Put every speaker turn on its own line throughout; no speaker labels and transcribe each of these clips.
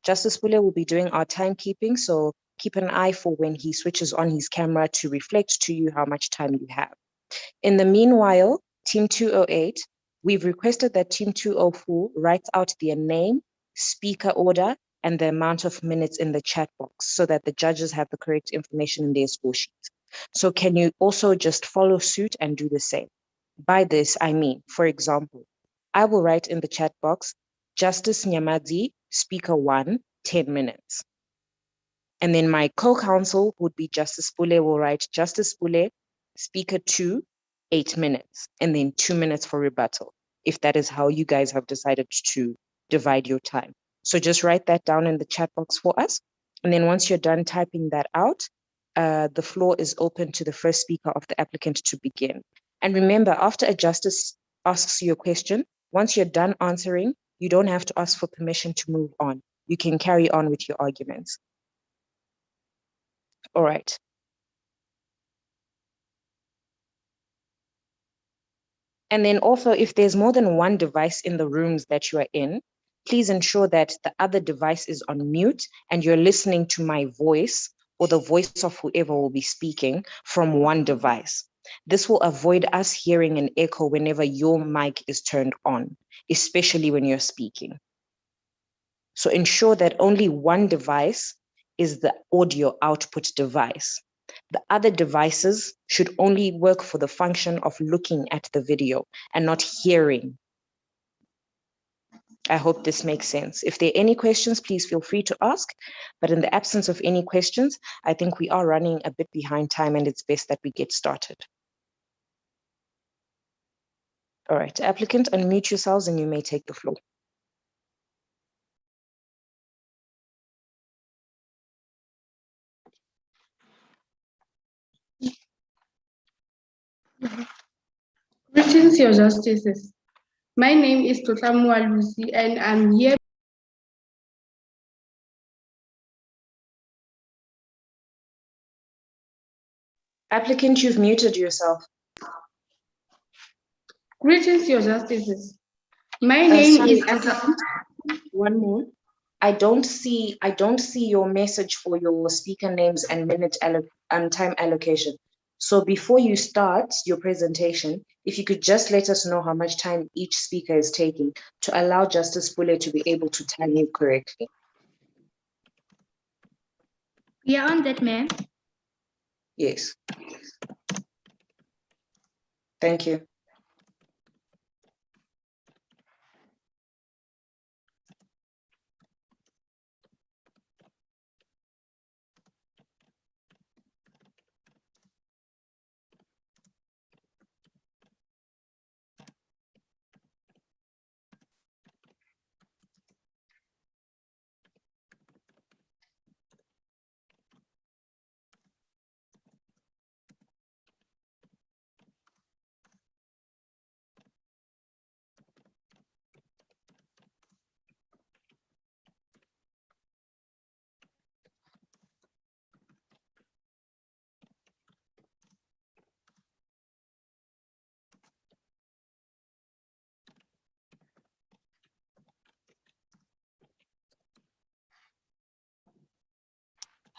Justice Bule will be doing our timekeeping, so keep an eye for when he switches on his camera to reflect to you how much time you have. In the meanwhile, Team 208, we've requested that Team 204 writes out their name, speaker order, and the amount of minutes in the chat box so that the judges have the correct information in their score sheets. So can you also just follow suit and do the same? By this, I mean, for example, I will write in the chat box, Justice Nyamadi, speaker 1, 10 minutes. And then my co-counsel would be Justice Bule will write Justice Bule, speaker 2, 8 minutes, and then 2 minutes for rebuttal, if that is how you guys have decided to divide your time. So just write that down in the chat box for us. And then once you're done typing that out, the floor is open to the first speaker of the applicant to begin. And remember, after a justice asks you a question, once you're done answering, you don't have to ask for permission to move on. You can carry on with your arguments. All right. And then also, if there's more than one device in the rooms that you are in, please ensure that the other device is on mute and you're listening to my voice or the voice of whoever will be speaking from one device. This will avoid us hearing an echo whenever your mic is turned on, especially when you're speaking. So ensure that only one device is the audio output device. The other devices should only work for the function of looking at the video and not hearing. I hope this makes sense. If there are any questions, please feel free to ask. But in the absence of any questions, I think we are running a bit behind time and it's best that we get started. All right, applicant, unmute yourselves and you may take the floor.
Greetings, Your Justices. My name is Totlamwa Lucy, and I'm here.
Applicant, you've muted yourself.
Greetings, Your Justices. My name is
one more. I don't see your message for your speaker names and minute time allocation. So before you start your presentation, if you could just let us know how much time each speaker is taking to allow Justice Bule to be able to time you correctly.
We are on that, ma'am.
Yes. Thank you.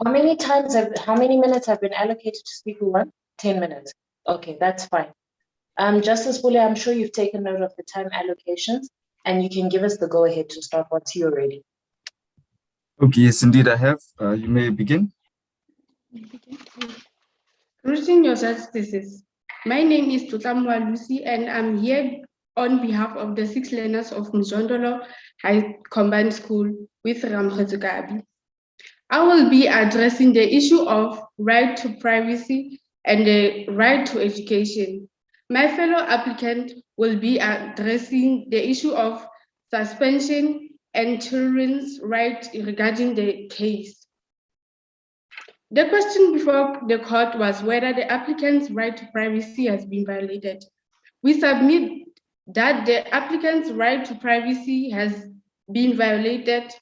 How many minutes have been allocated to speaker one? 10 minutes. Okay, that's fine. Justice Bule, I'm sure you've taken note of the time allocations and you can give us the go ahead to start once you're ready.
Okay, yes, indeed I have. You may begin.
Greetings, Your Justices. My name is Totlamwa Lucy, and I'm here on behalf of the 6 learners of Mjondolo High Combined School with Ramkhotsikabi. I will be addressing the issue of right to privacy and the right to education. My fellow applicant will be addressing the issue of suspension and children's rights regarding the case. The question before the court was whether the applicant's right to privacy has been violated. We submit that the applicant's right to privacy has been violated.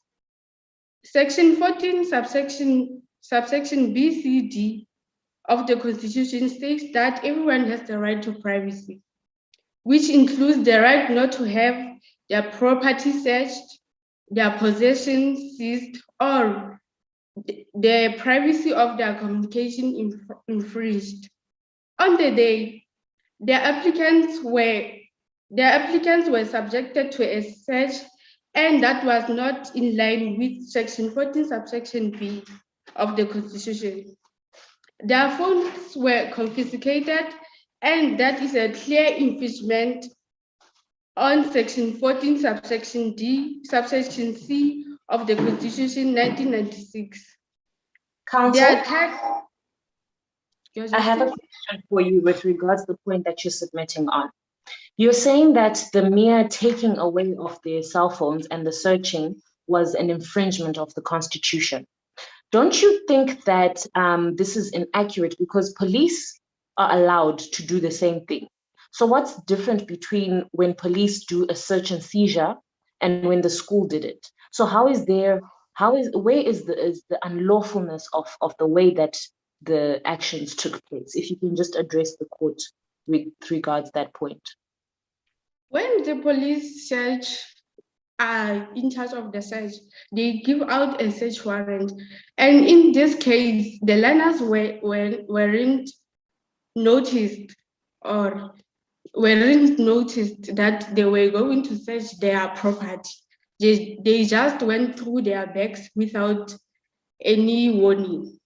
Section 14, subsection BCD of the Constitution states that everyone has the right to privacy, which includes the right not to have their property searched, their possession seized, or the privacy of their communication infringed. On the day, the applicants were subjected to a search, and that was not in line with Section 14, subsection B of the Constitution. Their phones were confiscated, and that is a clear infringement on Section 14, subsection D, subsection C of the Constitution 1996.
Counsel,
The attack.
I have a question for you with regards to the point that you're submitting on. You're saying that the mere taking away of their cell phones and the searching was an infringement of the Constitution. Don't you think that this is inaccurate, because police are allowed to do the same thing? So what's different between when police do a search and seizure and when the school did it? So where is the unlawfulness of the way that the actions took place? If you can just address the court with regards that point.
When the police search are in charge of the search, they give out a search warrant. And in this case, the learners weren't noticed that they were going to search their property. They just went through their bags without any warning.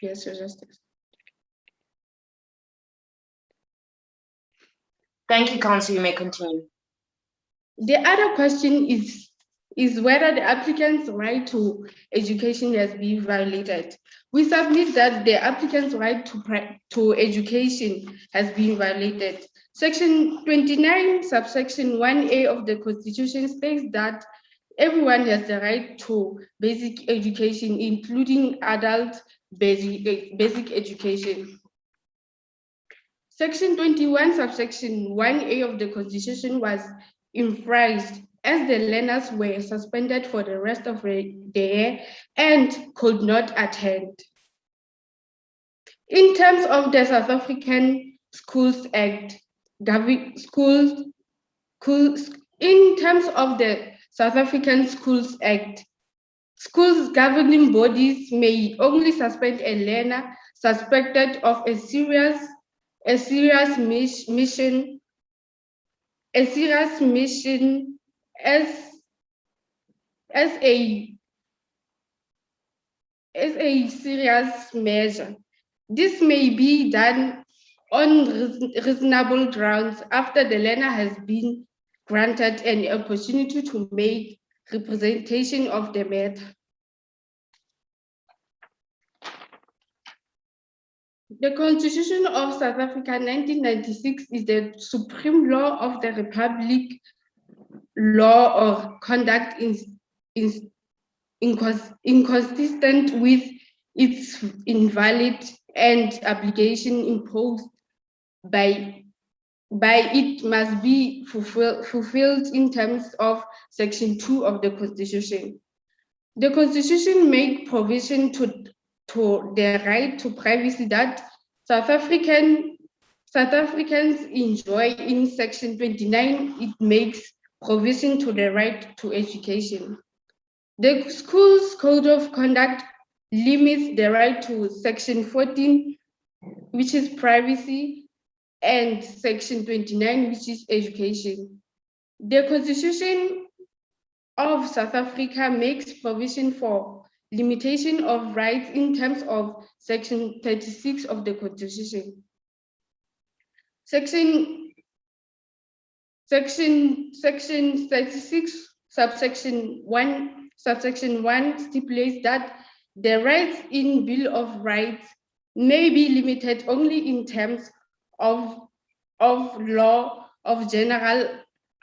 Yes, Your Justice.
Thank you, Counsel. You may continue.
The other question is whether the applicant's right to education has been violated. We submit that the applicant's right to education has been violated. Section 29, subsection 1A of the Constitution states that everyone has the right to basic education, including adult basic education. Section 21, subsection 1A of the Constitution was infringed as the learners were suspended for the rest of the year and could not attend. In terms of the South African Schools Act, in terms of the South African Schools Act, schools governing bodies may only suspend a learner suspected of a serious mission as a serious measure. This may be done on reasonable grounds after the learner has been granted an opportunity to make representation of the matter. The Constitution of South Africa 1996 is the supreme law of the Republic. Law or conduct inconsistent with its invalid and obligation imposed by it must be fulfilled in terms of Section 2 of the Constitution. The Constitution makes provision to the right to privacy that South Africans enjoy in Section 29. It makes provision to the right to education. The school's code of conduct limits the right to Section 14, which is privacy, and Section 29, which is education. The Constitution of South Africa makes provision for limitation of rights in terms of Section 36 of the Constitution. Section 36, subsection 1 stipulates that the rights in Bill of Rights may be limited only in terms of law of general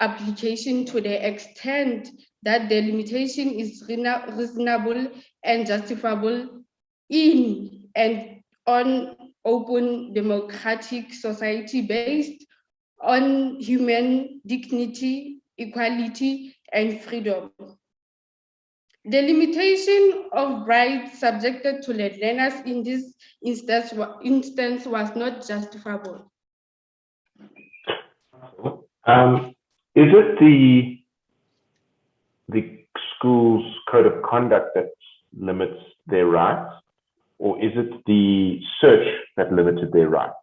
application to the extent that the limitation is reasonable and justifiable in and on open democratic society based on human dignity, equality, and freedom. The limitation of rights subjected to the learners in this instance was not justifiable.
Is it the school's code of conduct that limits their rights, or is it the search that limited their rights?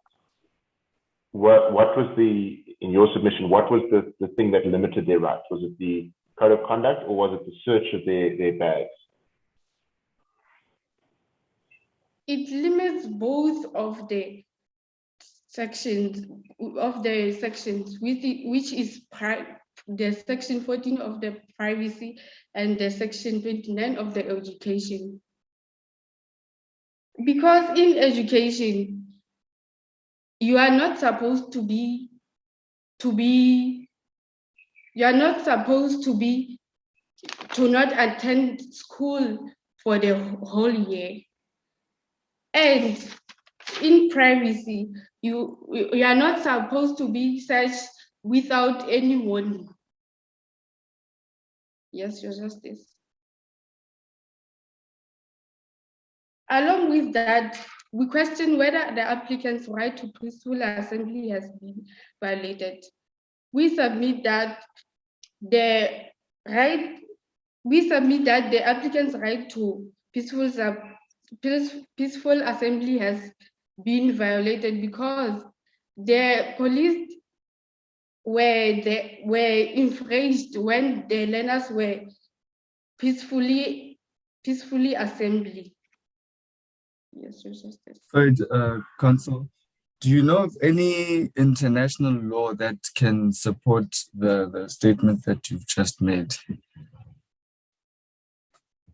What was in your submission, what was the thing that limited their rights? Was it the code of conduct, or was it the search of their bags?
It limits both of the sections which is the section 14 of the privacy and the section 29 of the education. Because in education, you are not supposed to not attend school for the whole year. And in privacy, you are not supposed to be searched without any warning. Yes, Your Justice. Along with that, we question whether the applicant's right to peaceful assembly has been violated. We submit that the applicant's right to peaceful assembly has been violated because the police were infringed when the learners were peacefully assembling. Yes, Your Justice.
Right, Counsel, do you know of any international law that can support the statement that you've just made?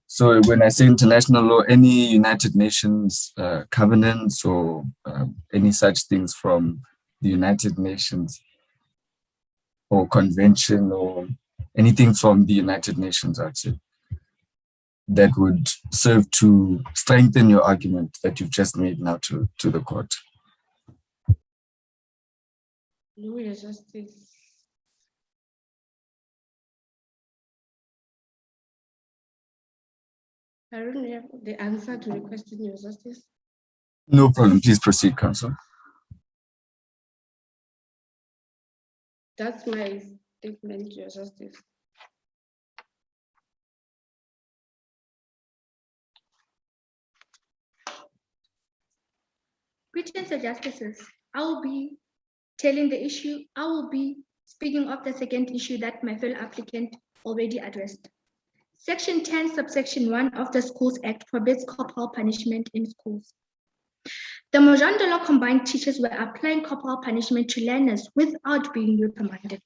So when I say international law, any United Nations covenants or any such things from the United Nations or convention or anything from the United Nations, I'd say, that would serve to strengthen your argument that you've just made now to the court?
No, Your Justice. I don't have the answer to the question, Your Justice.
No problem. Please proceed, Counsel.
That's my statement, Your Justice.
Greetings, Your Justices. I will be telling the issue. I will be speaking of the second issue that my fellow applicant already addressed. Section 10, subsection 1 of the Schools Act forbids corporal punishment in schools. The Mojondolo combined teachers were applying corporal punishment to learners without being reprimanded.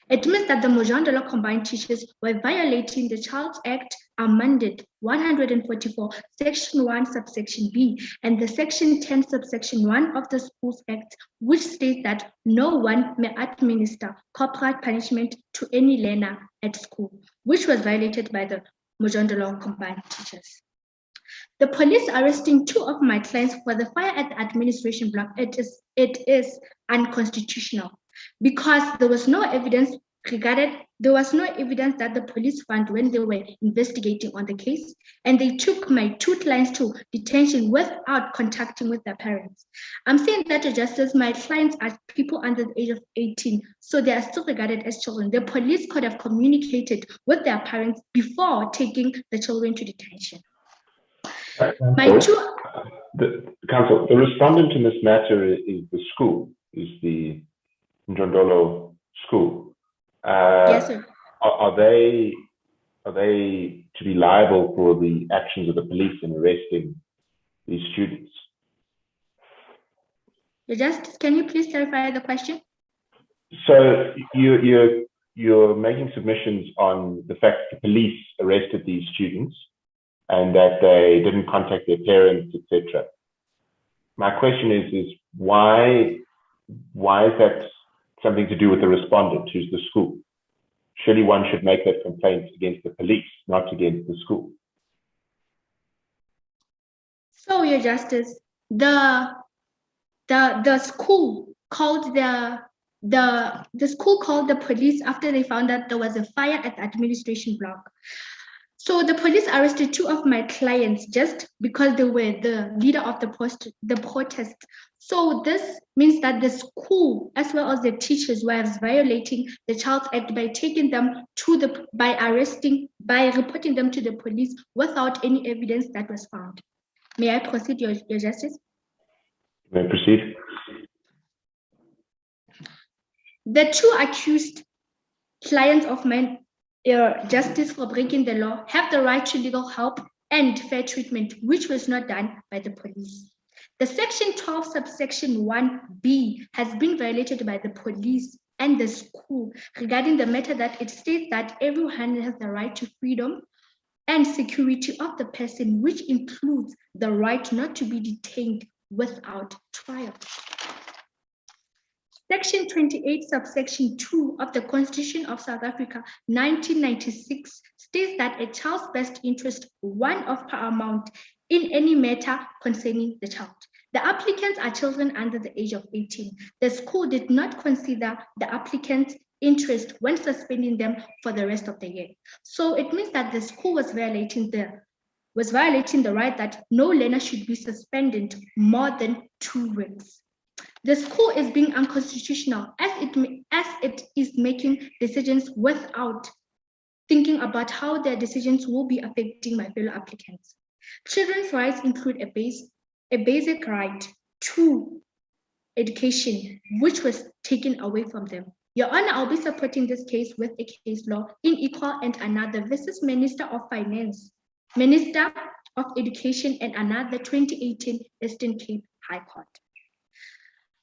It means that the Mojondolo combined teachers were violating the Child Act amended 144, section 1, subsection B, and the section 10, subsection 1 of the Schools Act, which states that no one may administer corporal punishment to any learner at school, which was violated by the Mojondolo combined teachers. The police arresting 2 of my clients for the fire at the administration block, it is unconstitutional because there was no evidence that the police found when they were investigating on the case, and they took my 2 clients to detention without contacting with their parents. I'm saying that, Your Justice, my clients are people under the age of 18, so they are still regarded as children. The police could have communicated with their parents before taking the children to detention.
Counsel, the respondent in this matter is the school, is the Njondolo school.
Yes, sir.
Are they to be liable for the actions of the police in arresting these students?
Your Justice, can you please clarify the question?
So you're making submissions on the fact that the police arrested these students and that they didn't contact their parents, etc. My question is why is that something to do with the respondent, who's the school? Surely one should make that complaint against the police, not against the school.
So, Your Justice, the school called the school called the police after they found that there was a fire at the administration block. So the police arrested 2 of my clients just because they were the leader of the protest. So this means that the school, as well as the teachers, were violating the Child Act by taking them to by reporting them to the police without any evidence that was found. May I proceed, Your Justice?
You may proceed.
The 2 accused clients of mine, Justice, for breaking the law, have the right to legal help and fair treatment, which was not done by the police. The Section 12, subsection 1B has been violated by the police and the school regarding the matter that it states that everyone has the right to freedom and security of the person, which includes the right not to be detained without trial. Section 28, subsection 2 of the Constitution of South Africa, 1996, states that a child's best interest, one of paramount in any matter concerning the child. The applicants are children under the age of 18. The school did not consider the applicants' interest when suspending them for the rest of the year. So it means that the school was violating the right that no learner should be suspended more than 2 weeks. The school is being unconstitutional as it is making decisions without thinking about how their decisions will be affecting my fellow applicants. Children's rights include a basic right to education, which was taken away from them. Your Honor, I'll be supporting this case with a case law in equal and another versus Minister of Finance, Minister of Education, and another 2018 Eastern Cape High Court.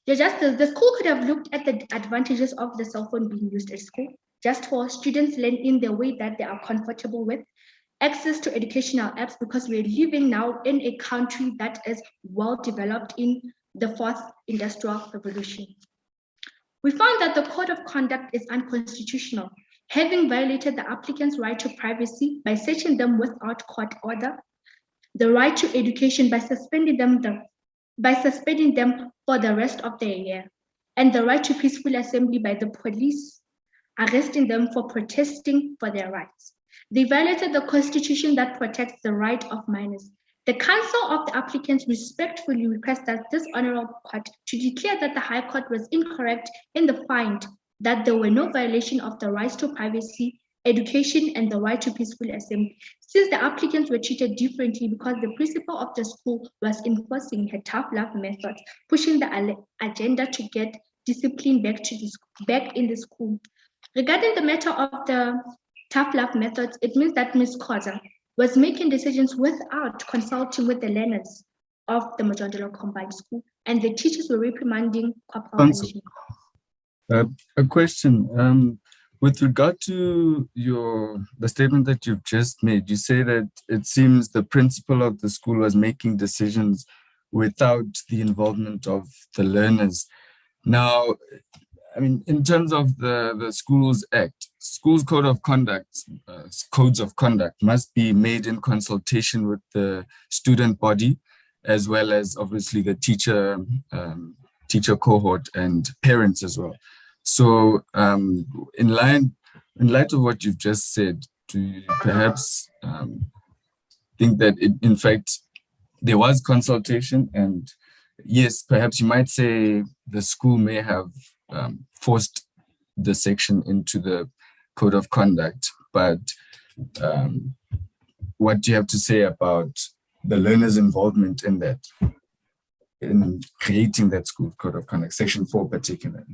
Your Justice, the school could have looked at the advantages of the cell phone being used at school, just for students learn in the way that they are comfortable with, access to educational apps, because we're living now in a country that is well developed in the 4th Industrial Revolution. We found that the Code of Conduct is unconstitutional, having violated the applicant's right to privacy by searching them without court order, the right to education by suspending them for the rest of their year, and the right to peaceful assembly by the police, arresting them for protesting for their rights. They violated the Constitution that protects the right of minors. The Council of the applicants respectfully requests that this honorable court to declare that the High Court was incorrect in the find that there were no violation of the rights to privacy, education, and the right to peaceful assembly, since the applicants were treated differently because the principal of the school was enforcing her tough love methods, pushing the agenda to get discipline back in the school. Regarding the matter of the tough love methods, it means that Ms. Khoza was making decisions without consulting with the learners of the Mojondolo Combined School, and the teachers were reprimanding corporal punishment.
A question. With regard to the statement that you've just made, you say that it seems the principal of the school was making decisions without the involvement of the learners. Now, I mean, in terms of the Schools Act, Schools Code of Conduct, codes of conduct must be made in consultation with the student body, as well as obviously the teacher cohort and parents as well. So in light of what you've just said, do you perhaps think that in fact there was consultation, and yes, perhaps you might say the school may have forced the section into the code of conduct, but what do you have to say about the learners' involvement in that, in creating that school code of conduct, section 4 particularly?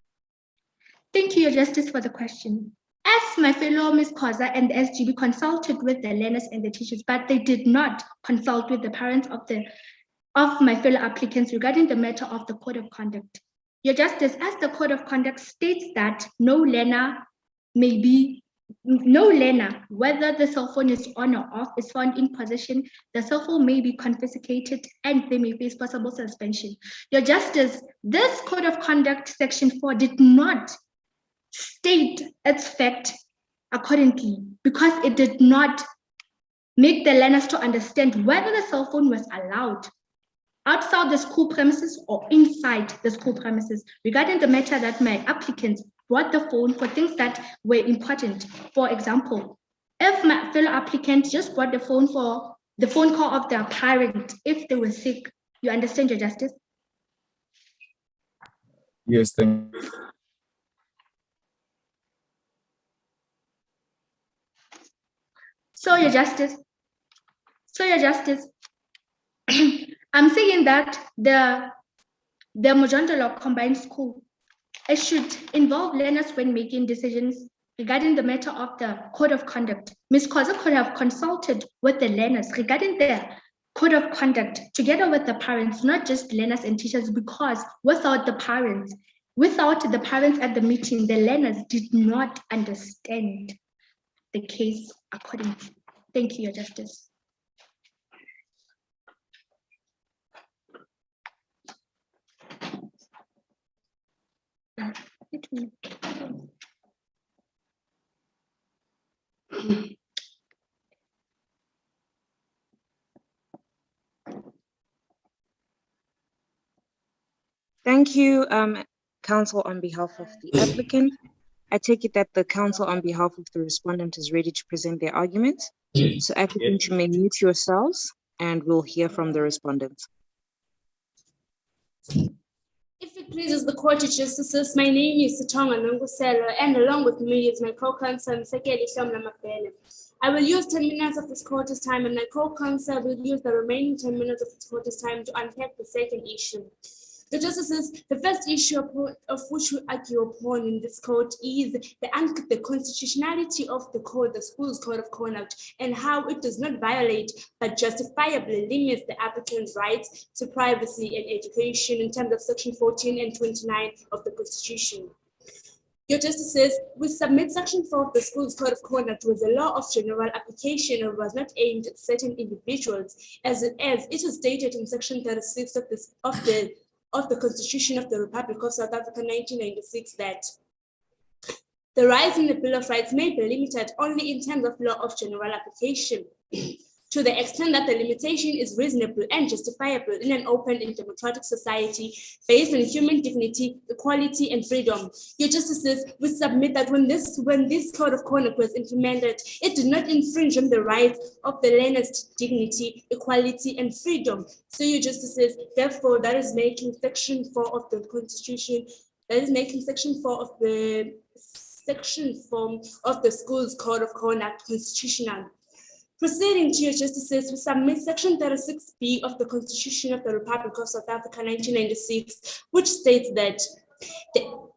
Thank you, Your Justice, for the question. As my fellow Ms. Khoza and the SGB consulted with the learners and the teachers, but they did not consult with the parents of my fellow applicants regarding the matter of the code of conduct. Your Justice, as the code of conduct states that no learner, whether the cell phone is on or off, is found in possession, the cell phone may be confiscated and they may face possible suspension. Your Justice, this code of conduct section 4 did not state its fact accordingly because it did not make the learners to understand whether the cell phone was allowed outside the school premises or inside the school premises regarding the matter that my applicants brought the phone for things that were important. For example, If my fellow applicant just got the phone call of their parent if they were sick, you understand, Your Justice?
Yes, thank you.
So, Your Justice, I'm saying that the Mojondolo Combined School, it should involve learners when making decisions regarding the matter of the code of conduct. Ms. Koza could have consulted with the learners regarding the code of conduct together with the parents, not just learners and teachers, because without the parents at the meeting, the learners did not understand the case accordingly. Thank you, Your Justice.
Thank you, counsel, on behalf of the applicant. I take it that the counsel on behalf of the respondent is ready to present their argument. So applicant, you may mute yourselves and we'll hear from the respondent.
If it pleases the Court of Justices, my name is Sitonga Nanguselo, and along with me is my co-counsel, Nsmcc. I will use 10 minutes of this court's time, and my co-counsel will use the remaining 10 minutes of this court's time to unpack the second issue. The justices, the first issue of which we argue upon in this court is the constitutionality of the code, the school's code of conduct, and how it does not violate but justifiably limits the applicant's rights to privacy and education in terms of section 14 and 29 of the Constitution. Your Justices, we submit section 4 of the school's code of conduct was a law of general application and was not aimed at certain individuals, as it is stated in section 36 of the Constitution of the Republic of South Africa, 1996, that the rights in the Bill of Rights may be limited only in terms of law of general application, to the extent that the limitation is reasonable and justifiable in an open and democratic society based on human dignity, equality, and freedom. Your Justices, we submit that when this code of conduct was implemented, it did not infringe on the rights of the learner's dignity, equality, and freedom. So, Your Justices, therefore, that is making section 4 of the Constitution, section 4 of the school's code of conduct constitutional. Proceeding to Your Justices, we submit section 36B of the Constitution of the Republic of South Africa, 1996, which states that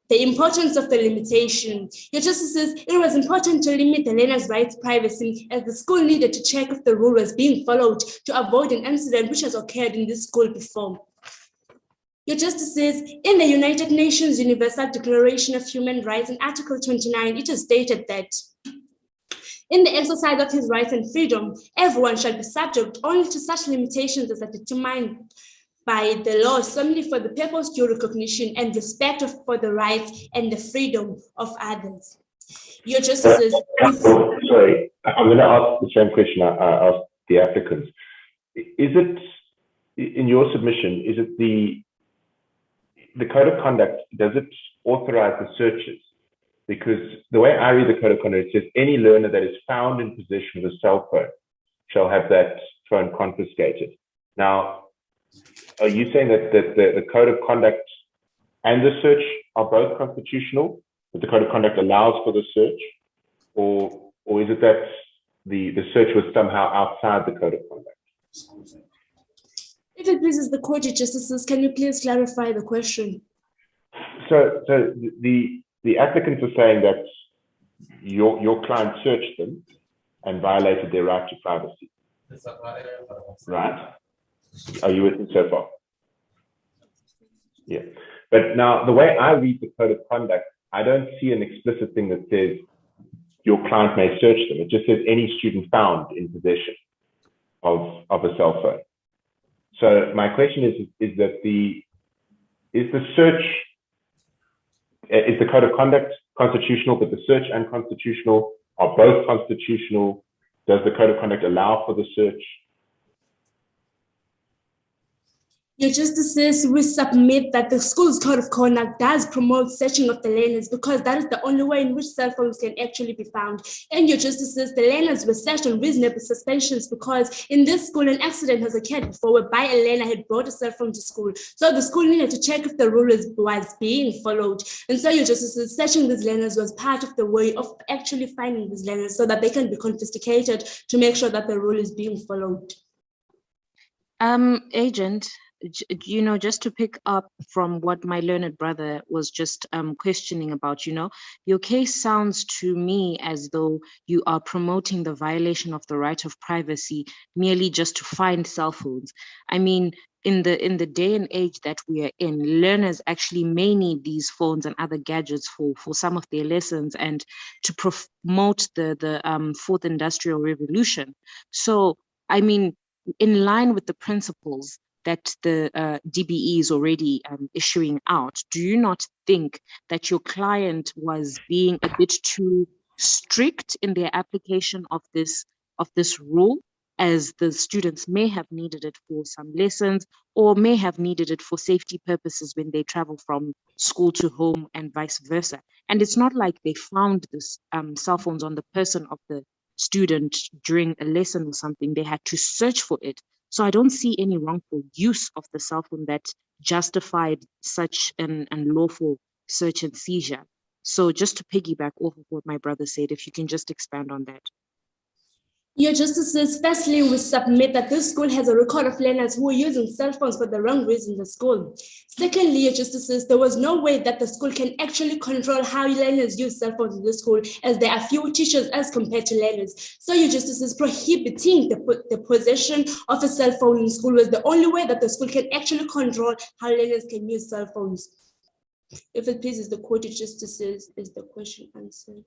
the importance of the limitation. Your Justices, it was important to limit the learner's right to privacy, as the school needed to check if the rule was being followed to avoid an incident which has occurred in this school before. Your Justices, in the United Nations Universal Declaration of Human Rights in Article 29, it is stated that in the exercise of his rights and freedom, everyone shall be subject only to such limitations as are determined by the law solely for the purpose due recognition and respect for the rights and the freedom of others. Your Justices.
Sorry, I'm going to ask the same question I asked the applicants. Is it, in your submission, is it the code of conduct, does it authorize the searches? Because the way I read the code of conduct, it says any learner that is found in possession of a cell phone shall have that phone confiscated. Now, are you saying that the code of conduct and the search are both constitutional, that the code of conduct allows for the search, or is it that the search was somehow outside the code of conduct?
If it pleases the Court of Justices, can you please clarify the question?
So the applicants are saying that your client searched them and violated their right to privacy. Right? Are you with me so far? Yeah. But now, the way I read the code of conduct, I don't see an explicit thing that says your client may search them. It just says any student found in possession of a cell phone. So my question is the code of conduct constitutional, but the search unconstitutional? Are both constitutional? Does the code of conduct allow for the search?
Your Justices, we submit that the school's code of conduct does promote searching of the learners because that is the only way in which cell phones can actually be found. And your Justices, the learners were searched on reasonable suspensions because in this school an accident has occurred before whereby a learner had brought a cell phone to school. So the school needed to check if the rule was being followed. And so your Justices, searching these learners was part of the way of actually finding these learners so that they can be confiscated to make sure that the rule is being followed.
Agent, just to pick up from what my learned brother was just questioning about, your case sounds to me as though you are promoting the violation of the right of privacy merely just to find cell phones. I mean, in the day and age that we are in, learners actually may need these phones and other gadgets for some of their lessons and to promote the fourth industrial revolution. So, I mean, in line with the principles that the DBE is already issuing out, do you not think that your client was being a bit too strict in their application of this rule, as the students may have needed it for some lessons or may have needed it for safety purposes when they travel from school to home and vice versa? And it's not like they found this cell phones on the person of the student during a lesson or something. They had to search for it. So I don't see any wrongful use of the cell phone that justified such an unlawful search and seizure. So just to piggyback off of what my brother said, if you can just expand on that.
Your Justices, firstly, we submit that this school has a record of learners who were using cell phones for the wrong reasons at school. Secondly, your Justices, there was no way that the school can actually control how learners use cell phones in the school, as there are fewer teachers as compared to learners. So your Justices, prohibiting the possession of a cell phone in school was the only way that the school can actually control how learners can use cell phones. If it pleases the Court of Justices, is the question answered?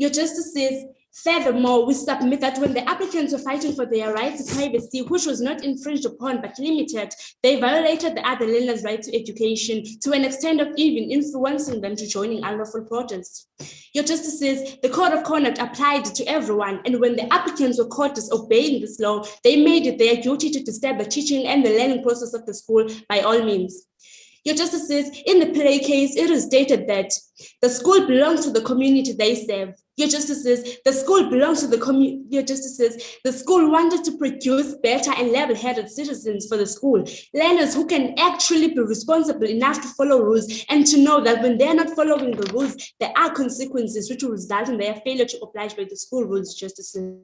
Your Justices, furthermore, we submit that when the applicants were fighting for their right to privacy, which was not infringed upon but limited, they violated the other learners' right to education to an extent of even influencing them to joining unlawful protests. Your Justices, the code of conduct applied to everyone, and when the applicants were caught disobeying this law, they made it their duty to disturb the teaching and the learning process of the school by all means. Your Justices, in the play case, it is stated that the school belongs to the community they serve. Your Justices, the school belongs to the community. Your Justices, the school wanted to produce better and level-headed citizens for the school, learners who can actually be responsible enough to follow rules and to know that when they're not following the rules, there are consequences which will result in their failure to oblige by the school rules, Justices.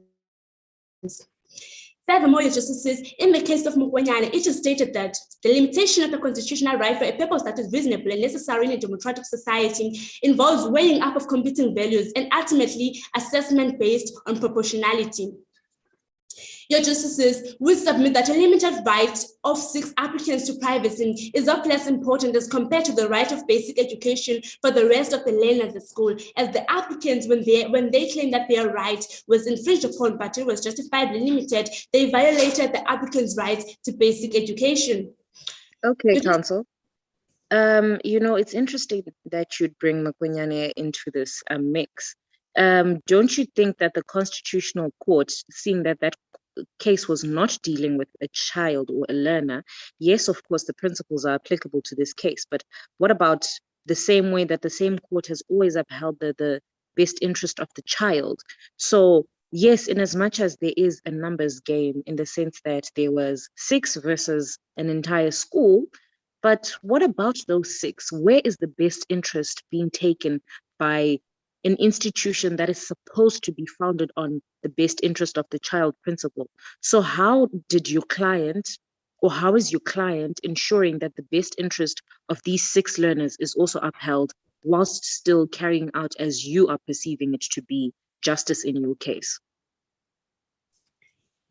Furthermore, your Justices, in the case of Mukwanyane, it is stated that the limitation of the constitutional right for a purpose that is reasonable and necessary in a democratic society involves weighing up of competing values and ultimately assessment based on proportionality. Your Justices, we submit that a limited right of 6 applicants to privacy is of less importance as compared to the right of basic education for the rest of the learners at school, as the applicants, when they claim that their right was infringed upon but it was justifiably limited, they violated the applicant's right to basic education.
Okay, counsel. It's interesting that you'd bring Mukwanyane into this mix. Don't you think that the Constitutional Court, seeing that case was not dealing with a child or a learner, yes, of course, the principles are applicable to this case, but what about the same way that the same court has always upheld the best interest of the child? So yes, in as much as there is a numbers game in the sense that there was 6 versus an entire school, but what about those 6? Where is the best interest being taken by an institution that is supposed to be founded on the best interest of the child principle? So how did your client, or how is your client ensuring that the best interest of these 6 learners is also upheld whilst still carrying out as you are perceiving it to be justice in your case?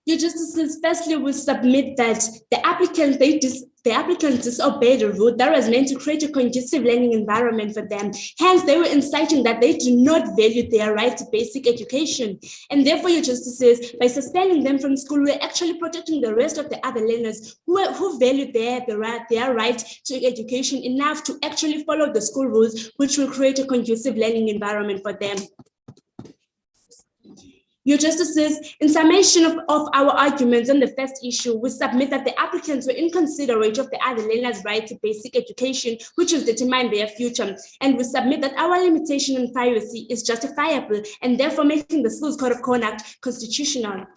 Your Justices, firstly, we submit that the applicants disobeyed the rule that was meant to create a conducive learning environment for them. Hence, they were inciting that they do not value their right to basic education. And therefore, your Justices, by suspending them from school, we're actually protecting the rest of the other learners who value their right to education enough to actually follow the school rules, which will create a conducive learning environment for them. Your Justices, in summation of our arguments on the first issue, we submit that the applicants were inconsiderate of the other learners' right to basic education, which will determine their future. And we submit that our limitation on piracy is justifiable and therefore making the Schools Code of Conduct constitutional.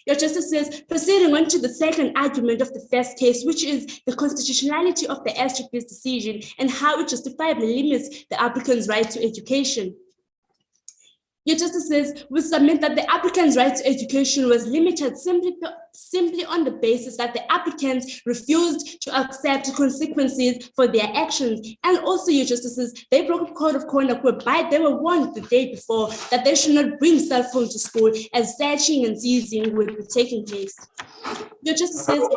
Your Justices, proceeding on to the second argument of the first case, which is the constitutionality of the SGP's decision and how it justifiably limits the applicant's right to education. Your Justices, we submit that the applicant's right to education was limited simply on the basis that the applicants refused to accept consequences for their actions. And also, Your Justices, they broke a code of conduct whereby they were warned the day before that they should not bring cell phones to school, as searching and seizing would be taking place. Your Justices,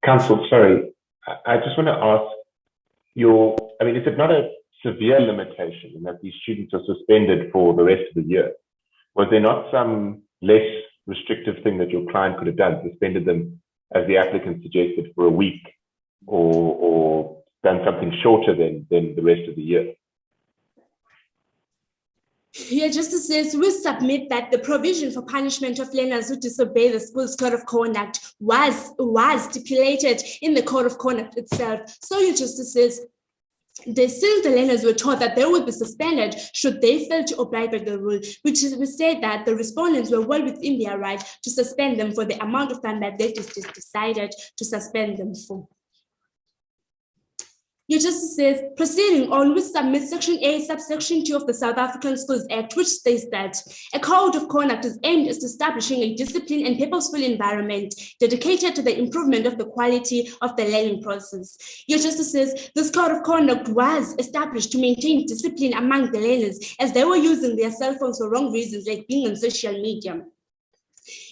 Counsel, sorry, I just want to ask is it not a severe limitation in that these students are suspended for the rest of the year? Was there not some less restrictive thing that your client could have done, suspended them, as the applicant suggested, for a week, or done something shorter than the rest of the year?
Your Justices, we submit that the provision for punishment of learners who disobey the Schools Code of Conduct was stipulated in the Code of Conduct itself. So, Your Justices, since the learners were told that they would be suspended should they fail to abide by the rule, which is, we say that the respondents were well within their right to suspend them for the amount of time that they decided to suspend them for. Your Justices, proceeding on, we submit Section 8, subsection 2 of the South African Schools Act, which states that a code of conduct is aimed at establishing a disciplined and purposeful environment dedicated to the improvement of the quality of the learning process. Your Justices, this code of conduct was established to maintain discipline among the learners as they were using their cell phones for wrong reasons, like being on social media.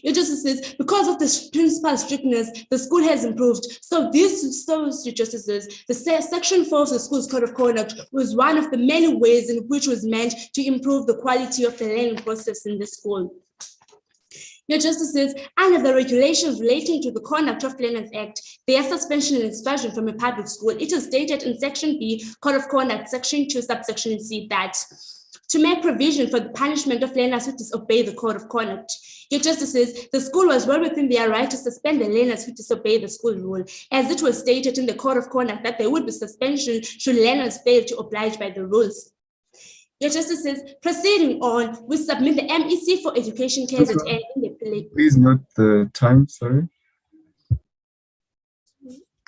Your Justices, because of this principal strictness, the school has improved. So Your Justices, the Section 4 of the Schools Code of Conduct was one of the many ways in which was meant to improve the quality of the learning process in the school. Your Justices, under the regulations relating to the Conduct of Learners Act, their suspension and expulsion from a public school, it is stated in Section B, Code of Conduct, Section 2, subsection C, that to make provision for the punishment of learners who disobey the Code of Conduct. Your Justices, the school was well within their right to suspend the learners who disobey the school rule, as it was stated in the Code of Conduct that there would be suspension should learners fail to oblige by the rules. Your Justices, proceeding on, we submit the MEC for Education case at end in the
Please note the time, sorry.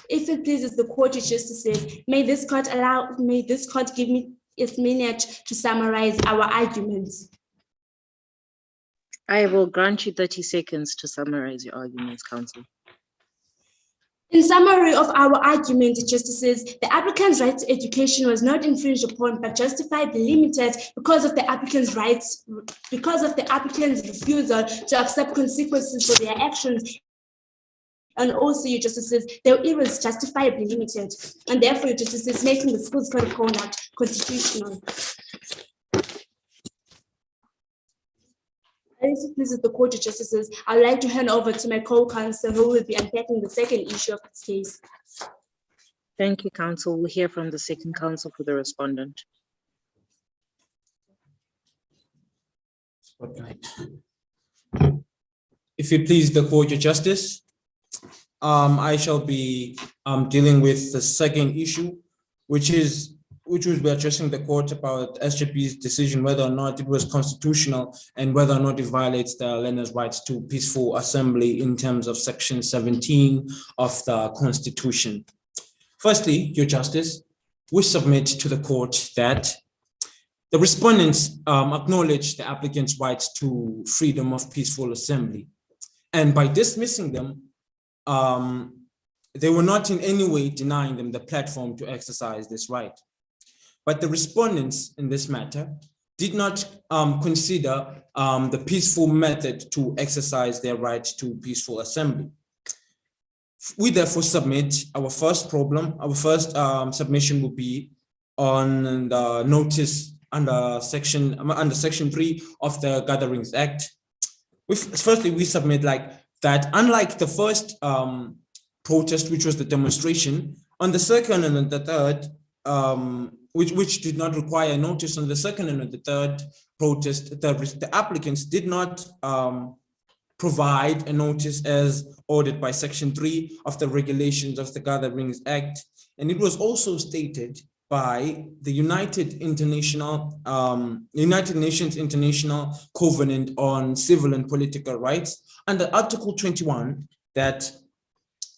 If it pleases the Court, Your Justices, may this court give me its minute to summarize our arguments.
I will grant you 30 seconds to summarize your arguments, Counsel.
In summary of our argument, Justices, the applicant's right to education was not infringed upon, but justifiably limited because of the applicant's refusal to accept consequences for their actions. And also, Your Justices, it was justifiably limited, and therefore, Your Justices, making the Schools Code of Conduct constitutional. If it pleases the Court of Justices, I'd like to hand over to my co-counsel who will be unpacking the second issue of this case.
Thank you, Counsel. We'll hear from the second counsel for the respondent.
Spotlight. If it please the Court of Justice, I shall be dealing with the second issue, which will be addressing the court about SGP's decision whether or not it was constitutional and whether or not it violates the learners' rights to peaceful assembly in terms of Section 17 of the Constitution. Firstly, Your Justice, we submit to the court that the respondents acknowledge the applicant's rights to freedom of peaceful assembly. And by dismissing them, they were not in any way denying them the platform to exercise this right. But the respondents in this matter did not consider the peaceful method to exercise their right to peaceful assembly. We therefore submit our first submission will be on the notice under Section 3 of the Gatherings Act. Firstly, we submit that unlike the first protest, which was the demonstration, on the second and the third, which did not require notice on the second and on the third protest, the applicants did not provide a notice as ordered by Section 3 of the Regulations of the Gatherings Act. And it was also stated by the United Nations International Covenant on Civil and Political Rights under Article 21 that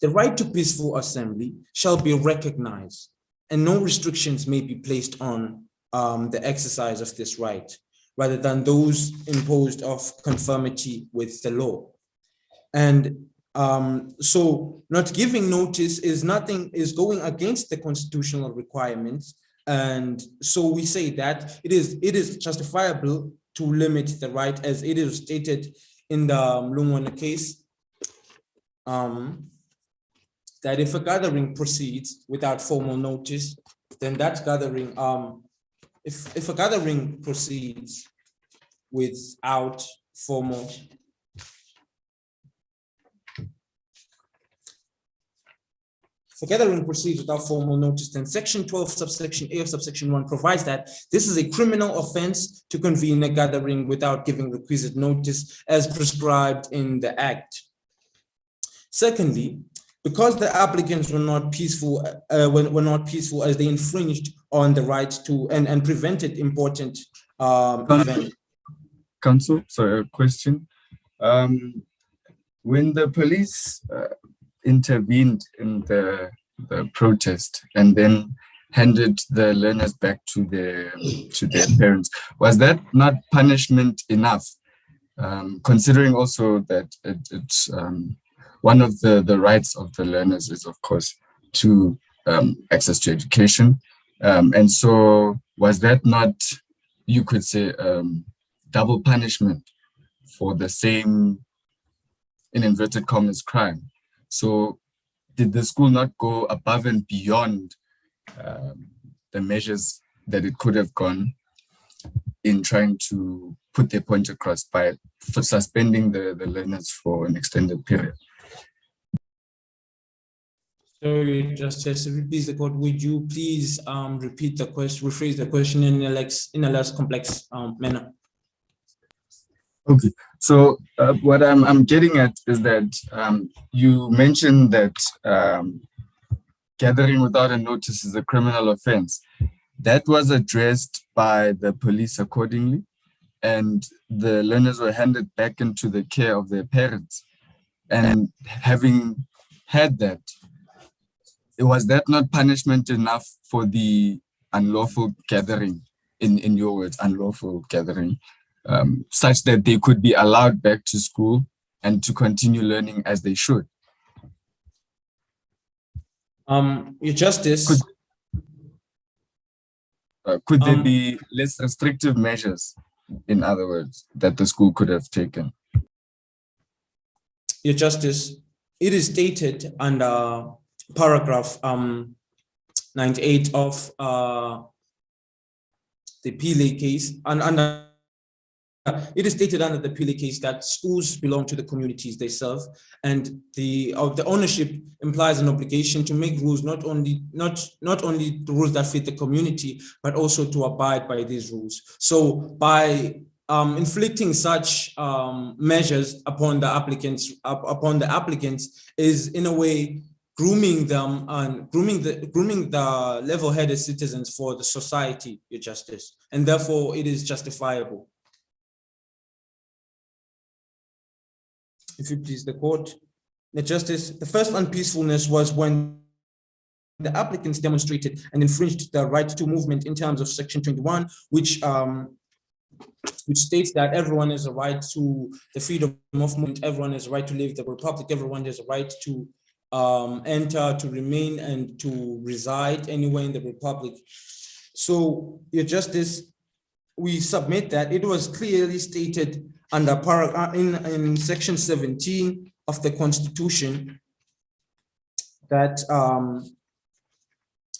the right to peaceful assembly shall be recognized and no restrictions may be placed on the exercise of this right, rather than those imposed of conformity with the law. And so not giving notice is going against the constitutional requirements. And so we say that it is justifiable to limit the right, as it is stated in the Lungwana case, that if a gathering proceeds without formal notice, then that gathering, if a gathering proceeds without formal notice, then Section 12, subsection A of subsection 1 provides that this is a criminal offense to convene a gathering without giving requisite notice as prescribed in the Act. Secondly, because the applicants were not peaceful, as they infringed on the right to and prevented important events.
Council, sorry, a question. When the police intervened in the protest and then handed the learners back to their parents, was that not punishment enough? Considering also that it's one of the rights of the learners is, of course, to access to education. And so was that not, you could say, double punishment for the same, in inverted commas, crime? So did the school not go above and beyond the measures that it could have gone in trying to put their point across by suspending the learners for an extended period?
Sorry, Justice, if you please the court, would you please repeat the question, rephrase the question in a less complex manner?
Okay, so what I'm getting at is that you mentioned that gathering without a notice is a criminal offense. That was addressed by the police accordingly, and the learners were handed back into the care of their parents. And having had that, was that not punishment enough for the unlawful gathering, in your words, unlawful gathering, such that they could be allowed back to school and to continue learning as they should?
Your Justice.
Could there be less restrictive measures, in other words, that the school could have taken?
Your Justice, it is stated under paragraph 98 of the Pile case, and under it is stated under the Pile case that schools belong to the communities they serve, and the ownership implies an obligation to make rules, not only the rules that fit the community, but also to abide by these rules. So by inflicting such measures upon the applicants is in a way grooming them and grooming the level-headed citizens for the society, Your Justice, and therefore it is justifiable. If you please the court, the Justice, the first unpeacefulness was when the applicants demonstrated and infringed the right to movement in terms of Section 21, which states that everyone has a right to the freedom of movement, everyone has a right to live the republic, everyone has a right to enter, to remain, and to reside anywhere in the republic. So, Your Justice, we submit that it was clearly stated under in Section 17 of the Constitution that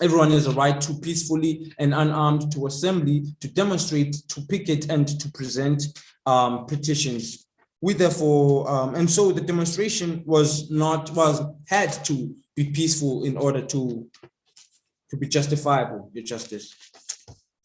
everyone has a right to peacefully and unarmed to assembly, to demonstrate, to picket, and to present petitions. We therefore, and so the demonstration had to be peaceful in order to be justifiable, Your Justice.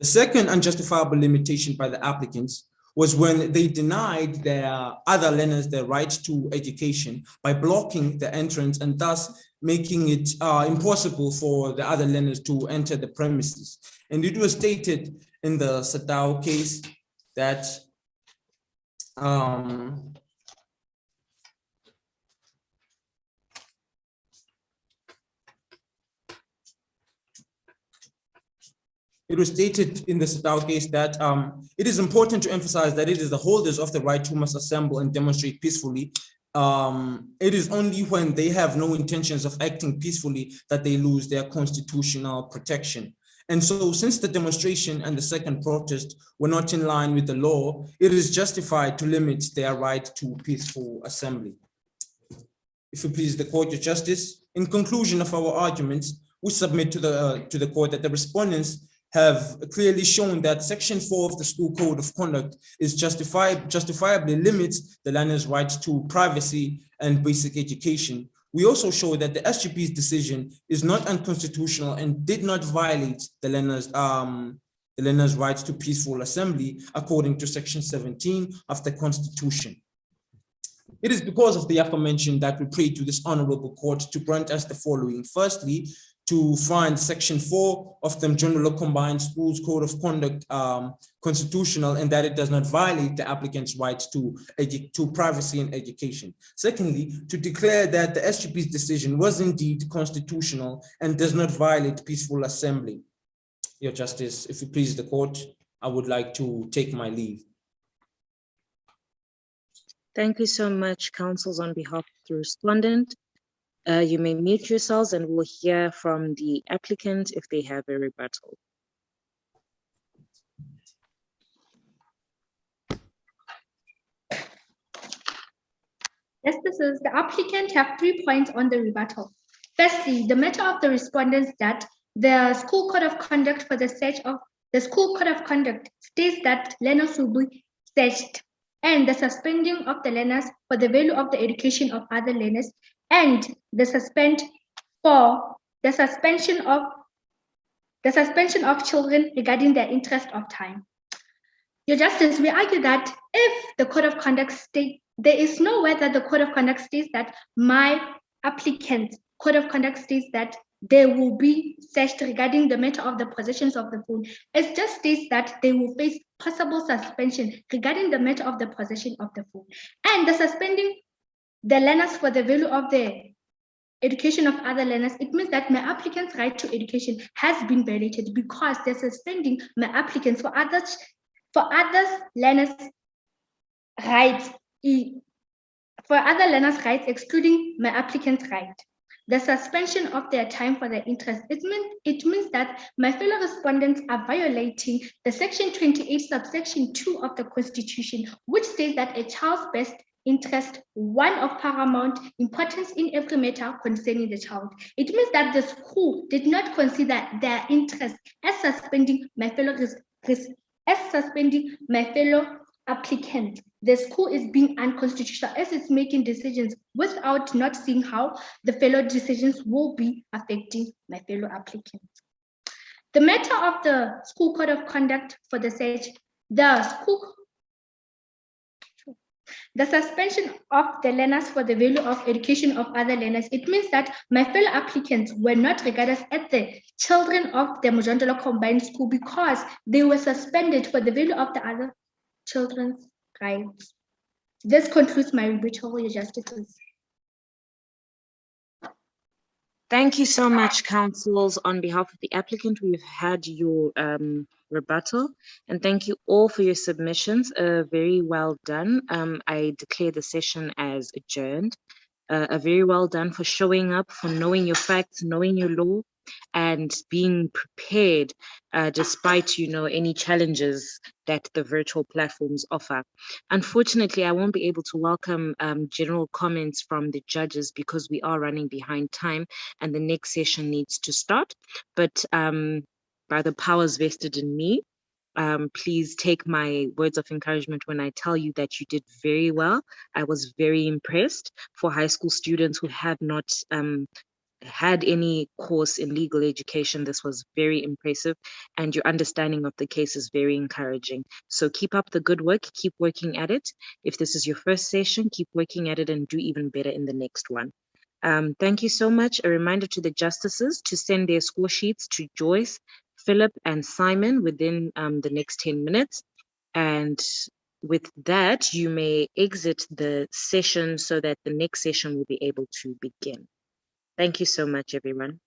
The second unjustifiable limitation by the applicants was when they denied their other learners their right to education by blocking the entrance and thus making it impossible for the other learners to enter the premises. And it was stated in the Sadao case that it was stated in the Sadao case that it is important to emphasize that it is the holders of the right who must assemble and demonstrate peacefully. It is only when they have no intentions of acting peacefully that they lose their constitutional protection. And so since the demonstration and the second protest were not in line with the law, it is justified to limit their right to peaceful assembly. If you please the Court of Justice, in conclusion of our arguments, we submit to the court that the respondents have clearly shown that Section 4 of the School Code of Conduct is justifiably limits the learner's right to privacy and basic education. We also show that the SGP's decision is not unconstitutional and did not violate the learner's right to peaceful assembly according to Section 17 of the Constitution. It is because of the aforementioned that we pray to this honorable court to grant us the following. Firstly, to find Section 4 of the Mjondolo Combined Schools Code of Conduct constitutional and that it does not violate the applicant's rights to privacy and education. Secondly, to declare that the SGP's decision was indeed constitutional and does not violate peaceful assembly. Your Justice, if you please the court, I would like to take my leave.
Thank you so much, counsels, on behalf of the respondent. You may mute yourselves and we'll hear from the applicant if they have a rebuttal.
Justices, the applicant have 3 points on the rebuttal. Firstly, the matter of the respondents that the school code of conduct for the search of the school code of conduct states that learners will be searched and the suspending of the learners for the value of the education of other learners and the suspension of children regarding their interest of time. Your Justice, we argue that if the code of conduct states, there is nowhere that the code of conduct states that my applicant's code of conduct states that they will be searched regarding the matter of the possessions of the phone. It just states that they will face possible suspension regarding the matter of the possession of the phone. And the suspending the learners for the value of the education of other learners, it means that my applicant's right to education has been violated because they're suspending my applicants for others learners' rights, excluding my applicant's right. The suspension of their time for their interest, it means that my fellow respondents are violating the Section 28, subsection 2 of the Constitution, which states that a child's best interest, one of paramount importance in every matter concerning the child. It means that the school did not consider their interest as suspending my fellow applicant. The school is being unconstitutional as it's making decisions without not seeing how the fellow decisions will be affecting my fellow applicants. The matter of the school code of conduct for the search, the suspension of the learners for the value of education of other learners, it means that my fellow applicants were not regarded as the children of the Mjondolo Combined School because they were suspended for the value of the other children's rights. This concludes my rebuttal, Your Justices.
Thank you so much, counsels. On behalf of the applicant, we've had your rebuttal, and thank you all for your submissions. Very well done. I declare the session as adjourned. Very well done for showing up, for knowing your facts, knowing your law, and being prepared despite any challenges that the virtual platforms offer. Unfortunately, I won't be able to welcome general comments from the judges because we are running behind time and the next session needs to start. But by the powers vested in me, please take my words of encouragement when I tell you that you did very well. I was very impressed for high school students who have not had any course in legal education, this was very impressive, and your understanding of the case is very encouraging. So keep up the good work, keep working at it. If this is your first session, keep working at it and do even better in the next one. Thank you so much. A reminder to the justices to send their score sheets to Joyce, Philip, and Simon within the next 10 minutes. And with that, you may exit the session so that the next session will be able to begin. Thank you so much, everyone.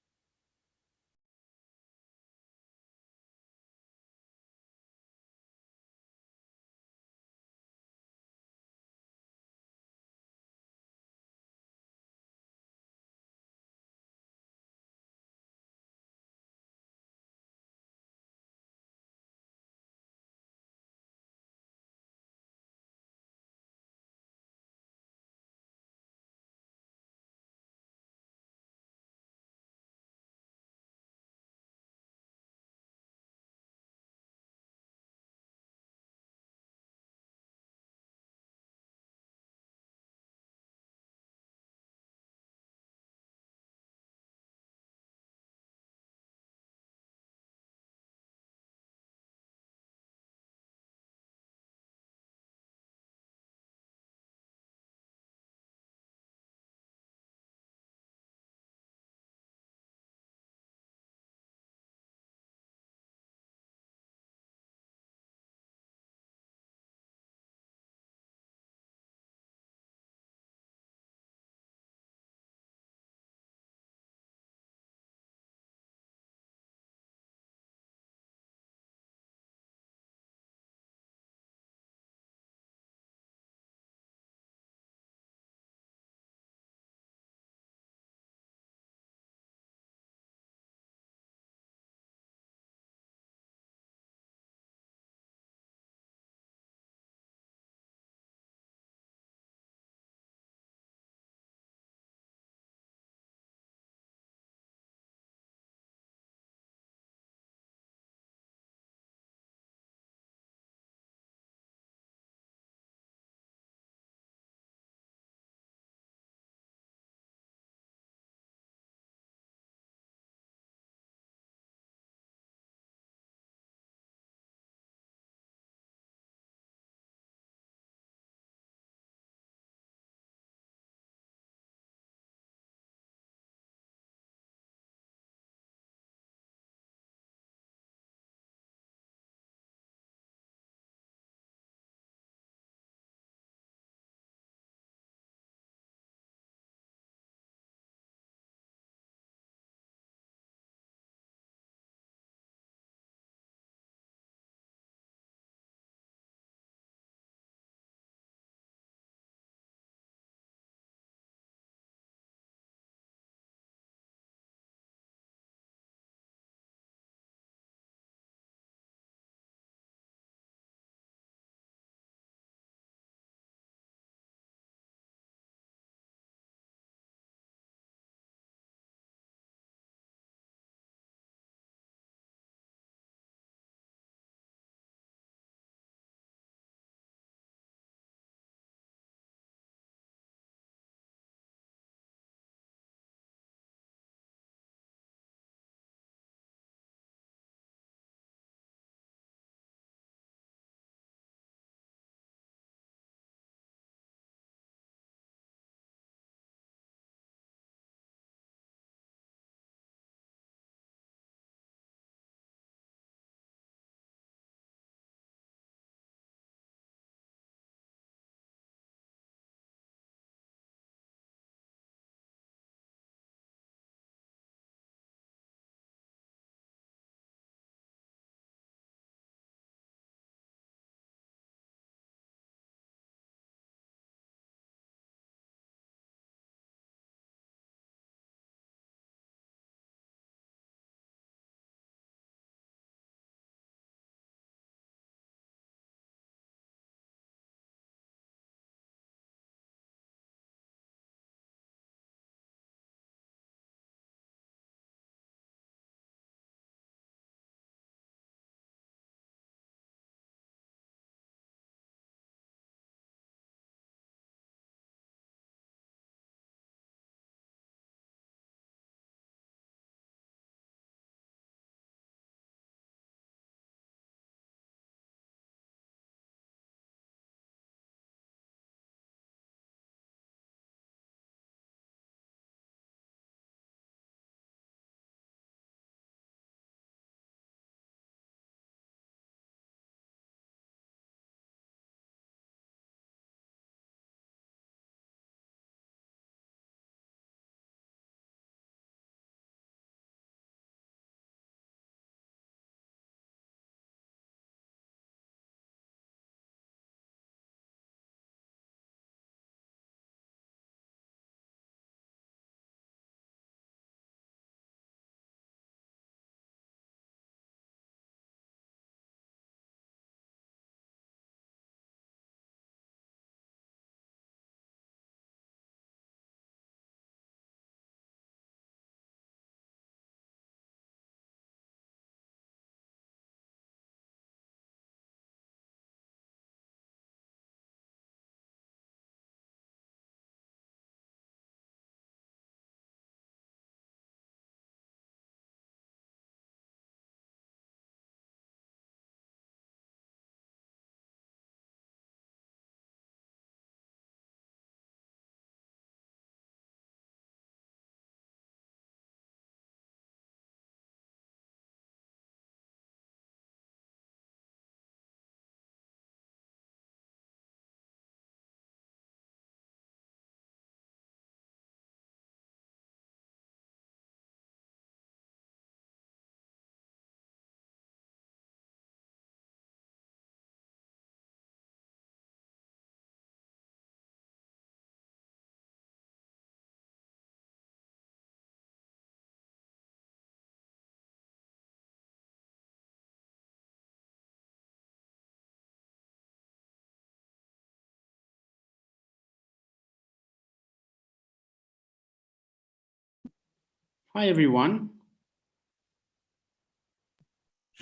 Hi, everyone.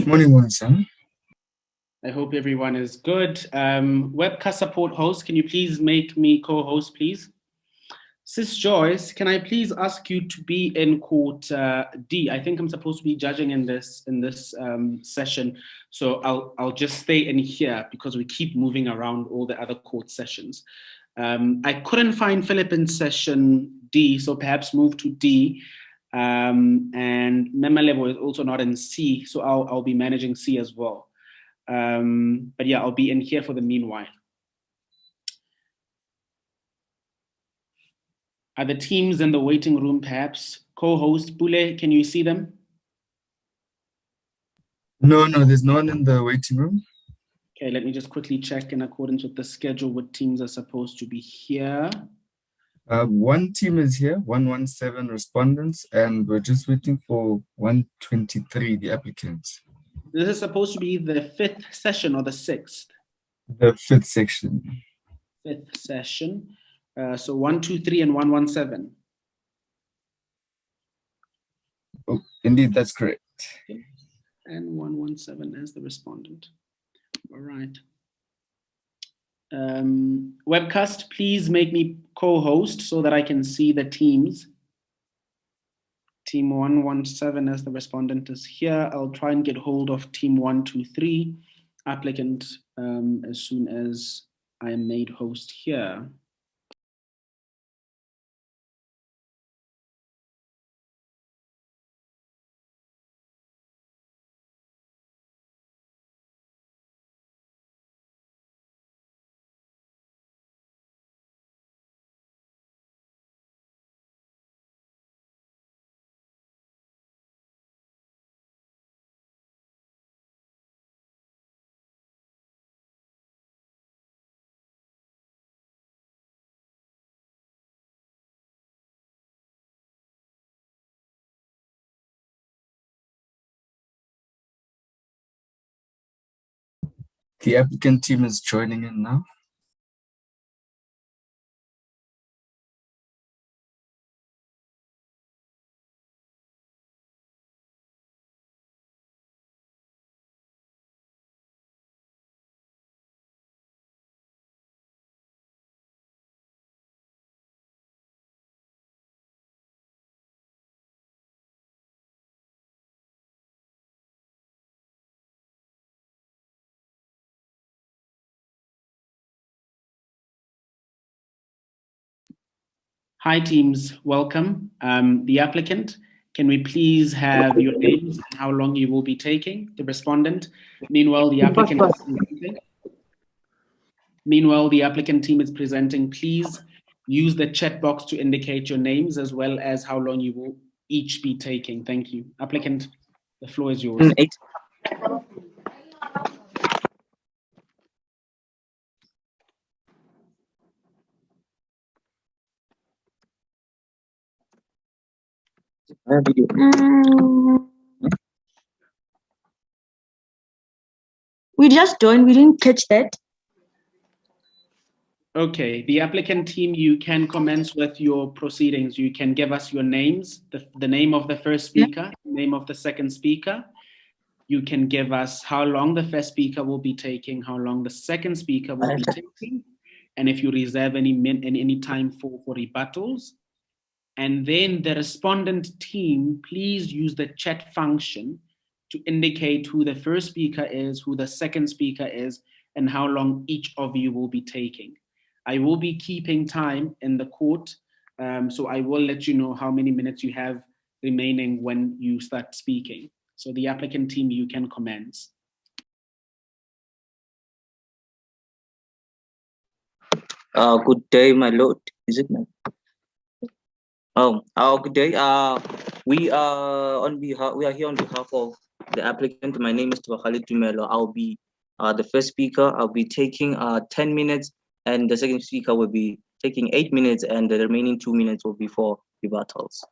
Morning, Sam.
I hope everyone is good. Webcast support host, can you please make me co-host, please? Sis Joyce, can I please ask you to be in court D? I think I'm supposed to be judging in this session, so I'll just stay in here because we keep moving around all the other court sessions. I couldn't find Philip in session D, so perhaps move to D. And Memalevo is also not in C, so I'll be managing C as well. But yeah, I'll be in here for the meanwhile. Are the teams in the waiting room perhaps? Co-host Bule, can you see them?
No, there's no one in the waiting room.
Okay, let me just quickly check in accordance with the schedule what teams are supposed to be here.
One team is here, 117 respondents, and we're just waiting for 123, the applicants.
This is supposed to be the 5th session or the 6th?
The 5th section.
5th session. So 123 and 117.
Oh, indeed, that's correct.
Okay. And 117 as the respondent. All right. Webcast, please make me co-host so that I can see the teams. Team 117 as the respondent is here. I'll try and get hold of team 123 applicant as soon as I am made host here.
The applicant team is joining in now.
Hi teams, welcome. The applicant, can we please have your names and how long you will be taking? The respondent. Meanwhile, the applicant is presenting. Meanwhile, the applicant team is presenting. Please use the chat box to indicate your names as well as how long you will each be taking. Thank you. Applicant, the floor is yours.
8. We just joined, we didn't catch that.
Okay, the applicant team, you can commence with your proceedings. You can give us your names, the name of the first speaker, name of the second speaker. You can give us how long the first speaker will be taking, how long the second speaker will be taking, and if you reserve any time for rebuttals. And then the respondent team, please use the chat function to indicate who the first speaker is, who the second speaker is, and how long each of you will be taking. I will be keeping time in the court, so I will let you know how many minutes you have remaining when you start speaking. So the applicant team, you can commence.
Good day, my lord. Is it my? Good day. We are here on behalf of the applicant. My name is Tubakali Tumelo. I'll be the first speaker. I'll be taking 10 minutes, and the second speaker will be taking 8 minutes, and the remaining 2 minutes will be for rebuttals.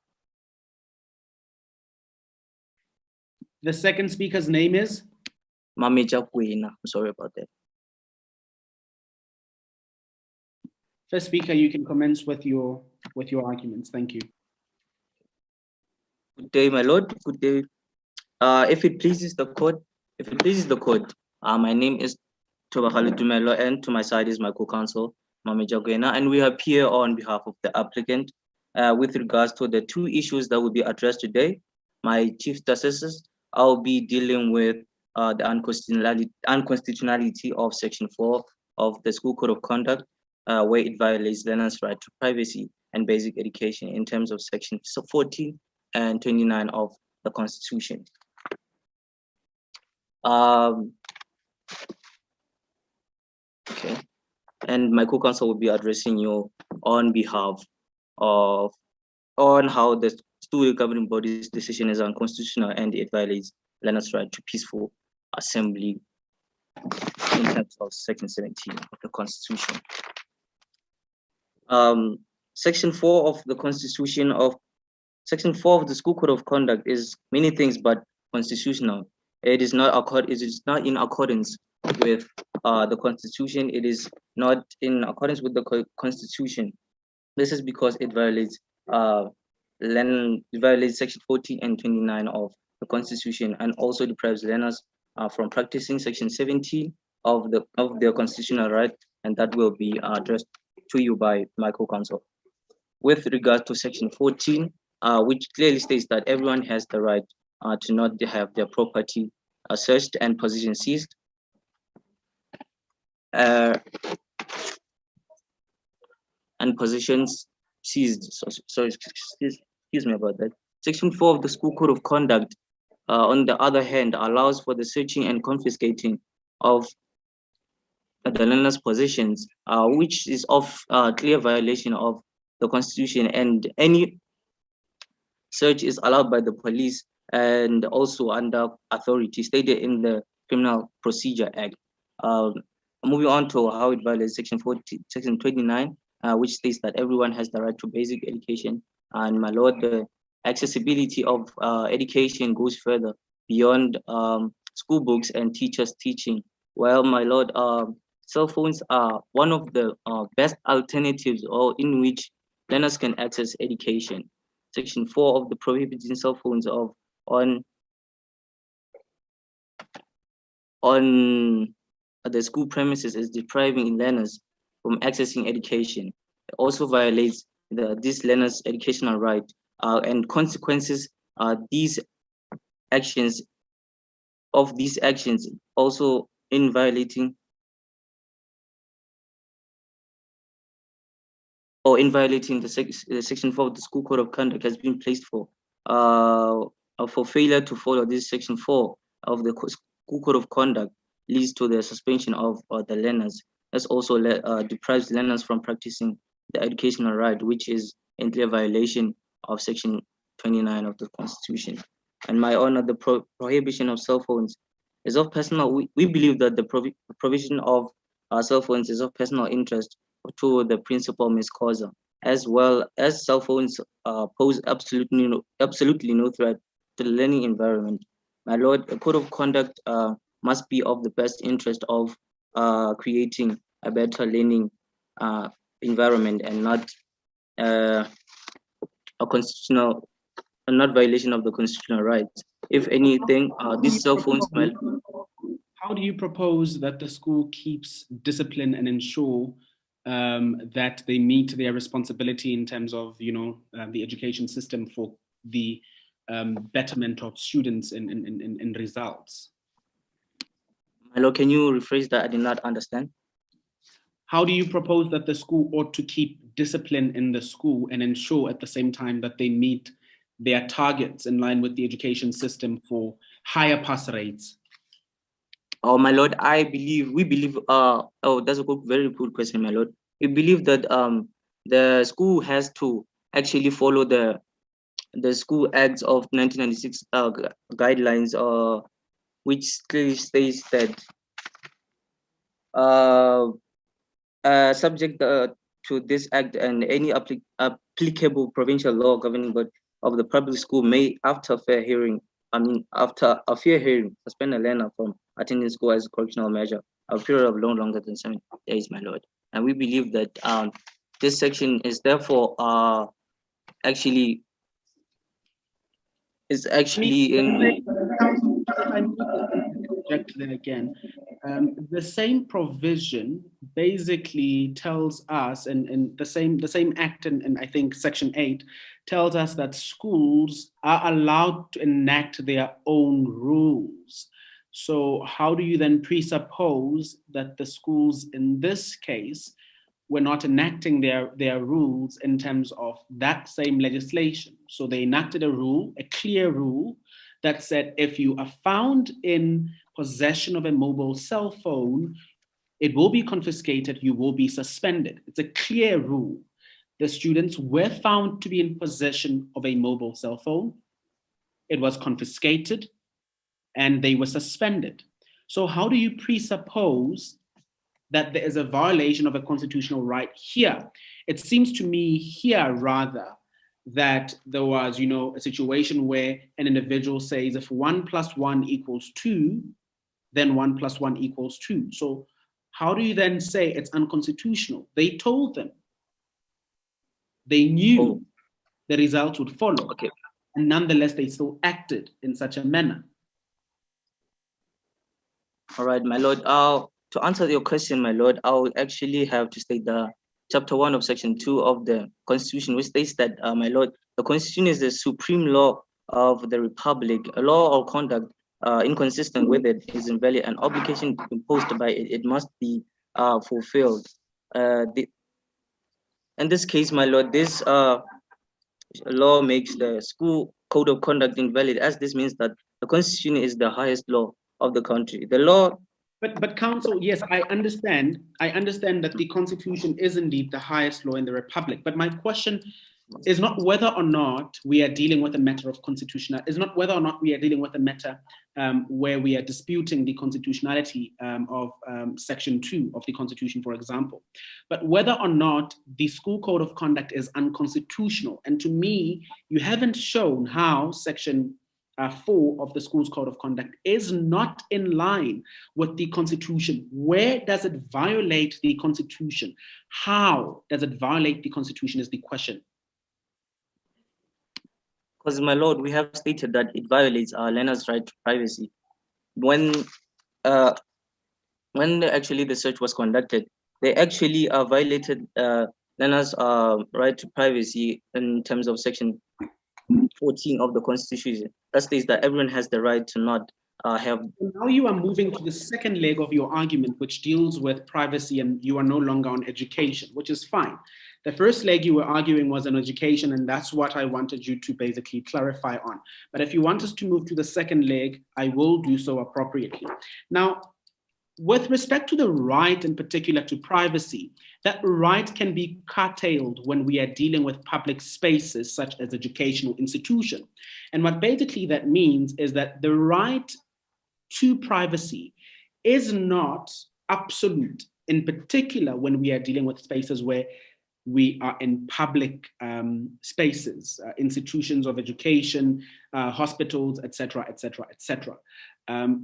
The second speaker's name is?
Mameja Kwena. I'm sorry about that.
First speaker, you can commence with your arguments. Thank you.
Good day, my lord. Good day. If it pleases the court, my name is Tobakali Dumelo, and to my side is my co-counsel, Mame Jagwena, and we appear on behalf of the applicant with regards to the two issues that will be addressed today. My chief justices, I'll be dealing with the unconstitutionality of Section 4 of the School Code of Conduct, where it violates learners' right to privacy and basic education in terms of Section 14 and 29 of the Constitution. Okay, and my co-counsel will be addressing you on behalf of how the student governing body's decision is unconstitutional and it violates learners' right to peaceful assembly in terms of Section 17 of the Constitution. Section 4 of the Constitution of Section 4 of the School Code of Conduct is many things but constitutional. It is not in accordance with the Constitution. It is not in accordance with the Constitution. This is because it violates Section 14 and 29 of the Constitution, and also deprives learners from practicing Section 17 of their constitutional right, and that will be addressed to you by my co-counsel. With regard to Section 14, which clearly states that everyone has the right to not have their property searched and possession seized. And positions seized. Sorry, excuse me about that. Section 4 of the School Code of Conduct, on the other hand, allows for the searching and confiscating of the learner's possessions, which is of clear violation of the Constitution, and any search is allowed by the police and also under authority stated in the Criminal Procedure Act. Moving on to how it violates Section 29, which states that everyone has the right to basic education. And my lord, the accessibility of education goes further beyond school books and teachers teaching. Well, my lord, cell phones are one of the best alternatives or in which learners can access education. Section 4 of the prohibiting cell phones on the school premises is depriving learners from accessing education. It also violates this learners' educational right, and consequences these actions also in violating the Section 4 of the School Code of Conduct has been placed for failure to follow this Section 4 of the School Code of Conduct leads to the suspension of the learners. This also deprives learners from practicing the educational right, which is in clear violation of Section 29 of the Constitution. And my honor, the prohibition of cell phones is of personal. We believe that the provision of cell phones is of personal interest to the principal Ms. Koza, as well as cell phones pose absolutely no threat to the learning environment. My lord, a code of conduct must be of the best interest of creating a better learning environment and not a not violation of the constitutional rights. If anything, these cell phones.
How do you propose that the school keeps discipline and ensure that they meet their responsibility in terms of, the education system for the betterment of students in results?
Hello, can you rephrase that? I did not understand.
How do you propose that the school ought to keep discipline in the school and ensure at the same time that they meet their targets in line with the education system for higher pass rates?
Oh, my lord, we believe, that's a very good question, my lord. We believe that the school has to actually follow the School Acts of 1996 guidelines, which clearly states that subject to this act and any applicable provincial law governing but of the public school may, after a fair hearing, suspend a learner from attending school as a correctional measure a period of no longer than 7 days, my lord. And we believe that this section is therefore actually It's actually in
Council, I need to interject there again. The same provision basically tells us, and the same act, and I think Section 8 tells us that schools are allowed to enact their own rules. So how do you then presuppose that the schools in this case were not enacting their rules in terms of that same legislation? So they enacted a rule, a clear rule, that said if you are found in possession of a mobile cell phone, it will be confiscated, you will be suspended. It's a clear rule. The students were found to be in possession of a mobile cell phone. It was confiscated and they were suspended. So how do you presuppose that there is a violation of a constitutional right here? It seems to me here rather that there was, a situation where an individual says if 1 + 1 = 2, then 1 + 1 = 2. So how do you then say it's unconstitutional? They told them. They knew the result would follow.
okay.
And nonetheless, they still acted in such a manner.
All right, my lord. To answer your question, my lord, I will actually have to state the chapter 1 of section 2 of the Constitution, which states that, my lord, the Constitution is the supreme law of the Republic. A law or conduct inconsistent with it is invalid. An obligation imposed by it must be fulfilled. In this case, my lord, this law makes the school code of conduct invalid, as this means that the Constitution is the highest law of the country. The law.
But counsel, yes, I understand that the Constitution is indeed the highest law in the Republic. But my question is not whether or not we are dealing with a matter of constitutional, is not whether or not we are dealing with a matter where we are disputing the constitutionality of Section 2 of the Constitution, for example, but whether or not the school code of conduct is unconstitutional. And to me, you haven't shown how Section 4 of the school's code of conduct is not in line with the Constitution. Where does it violate the Constitution? How does it violate the Constitution is the question.
Because, my lord, we have stated that it violates our learners' right to privacy. When actually the search was conducted, they actually violated learners' right to privacy in terms of Section 14 of the Constitution. That states that everyone has the right to not have.
Now you are moving to the second leg of your argument, which deals with privacy, and you are no longer on education, which is fine. The first leg you were arguing was on education, and that's what I wanted you to basically clarify on. But if you want us to move to the second leg, I will do so appropriately. Now, with respect to the right in particular to privacy, that right can be curtailed when we are dealing with public spaces such as educational institutions. And what basically that means is that the right to privacy is not absolute, in particular when we are dealing with spaces where we are in public spaces, institutions of education, hospitals, etc., etc., etc.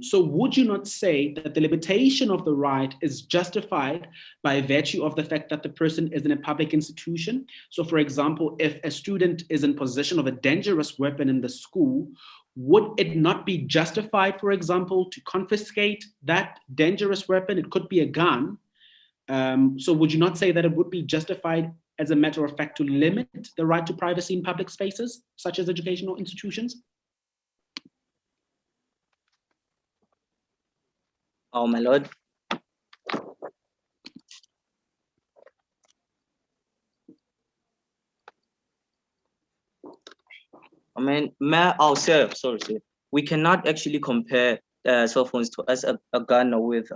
So would you not say that the limitation of the right is justified by virtue of the fact that the person is in a public institution? So for example, if a student is in possession of a dangerous weapon in the school, would it not be justified, for example, to confiscate that dangerous weapon? It could be a gun. So would you not say that it would be justified as a matter of fact to limit the right to privacy in public spaces, such as educational institutions?
Oh, my lord. I mean, sorry. We cannot actually compare cell phones to as a gun with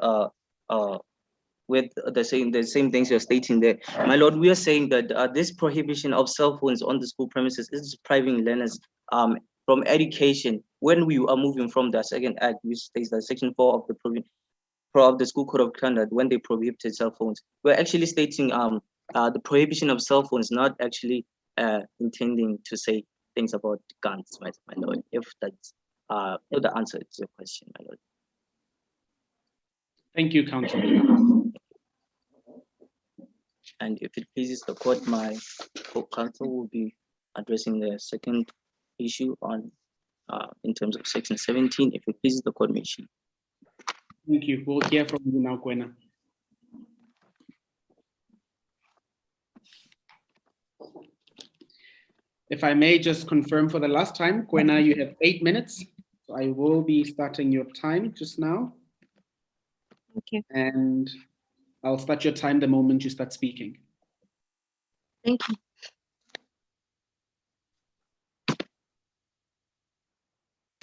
the same things you're stating there. My lord, we are saying that this prohibition of cell phones on the school premises is depriving learners from education. When we are moving from the second act, which states that Section 4 of the school code of conduct, when they prohibited cell phones, we're actually stating the prohibition of cell phones, not actually intending to say things about guns, my lord. If that's if the answer to your question, my lord.
Thank you, Councillor.
And if it pleases the court, my co-counsel will be addressing the second issue on in terms of section 17. If it pleases the court, may she.
Thank you. We'll hear from you now, Gwena. If I may just confirm for the last time, Gwena, you have 8 minutes. So I will be starting your time just now.
Okay.
And I'll start your time the moment you start speaking.
Thank you.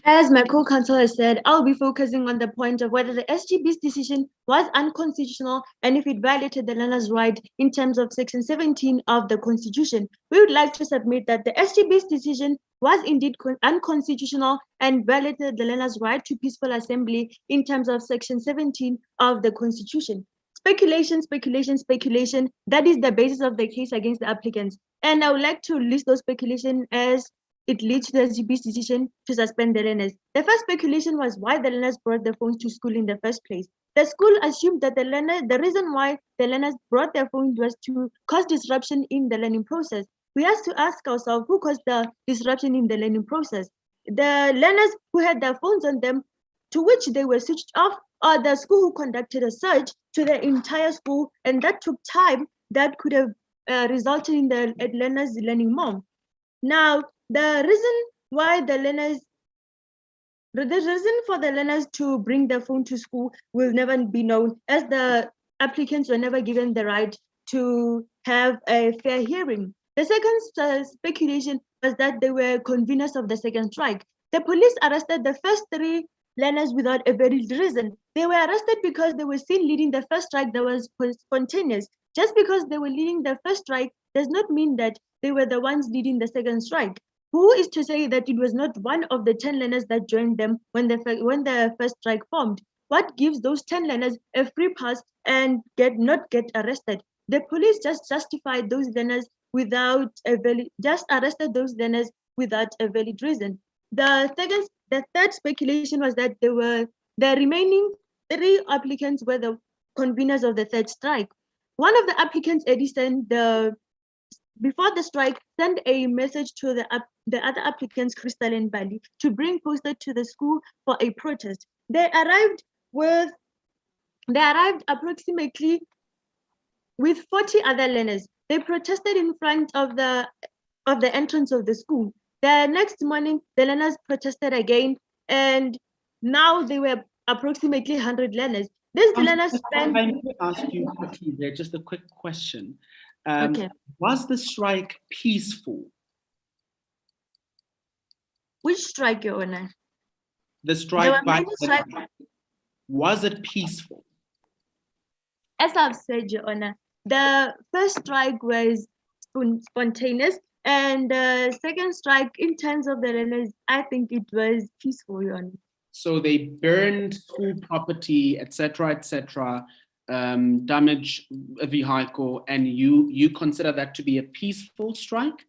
As my co-counsel has said, I'll be focusing on the point of whether the SGB's decision was unconstitutional and if it violated the learner's right in terms of section 17 of the Constitution. We would like to submit that the SGB's decision was indeed unconstitutional and violated the learner's right to peaceful assembly in terms of section 17 of the Constitution. Speculation, speculation, speculation, that is the basis of the case against the applicants. And I would like to list those speculation as it leads to the SGB's decision to suspend the learners. The first speculation was why the learners brought their phones to school in the first place. The school assumed that the reason why the learners brought their phones was to cause disruption in the learning process. We have to ask ourselves who caused the disruption in the learning process. The learners who had their phones on them, to which they were switched off, or the school who conducted a search to the entire school, and that took time that could have resulted in the learners learning more. Now, the reason for the learners to bring their phone to school will never be known, as the applicants were never given the right to have a fair hearing. The second speculation was that they were conveners of the second strike. The police arrested the first 3 learners without a valid reason. They were arrested because they were seen leading the first strike that was spontaneous. Just because they were leading the first strike does not mean that they were the ones leading the second strike. Who is to say that it was not one of the 10 learners that joined them when the first strike formed? What gives those 10 learners a free pass and not get arrested? The police just justified those learners without a valid, just arrested those learners without a valid reason. The third speculation was that the remaining 3 applicants were the conveners of the third strike. One of the applicants, Edison, before the strike, sent a message to the other applicants, Crystal and Bali, to bring poster to the school for a protest. They arrived approximately with 40 other learners. They protested in front of the entrance of the school. The next morning, the learners protested again, and now they were approximately 100 learners. These learners spent.
I need to ask you quickly there, just a quick question.
Okay.
Was the strike peaceful?
Which strike, Your Honor?
The strike
strike.
Was it peaceful?
As I've said, Your Honor, the first strike was spontaneous, and the second strike, in terms of the learners, I think it was peaceful, Your Honor.
So they burned school property, etc., damage a vehicle, and you consider that to be a peaceful strike?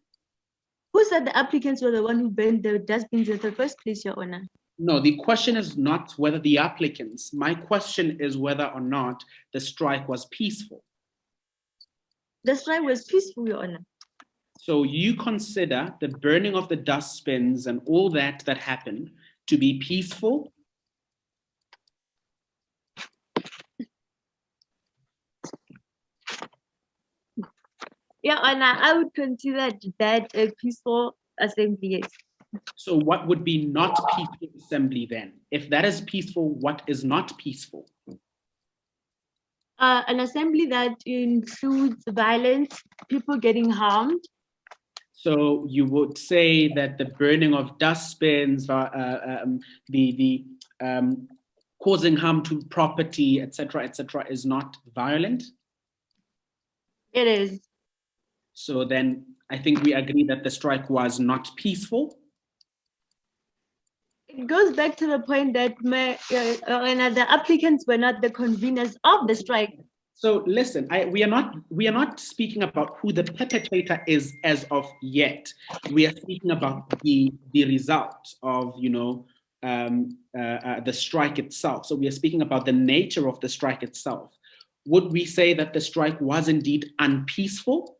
Who said the applicants were the one who burned the dustbins in the first place, Your Honor?
No, the question is not whether the applicants. My question is whether or not the strike was peaceful.
The strike was peaceful, Your Honor.
So you consider the burning of the dustbins and all that happened to be peaceful?
Yeah, Honor, I would consider that a peaceful assembly, yes.
So what would be not peaceful assembly then? If that is peaceful, what is not peaceful?
An assembly that includes violence, people getting harmed.
So you would say that the burning of dustbins, causing harm to property, etc., is not violent?
It is.
So then I think we agree that the strike was not peaceful.
It goes back to the point that the applicants were not the conveners of the strike.
So listen, we are not speaking about who the perpetrator is as of yet. We are speaking about the result of the strike itself. So we are speaking about the nature of the strike itself. Would we say that the strike was indeed unpeaceful?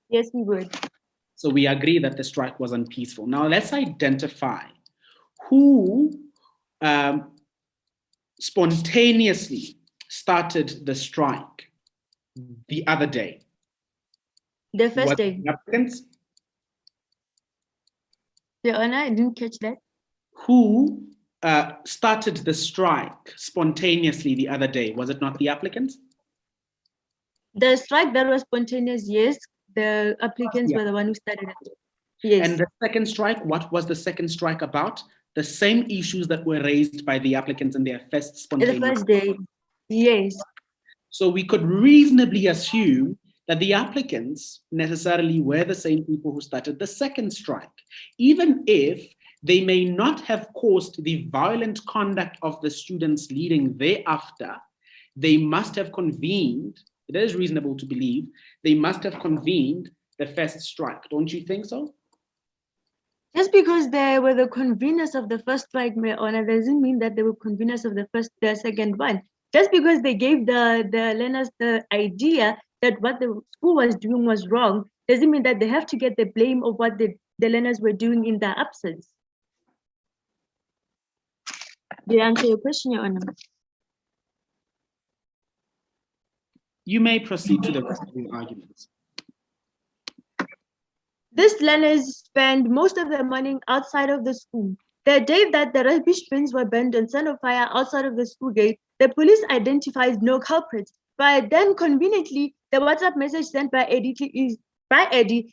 Yes, we would.
So we agree that the strike was unpeaceful. Now let's identify who spontaneously started the strike the other day.
The first
Was
day.
it the applicants?
Your Honor, I didn't catch that.
Who started the strike spontaneously the other day? Was it not the applicants?
The strike that was spontaneous, yes. The applicants were the one who started it. Yes.
And the second strike, what was the second strike about? The same issues that were raised by the applicants in their first spontaneous.
The first day, yes.
So we could reasonably assume that the applicants necessarily were the same people who started the second strike, even if they may not have caused the violent conduct of the students leading thereafter. They must have convened, it is reasonable to believe, they must have convened the first strike. Don't you think so?
Just because they were the conveners of the first strike, my honor, doesn't mean that they were conveners of the second one. Just because they gave the learners the idea that what the school was doing was wrong, doesn't mean that they have to get the blame of what the learners were doing in their absence. Did I answer your question, Your Honor?
You may proceed to the rest of your arguments.
These learners spend most of their morning outside of the school. The day that the rubbish bins were burned and set on fire outside of the school gate, the police identified no culprits. But then conveniently, the WhatsApp message sent by Eddie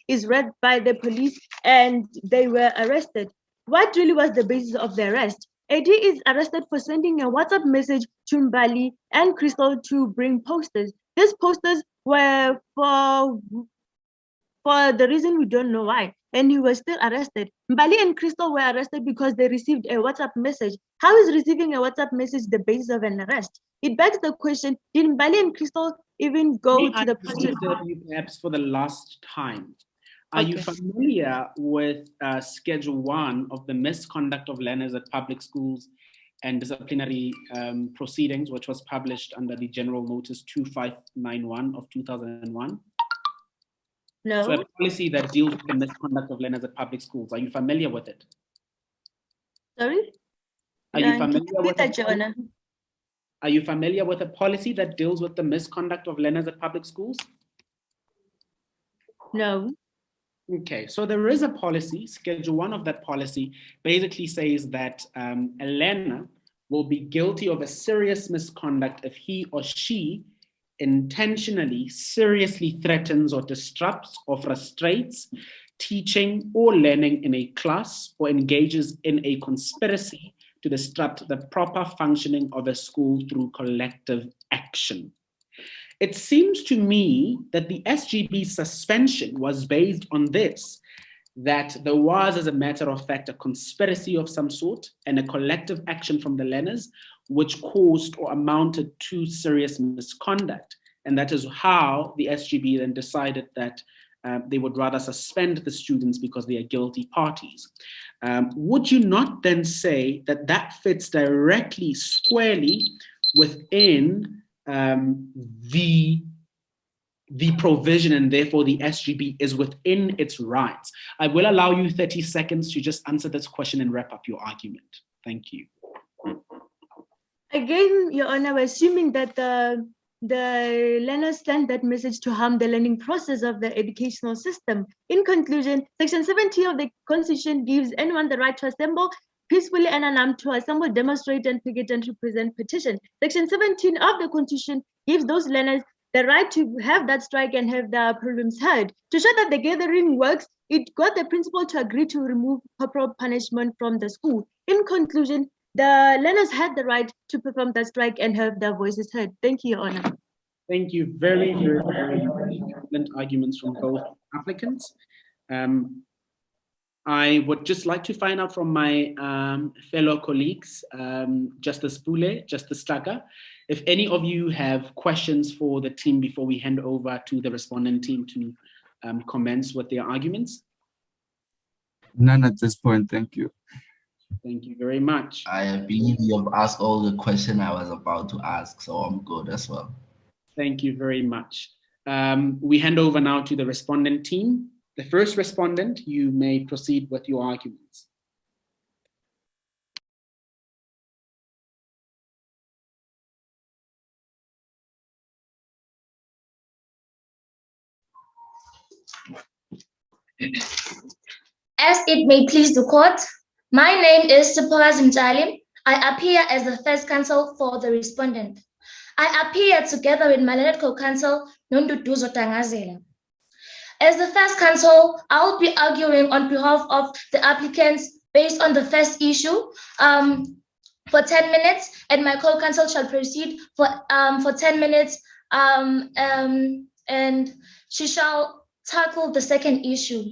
is read by the police and they were arrested. What really was the basis of the arrest? Eddie is arrested for sending a WhatsApp message to Mbali and Crystal to bring posters. These posters were for the reason we don't know why, and he was still arrested. Mbali and Crystal were arrested because they received a WhatsApp message. How is receiving a WhatsApp message the basis of an arrest? It begs the question, did Mbali and Crystal even go to the person?
Perhaps for the last time. Are you familiar with Schedule 1 of the misconduct of learners at public schools and disciplinary proceedings, which was published under the General Notice 2591 of 2001?
No.
So a policy that deals with the misconduct of learners at public schools. Are you familiar with it?
Sorry?
Are you familiar with
that, Your Honor?
Are you familiar with a policy that deals with the misconduct of learners at public schools?
No.
Okay, so there is a policy, Schedule 1 of that policy basically says that a learner will be guilty of a serious misconduct if he or she intentionally, seriously threatens or disrupts or frustrates teaching or learning in a class or engages in a conspiracy to disrupt the proper functioning of a school through collective action. It seems to me that the SGB suspension was based on this, that there was, as a matter of fact, a conspiracy of some sort and a collective action from the learners, which caused or amounted to serious misconduct. And that is how the SGB then decided that they would rather suspend the students because they are guilty parties. Would you not then say that that fits directly, squarely within the provision, and therefore the SGB is within its rights? I will allow you 30 seconds to just answer this question and wrap up your argument. Thank you.
Again, Your Honor, we're assuming that the learners sent that message to harm the learning process of the educational system. In conclusion, Section 70 of the Constitution gives anyone the right to assemble peacefully and unarmed, to assemble, demonstrate, and picket and to present petition. Section 17 of the Constitution gives those learners the right to have that strike and have their problems heard. To show that the gathering works, it got the principal to agree to remove corporal punishment from the school. In conclusion, the learners had the right to perform that strike and have their voices heard. Thank you, Your Honor.
Thank you. Very, very, very excellent arguments from both applicants. I would just like to find out from my fellow colleagues, Justice Pule, Justice Taka, if any of you have questions for the team before we hand over to the respondent team to commence with their arguments.
None at this point, thank you.
Thank you very much.
I believe you have asked all the questions I was about to ask, so I'm good as well.
Thank you very much. We hand over now to the respondent team. The first respondent, you may proceed with your arguments.
As it may please the court, my name is Sipola Zimjali. I appear as the first counsel for the respondent. I appear together with my learned co-counsel, Nonduduzo Tangazela. As the first counsel, I will be arguing on behalf of the applicants based on the first issue for 10 minutes, and my co-counsel shall proceed for 10 minutes, and she shall tackle the second issue.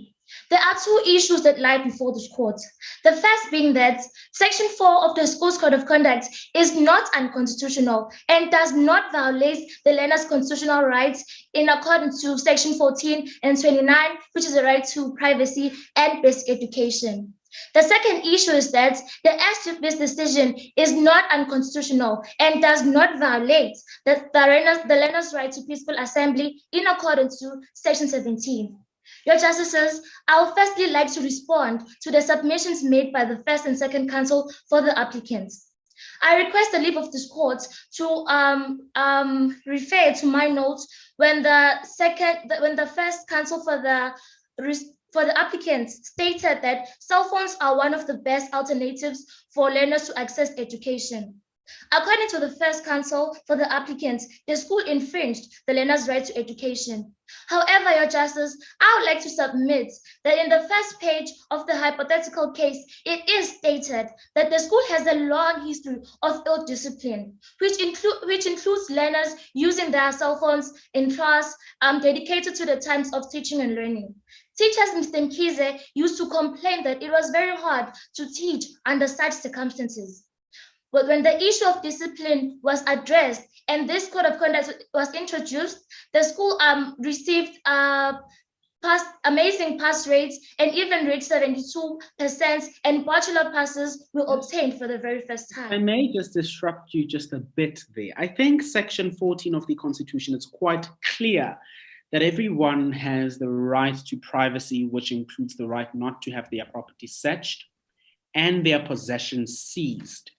There are two issues that lie before this court. The first being that Section 4 of the Schools Code of Conduct is not unconstitutional and does not violate the learner's constitutional rights in accordance to Section 14 and 29, which is the right to privacy and basic education. The second issue is that the SGP's decision is not unconstitutional and does not violate the learner's right to peaceful assembly in accordance to Section 17. Your Justices, I would firstly like to respond to the submissions made by the first and second counsel for the applicants. I request the leave of this court to refer to my notes when the first counsel for the applicants stated that cell phones are one of the best alternatives for learners to access education. According to the first counsel for the applicants, the school infringed the learner's right to education. However, Your Justice, I would like to submit that in the first page of the hypothetical case, it is stated that the school has a long history of ill discipline, which includes learners using their cell phones in class dedicated to the times of teaching and learning. Teachers in Nsmcc used to complain that it was very hard to teach under such circumstances. But when the issue of discipline was addressed and this code of conduct was introduced, the school received amazing pass rates and even reached 72%, and bachelor passes were obtained for the very first time.
I may just disrupt you just a bit there. I think Section 14 of the Constitution is quite clear that everyone has the right to privacy, which includes the right not to have their property searched and their possessions seized.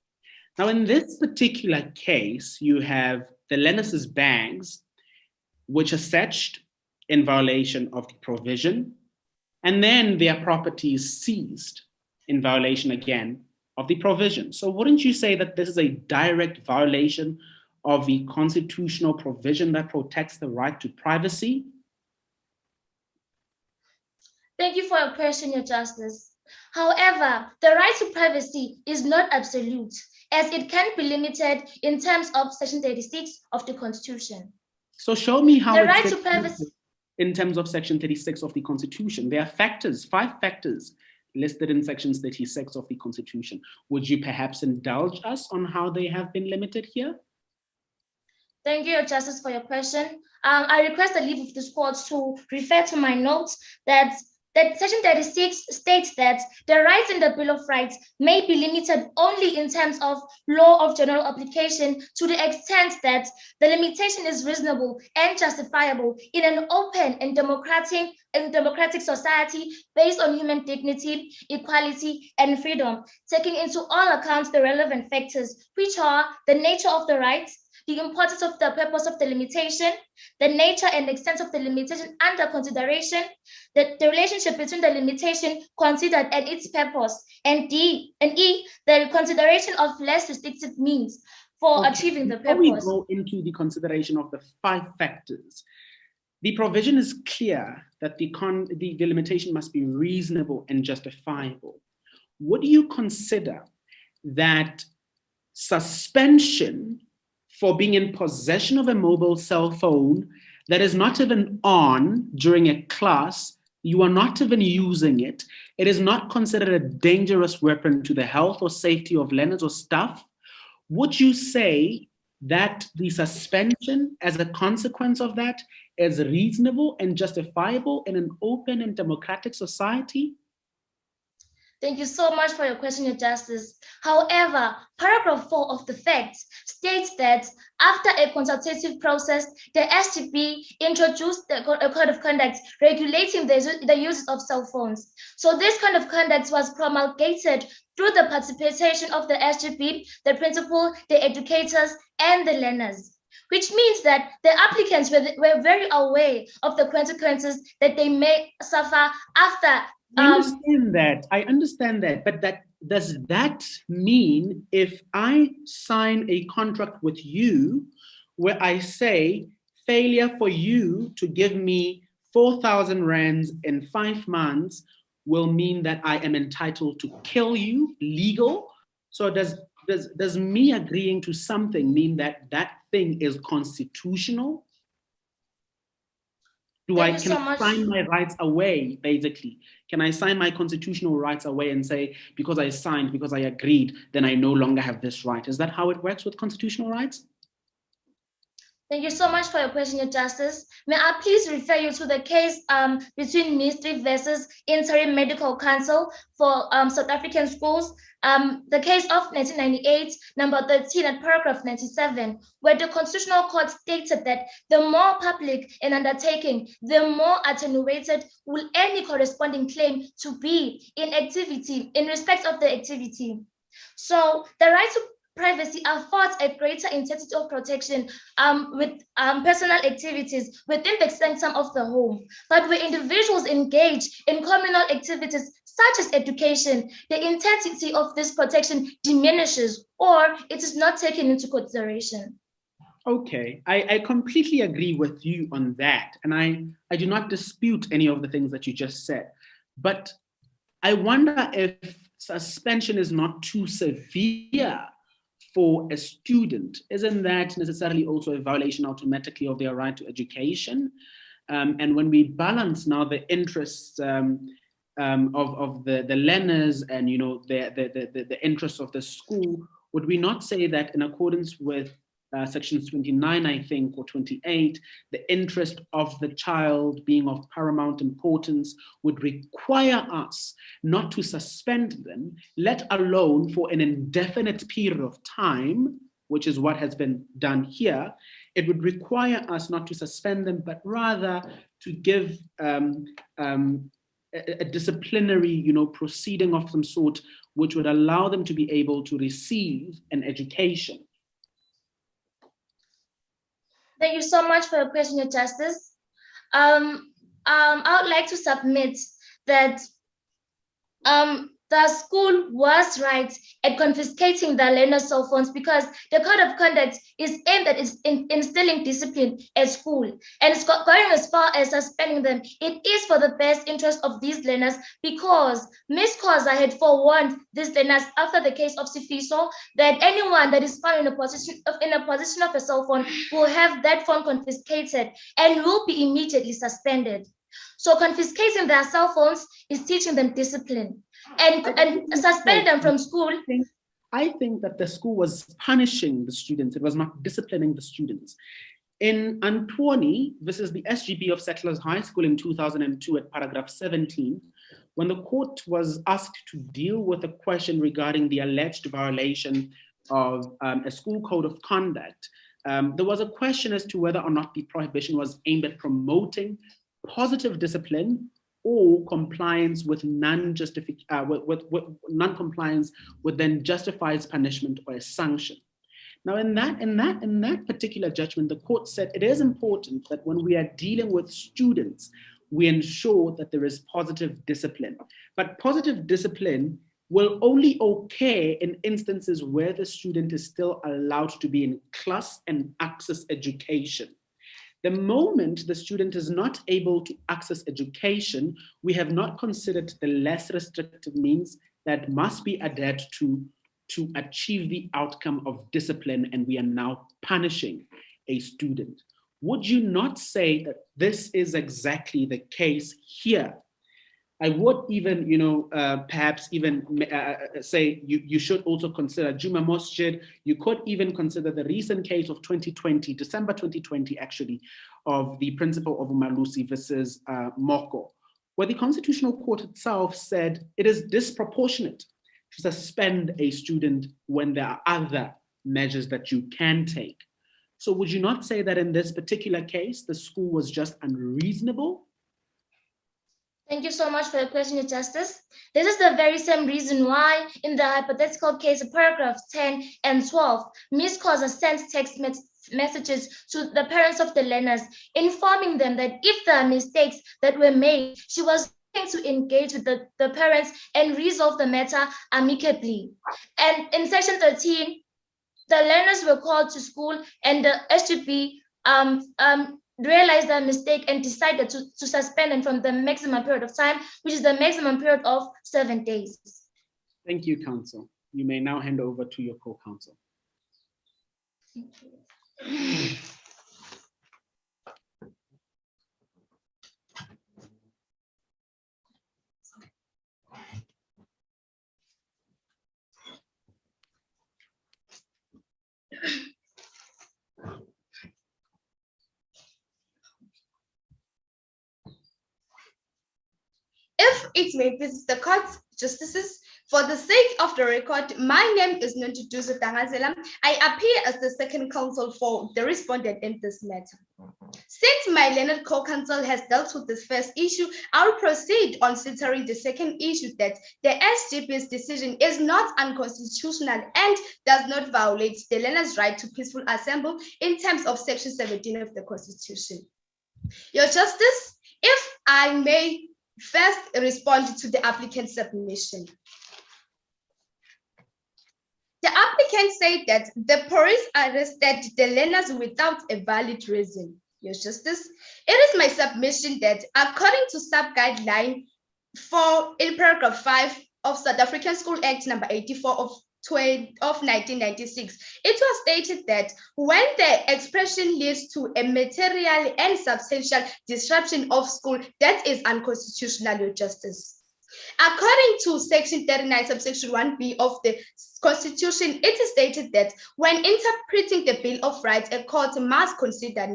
Now, in this particular case, you have the learners' bags, which are searched in violation of the provision, and then their property is seized in violation again of the provision. So wouldn't you say that this is a direct violation of the constitutional provision that protects the right to privacy?
Thank you for your question, Your Justice. However, the right to privacy is not absolute, as it can be limited in terms of Section 36 of the Constitution.
So show me how
the right to privacy
in terms of Section 36 of the Constitution. There are factors, 5 factors listed in Section 36 of the Constitution. Would you perhaps indulge us on how they have been limited here?
Thank you, Your Justice, for your question. I request the leave of this court to refer to my notes that Section 36 states that the rights in the Bill of Rights may be limited only in terms of law of general application to the extent that the limitation is reasonable and justifiable in an open and democratic society based on human dignity, equality, and freedom, taking into all accounts the relevant factors, which are the nature of the rights, the importance of the purpose of the limitation, the nature and extent of the limitation under consideration, the relationship between the limitation considered and its purpose, and E, the consideration of less restrictive means for achieving the purpose.
Before we go into the consideration of the 5 factors, the provision is clear that the limitation must be reasonable and justifiable. Would you consider that suspension for being in possession of a mobile cell phone that is not even on during a class, you are not even using it, it is not considered a dangerous weapon to the health or safety of learners or staff? Would you say that the suspension as a consequence of that is reasonable and justifiable in an open and democratic society?
Thank you so much for your question, Your Justice. However, paragraph 4 of the facts states that after a consultative process, the SGB introduced a code of conduct regulating the use of cell phones. So this kind of conduct was promulgated through the participation of the SGB, the principal, the educators, and the learners, which means that the applicants were very aware of the consequences that they may suffer after.
I understand that, but does that mean if I sign a contract with you where I say failure for you to give me 4,000 rands in 5 months will mean that I am entitled to kill you, legal? So does me agreeing to something mean that that thing is constitutional? Can I sign my rights away, basically? Can I sign my constitutional rights away and say, because I signed, because I agreed, then I no longer have this right? Is that how it works with constitutional rights?
Thank you so much for your question, Your Justice. May I please refer you to the case between Ministry versus Interim Medical Council for South African schools, the case of 1998, number 13 at paragraph 97, where the Constitutional Court stated that the more public an undertaking, the more attenuated will any corresponding claim to be in respect of the activity. So the right to privacy affords a greater intensity of protection with personal activities within the sanctum of the home. But when individuals engage in communal activities such as education, the intensity of this protection diminishes or it is not taken into consideration.
Okay, I completely agree with you on that. And I do not dispute any of the things that you just said. But I wonder if suspension is not too severe for a student. Isn't that necessarily also a violation automatically of their right to education? And when we balance now the interests of the learners and the interests of the school, would we not say that in accordance with sections 29, I think, or 28, the interest of the child being of paramount importance would require us not to suspend them, let alone for an indefinite period of time, which is what has been done here. It would require us not to suspend them, but rather to give a disciplinary, proceeding of some sort, which would allow them to be able to receive an education.
Thank you so much for your question, Your Justice. I would like to submit that the school was right at confiscating the learner's cell phones because the code of conduct is aimed at instilling discipline at school, and it's going as far as suspending them. It is for the best interest of these learners because Ms. Khoza had forewarned these learners after the case of Sifiso that anyone that is found in a position of a cell phone will have that phone confiscated and will be immediately suspended. So confiscating their cell phones is teaching them discipline and suspending them from school.
I think that the school was punishing the students. It was not disciplining the students. In Antwoni versus the SGB of Settlers High School in 2002 at paragraph 17, when the court was asked to deal with a question regarding the alleged violation of a school code of conduct, there was a question as to whether or not the prohibition was aimed at promoting positive discipline or compliance with non-compliance would then justifies punishment or a sanction. Now, in that particular judgment, the court said it is important that when we are dealing with students, we ensure that there is positive discipline. But positive discipline will only occur in instances where the student is still allowed to be in class and access education. The moment the student is not able to access education, we have not considered the less restrictive means that must be adhered to achieve the outcome of discipline, and we are now punishing a student. Would you not say that this is exactly the case here? I would even, perhaps even say you should also consider Juma Masjid. You could even consider the recent case of 2020, December 2020, actually, of the principal of Umalusi versus Moko, where the Constitutional Court itself said it is disproportionate to suspend a student when there are other measures that you can take. So would you not say that in this particular case, the school was just unreasonable?
Thank you so much for your question, Your Justice. This is the very same reason why in the hypothetical case of paragraphs 10 and 12, Ms. Koza sent text messages to the parents of the learners, informing them that if there are mistakes that were made, she was going to engage with the parents and resolve the matter amicably. And in section 13, the learners were called to school and the SGB realized their mistake and decided to suspend them from the maximum period of time, which is the maximum period of 7 days.
Thank you, counsel. You may now hand over to your co-counsel.
If it may please the court, justices, for the sake of the record, my name is Nontuduzo Tangazela. I appear as the second counsel for the respondent in this matter. Since my learned co-counsel has dealt with this first issue, I'll proceed on considering the second issue, that the SGP's decision is not unconstitutional and does not violate the learner's right to peaceful assembly in terms of section 17 of the Constitution. Your Justice, if I may first respond to the applicant's submission. The applicant said that the police arrested the learners without a valid reason. Your Justice, it is my submission that according to sub-guideline 4 in paragraph 5 of South African School Act number 84 of 1996, it was stated that when the expression leads to a material and substantial disruption of school, that is unconstitutional, Your Justice. According to section 39 subsection 1b of the Constitution, it is stated that when interpreting the Bill of Rights, a court must consider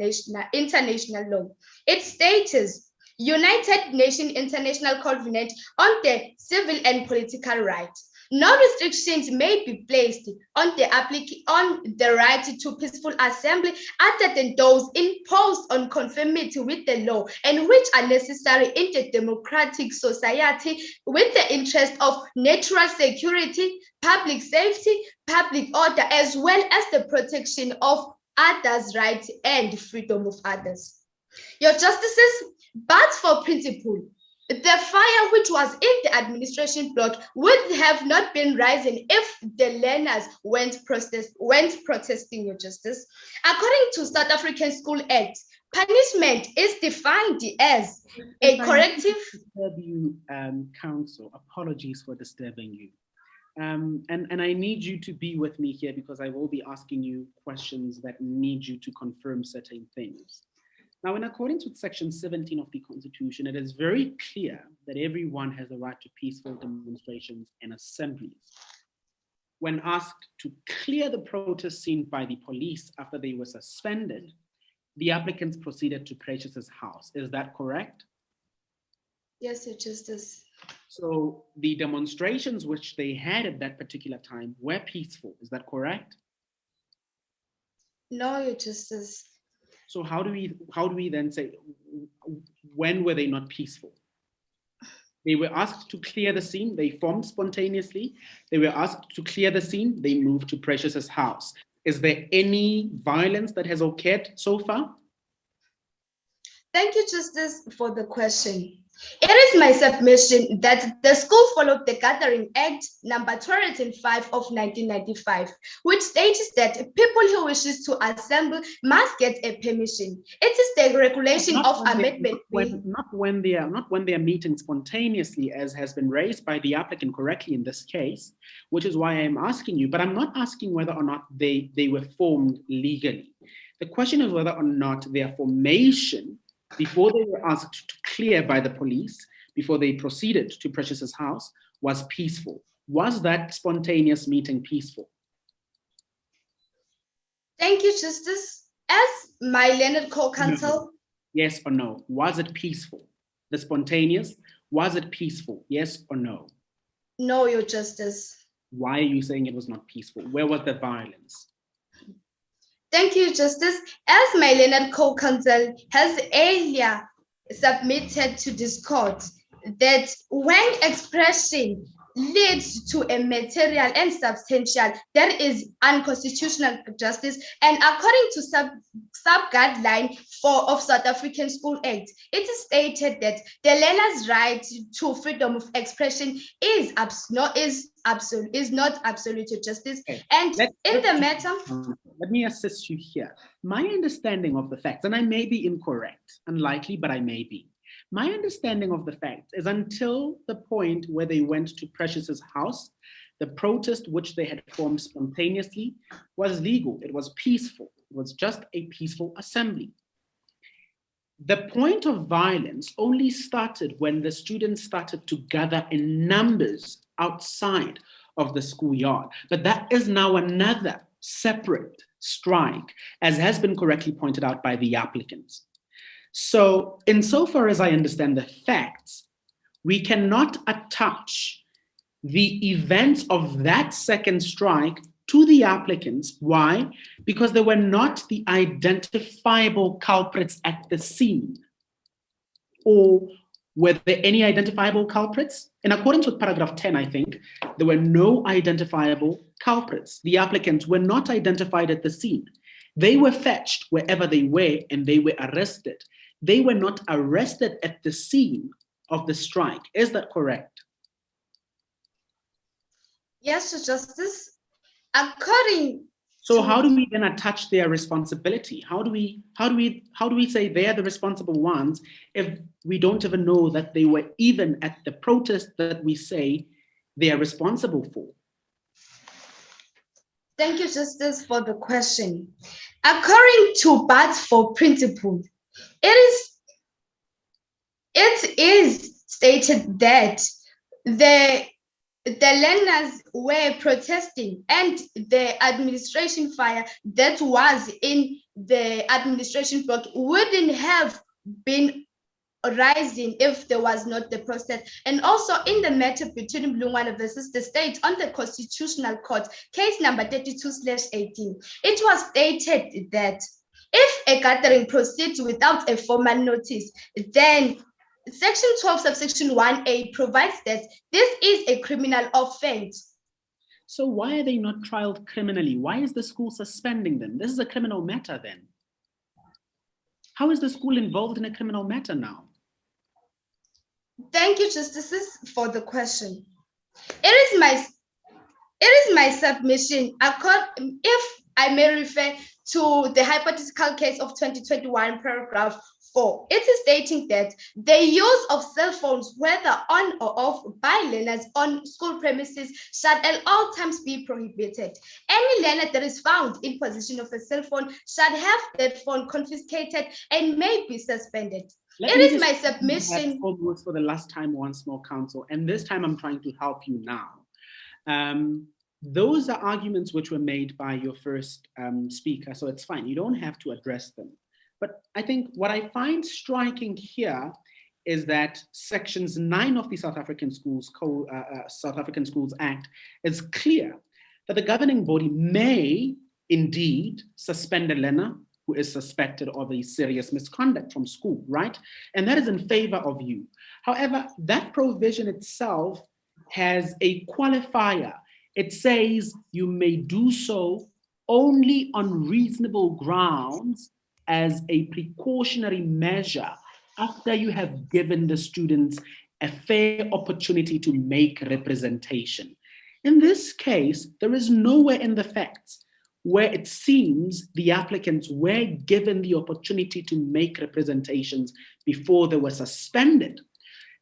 international law. It states United Nations International Covenant on the Civil and Political Rights. No restrictions may be placed on the right to peaceful assembly other than those imposed on conformity with the law and which are necessary in the democratic society with the interest of natural security, public safety, public order, as well as the protection of others' rights and freedom of others. Your Justices, but for principle, the fire which was in the administration block would have not been rising if the learners went protesting, Your Justice. According to South African School Act, punishment is defined as a corrective.
Counsel, apologies for disturbing you. And I need you to be with me here because I will be asking you questions that need you to confirm certain things. Now, in accordance with section 17 of the Constitution, it is very clear that everyone has the right to peaceful demonstrations and assemblies. When asked to clear the protest scene by the police after they were suspended, the applicants proceeded to Precious's house. Is that correct?
Yes, Your Justice.
So the demonstrations which they had at that particular time were peaceful. Is that correct?
No, Your Justice.
So how do we then say, when were they not peaceful? They were asked to clear the scene, they formed spontaneously. They were asked to clear the scene, they moved to Precious's house. Is there any violence that has occurred so far?
Thank you, Justice, for the question. It is my submission that the school followed the Gathering Act number 205 of 1995, which states that people who wishes to assemble must get a permission. It is the regulation of amendment.
Not when they are meeting spontaneously, as has been raised by the applicant correctly in this case, which is why I am asking you, but I'm not asking whether or not they were formed legally. The question is whether or not their formation before they were asked to clear by the police, before they proceeded to Precious's house, was peaceful. Was that spontaneous meeting peaceful?
Thank you, Justice. As my learned co-counsel.
Yes or no? Was it peaceful? the spontaneous, was it peaceful? Yes or no?
No, Your Justice.
Why are you saying it was not peaceful? Where was the violence?
Thank you, Justice. As my learned co-counsel has earlier submitted to this court, that when expression leads to a material and substantial, that is unconstitutional, Justice. And according to sub-guideline 4 of South African School Act, it is stated that the learner's right to freedom of expression is not absolute, Justice.
Okay.
And in the matter,
let me assist you here. My understanding of the facts, and I may be incorrect, unlikely, but I may be. My understanding of the facts is until the point where they went to Precious's house, the protest which they had formed spontaneously was legal. It was peaceful. It was just a peaceful assembly. The point of violence only started when the students started to gather in numbers outside of the schoolyard. But that is now another separate strike, as has been correctly pointed out by the applicants. So insofar as I understand the facts, we cannot attach the events of that second strike to the applicants. Why? Because they were not the identifiable culprits at the scene. Or were there any identifiable culprits? In accordance with paragraph 10, I think, there were no identifiable culprits. The applicants were not identified at the scene. They were fetched wherever they were and they were arrested. They were not arrested at the scene of the strike. Is that correct?
Yes, Justice. According
So how do we then attach their responsibility? How do we say they are the responsible ones if we don't even know that they were even at the protest that we say they are responsible for?
Thank you, Justice, for the question. According to But-For principle, it is stated that the learners were protesting and the administration fire that was in the administration block wouldn't have been rising if there was not the protest. And also in the matter between Mlungwana versus the state on the Constitutional Court, case number 32/18, it was stated that if a gathering proceeds without a formal notice, then Section 12, subsection 1A provides that this is a criminal offense.
So why are they not trialed criminally? Why is the school suspending them? This is a criminal matter then. How is the school involved in a criminal matter now?
Thank you, Justices, for the question. It is my submission, if I may refer to the hypothetical case of 2021, paragraph 4. It is stating that the use of cell phones, whether on or off, by learners on school premises shall at all times be prohibited. Any learner that is found in possession of a cell phone shall have that phone confiscated and may be suspended. It is my submission.
For the last time once more, Council, and this time I'm trying to help you now. Those are arguments which were made by your first speaker, so it's fine. You don't have to address them. But I think what I find striking here is that sections 9 of the South African Schools Act is clear that the governing body may indeed suspend a learner who is suspected of a serious misconduct from school, right? And that is in favor of you. However, that provision itself has a qualifier. It says you may do so only on reasonable grounds as a precautionary measure after you have given the students a fair opportunity to make representation. In this case, there is nowhere in the facts where it seems the applicants were given the opportunity to make representations before they were suspended.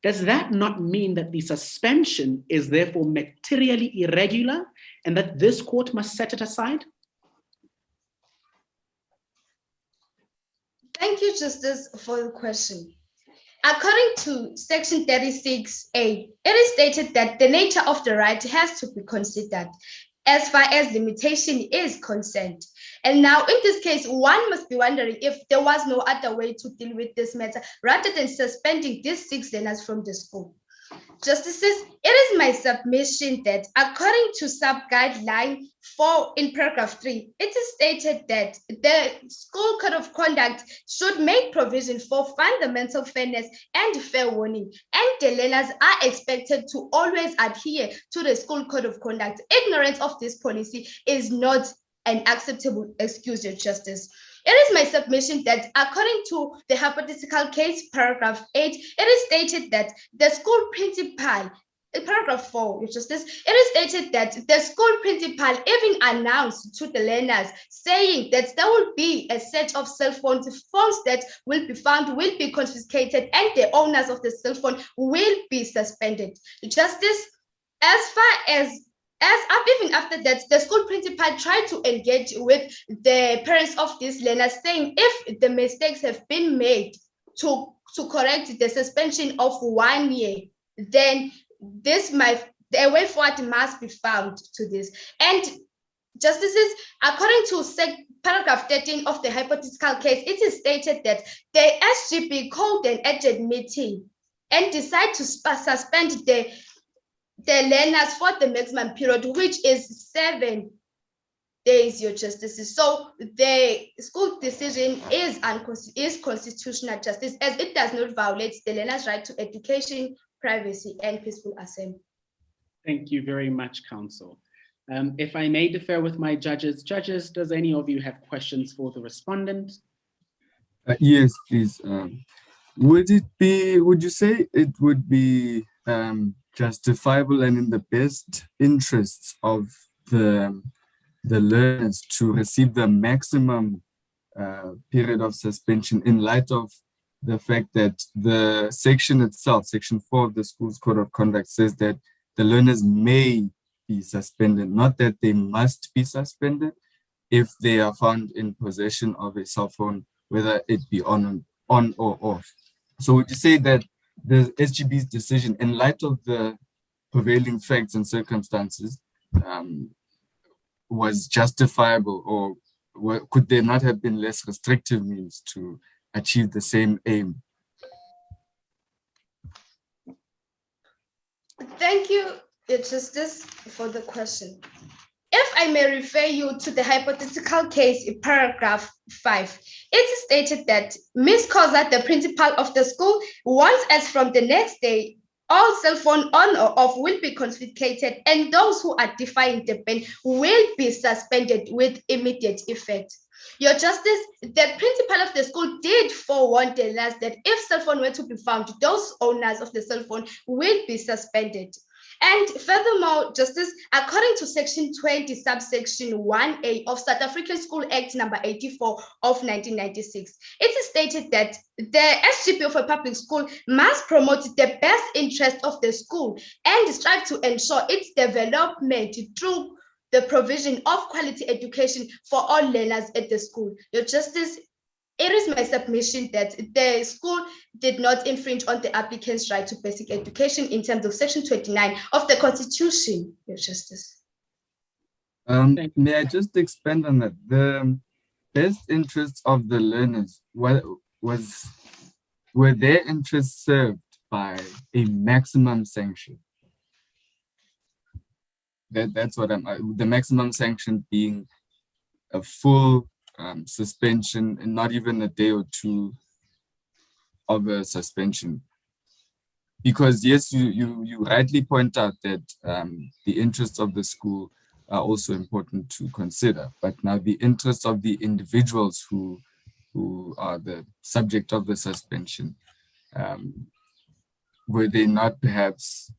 Does that not mean that the suspension is therefore materially irregular and that this court must set it aside?
Thank you, Justice, for the question. According to Section 36A, it is stated that the nature of the right has to be considered. as far as limitation is concerned. And now in this case, one must be wondering if there was no other way to deal with this matter rather than suspending these 6 learners from the school. Justices, it is my submission that according to sub-guideline 4 in paragraph 3, it is stated that the school code of conduct should make provision for fundamental fairness and fair warning, and the learners are expected to always adhere to the school code of conduct. Ignorance of this policy is not an acceptable excuse, Your Justice. It is my submission that according to the hypothetical case, paragraph 8, it is stated that the school principal, in paragraph 4, Your Justice, it is stated that the school principal even announced to the learners saying that there will be a set of cell phones that will be found, will be confiscated, and the owners of the cell phone will be suspended. Justice, as far as even after that, the school principal tried to engage with the parents of these learners, saying if the mistakes have been made to correct the suspension of 1 year, then a way forward must be found to this. And justices, according to paragraph 13 of the hypothetical case, it is stated that the SGB called an urgent meeting and decided to suspend the learners for the maximum period, which is 7 days, Your Justices. So the school decision is constitutional, Justice, as it does not violate the learner's right to education, privacy, and peaceful assembly.
Thank you very much, Counsel. If I may defer with my judges. Judges, does any of you have questions for the respondent?
Yes, please. Would you say it would be justifiable and in the best interests of the learners to receive the maximum period of suspension in light of the fact that the section itself, section 4 of the school's code of conduct, says that the learners may be suspended, not that they must be suspended if they are found in possession of a cell phone, whether it be on or off. So would you say that the SGB's decision, in light of the prevailing facts and circumstances, was justifiable, or could there not have been less restrictive means to achieve the same aim?
Thank you, Your Justice, for the question. If I may refer you to the hypothetical case in paragraph 5, it is stated that Ms. Koza, the principal of the school, once as from the next day, all cell phone on or off will be confiscated, and those who are defying the ban will be suspended with immediate effect. Your Justice, the principal of the school did forewarn the learners that if cell phone were to be found, those owners of the cell phone will be suspended. And furthermore, Justice, according to section 20, subsection 1A of South African School Act number 84 of 1996, it is stated that the SGB of a public school must promote the best interest of the school and strive to ensure its development through the provision of quality education for all learners at the school. Your Justice, it is my submission that the school did not infringe on the applicant's right to basic education in terms of section 29 of the Constitution, Your Justice.
May I just expand on that? The best interests of the learners, were their interests served by a maximum sanction? That's what the maximum sanction being a full suspension and not even a day or two of a suspension. Because yes, you rightly point out that the interests of the school are also important to consider, but now the interests of the individuals who are the subject of the suspension, were they not perhaps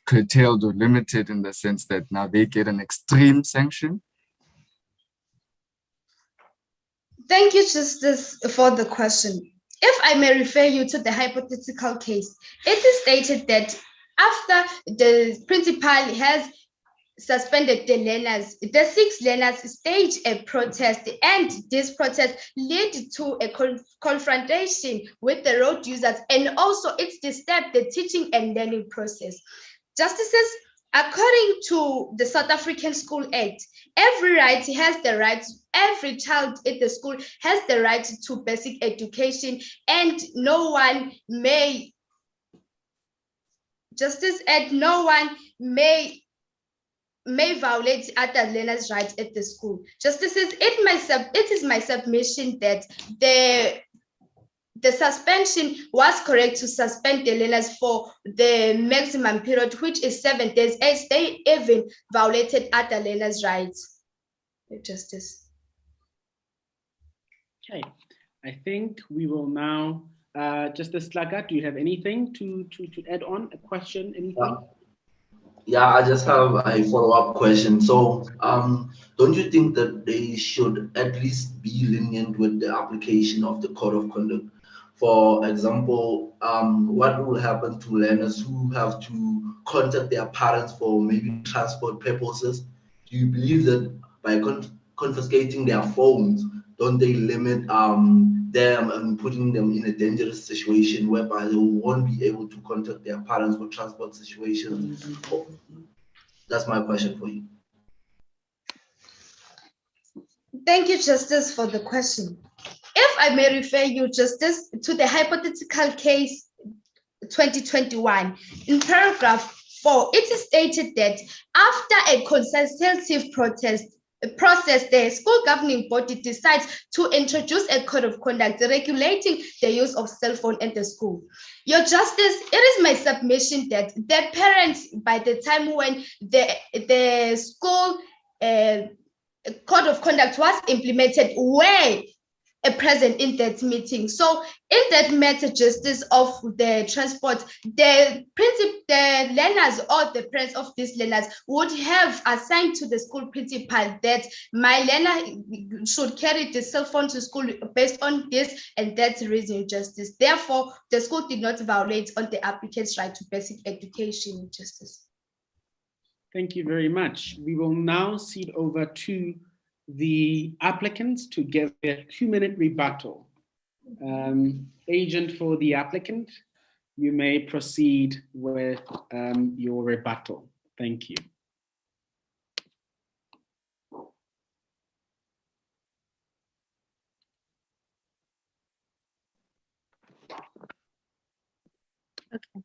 curtailed or limited in the sense that now they get an extreme sanction?
Thank you, Justice, for the question. If I may refer you to the hypothetical case, it is stated that after the principal has suspended the learners, the 6 learners staged a protest, and this protest led to a confrontation with the road users, and also it disturbed the teaching and learning process. Justices, according to the South African School Act, every child in the school has the right to basic education, and no one may violate other learners' rights at the school. Justices, it is my submission that the suspension was correct to suspend the learners for the maximum period, which is 7 days, as they even violated other learners' rights. Justice.
Okay, I think we will now, Justice Slaga, do you have anything to add on? A question, anything?
Yeah, I just have a follow-up question. So, don't you think that they should at least be lenient with the application of the code of conduct? For example, what will happen to learners who have to contact their parents for maybe transport purposes? Do you believe that by confiscating their phones, don't they limit them and putting them in a dangerous situation whereby they won't be able to contact their parents for transport situations? That's my question for you.
Thank you, Justice, for the question. If I may refer you, Justice, to the hypothetical case 2021, in paragraph 4, it is stated that after a consultative process, the school governing body decides to introduce a code of conduct regulating the use of cell phone at the school. Your Justice, it is my submission that the parents, by the time when the school code of conduct was implemented, were present in that meeting. So in that matter, Justice, of the transport, the learners or the parents of these learners would have assigned to the school principal that my learner should carry the cell phone to school based on this and that reason, Justice. Therefore, the school did not violate on the applicant's right to basic education, Justice.
Thank you very much. We will now cede over to the applicants to give a 2-minute rebuttal. Agent for the applicant, you may proceed with your rebuttal. Thank you.
Okay.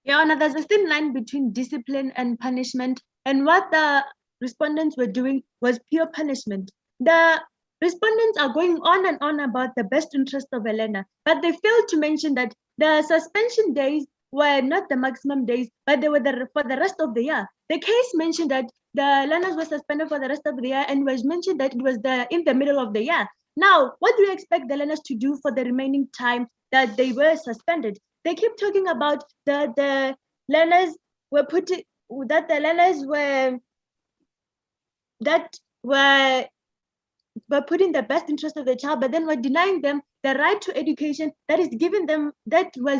Your Honor, there's a thin line between discipline and punishment, and what the respondents were doing was pure punishment. The respondents are going on and on about the best interest of a learner, but they failed to mention that the suspension days were not the maximum days, but they were for the rest of the year. The case mentioned that the learners were suspended for the rest of the year, and was mentioned that it was in the middle of the year. Now, what do you expect the learners to do for the remaining time that they were suspended? They keep talking about the learners were put in the best interest of the child, but then we're denying them the right to education that was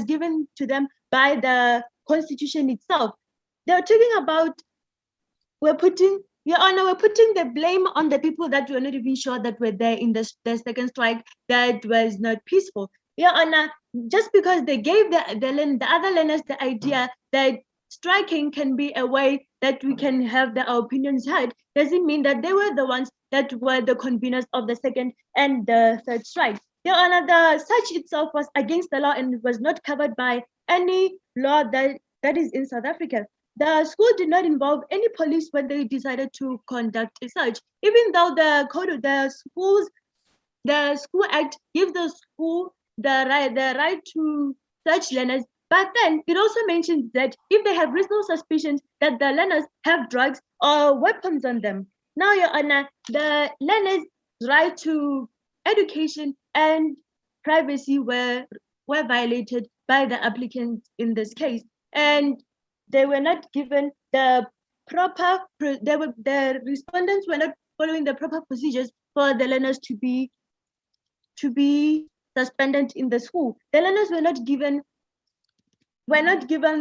given to them by the Constitution itself. They're talking about Your Honor, we're putting the blame on the people that we're not even sure that were there in the second strike that was not peaceful. Your Honor, just because they gave the other learners the idea that striking can be a way that we can have our opinions heard, doesn't mean that they were the ones that were the conveners of the second and the third strike. Your Honor, the search itself was against the law and was not covered by any law that is in South Africa. The school did not involve any police when they decided to conduct a search, even though the School Act gives the school the right to search learners. But then it also mentions that if they have reasonable suspicions that the learners have drugs or weapons on them. Now, Your Honor, the learners' right to education and privacy were violated by the applicants in this case, and they were not given the proper. The respondents were not following the proper procedures for the learners to be suspended in the school. The learners were not given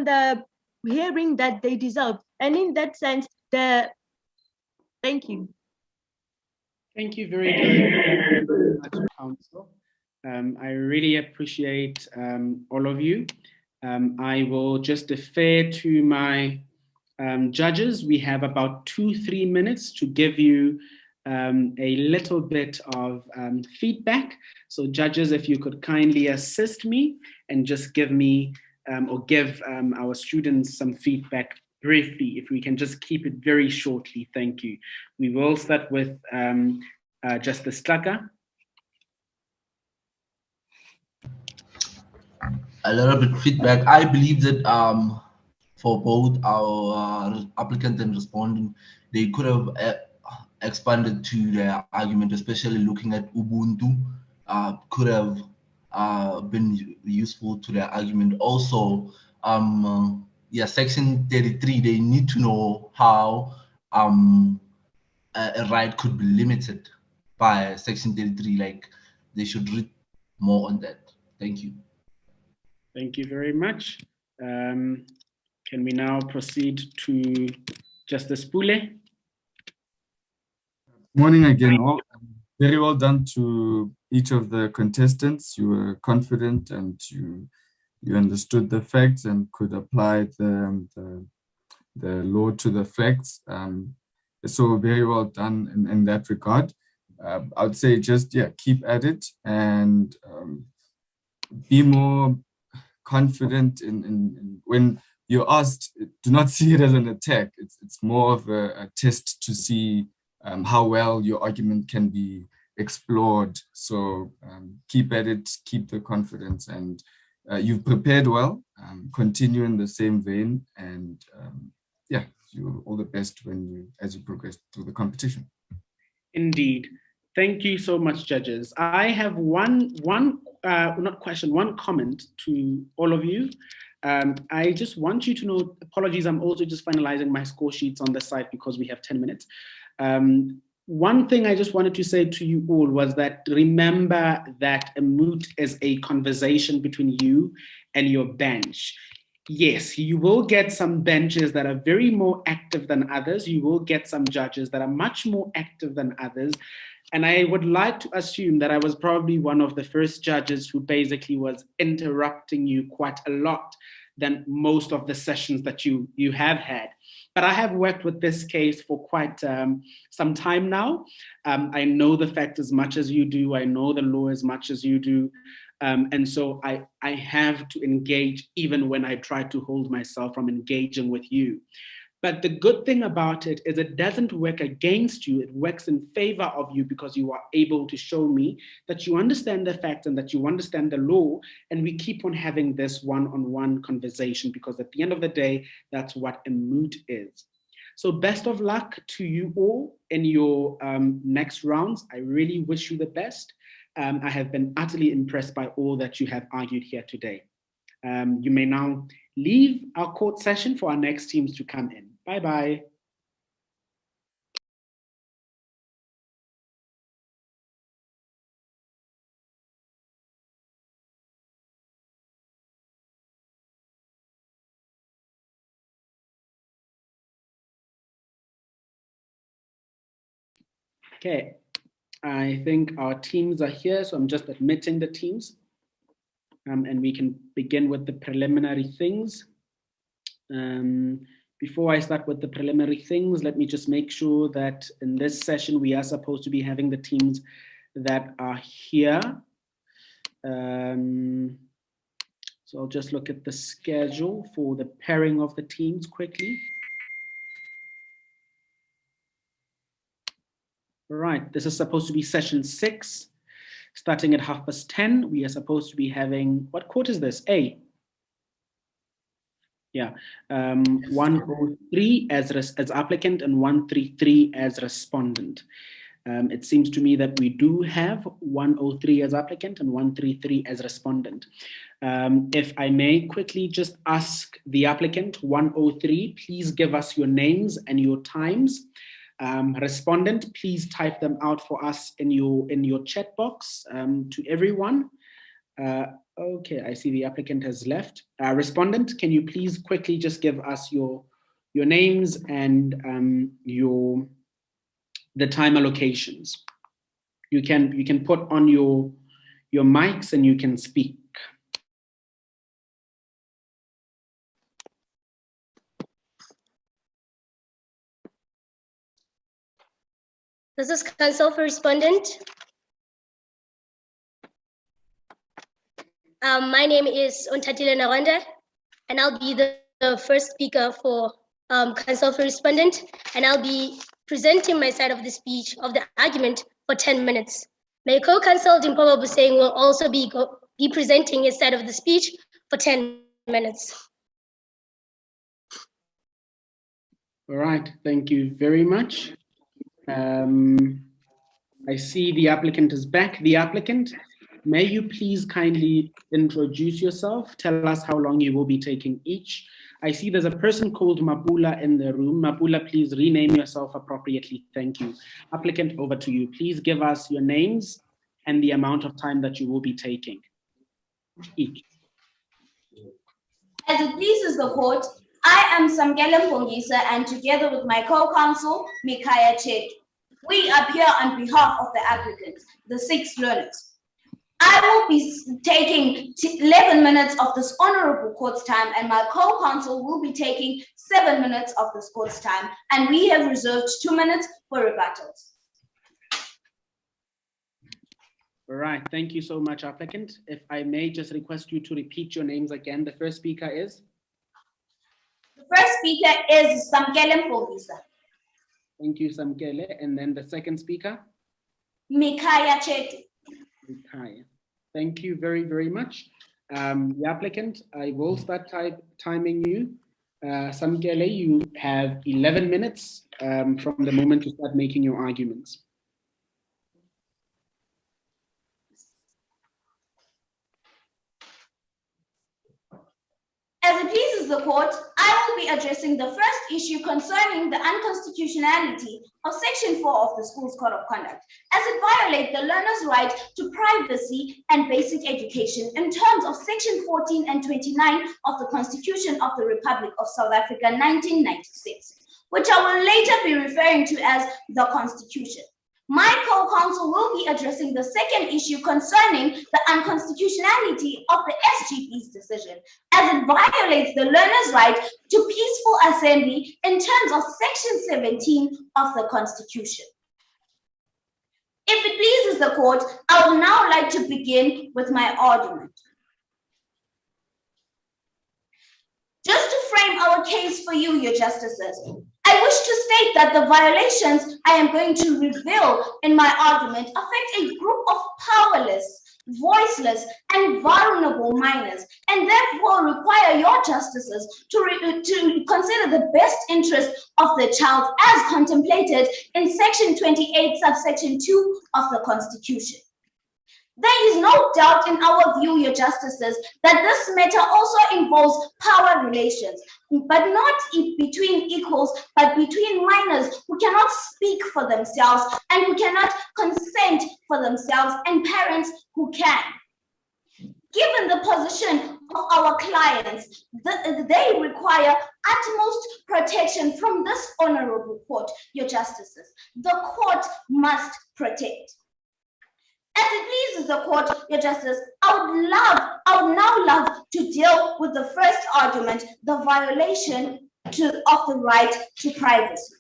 the hearing that they deserve, and in that sense, thank you.
Thank you very much, Counsel. I really appreciate all of you. I will just defer to my judges. We have about 2-3 minutes to give you a little bit of feedback. So judges, if you could kindly assist me and just give me or give our students some feedback briefly, if we can just keep it very shortly. Thank you. We will start with Justice Tlaka.
A little bit feedback. I believe that for both our applicant and respondent, they could have expanded to their argument, especially looking at Ubuntu, could have been useful to their argument. Also, yeah, section 33, they need to know how a right could be limited by section 33. Like, they should read more on that. Thank you.
Thank you very much. Can we now proceed to Justice Pule?
Morning again, all. Very well done to each of the contestants. You were confident and you understood the facts and could apply the law to the facts. So very well done in that regard. I would say just, yeah, keep at it and be more confident in when you're asked. Do not see it as an attack. It's more of a test to see how well your argument can be explored. So keep at it, keep the confidence, and you've prepared well. Continue in the same vein, and yeah, you all the best as you progress through the competition.
Indeed. Thank you so much, judges. I have one comment to all of you. I just want you to know, apologies, I'm also just finalizing my score sheets on the site because we have 10 minutes. One thing I just wanted to say to you all was that remember that a moot is a conversation between you and your bench. Yes, you will get some benches that are very more active than others. You will get some judges that are much more active than others. And I would like to assume that I was probably one of the first judges who basically was interrupting you quite a lot than most of the sessions that you have had. But I have worked with this case for quite some time now. I know the fact as much as you do. I know the law as much as you do. And so I have to engage even when I try to hold myself from engaging with you. But the good thing about it is it doesn't work against you. It works in favor of you because you are able to show me that you understand the facts and that you understand the law. And we keep on having this one-on-one conversation because at the end of the day, that's what a moot is. So best of luck to you all in your next rounds. I really wish you the best. I have been utterly impressed by all that you have argued here today. You may now leave our court session for our next teams to come in. Bye-bye. Okay, I think our teams are here, so I'm just admitting the teams. And we can begin with the preliminary things. Before I start with the preliminary things, let me just make sure that in this session, we are supposed to be having the teams that are here. So I'll just look at the schedule for the pairing of the teams quickly. All right, this is supposed to be session 6, starting at 10:30. We are supposed to be having, what court is this? A. Yeah, 103 as applicant and 133 as respondent. It seems to me that we do have 103 as applicant and 133 as respondent. If I may quickly just ask the applicant, 103, please give us your names and your times. Respondent, please type them out for us in your chat box to everyone. Okay, I see the applicant has left. Respondent, can you please quickly just give us your names and the time allocations? You can put on your mics and you can speak.
This is Council for Respondent. My name is Ontatile Nawanda, and I'll be the first speaker for Council for Respondent, and I'll be presenting my side of the speech, of the argument, for 10 minutes. My co-counsel, Dimpomo Buseng, will also be presenting his side of the speech for 10 minutes.
All right, thank you very much. I see the applicant is back. The applicant, may you please kindly introduce yourself, tell us how long you will be taking each. I see there's a person called Mapula in the room. Mapula, please rename yourself appropriately. Thank you. Applicant, over to you. Please give us your names and the amount of time that you will be taking each.
As it pleases the court, I am Samkele Mpongisa, and together with my co-counsel, Mikaya Chet, we appear on behalf of the applicants, the 6 learners. I will be taking 11 minutes of this honorable court's time, and my co-counsel will be taking 7 minutes of this court's time, and we have reserved 2 minutes for rebuttals.
All right, thank you so much, applicant. If I may just request you to repeat your names again. The first speaker is?
The first speaker is Samkele Mpongisa.
Thank you, Samkele. And then the second speaker?
Mikaya Chet.
Mikaya. Thank you very, very much. The applicant, I will start timing you. Samkele, you have 11 minutes from the moment you start making your arguments.
As it pleases the court, I will be addressing the first issue concerning the unconstitutionality of Section 4 of the School's Code of Conduct, as it violates the learner's right to privacy and basic education in terms of Section 14 and 29 of the Constitution of the Republic of South Africa, 1996, which I will later be referring to as the Constitution. My co-counsel will be addressing the second issue concerning the unconstitutionality of the SGP's decision, as it violates the learner's right to peaceful assembly in terms of Section 17 of the Constitution. If it pleases the court, I would now like to begin with my argument. Just to frame our case for you, your justices, I wish to state that the violations I am going to reveal in my argument affect a group of powerless, voiceless, and vulnerable minors, and therefore require your justices to consider the best interest of the child as contemplated in Section 28, subsection 2 of the Constitution. There is no doubt in our view, your justices, that this matter also involves power relations, but not between equals, but between minors who cannot speak for themselves and who cannot consent for themselves, and parents who can. Given the position of our clients, they require utmost protection from this honorable court, your justices. The court must protect. As it pleases the court, your justice, I would now love to deal with the first argument, the violation of the right to privacy.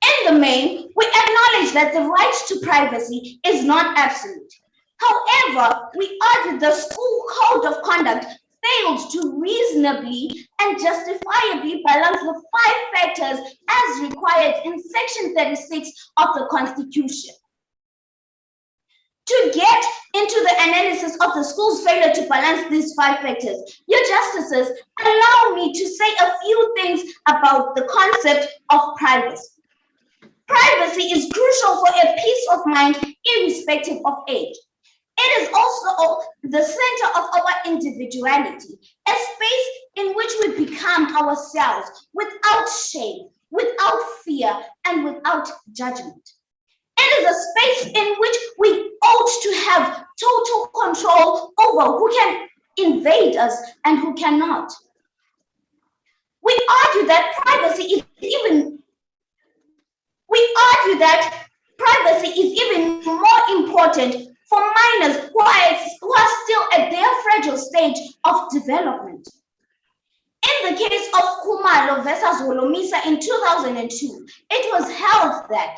In the main, we acknowledge that the right to privacy is not absolute. However, we argue the school code of conduct failed to reasonably and justifiably balance the 5 factors as required in Section 36 of the Constitution. To get into the analysis of the school's failure to balance these 5 factors, your justices, allow me to say a few things about the concept of privacy. Privacy is crucial for a peace of mind, irrespective of age. It is also the center of our individuality, a space in which we become ourselves without shame, without fear, and without judgment. It is a space in which we ought to have total control over who can invade us and who cannot. We argue that privacy is even more important for minors who are still at their fragile stage of development. In the case of Kumalo versus Holomisa in 2002, it was held that,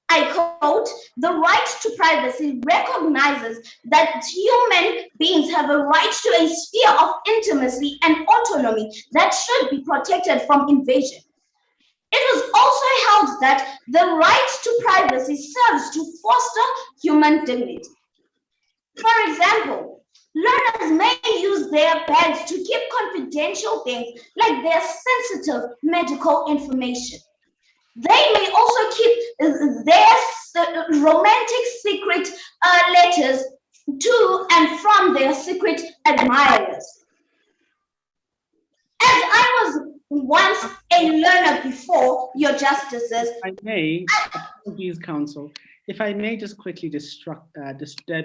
I quote, the right to privacy recognizes that human beings have a right to a sphere of intimacy and autonomy that should be protected from invasion. It was also held that the right to privacy serves to foster human dignity. For example, learners may use their bags to keep confidential things like their sensitive medical information. They may also keep their romantic secret letters to and from their secret admirers. As I was once a learner before, your justices.
If I may, apologies, counsel. If I may just quickly disturb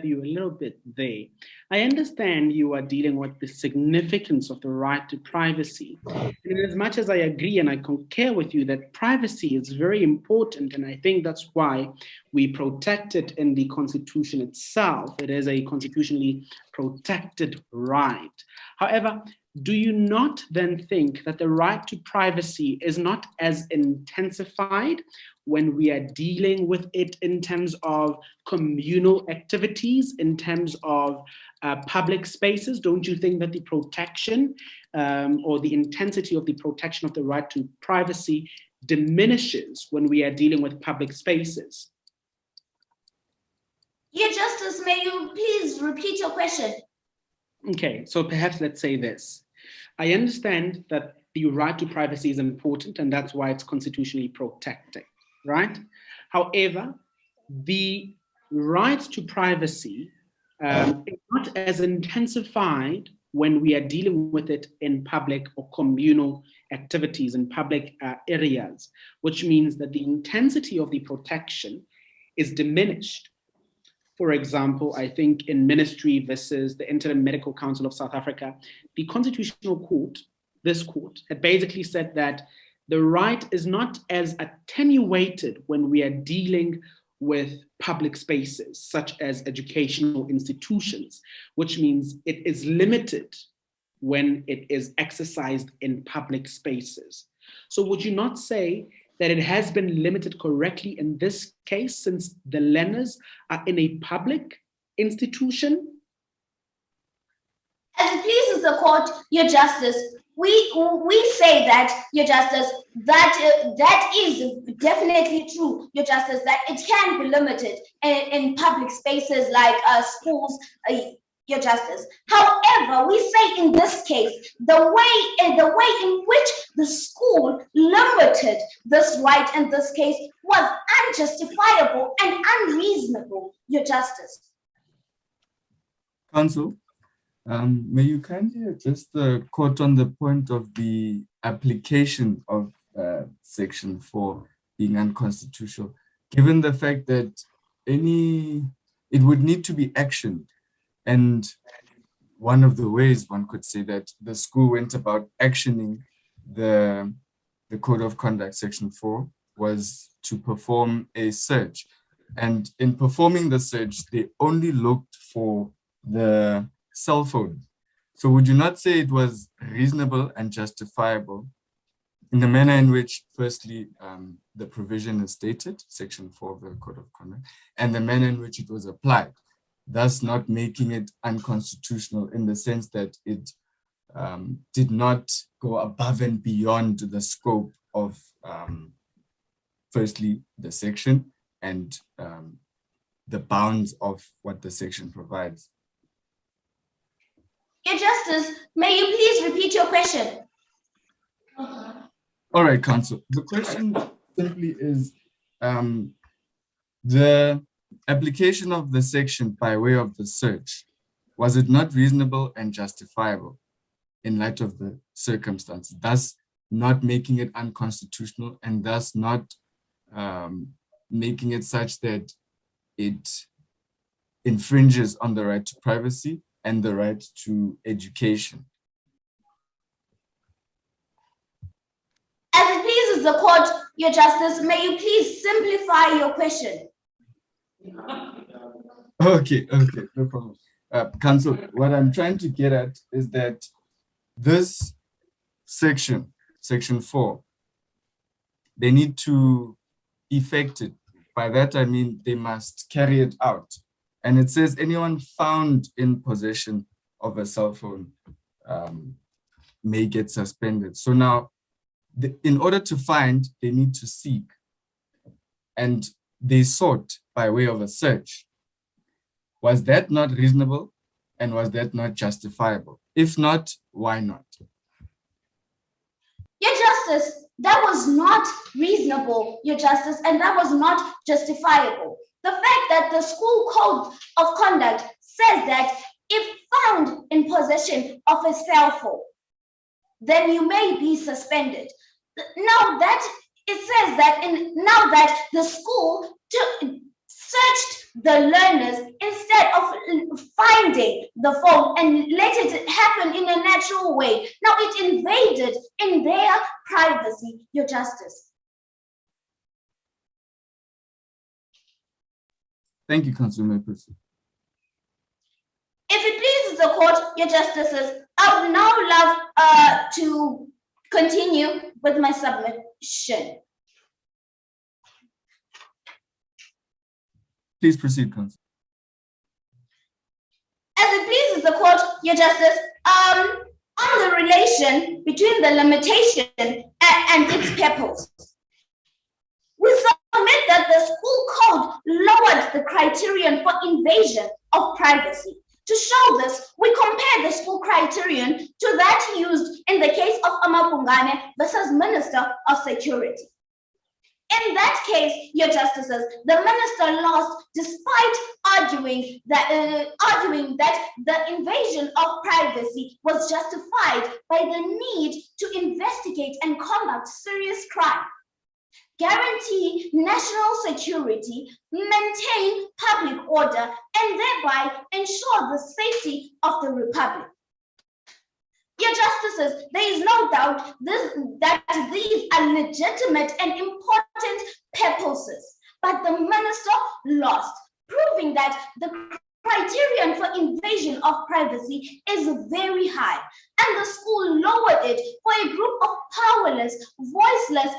you a little bit there. I understand you are dealing with the significance of the right to privacy. And as much as I agree and I concur with you that privacy is very important, and I think that's why we protect it in the Constitution itself. It is a constitutionally protected right. However, do you not then think that the right to privacy is not as intensified when we are dealing with it in terms of communal activities, in terms of public spaces? Don't you think that the protection or the intensity of the protection of the right to privacy diminishes when we are dealing with public spaces?
Your Justice, may you please repeat your question?
Okay, so perhaps let's say this. I understand that the right to privacy is important and that's why it's constitutionally protected, right? However, the right to privacy is not as intensified when we are dealing with it in public or communal activities in public areas, which means that the intensity of the protection is diminished. For example, I think in Ministry versus the Interim Medical Council of South Africa, the Constitutional Court, this court, had basically said that the right is not as attenuated when we are dealing with public spaces, such as educational institutions, which means it is limited when it is exercised in public spaces. So would you not say that it has been limited correctly in this case, since the learners are in a public institution?
As it pleases the court, your Justice, we say that, your Justice, that is definitely true, your Justice, that it can be limited in public spaces like schools, your Justice. However, we say in this case, the way in which the school limited this right in this case was unjustifiable and unreasonable, your Justice.
Counsel, may you kindly address the court on the point of the application of Section 4 being unconstitutional, given the fact that it would need to be actioned. And one of the ways one could say that the school went about actioning the Code of Conduct Section 4 was to perform a search. And in performing the search, they only looked for the cell phone. So would you not say it was reasonable and justifiable in the manner in which, firstly, the provision is stated, Section 4 of the Code of Conduct, and the manner in which it was applied, thus not making it unconstitutional in the sense that it did not go above and beyond the scope of, firstly, the section and the bounds of what the section provides?
Your Justice, may you please repeat your question?
All right, counsel. The question simply is the application of the section by way of the search, was it not reasonable and justifiable in light of the circumstances, thus not making it unconstitutional and thus not making it such that it infringes on the right to privacy and the right to education?
As it pleases the court, your Justice, may you please simplify your question?
Okay, no problem. Counsel, what I'm trying to get at is that this section 4, they need to effect it. By that, I mean they must carry it out. And it says anyone found in possession of a cell phone may get suspended. So now, in order to find, they need to seek. And they sought by way of a search. Was that not reasonable? And was that not justifiable? If not, why not?
Your Justice, that was not reasonable, Your Justice, and that was not justifiable. The fact that the school code of conduct says that if found in possession of a cell phone, then you may be suspended. Now that it says that now that the school searched the learners instead of finding the phone and let it happen in a natural way. Now it invaded in their privacy, Your Justice.
Thank you, Councilor Person.
If it pleases the court, Your Justices, I would now love to continue with my submission.
Please proceed, Councilor.
As it pleases the court, Your Justice, on the relation between the limitation and its purpose, we submit that the school code lowered the criterion for invasion of privacy. To show this, we compare the school criterion to that used in the case of Amapungane versus Minister of Security. In that case, Your Justices, the minister lost despite arguing that the invasion of privacy was justified by the need to investigate and combat serious crime, guarantee national security, maintain public order, and thereby ensure the safety of the Republic. Your Justices, there is no doubt that these are legitimate and important purposes, but the minister lost, proving that the criterion for invasion of privacy is very high, and the school lowered it for a group of powerless, voiceless,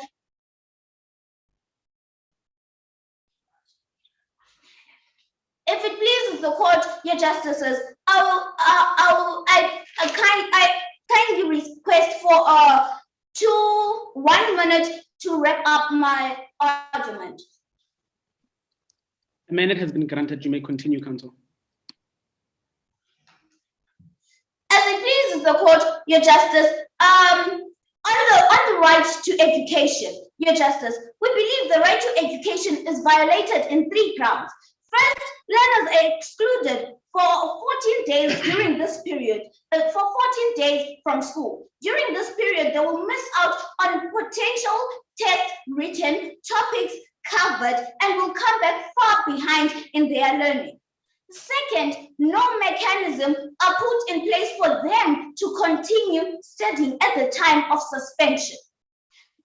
if it pleases the court, Your Justices, I kindly request for 1 minute to wrap up my argument.
A minute has been granted. You may continue, Counsel.
As it pleases the court, Your Justice, on the right to education, Your Justice, we believe the right to education is violated in 3 grounds. First, learners are excluded for 14 days during this period, for 14 days from school. During this period, they will miss out on potential test written, topics covered, and will come back far behind in their learning. Second, no mechanism are put in place for them to continue studying at the time of suspension.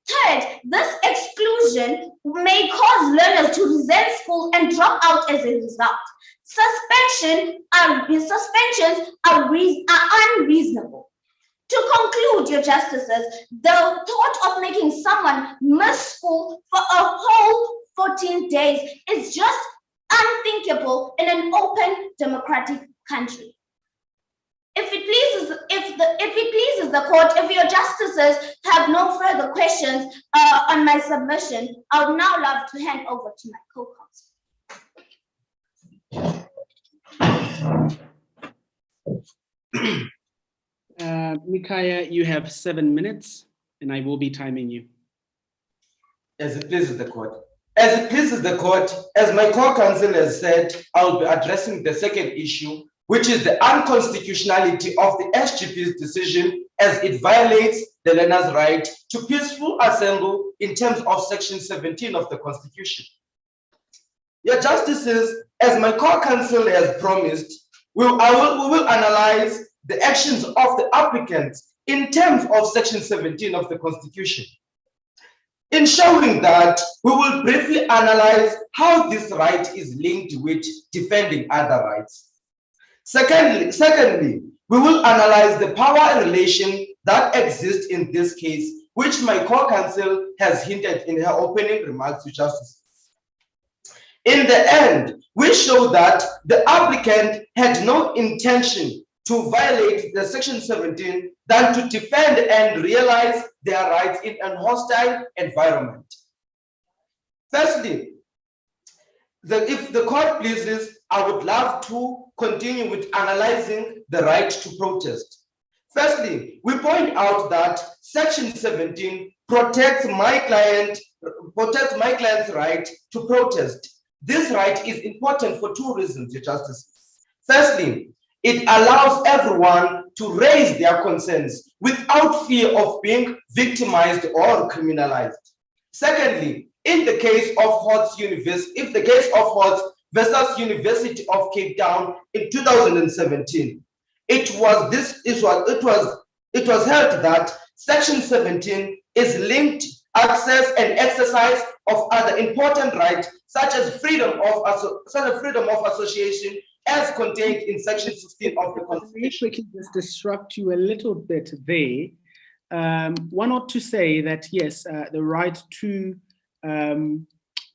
Third, this exclusion may cause learners to resent school and drop out as a result. Suspensions are unreasonable. To conclude, Your Justices, the thought of making someone miss school for a whole 14 days is just unthinkable in an open democratic country. If it pleases the court, if Your Justices have no further questions on my submission, I would now love to hand over to my
co-counsel. Mikaya, you have 7 minutes, and I will be timing you.
As it pleases the court. As it pleases the court, as my co-counsel has said, I'll be addressing the second issue, which is the unconstitutionality of the SGP's decision as it violates the learner's right to peaceful assembly in terms of Section 17 of the Constitution. Your Justices, as my co-counsel has promised, we will analyze the actions of the applicants in terms of Section 17 of the Constitution. In showing that, we will briefly analyze how this right is linked with defending other rights. Secondly, we will analyze the power relation that exist in this case, which my co-counsel has hinted in her opening remarks to justice. In the end, we show that the applicant had no intention to violate the Section 17 than to defend and realize their rights in an hostile environment. Firstly, if the court pleases, I would love to continue with analyzing the right to protest. Firstly, we point out that Section 17 protects my client's right to protest. This right is important for two reasons, Your Justice. Firstly, it allows everyone to raise their concerns without fear of being victimized or criminalized. Secondly, in the case of Hotz University, if the case of Hotz versus University of Cape Town in 2017, it was held that Section 17 is linked access and exercise of other important rights such as freedom of association as contained in Section 16 of the Constitution.
Quickly just disrupt you a little bit there. One ought to say that yes, the right to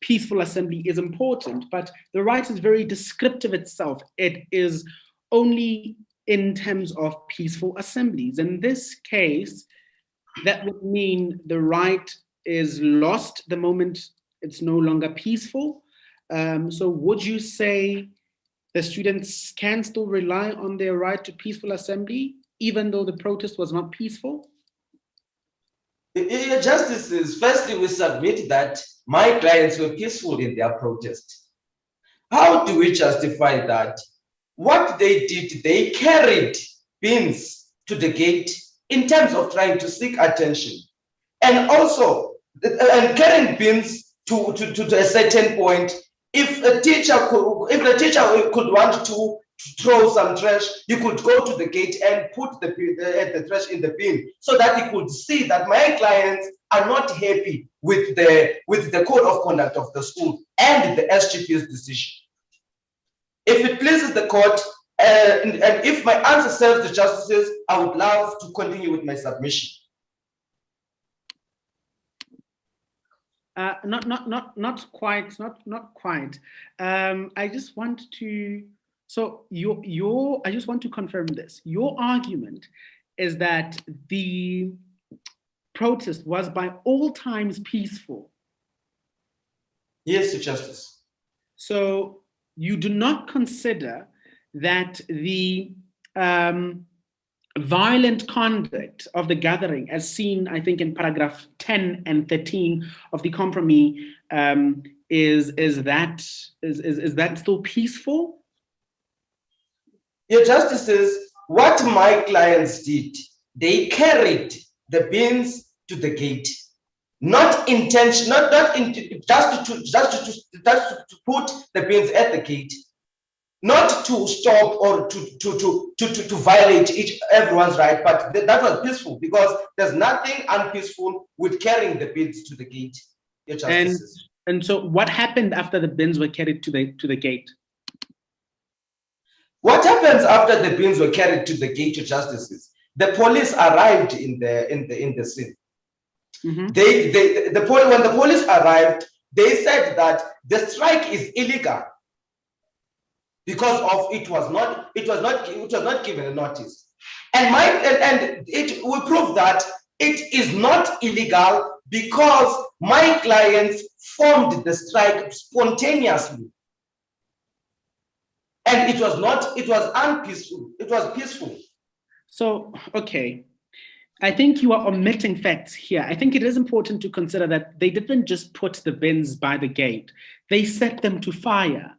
peaceful assembly is important, but the right is very descriptive itself. It is only in terms of peaceful assemblies. In this case, that would mean the right is lost the moment it's no longer peaceful. So would you say the students can still rely on their right to peaceful assembly, even though the protest was not peaceful?
Your Justices, firstly, we submit that my clients were peaceful in their protest. How do we justify that? What they did, they carried bins to the gate in terms of trying to seek attention. And also, carrying bins to a certain point, if the teacher could want to throw some trash, you could go to the gate and put the trash in the bin so that you could see that my clients are not happy with the code of conduct of the school and the SGP's decision. If it pleases the court, and if my answer serves the justices, I would love to continue with my submission.
Not quite. I just want to. So I just want to confirm this. Your argument is that the protest was by all times peaceful.
Yes, Your Justice.
So you do not consider that the violent conduct of the gathering, as seen, I think, in paragraph 10 and 13 of the compromise, is that still peaceful?
Your Justices, what my clients did, they carried the bins to the gate, not just to put the bins at the gate, not to stop or to violate everyone's right, but that was peaceful because there's nothing unpeaceful with carrying the bins to the gate. Your Justices.
And so, what happened after the bins were carried to the gate?
What happens after the bins were carried to the gate, Your Justices? The police arrived in the scene. Mm-hmm. When the police arrived, they said that the strike is illegal because of it was not given a notice. And it will prove that it is not illegal because my clients formed the strike spontaneously. And it was unpeaceful, it was peaceful.
So, okay. I think you are omitting facts here. I think it is important to consider that they didn't just put the bins by the gate. They set them to fire.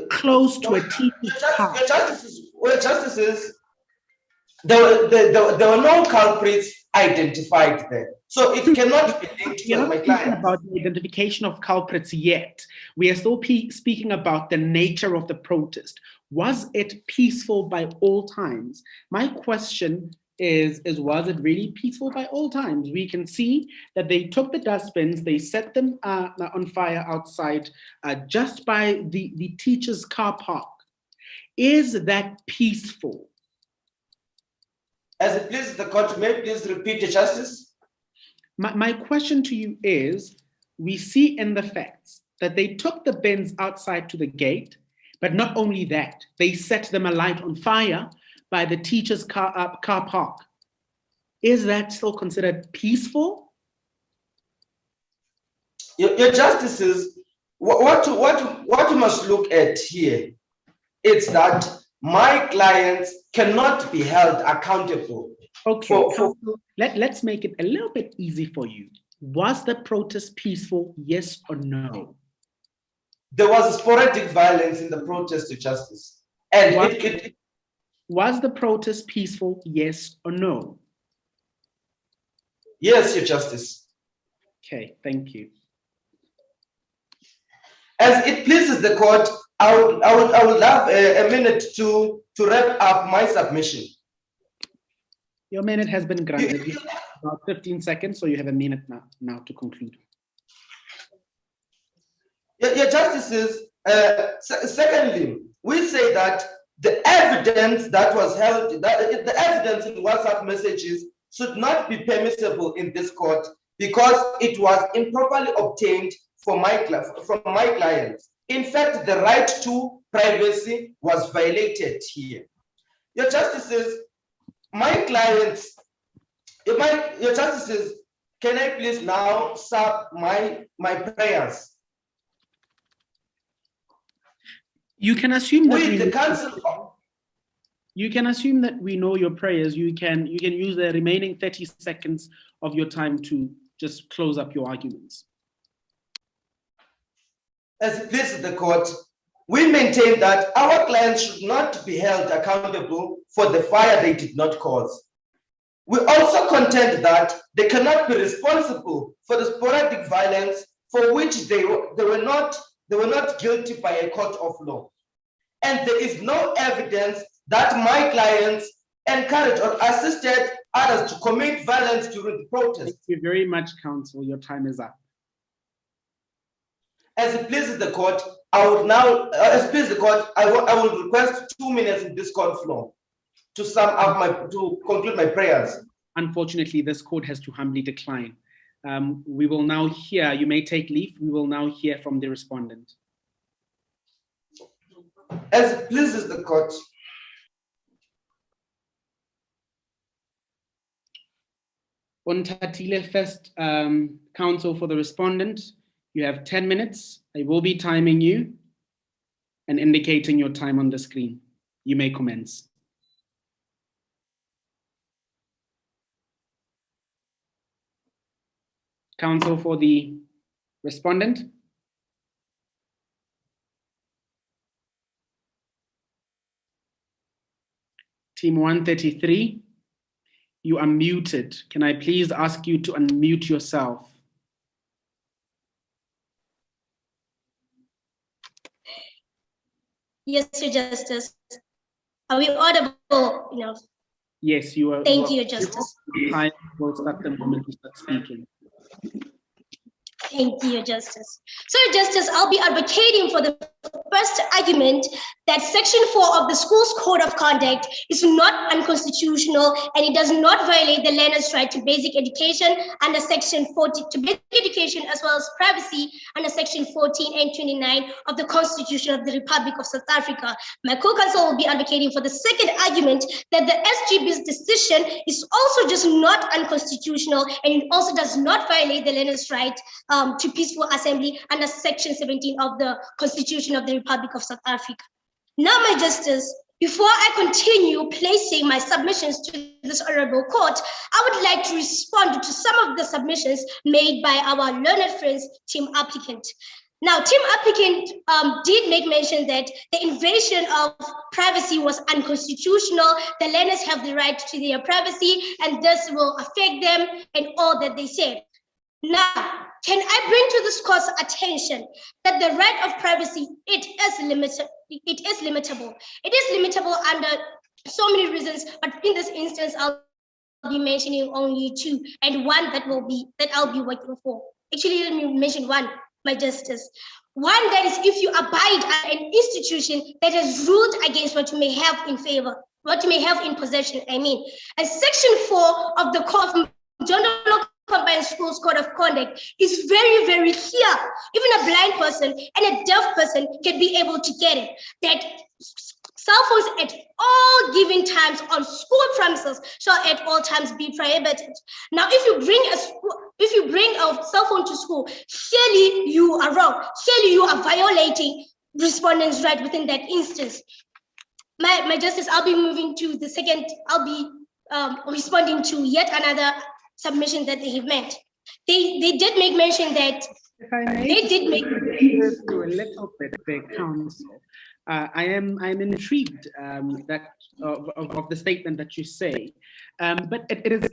Close to a teacher's car.
Justices, there were no culprits identified there. So it cannot be linked to my client.
About the identification of culprits yet. We are still speaking about the nature of the protest. Was it peaceful by all times? My question is was it really peaceful by all times? We can see that they took the dustbins, they set them on fire outside just by the teacher's car park. Is that peaceful?
As it pleases the court, may I please repeat the justice?
My question to you is, we see in the facts that they took the bins outside to the gate, but not only that, they set them alight on fire by the teacher's car park. Is that still considered peaceful?
Your justices, what you must look at here is that my clients cannot be held accountable.
Okay, let's make it a little bit easy for you. Was the protest peaceful, yes or no?
There was sporadic violence in the protest to justice. And
was the protest peaceful, yes or no?
Yes, Your Justice.
Okay, thank you.
As it pleases the court, I would love a minute to wrap up my submission.
Your minute has been granted. You have about 15 seconds, so you have a minute now to conclude.
Your Justices, secondly, we say that the evidence that was held, the evidence in WhatsApp messages should not be permissible in this court because it was improperly obtained from my clients. In fact, the right to privacy was violated here. Your Justices, my clients, your Justices, can I please now sub my prayers?
You can assume that
you
can assume that we know your prayers. You can use the remaining 30 seconds of your time to just close up your arguments.
As it pleases the court, we maintain that our clients should not be held accountable for the fire they did not cause. We also contend that they cannot be responsible for the sporadic violence for which they were not guilty by a court of law. And there is no evidence that my clients encouraged or assisted others to commit violence during the protest.
Thank you very much, counsel. Your time is up.
As it pleases the court, I would now, as it pleases the court, I will request 2 minutes in this court floor to sum up to conclude my prayers.
Unfortunately, this court has to humbly decline. We will now hear, you may take leave, we will now hear from the respondent.
As it pleases the court.
Ontatile first, counsel for the respondent. You have 10 minutes. I will be timing you and indicating your time on the screen. You may commence. Counsel for the respondent. Team 133, you are muted. Can I please ask you to unmute yourself?
Yes, Your Justice. Are we audible enough?
Yes, you are.
Thank you, Your Justice.
Time will start the moment you start speaking.
Thank you, Your Justice. So, Your Justice, I'll be advocating for the first argument that Section 4 of the Schools Code of Conduct is not unconstitutional and it does not violate the learner's right to basic education under Section 40, to basic education as well as privacy under Section 14 and 29 of the Constitution of the Republic of South Africa. My co-counsel will be advocating for the second argument that the SGB's decision is also just not unconstitutional and it also does not violate the learner's right to peaceful assembly under Section 17 of the Constitution of the Republic of South Africa. Now, my Justice, before I continue placing my submissions to this honorable court, I would like to respond to some of the submissions made by our learned friends, team applicant. Now, team applicant did make mention that the invasion of privacy was unconstitutional. The learners have the right to their privacy and this will affect them and all that they said. Now, can I bring to this court's attention that the right of privacy, it is limitable. It is limitable under so many reasons, but in this instance, I'll be mentioning only two, and one that I'll be working for. Actually, let me mention one, my Justice. One, that is if you abide at an institution that has ruled against what you may have in favor. what you may have in possession, I mean. And Section 4 of the General Combined Schools Code of Conduct is very, very clear. Even a blind person and a deaf person can be able to get it. That cell phones at all given times on school premises shall at all times be prohibited. Now, if you bring a cell phone to school, surely you are wrong. Surely you are violating respondents' right within that instance. My Justice, I'll be moving to the second. I'll be responding to yet another submission that they have made. They did make mention that
if I may
they did make
a little bit the counsel. I'm intrigued that of the statement that you say, but it is.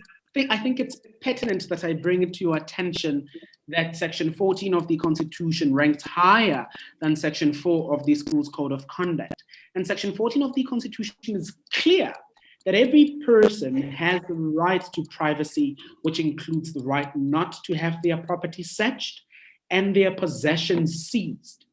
I think it's pertinent that I bring it to your attention that Section 14 of the Constitution ranks higher than Section 4 of the Schools Code of Conduct. And Section 14 of the Constitution is clear that every person has the right to privacy, which includes the right not to have their property searched and their possessions seized.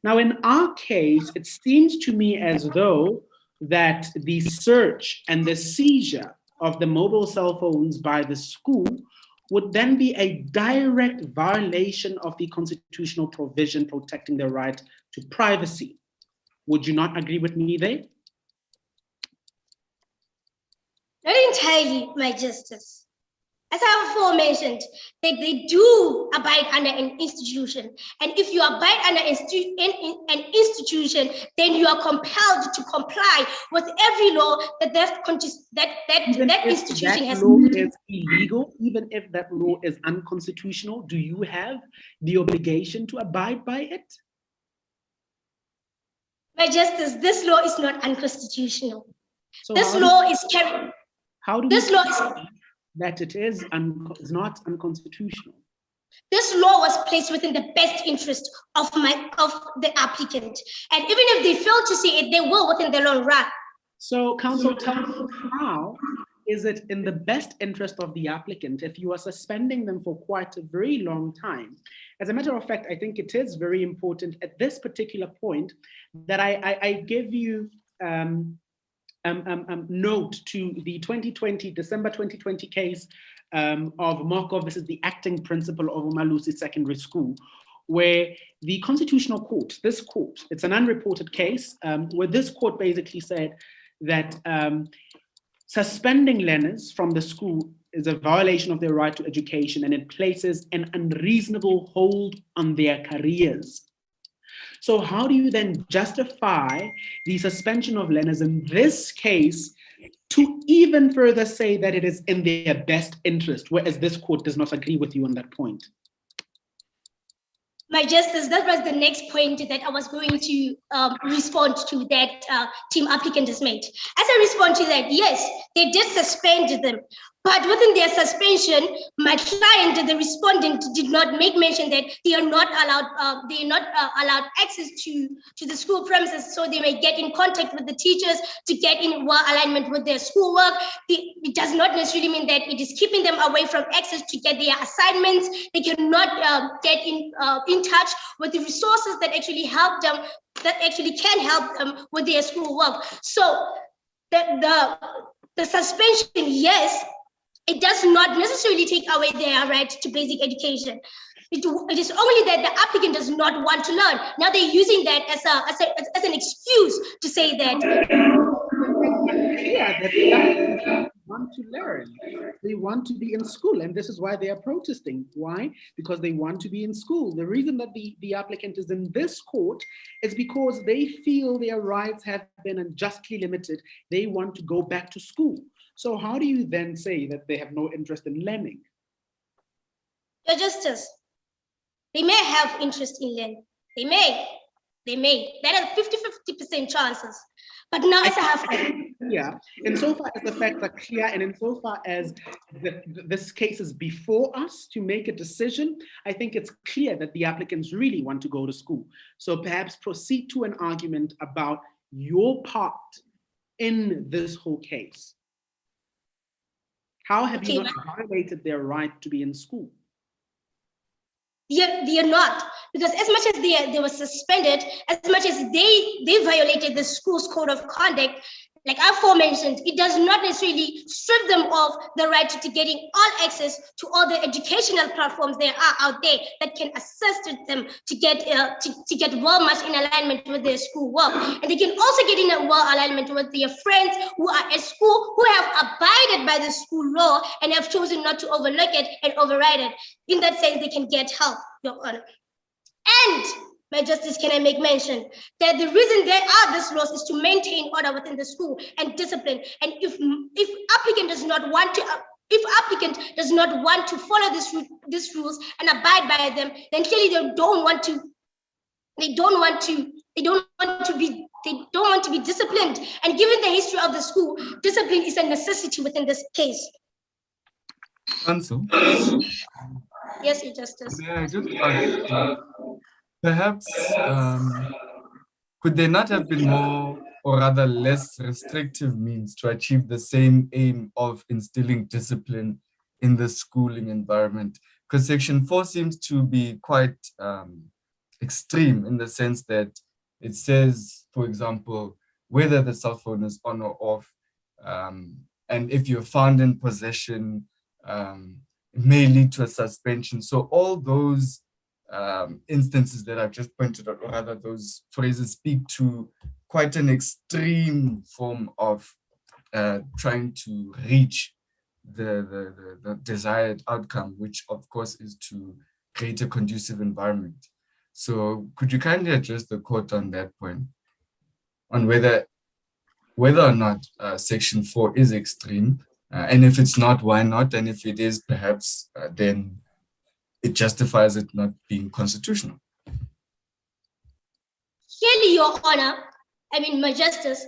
Now, in our case, it seems to me as though that the search and the seizure of the mobile cell phones by the school would then be a direct violation of the constitutional provision protecting the right to privacy. Would you not agree with me there?
Not entirely, my Justice. As I have before mentioned, that they do abide under an institution. And if you abide under an institution, then you are compelled to comply with every law that institution has.
That law is illegal, even if that law is unconstitutional, do you have the obligation to abide by it?
My Justice, this law is not unconstitutional.
So
this law is carried.
How do
this law is
that it is not unconstitutional?
This law was placed within the best interest of the applicant, and even if they fail to see it, they will within the long run.
So, counsel, tell me, how is it in the best interest of the applicant if you are suspending them for quite a very long time? As a matter of fact, I think it is very important at this particular point that I give you note to the December 2020 case of Markov versus the acting principal of Umalusi Secondary School, where the Constitutional Court, this court, it's an unreported case, where this court basically said that suspending learners from the school is a violation of their right to education, and it places an unreasonable hold on their careers. So how do you then justify the suspension of learners in this case to even further say that it is in their best interest, whereas this court does not agree with you on that point?
My Justice, that was the next point that I was going to respond to that team applicant has made. As I respond to that, yes, they did suspend them. But within their suspension, my client, the respondent, did not make mention that they are not allowed access to the school premises, so they may get in contact with the teachers to get in alignment with their schoolwork. It does not necessarily mean that it is keeping them away from access to get their assignments. They cannot get in touch with the resources that actually help them, that actually can help them with their schoolwork. So the suspension, yes, it does not necessarily take away their right to basic education. It is only that the applicant does not want to learn. Now they're using that as an excuse to say that.
Yeah, that they want to learn. They want to be in school, and this is why they are protesting. Why? Because they want to be in school. The reason that the applicant is in this court is because they feel their rights have been unjustly limited. They want to go back to school. So how do you then say that they have no interest in learning?
Your Justice, they may have interest in learning. They may. There are 50-50% chances. But now as I have...
Yeah, insofar as the facts are clear and insofar as this case is before us to make a decision, I think it's clear that the applicants really want to go to school. So perhaps proceed to an argument about your part in this whole case. How have you not violated their right to be in school?
They are not, because as much as they were suspended, as much as they violated the school's code of conduct, like aforementioned, it does not necessarily strip them of the right to getting all access to all the educational platforms there are out there that can assist them to get well much in alignment with their school work. And they can also get in a well alignment with their friends who are at school, who have abided by the school law and have chosen not to overlook it and override it. In that sense, they can get help, Your Honor. And my justice, can I make mention that the reason there are these laws is to maintain order within the school and discipline. And if applicant does not want to follow these rules and abide by them, then clearly they don't want to be disciplined. And given the history of the school, discipline is a necessity within this case.
Counsel?
Yes, Your Justice.
Yeah, just perhaps could there not have been more, or rather less restrictive means to achieve the same aim of instilling discipline in the schooling environment? Because Section 4 seems to be quite extreme in the sense that it says, for example, whether the cell phone is on or off, and if you're found in possession, it may lead to a suspension. So all those instances that I've just pointed out, or rather those phrases, speak to quite an extreme form of trying to reach the desired outcome, which of course is to create a conducive environment. So could you kindly address the court on that point, on whether or not Section 4 is extreme, and if it's not, why not? And if it is, perhaps then it justifies it not being constitutional.
Clearly, Your Honor, my justice,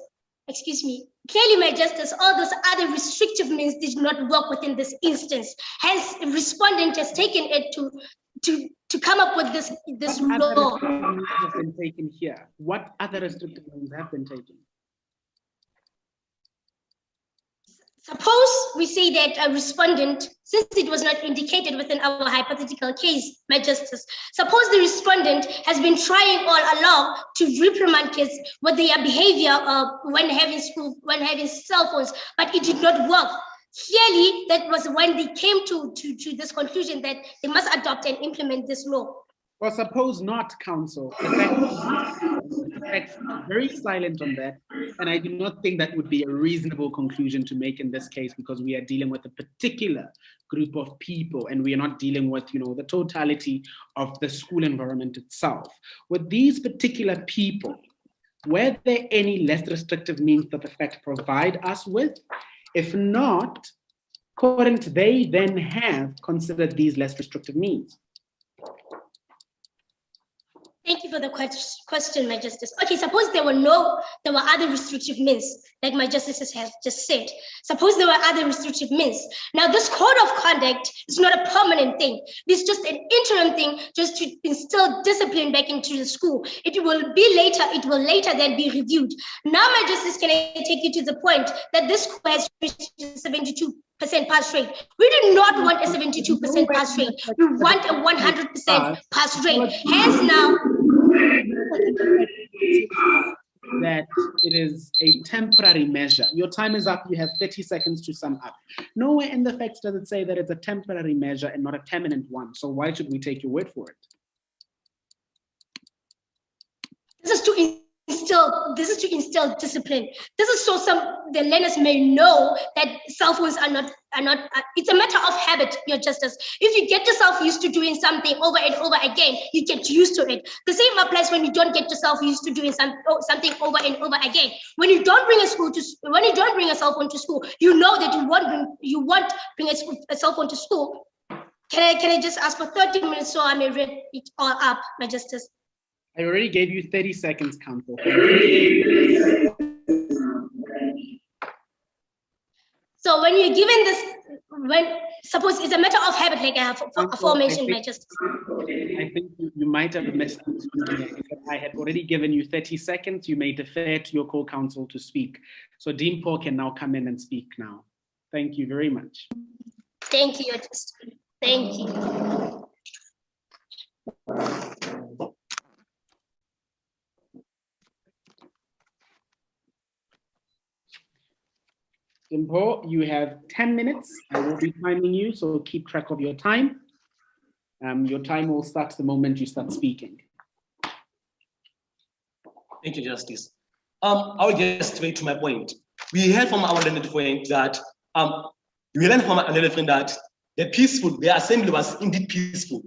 excuse me, clearly, my justice, all those other restrictive means did not work within this instance. Hence, the respondent has taken it to come up with this law.
Have been taken here. What other restrictive means have been taken?
Suppose we say that a respondent, since it was not indicated within our hypothetical case, my justice, suppose the respondent has been trying all along to reprimand kids with their behavior when having cell phones, but it did not work. Clearly, that was when they came to this conclusion that they must adopt and implement this law.
Well, suppose not, counsel. The fact very silent on that, and I do not think that would be a reasonable conclusion to make in this case, because we are dealing with a particular group of people, and we are not dealing with, the totality of the school environment itself. With these particular people, were there any less restrictive means that the fact provide us with? If not, couldn't they then have considered these less restrictive means?
Thank you for the question, my justice. Okay, suppose there were other restrictive means, like my justices have just said. Suppose there were other restrictive means. Now, this code of conduct is not a permanent thing. It's just an interim thing, just to instill discipline back into the school. It will later then be reviewed. Now, my justice, can I take you to the point that this school has reached 72% pass rate? We do not want a 72% pass rate. We want a 100% pass rate. Hence now,
that it is a temporary measure. Your time is up. You have 30 seconds to sum up. Nowhere in the facts does it say that it's a temporary measure and not a permanent one. So why should we take your word for it?
This is to instill discipline. This is so the learners may know that cell phones are not. It's a matter of habit, Your Justice. If you get yourself used to doing something over and over again, you get used to it. The same applies when you don't get yourself used to doing something over and over again. When you don't bring a cell phone to school, you know that you won't bring a cell phone to school. Can I just ask for 30 minutes so I may read it all up, My Justice?
I already gave you 30 seconds, counsel.
So when you're given this, suppose it's a matter of habit, like I have aforementioned, My Justice.
I think you might have misunderstood me. I had already given you 30 seconds. You may defer to your co-counsel to speak. So Dean Paul can now come in and speak now. Thank you very much.
Thank you, Your Justice. Thank you.
Mpho, you have 10 minutes. I will be timing you, so keep track of your time. Your time will start the moment you start speaking.
Thank you, Justice. I'll get straight to my point. We heard from our learned friend that the assembly was indeed peaceful.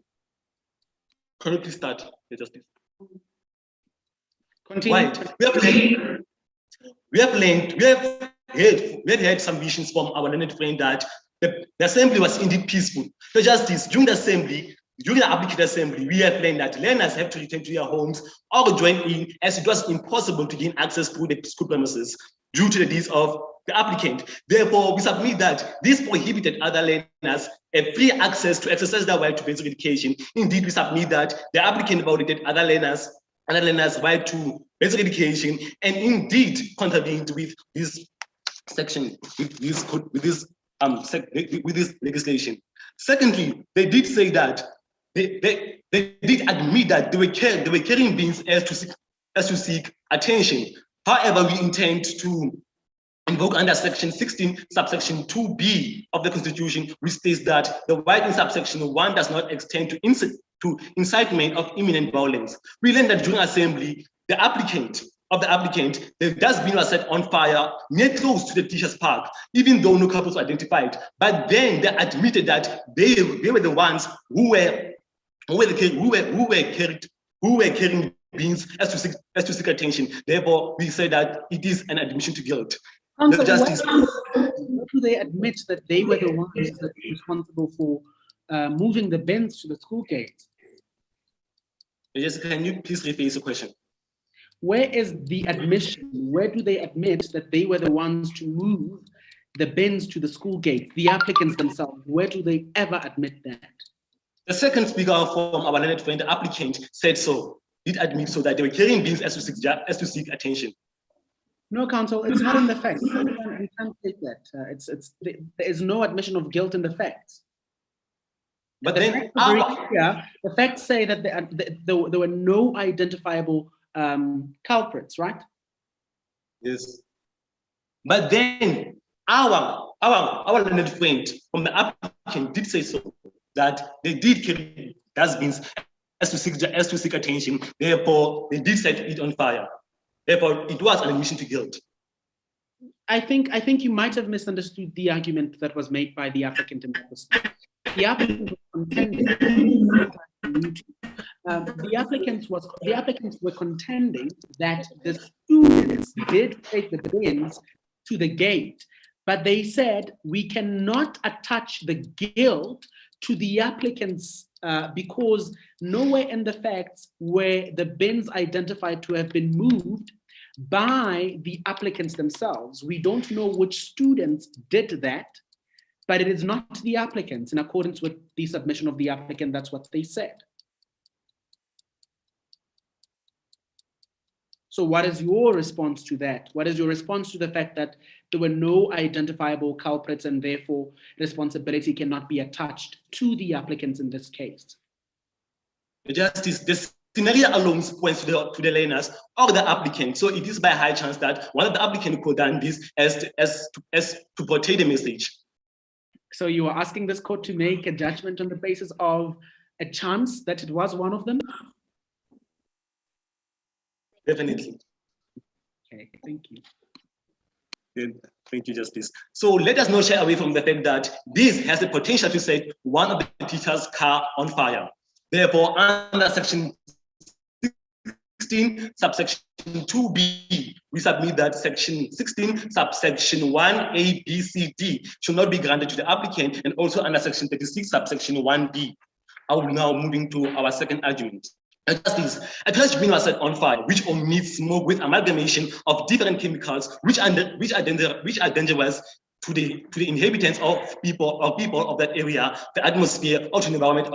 Can you please start, Justice?
Continue.
Right. We have had some visions from our learned friend that the assembly was indeed peaceful. So Justice, during the applicant assembly, we have learned that learners have to return to their homes or join in, as it was impossible to gain access to the school premises due to the deeds of the applicant. Therefore, we submit that this prohibited other learners a free access to exercise their right to basic education. Indeed, we submit that the applicant violated other learners' right to basic education, and indeed contravened with this section, with this legislation. Secondly, they did say that they did admit that they were carrying beans as to seek attention. However, we intend to invoke under section 16, subsection 2B of the Constitution, which states that the right in subsection 1 does not extend to incitement of imminent violence. We learned that during assembly, the applicant, the dustbin was set on fire near close to the teachers' park, even though no culprits were identified. But then they admitted that they were the ones who were carrying beans as to seek attention. Therefore, we say that it is an admission to guilt.
Counsel, where do they admit that they were the ones that were responsible for moving the bins to the school gate?
Yes, can you please rephrase the question?
Where is the admission? Where do they admit that they were the ones to move the bins to the school gate, the applicants themselves? Where do they ever admit that?
The second speaker from our learned friend, the applicant, said so, did admit so that they were carrying beans as to seek attention.
No, counsel, it's not in the facts. We can't take that. There is no admission of guilt in the facts.
But
then the facts say that there were no identifiable culprits, right?
Yes. But then our learned friend from the applicant did say so, that they did carry dustbins as to seek attention. Therefore, they did set it on fire. Therefore, it was an admission to guilt.
I think you might have misunderstood the argument that was made by the applicant in that respect. The applicant was contending. The applicants were contending that the students did take the bins to the gate, but they said we cannot attach the guilt to the applicants because nowhere in the facts were the bins identified to have been moved by the applicants themselves. We don't know which students did that, but it is not the applicants. In accordance with the submission of the applicant, that's what they said. So what is your response to that? What is your response to the fact that there were no identifiable culprits and therefore responsibility cannot be attached to the applicants in this case?
Justice, this scenario alone points to the learners or the applicant. So it is by high chance that one of the applicants could have done this as to portray the message.
So you are asking this court to make a judgment on the basis of a chance that it was one of them?
Definitely.
Okay, thank you.
Good. Thank you, Justice. So let us not shy away from the fact that this has the potential to set one of the teacher's car on fire. Therefore, under section 16, subsection 2B, we submit that section 16, subsection 1A, B, C, D should not be granted to the applicant, and also under section 36, subsection 1B. I will now move into our second argument. Justice, a trash bin was set on fire, which omits smoke with amalgamation of different chemicals, which are dangerous to the inhabitants of people of that area, the atmosphere, or to the environment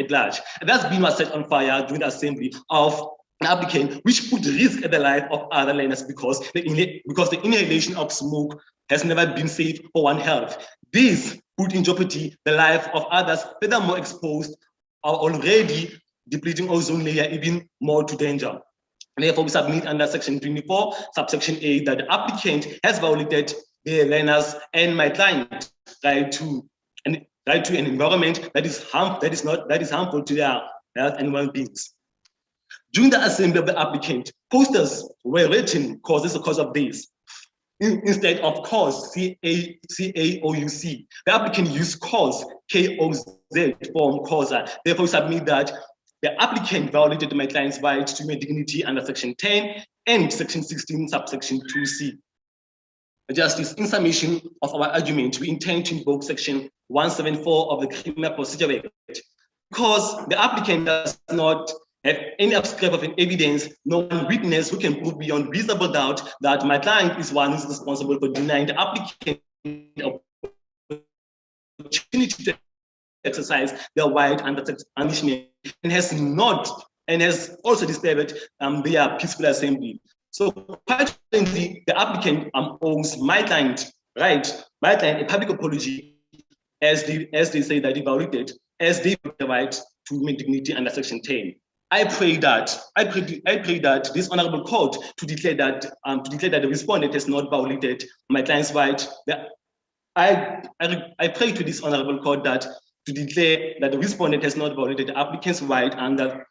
at large. That bin was set on fire during the assembly of an applicant, which put risk at the life of other learners because the inhalation of smoke has never been safe for one's health. This put in jeopardy the life of others, furthermore exposed are already depleting ozone layer even more to danger. Therefore, we submit under section 24, subsection A, that the applicant has violated the learners and my client right to an environment that is harmful to their health and well-beings. During the assembly of the applicant, posters were written cause of this. Instead of cause, C-A-O-U-C, the applicant used cause, K-O-Z, form causa. Therefore, submit that the applicant violated my client's right to my dignity under Section 10 and Section 16, subsection 2C. Justice, in summation of our argument, we intend to invoke Section 174 of the Criminal Procedure Act because the applicant does not have any scrap of evidence, no one witness who can prove beyond reasonable doubt that my client is one who is responsible for denying the applicant opportunity to exercise their right under punishment and has also disturbed their peaceful assembly. So partly the applicant owes my client a public apology as they say that he violated, as they have the right to human dignity under Section 10. I pray that this honorable court to declare that the respondent has not violated my client's right. I pray to this honorable court that to declare that the respondent has not violated the applicant's right under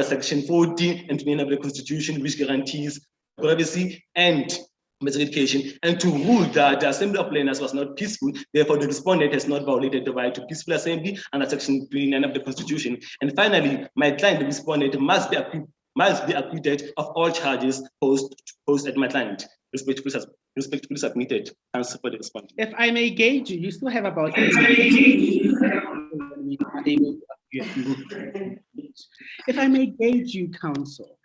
Section 14 and 29 of the Constitution, which guarantees privacy and education, and to rule that the assembly of learners was not peaceful. Therefore, the respondent has not violated the right to peaceful assembly under Section 29 of the Constitution. And finally, my client, the respondent, must be acquitted of all charges posed at my client. Respectfully submitted. Answer for the respondent.
If I may gauge you, you still have about 8 minutes. If I may gauge you, counsel,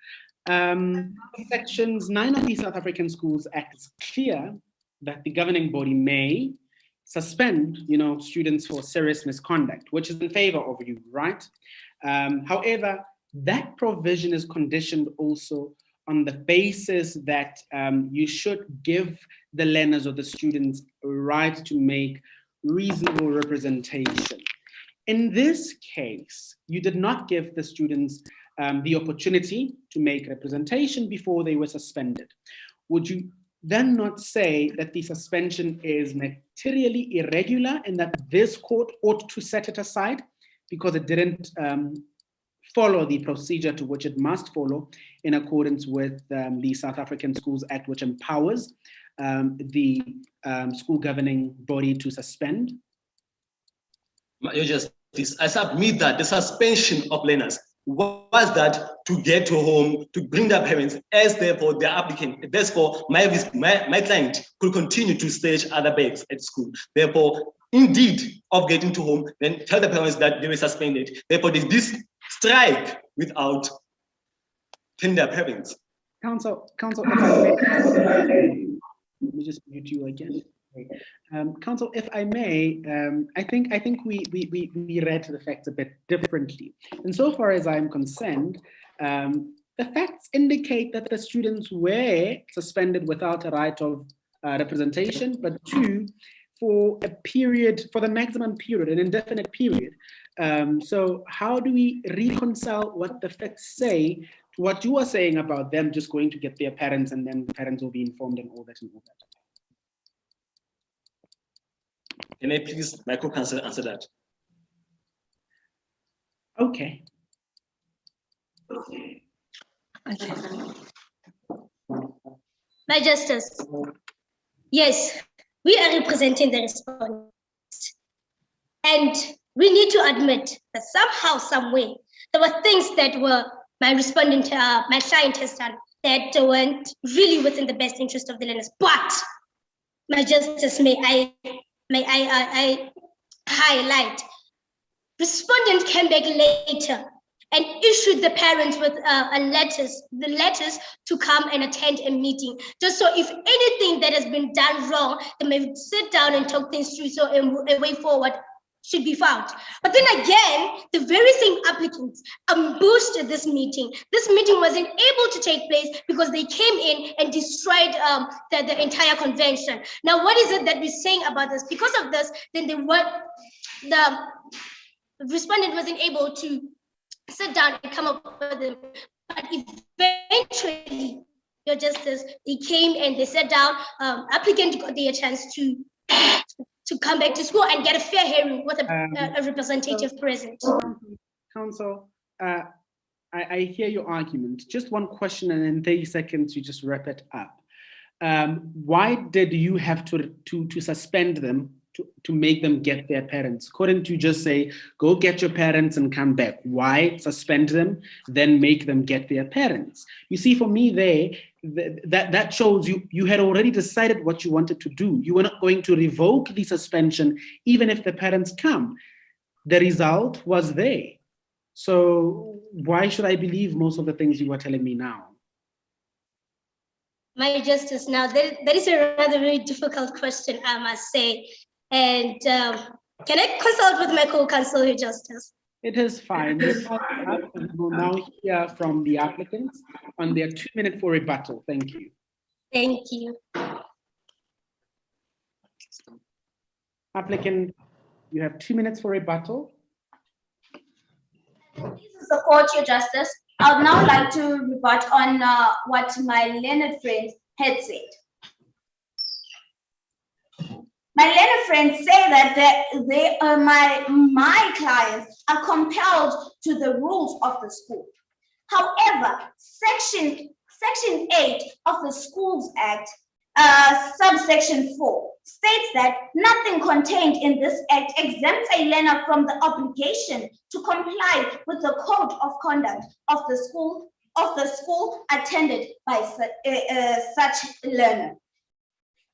Sections 9 of the South African Schools Act is clear that the governing body may suspend, students for serious misconduct, which is in favor of you, right? However, that provision is conditioned also on the basis that you should give the learners or the students a right to make reasonable representation. In this case, you did not give the students the opportunity to make representation before they were suspended. Would you then not say that the suspension is materially irregular and that this court ought to set it aside because it didn't follow the procedure to which it must follow in accordance with the South African Schools Act, which empowers the school governing body to suspend?
Your Justice, I submit that the suspension of learners was that to get to home, to bring their parents, as therefore the applicant, therefore my client could continue to stage other bags at school. Therefore, indeed, of getting to home, then tell the parents that they were suspended. Therefore, this strike without telling their parents.
Counsel, if I may, let me just mute you again. Counsel, if I may, I think we read the facts a bit differently. Insofar as I'm concerned, the facts indicate that the students were suspended without a right of representation, but two, for a period, for the maximum period, an indefinite period. So how do we reconcile what the facts say to what you are saying about them just going to get their parents and then the parents will be informed and all that and all that?
Can I please, my co-counsel, answer that?
Okay.
My Justice, yes, we are representing the respondent. And we need to admit that somehow, some way, there were things that were my client has done that weren't really within the best interest of the learners. But, my Justice, may I highlight, respondent came back later and issued the parents with the letters to come and attend a meeting, just so if anything that has been done wrong, they may sit down and talk things through so a way forward should be found. But then again, the very same applicants boosted this meeting. This meeting wasn't able to take place because they came in and destroyed the entire convention. Now, what is it that we're saying about this? Because of this, then the respondent wasn't able to sit down and come up with them. But eventually, Your Justice, they came and they sat down. Applicant got their chance to come back to school and get a fair hearing with a representative present.
Council, I hear your argument. Just one question, and in 30 seconds, you just wrap it up. Why did you have to suspend them to make them get their parents? Couldn't you just say, go get your parents and come back? Why suspend them, then make them get their parents? You see, for me, that shows you had already decided what you wanted to do. You were not going to revoke the suspension, even if the parents come. The result was there. So why should I believe most of the things you were telling me now?
My Justice, now that is a rather very difficult question, I must say. And can I consult with my co-counsel, Your Justice?
It is fine. We will now hear from the applicants on their 2 minutes for rebuttal. Thank you.
Thank you.
Applicant, you have 2 minutes for rebuttal.
This is the court, Your Justice. I would now like to rebut on what my learned friend had said. My learned friends say that my clients are compelled to the rules of the school. However, Section 8 of the Schools Act, subsection 4, states that nothing contained in this act exempts a learner from the obligation to comply with the code of conduct of the school attended by such learner.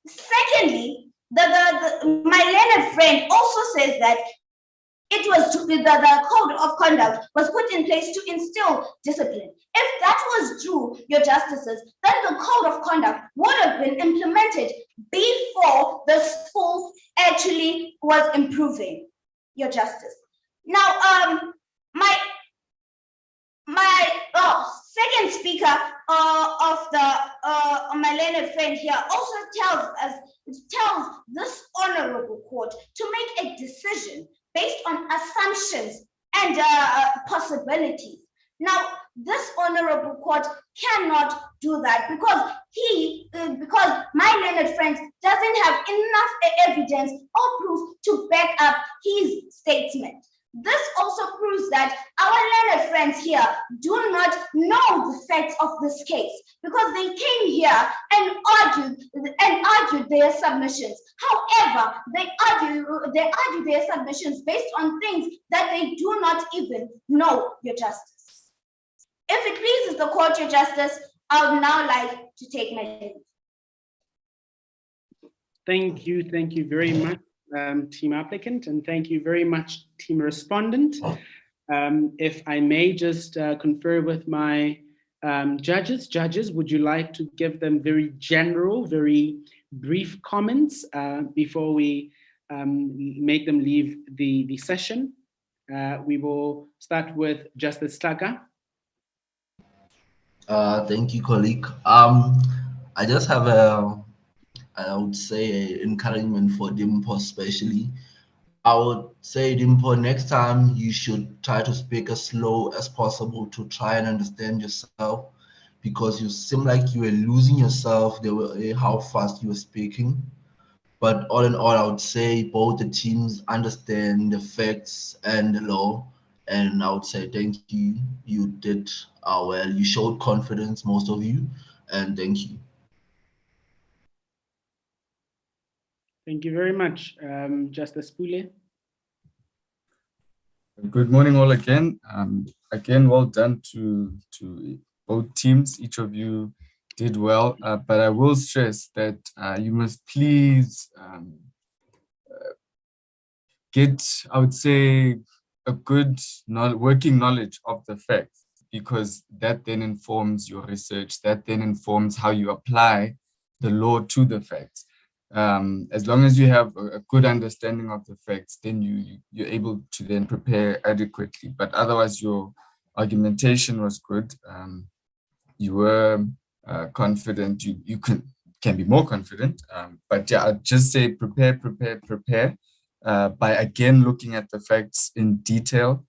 Secondly, my learned friend also says that it was the code of conduct was put in place to instill discipline. If that was true, Your Justices, then the code of conduct would have been implemented before the school actually was improving, Your Justice. Now, my second speaker of my learned friend here also tells this honorable court to make a decision based on assumptions and possibilities. Now, this honorable court cannot do that because my learned friend doesn't have enough evidence or proof to back up his statement. This also proves that our learned friends here do not know the facts of this case because they came here and argued their submissions. However, they argue their submissions based on things that they do not even know, Your Justice. If it pleases the court, Your Justice, I would now like to take my leave.
Thank you very much, team applicant, and thank you very much, team respondent. If I may just confer with my judges. Judges, would you like to give them very general, very brief comments before we make them leave the session? We will start with Justice Taka.
Thank you, colleague. I just have I would say, encouragement for Dimpo especially. I would say, Dimpo, next time you should try to speak as slow as possible to try and understand yourself, because you seem like you were losing yourself how fast you were speaking. But all in all, I would say both the teams understand the facts and the law. And I would say thank you. You did well. You showed confidence, most of you, and thank you.
Thank you very much, Justice Pule.
Good morning, all again. Again, well done to both teams. Each of you did well, but I will stress that you must please get, I would say, a good working knowledge of the facts, because that then informs your research, that then informs how you apply the law to the facts. As long as you have a good understanding of the facts, then you're able to then prepare adequately. But otherwise, your argumentation was good. You were confident. You can be more confident. But yeah, I'd just say prepare by again looking at the facts in detail,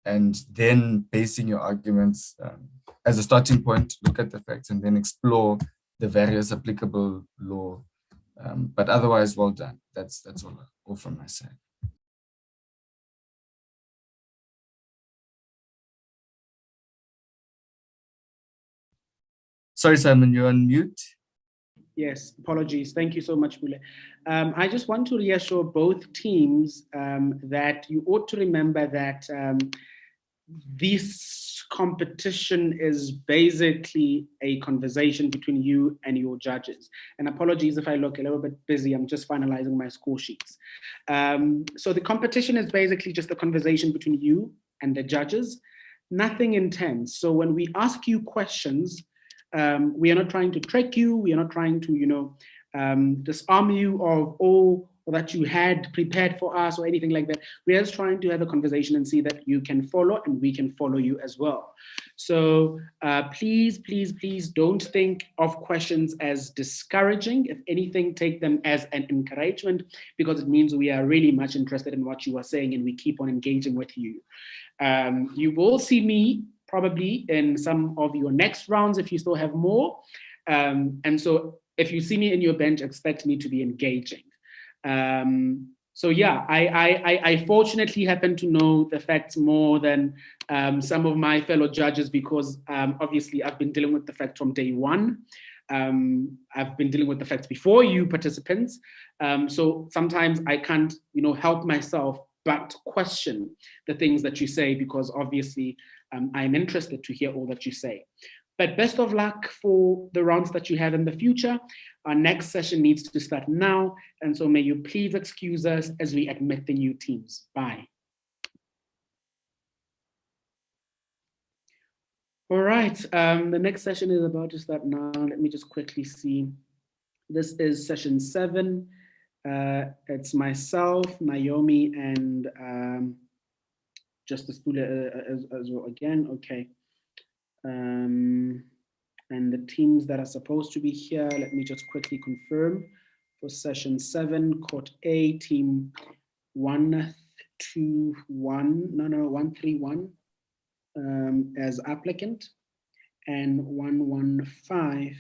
and then basing your arguments as a starting point. Look at the facts and then explore the various applicable law. But otherwise, well done. That's all from my side. Sorry, Simon, you're on mute.
Yes, apologies. Thank you so much, Bule. I just want to reassure both teams that you ought to remember that this competition is basically a conversation between you and your judges. And apologies if I look a little bit busy, I'm just finalizing my score sheets. So the competition is basically just a conversation between you and the judges, nothing intense. So when we ask you questions, we are not trying to trick you, we are not trying to, disarm you of all that you had prepared for us or anything like that. We're just trying to have a conversation and see that you can follow and we can follow you as well. So please, please, please don't think of questions as discouraging. If anything, take them as an encouragement, because it means we are really much interested in what you are saying and we keep on engaging with you. You will see me probably in some of your next rounds if you still have more. And so if you see me in your bench, expect me to be engaging. So yeah, I fortunately happen to know the facts more than some of my fellow judges, because obviously I've been dealing with the facts from day one. I've been dealing with the facts before you participants. So sometimes I can't, help myself but question the things that you say, because obviously I'm interested to hear all that you say. But best of luck for the rounds that you have in the future. Our next session needs to start now. And so may you please excuse us as we admit the new teams. Bye. All right, the next session is about to start now. Let me just quickly see. This is session 7. It's myself, Naomi, and Justice Bule as well again. Okay. And the teams that are supposed to be here, let me just quickly confirm. For session 7, Court A, team 131 as applicant, and 115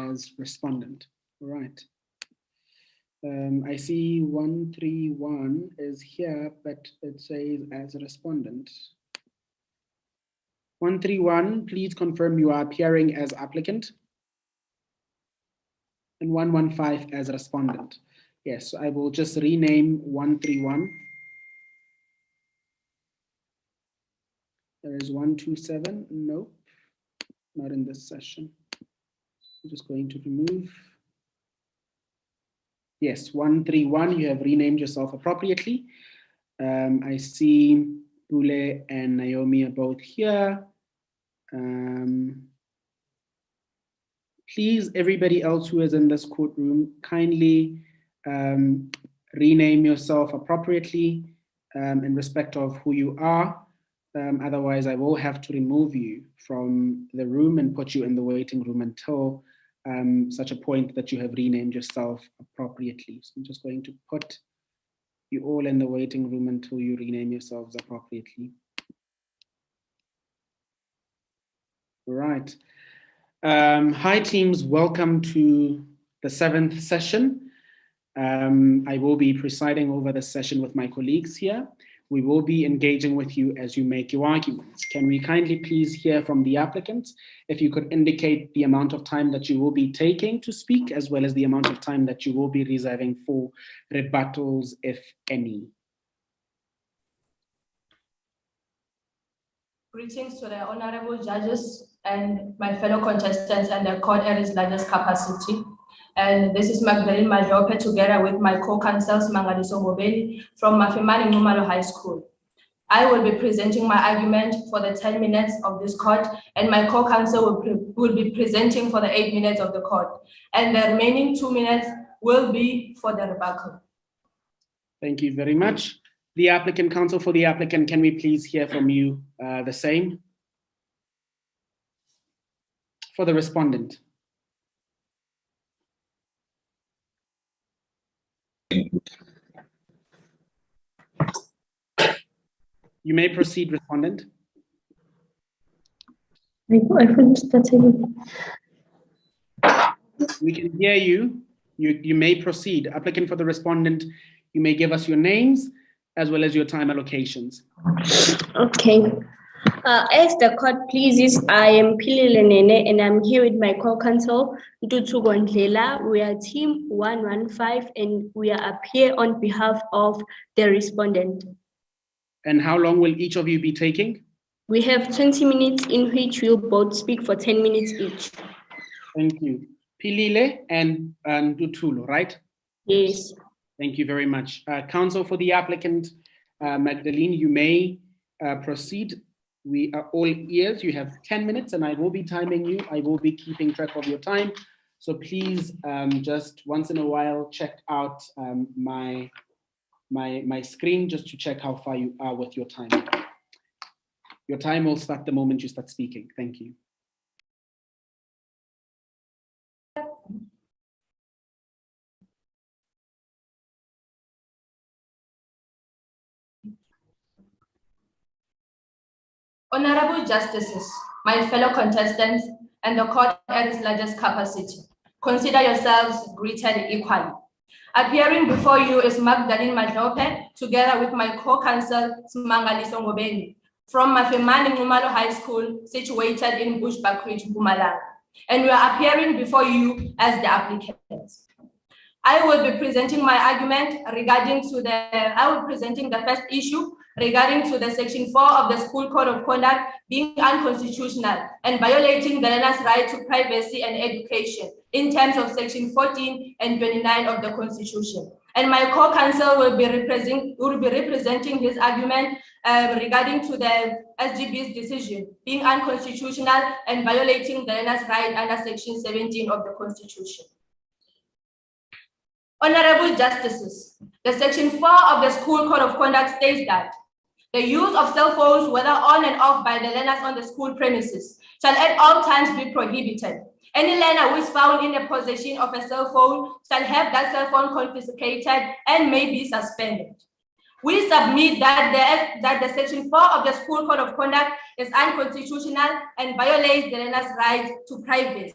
as respondent. All right. I see 131 is here, but it says as a respondent. 131, please confirm you are appearing as applicant. And 115 as respondent. Yes, I will just rename 131. There is 127, nope, not in this session. I'm just going to remove. Yes, 131, you have renamed yourself appropriately. I see Bule and Naomi are both here. Please, everybody else who is in this courtroom, kindly rename yourself appropriately in respect of who you are. Otherwise, I will have to remove you from the room and put you in the waiting room until such a point that you have renamed yourself appropriately. So I'm just going to put you all in the waiting room until you rename yourselves appropriately. All right. Hi teams, welcome to the 7th session. I will be presiding over the session with my colleagues here. We will be engaging with you as you make your arguments. Can we kindly please hear from the applicants? If you could indicate the amount of time that you will be taking to speak, as well as the amount of time that you will be reserving for rebuttals, if any.
Greetings to the honorable judges and my fellow contestants and the court area's largest capacity. And this is Magdalene Majope together with my co-counsels Mangaliso Ngobeni from Mafimani Numalo High School. I will be presenting my argument for the 10 minutes of this court, and my co-counsel will be presenting for the 8 minutes of the court. And the remaining 2 minutes will be for the rebuttal.
Thank you very much. The applicant, counsel for the applicant, can we please hear from you the same? For the respondent. You may proceed, respondent.
I finished that again.
We can hear you. You may proceed. Applicant for the respondent, you may give us your names as well as your time allocations.
Okay. As the court pleases, I am Pilile Nene and I'm here with my co-counsel, Ntutu Gondlela. We are team 115 and we are up here on behalf of the respondent.
And how long will each of you be taking?
We have 20 minutes in which we'll both speak for 10 minutes each.
Thank you. Pilile and Ntutulo, right?
Yes.
Thank you very much. Counsel for the applicant, Magdalene, you may proceed. We are all ears. You have 10 minutes and I will be timing you. I will be keeping track of your time. So please just once in a while, check out my screen just to check how far you are with your time. Your time will start the moment you start speaking. Thank you.
Honorable Justices, my fellow contestants, and the court at its largest capacity, consider yourselves greeted equally. Appearing before you is Magdalene Madlope, together with my co-counsel, Smangaliso Ngobeni, from Mafemani Ngumalo High School, situated in Bushbuckridge, Mpumalanga. And we are appearing before you as the applicants. I will be presenting my argument regarding to the first issue regarding to the section 4 of the school code of conduct being unconstitutional and violating the learner's right to privacy and education in terms of section 14 and 29 of the constitution. And my co-counsel will be representing his argument regarding to the SGB's decision being unconstitutional and violating the learner's right under section 17 of the constitution. Honorable Justices, the section 4 of the school code of conduct states that the use of cell phones, whether on and off by the learners on the school premises, shall at all times be prohibited. Any learner who is found in the possession of a cell phone shall have that cell phone confiscated and may be suspended. We submit that the section 4 of the school code of conduct is unconstitutional and violates the learner's right to privacy,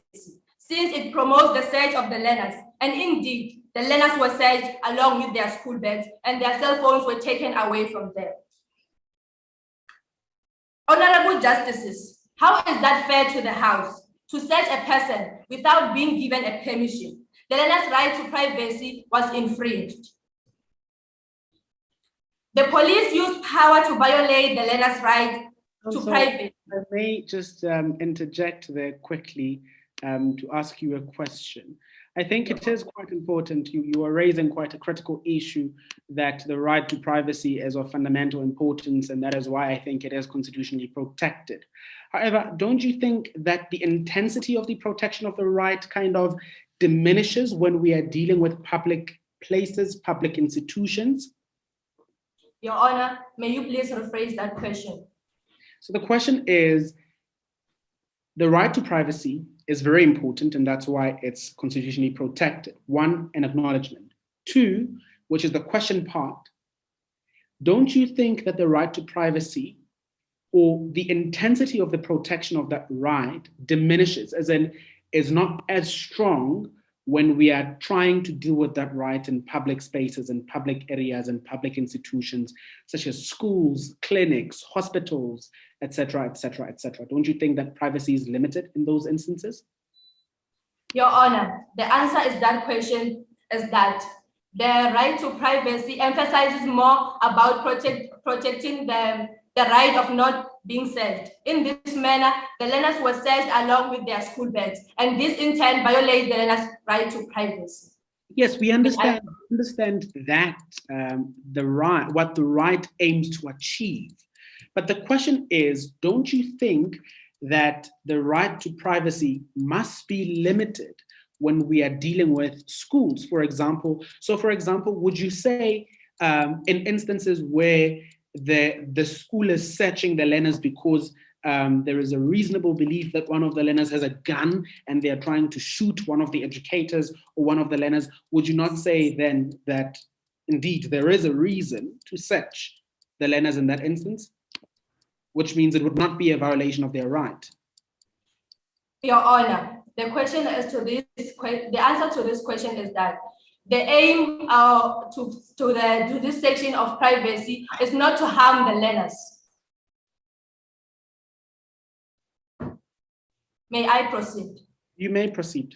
since it promotes the search of the learners. And indeed, the learners were searched along with their school bags and their cell phones were taken away from them. Honorable Justices, how is that fair to the House to search a person without being given a permission? The learner's right to privacy was infringed. The police used power to violate the learner's right to privacy.
I may just interject there quickly to ask you a question. I think it is quite important. You are raising quite a critical issue that the right to privacy is of fundamental importance, and that is why I think it is constitutionally protected. However, don't you think that the intensity of the protection of the right kind of diminishes when we are dealing with public places, public institutions?
Your Honor, may you please rephrase that question?
So the question is, the right to privacy is very important, and that's why it's constitutionally protected. One, an acknowledgement. Two, which is the question part, don't you think that the right to privacy or the intensity of the protection of that right diminishes, as in is not as strong when we are trying to deal with that right in public spaces and public areas and public institutions, such as schools, clinics, hospitals, etc., etc., etc. Don't you think that privacy is limited in those instances?
Your Honor, the answer is that question is that the right to privacy emphasizes more about protecting the right of not being searched. In this manner, the learners were searched along with their school bags, and this in turn violates the learners' right to privacy.
Yes, we understand that the right, what the right aims to achieve. But the question is, don't you think that the right to privacy must be limited when we are dealing with schools, for example? So, for example, would you say in instances where the school is searching the learners because there is a reasonable belief that one of the learners has a gun and they are trying to shoot one of the educators or one of the learners, would you not say then that indeed there is a reason to search the learners in that instance? Which means it would not be a violation of their right.
Your Honor, the question is to this. The answer to this question is that the aim to this section of privacy is not to harm the learners. May I proceed?
You may proceed.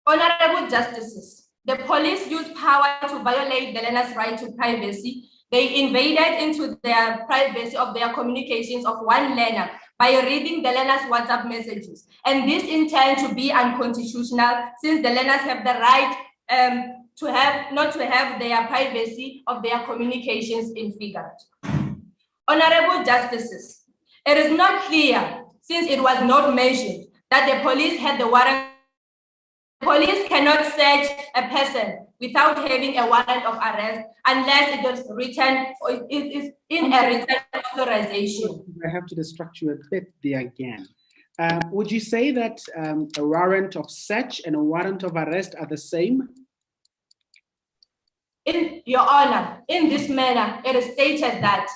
Honorable Justices, the police used power to violate the learners' right to privacy. They invaded into their privacy of their communications of one learner by reading the learner's WhatsApp messages. And this in turn to be unconstitutional, since the learners have the right not to have their privacy of their communications infringed. Honorable Justices, it is not clear, since it was not mentioned, that the police had the warrant. The police cannot search a person without having a warrant of arrest unless it is written or it is in a written authorization.
I have to distract you a bit there again. Would you say that a warrant of search and a warrant of arrest are the same?
In Your Honor, in this manner, it is stated that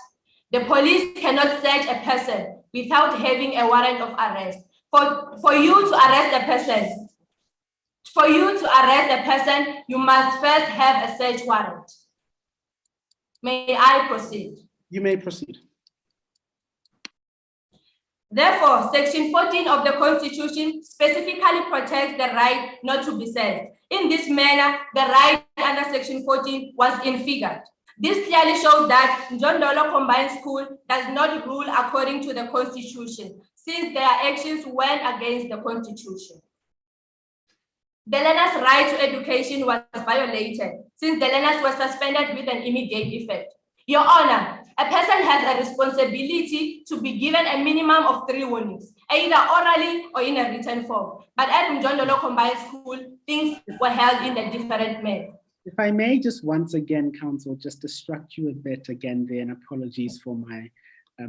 the police cannot search a person without having a warrant of arrest. For you to arrest a person, you must first have a search warrant. May I proceed?
You may proceed.
Therefore, Section 14 of the Constitution specifically protects the right not to be searched. In this manner, the right under Section 14 was infigured. This clearly shows that Njondolo Combined School does not rule according to the Constitution, since their actions went against the Constitution. The learners' right to education was violated, since the learners were suspended with an immediate effect. Your Honor, a person has a responsibility to be given a minimum of 3 warnings, either orally or in a written form. But at Njondolo Combined School, things were held in a different manner.
If I may just once again, Counsel, just distract you a bit again there, and apologies for my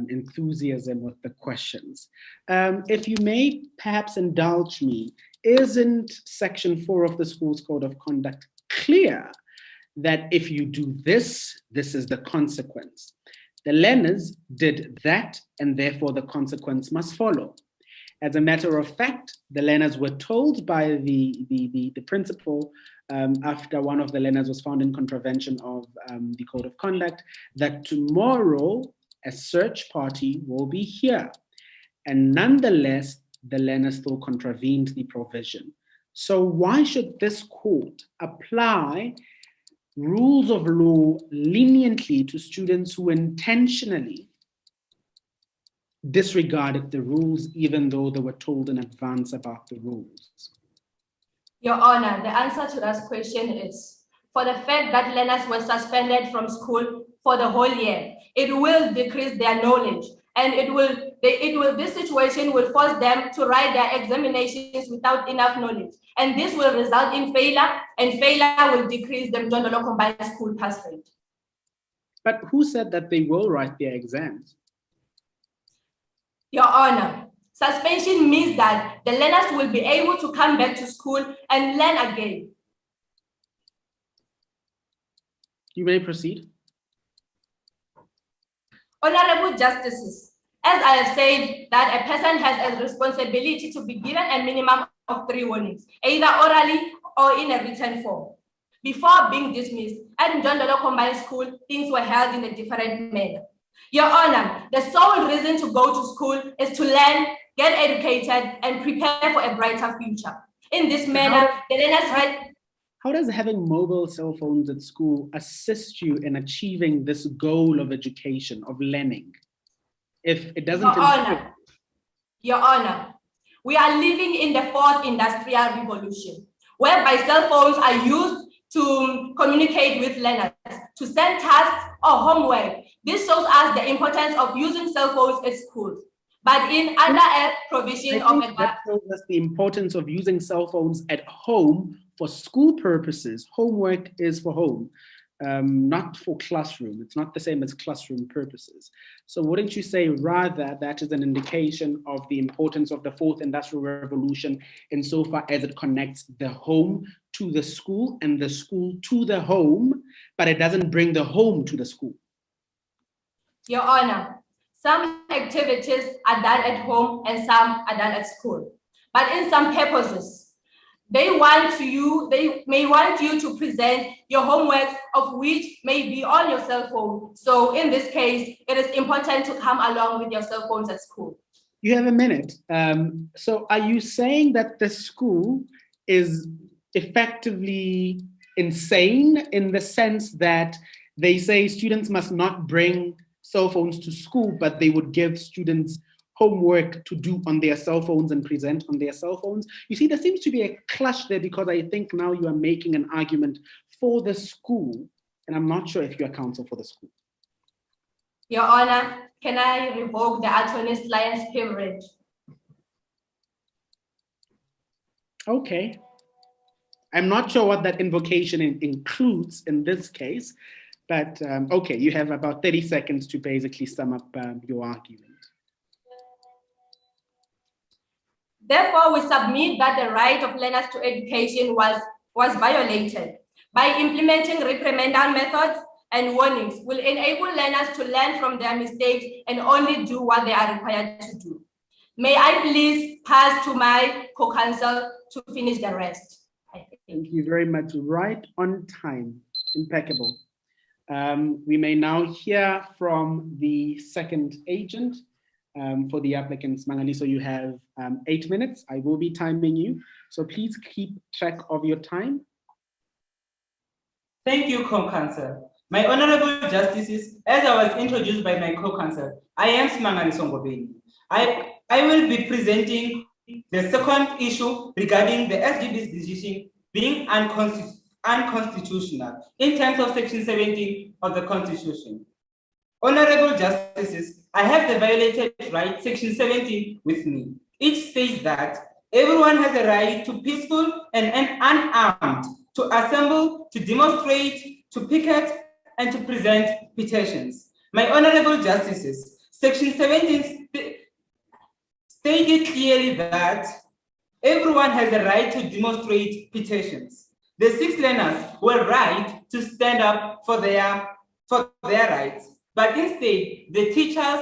enthusiasm with the questions. If you may perhaps indulge me, isn't Section 4 of the School's Code of Conduct clear that if you do this, this is the consequence? The learners did that, and therefore the consequence must follow. As a matter of fact, the learners were told by the principal after one of the learners was found in contravention of the Code of Conduct that tomorrow a search party will be here. And nonetheless, the learner still contravened the provision. So why should this court apply rules of law leniently to students who intentionally disregarded the rules, even though they were told in advance about the rules?
Your Honor, the answer to that question is, for the fact that learners were suspended from school for the whole year, it will decrease their knowledge, and this situation will force them to write their examinations without enough knowledge, and this will result in failure, and failure will decrease the Njondolo Combined School pass rate.
But who said that they will write their exams?
Your Honor, suspension means that the learners will be able to come back to school and learn again.
You may proceed.
Honorable Justices, as I have said, that a person has a responsibility to be given a minimum of 3 warnings, either orally or in a written form. Before being dismissed, at Njondolo Combined School, things were held in a different manner. Your Honor, the sole reason to go to school is to learn, get educated, and prepare for a brighter future. In this manner, the learners had...
How does having mobile cell phones at school assist you in achieving this goal of education, of learning? If it doesn't...
Your Honor, we are living in the 4th industrial revolution, whereby cell phones are used to communicate with learners, to send tasks or homework. This shows us the importance of using cell phones at schools. But in other provision of
that shows us the importance of using cell phones at home for school purposes. Homework is for home, not for classroom. It's not the same as classroom purposes. So wouldn't you say rather that is an indication of the importance of the 4th Industrial Revolution insofar as it connects the home to the school and the school to the home, but it doesn't bring the home to the school?
Your Honor, Some activities are done at home and some are done at school. But in some purposes, they may want you to present your homework, of which may be on your cell phone. So in this case, it is important to come along with your cell phones at school.
You have a minute. So are you saying that the school is effectively insane in the sense that they say students must not bring cell phones to school, but they would give students homework to do on their cell phones and present on their cell phones? You see, there seems to be a clash there, because I think now you are making an argument for the school, and I'm not sure if you are counsel for the school.
Your Honor, can I revoke the attorney's client's privilege?
Okay. I'm not sure what that invocation includes in this case, but okay, you have about 30 seconds to basically sum up your argument.
Therefore, we submit that the right of learners to education was violated by implementing reprimandal methods and warnings will enable learners to learn from their mistakes and only do what they are required to do. May I please pass to my co-counsel to finish the rest?
Thank you very much. Right on time. Impeccable. We may now hear from the second agent for the applicants. Mangaliso, you have 8 minutes. I will be timing you, so please keep track of your time.
Thank you, co-counsel. My honorable justices, as I was introduced by my co-counsel, I am Nsmcc. I will be presenting the second issue regarding the SGB's decision being unconstitutional in terms of Section 17 of the Constitution. Honorable justices, I have the violated right, Section 17, with me. It states that everyone has a right to peaceful and unarmed to assemble, to demonstrate, to picket, and to present petitions. My honorable justices, Section 17 stated clearly that everyone has a right to demonstrate petitions. The 6 learners were right to stand up for their rights, but instead the teachers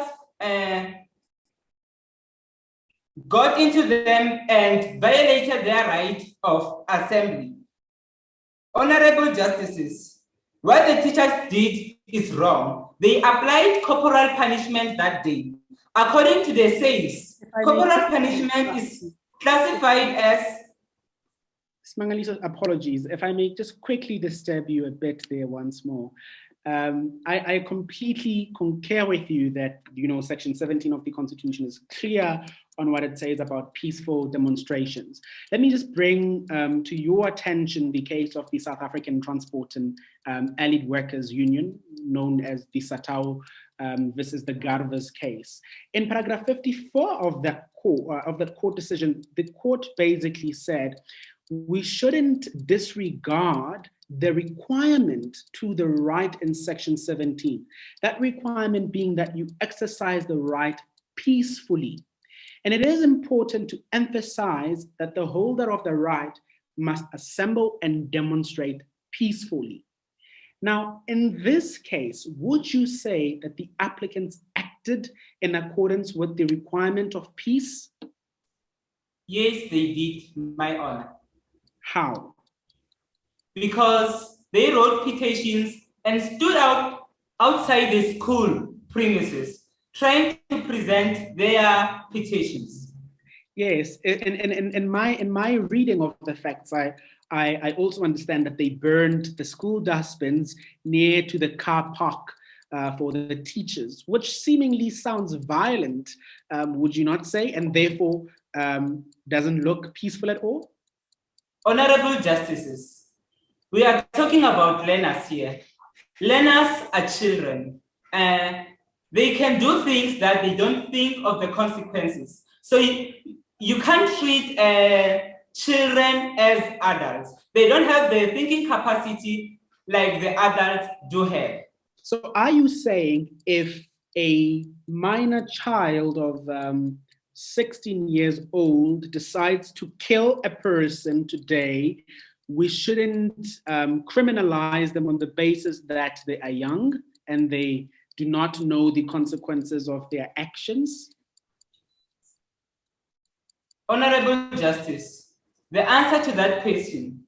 got into them and violated their right of assembly. Honorable justices, what the teachers did is wrong. They applied corporal punishment that day. According to the SAYS, corporal punishment is classified as...
Mangaliso, apologies. If I may just quickly disturb you a bit there once more. I completely concur with you that, Section 17 of the Constitution is clear on what it says about peaceful demonstrations. Let me just bring to your attention the case of the South African Transport and Allied Workers Union, known as the SATAU versus the Garvers case. In paragraph 54 of the court decision, the court basically said, we shouldn't disregard the requirement to the right in Section 17. That requirement being that you exercise the right peacefully. And it is important to emphasize that the holder of the right must assemble and demonstrate peacefully. Now, in this case, would you say that the applicants acted in accordance with the requirement of peace?
Yes, they did, my honor.
How?
Because they wrote petitions and stood outside the school premises trying to present their petitions.
Yes, in my reading of the facts, I also understand that they burned the school dustbins near to the car park for the teachers, which seemingly sounds violent, would you not say, and therefore doesn't look peaceful at all?
Honorable justices, we are talking about learners here. Learners are children. They can do things that they don't think of the consequences. So you can't treat children as adults. They don't have the thinking capacity like the adults do have.
So are you saying if a minor child of 16 years old decides to kill a person today, we shouldn't criminalize them on the basis that they are young and they do not know the consequences of their actions?
Honorable Justice, the answer to that question,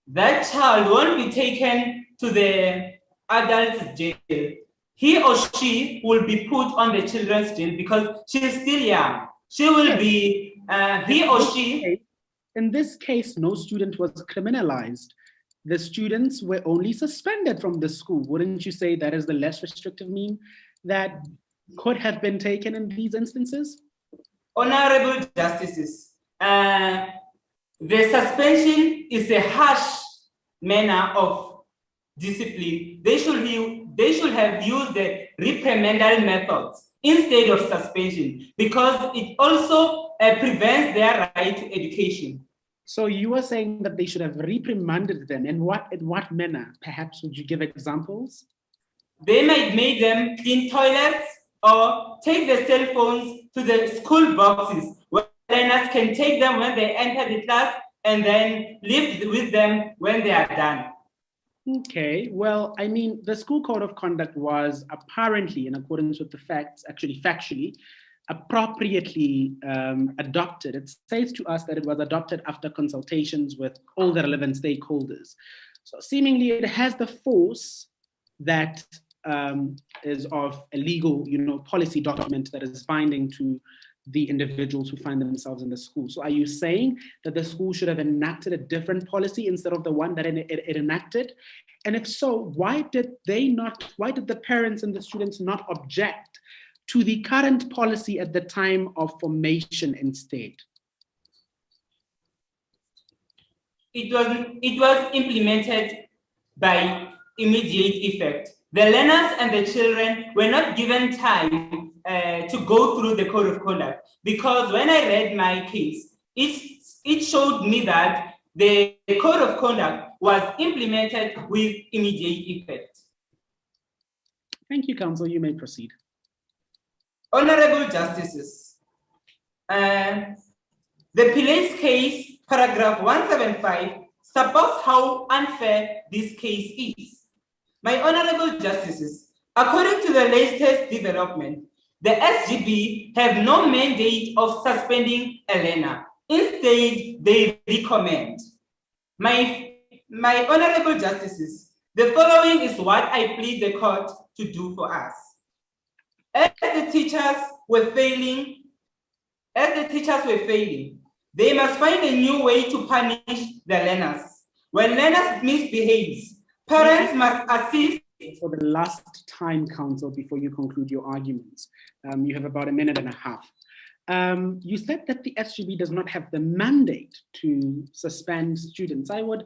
that child won't be taken to the adult jail. He or she will be put on the children's jail because she is still young. She will be, he or she.
In this case, no student was criminalized. The students were only suspended from the school. Wouldn't you say that is the less restrictive mean that could have been taken in these instances?
Honorable Justices, the suspension is a harsh manner of discipline. They should have used the reprimandal methods instead of suspension because it also prevents their right to education.
So you are saying that they should have reprimanded them. In what manner? Perhaps would you give examples?
They might make them clean toilets or take their cell phones to the school boxes where learners can take them when they enter the class and then live with them when they are done.
Okay, well, I mean, the school code of conduct was apparently, in accordance with the facts, actually factually, appropriately adopted. It says to us that it was adopted after consultations with all the relevant stakeholders. So seemingly it has the force that is of a legal, policy document that is binding to the individuals who find themselves in the school. So are you saying that the school should have enacted a different policy instead of the one that it enacted? And if so, why did the parents and the students not object to the current policy at the time of formation instead?
It was implemented by immediate effect. The learners and the children were not given time to go through the code of conduct because when I read my case, it showed me that the code of conduct was implemented with immediate effect.
Thank you, Counsel. You may proceed.
Honorable Justices, the police case, paragraph 175, supports how unfair this case is. My Honorable Justices, according to the latest development, the SGB have no mandate of suspending a learner. Instead, they recommend. My Honorable Justices, the following is what I plead the court to do for us. As the teachers were failing, they must find a new way to punish the learners. When learners misbehave, parents must assist.
For the last time, Counsel, before you conclude your arguments, you have about a minute and a half. You said that the SGB does not have the mandate to suspend students. I would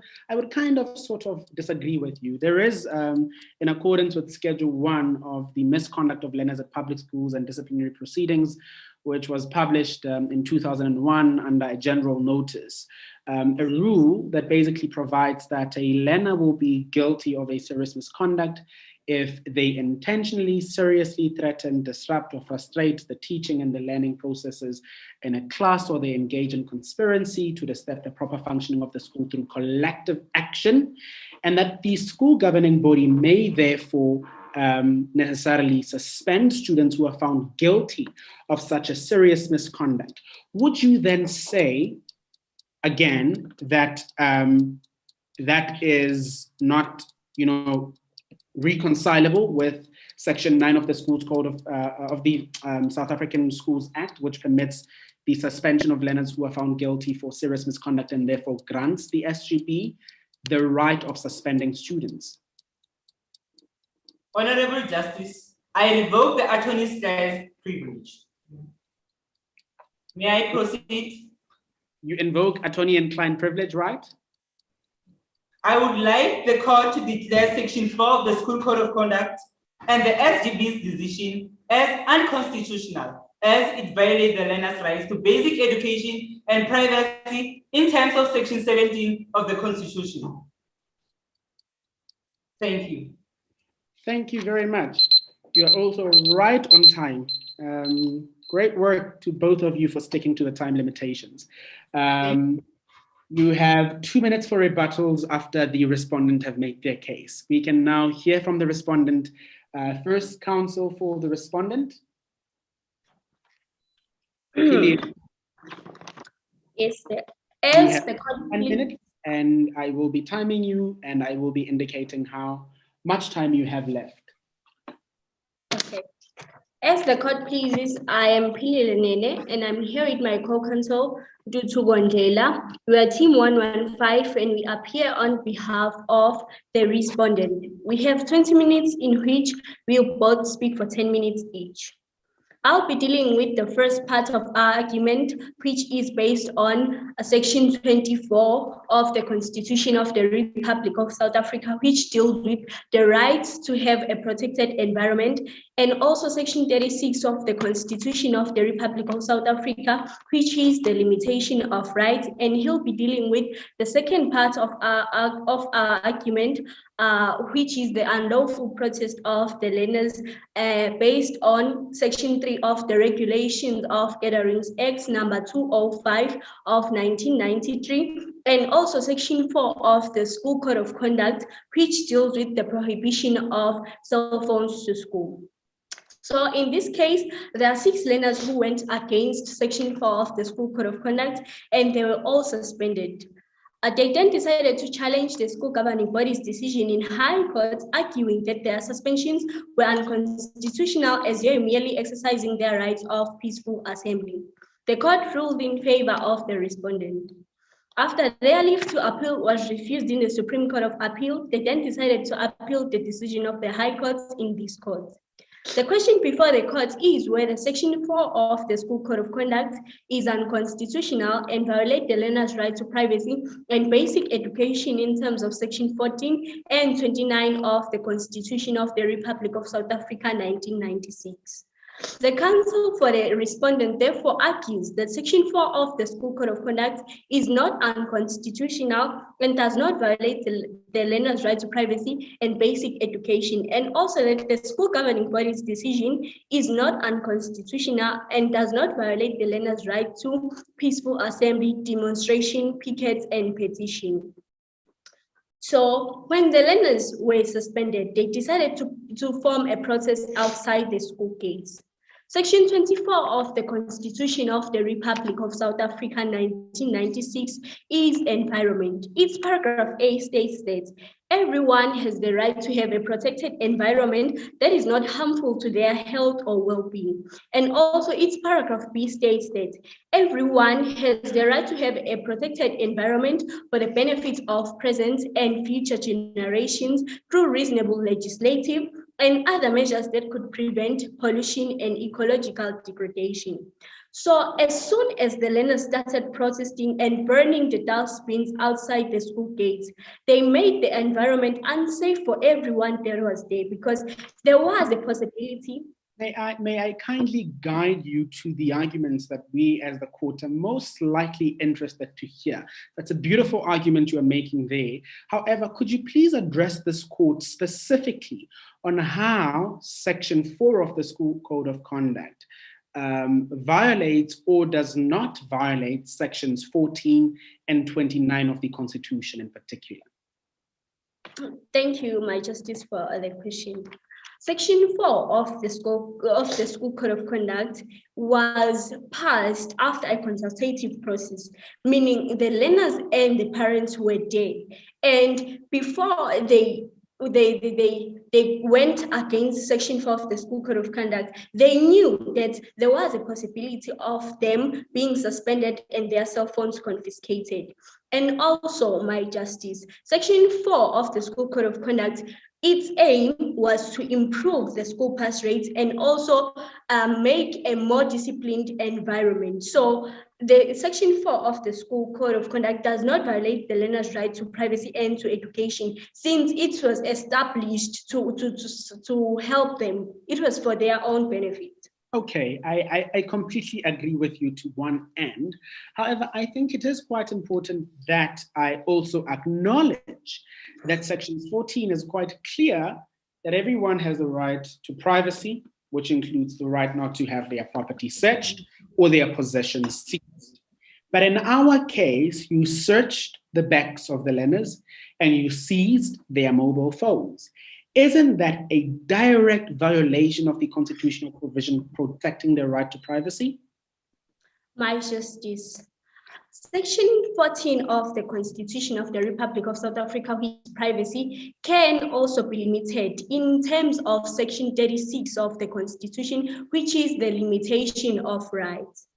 kind of sort of disagree with you. There is, in accordance with Schedule 1 of the Misconduct of Learners at Public Schools and Disciplinary Proceedings, which was published in 2001 under a general notice, a rule that basically provides that a learner will be guilty of a serious misconduct if they intentionally, seriously threaten, disrupt, or frustrate the teaching and the learning processes in a class, or they engage in conspiracy to disrupt the proper functioning of the school through collective action, and that the school governing body may therefore necessarily suspend students who are found guilty of such a serious misconduct. Would you then say, again, that that is not, reconcilable with Section 9 of the Schools Code of the South African Schools Act, which permits the suspension of learners who are found guilty for serious misconduct and therefore grants the SGB the right of suspending students?
Honorable Justice, I revoke the attorney's privilege. May I proceed?
You invoke attorney-client privilege, right?
I would like the court to declare Section 4 of the School Code of Conduct and the SGB's decision as unconstitutional, as it violates the learner's rights to basic education and privacy in terms of Section 17 of the Constitution. Thank you.
Thank you very much. You're also right on time. Great work to both of you for sticking to the time limitations. You have 2 minutes for rebuttals after the respondent have made their case. We can now hear from the respondent First counsel for the respondent.
Yes,
You
as
have
the
10 minutes, and I will be timing you, and I will be indicating how much time you have left.
Okay. As the court pleases, I am Philile Nene, and I'm here with my co-counsel, Dutu Gondela. We are Team 115, and we appear on behalf of the respondent. We have 20 minutes in which we'll both speak for 10 minutes each. I'll be dealing with the first part of our argument, which is based on Section 24 of the Constitution of the Republic of South Africa, which deals with the rights to have a protected environment, and also Section 36 of the Constitution of the Republic of South Africa, which is the limitation of rights. And he'll be dealing with the second part of our argument, which is the unlawful protest of the learners based on Section 3 of the Regulations of Gatherings Act number 205 of 1993, and also Section 4 of the School Code of Conduct, which deals with the prohibition of cell phones to school. So in this case, there are 6 learners who went against Section 4 of the School Code of Conduct, and they were all suspended. They then decided to challenge the school governing body's decision in high court, arguing that their suspensions were unconstitutional as they were merely exercising their rights of peaceful assembly. The court ruled in favor of the respondent. After their leave to appeal was refused in the Supreme Court of Appeal, they then decided to appeal the decision of the High Court in this court. The question before the court is whether Section 4 of the School Code of Conduct is unconstitutional and violates the learner's right to privacy and basic education in terms of Section 14 and 29 of the Constitution of the Republic of South Africa, 1996. The counsel for the respondent therefore argues that Section 4 of the School Code of Conduct is not unconstitutional and does not violate the learner's right to privacy and basic education, and also that the school governing body's decision is not unconstitutional and does not violate the learner's right to peaceful assembly, demonstration, pickets, and petition. So when the learners were suspended, they decided to form a protest outside the school gates. Section 24 of the Constitution of the Republic of South Africa, 1996, is environment. Its paragraph A states that everyone has the right to have a protected environment that is not harmful to their health or well-being. And also its paragraph B states that everyone has the right to have a protected environment for the benefit of present and future generations through reasonable legislative and other measures that could prevent pollution and ecological degradation. So as soon as the learners started protesting and burning the dustbins outside the school gates, they made the environment unsafe for everyone that was there, because there was a possibility.
May I kindly guide you to the arguments that we as the court are most likely interested to hear? That's a beautiful argument you are making there. However, could you please address this court specifically on how Section 4 of the School Code of Conduct violates or does not violate Sections 14 and 29 of the Constitution in particular?
Thank you, my Justice, for the question. Section 4 of the School Code of Conduct was passed after a consultative process, meaning the learners and the parents were there. And before they went against Section 4 of the School Code of Conduct, they knew that there was a possibility of them being suspended and their cell phones confiscated. And also, my Justice, Section 4 of the School Code of Conduct, its aim was to improve the school pass rates and also make a more disciplined environment. So the Section 4 of the School Code of Conduct does not violate the learner's right to privacy and to education, since it was established to help them. It was for their own benefit.
Okay, I completely agree with you to one end. However, I think it is quite important that I also acknowledge that Section 14 is quite clear that everyone has a right to privacy, which includes the right not to have their property searched or their possessions seized. But in our case, you searched the backs of the learners and you seized their mobile phones. Isn't that a direct violation of the constitutional provision protecting the right to privacy?
My Justice, Section 14 of the Constitution of the Republic of South Africa, which is privacy, can also be limited in terms of Section 36 of the Constitution, which is the limitation of rights.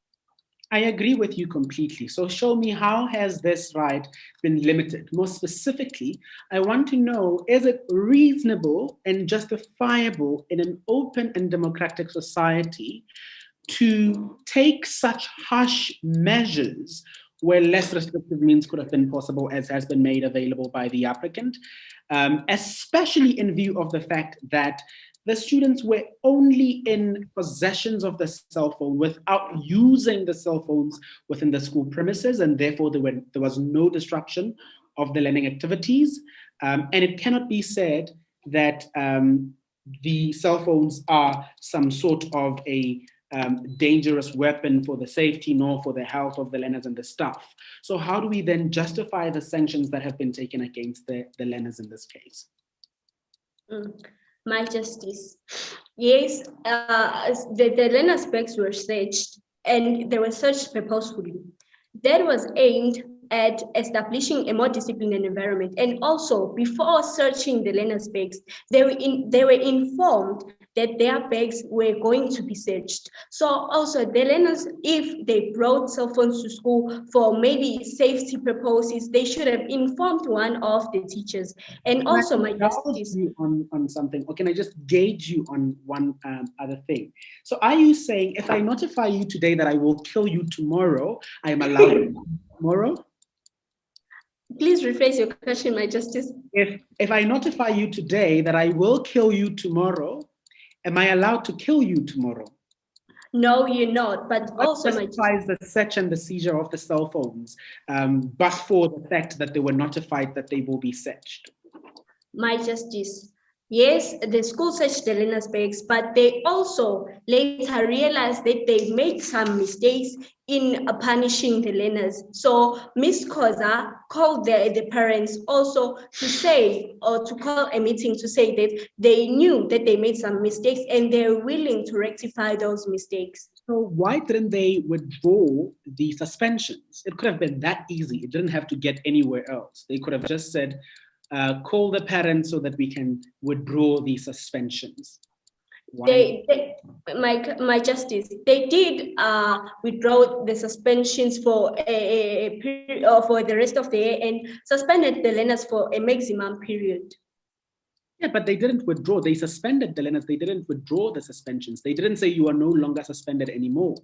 I agree with you completely. So show me, how has this right been limited? More specifically, I want to know, is it reasonable and justifiable in an open and democratic society to take such harsh measures where less restrictive means could have been possible, as has been made available by the applicant, especially in view of the fact that the students were only in possessions of the cell phone without using the cell phones within the school premises, and therefore there was no disruption of the learning activities. And it cannot be said that the cell phones are some sort of a dangerous weapon for the safety nor for the health of the learners and the staff. So how do we then justify the sanctions that have been taken against the learners in this case?
My Justice, yes, the learner specs were searched and they were searched purposefully. That was aimed at establishing a more disciplined environment. And also, before searching the learner specs, they were informed that their bags were going to be searched. So also the learners, if they brought cell phones to school for maybe safety purposes, they should have informed one of the teachers. And also, my Justice,
you on something, or can I just gauge you on one other thing? So are you saying, if I notify you today that I will kill you tomorrow, I am allowed to tomorrow?
Please rephrase your question, my Justice.
If I notify you today that I will kill you tomorrow, am I allowed to kill you tomorrow?
No, you're not. But also, my
justifies the search and the seizure of the cell phones, but for the fact that they were notified that they will be searched.
My Justice, yes, the school searched the learners' bags, but they also later realized that they made some mistakes in punishing the learners. So Ms. Koza called the parents also to say, or to call a meeting to say that they knew that they made some mistakes and they're willing to rectify those mistakes.
So why didn't they withdraw the suspensions? It could have been that easy. It didn't have to get anywhere else. They could have just said, call the parents so that we can withdraw the suspensions.
My Justice, they did withdraw the suspensions for a period, for the rest of the year, and suspended the learners for a maximum period.
Yeah, but they didn't withdraw. They suspended the learners. They didn't withdraw the suspensions. They didn't say you are no longer suspended anymore.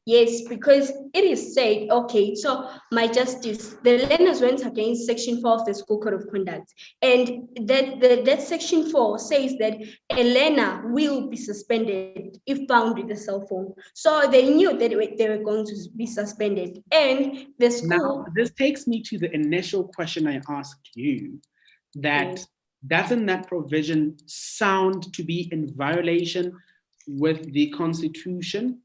Yes, because it is said, okay, so my Justice, the learners went against Section 4 of the School Code of Conduct, and that Section 4 says that a learner will be suspended if found with a cell phone. So they knew that they were going to be suspended, and the school...
Now, this takes me to the initial question I asked you, that doesn't that provision sound to be in violation with the Constitution?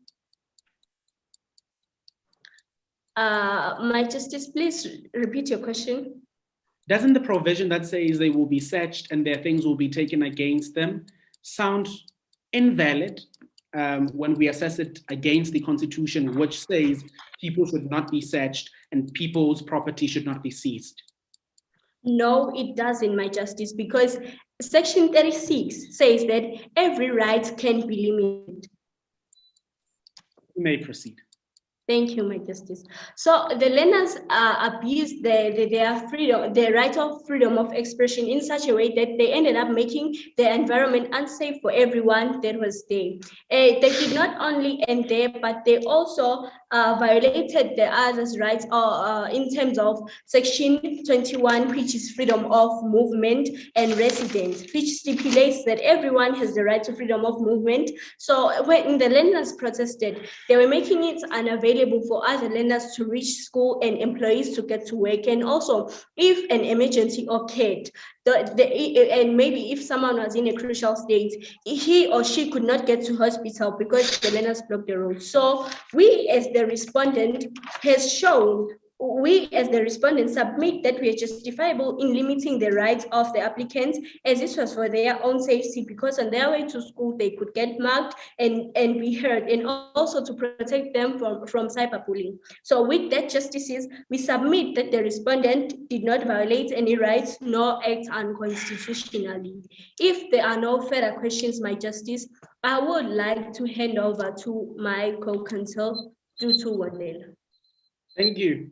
My Justice, please repeat your question.
Doesn't the provision that says they will be searched and their things will be taken against them sound invalid when we assess it against the Constitution, which says people should not be searched and people's property should not be seized?
No, it doesn't, my Justice, because Section 36 says that every right can be limited.
You may proceed.
Thank you, my Justice. So the learners abused their freedom, their right of freedom of expression in such a way that they ended up making the environment unsafe for everyone that was there. They did not only end there, but they also violated the others' rights in terms of Section 21, which is freedom of movement and residence, which stipulates that everyone has the right to freedom of movement. So when the learners protested, they were making it unavailable for other learners to reach school and employees to get to work. And also, if an emergency occurred, and maybe if someone was in a crucial state, he or she could not get to hospital because the learners blocked the road. So we, as the respondent, has shown we as the respondents submit that we are justifiable in limiting the rights of the applicants, as this was for their own safety, because on their way to school they could get marked and be heard, and also to protect them from cyberbullying. So with that, justices, we submit that the respondent did not violate any rights nor act unconstitutionally. If there are no further questions, my justice, I would like to hand over to my co-counsel, Dutu Wadlela.
Thank you.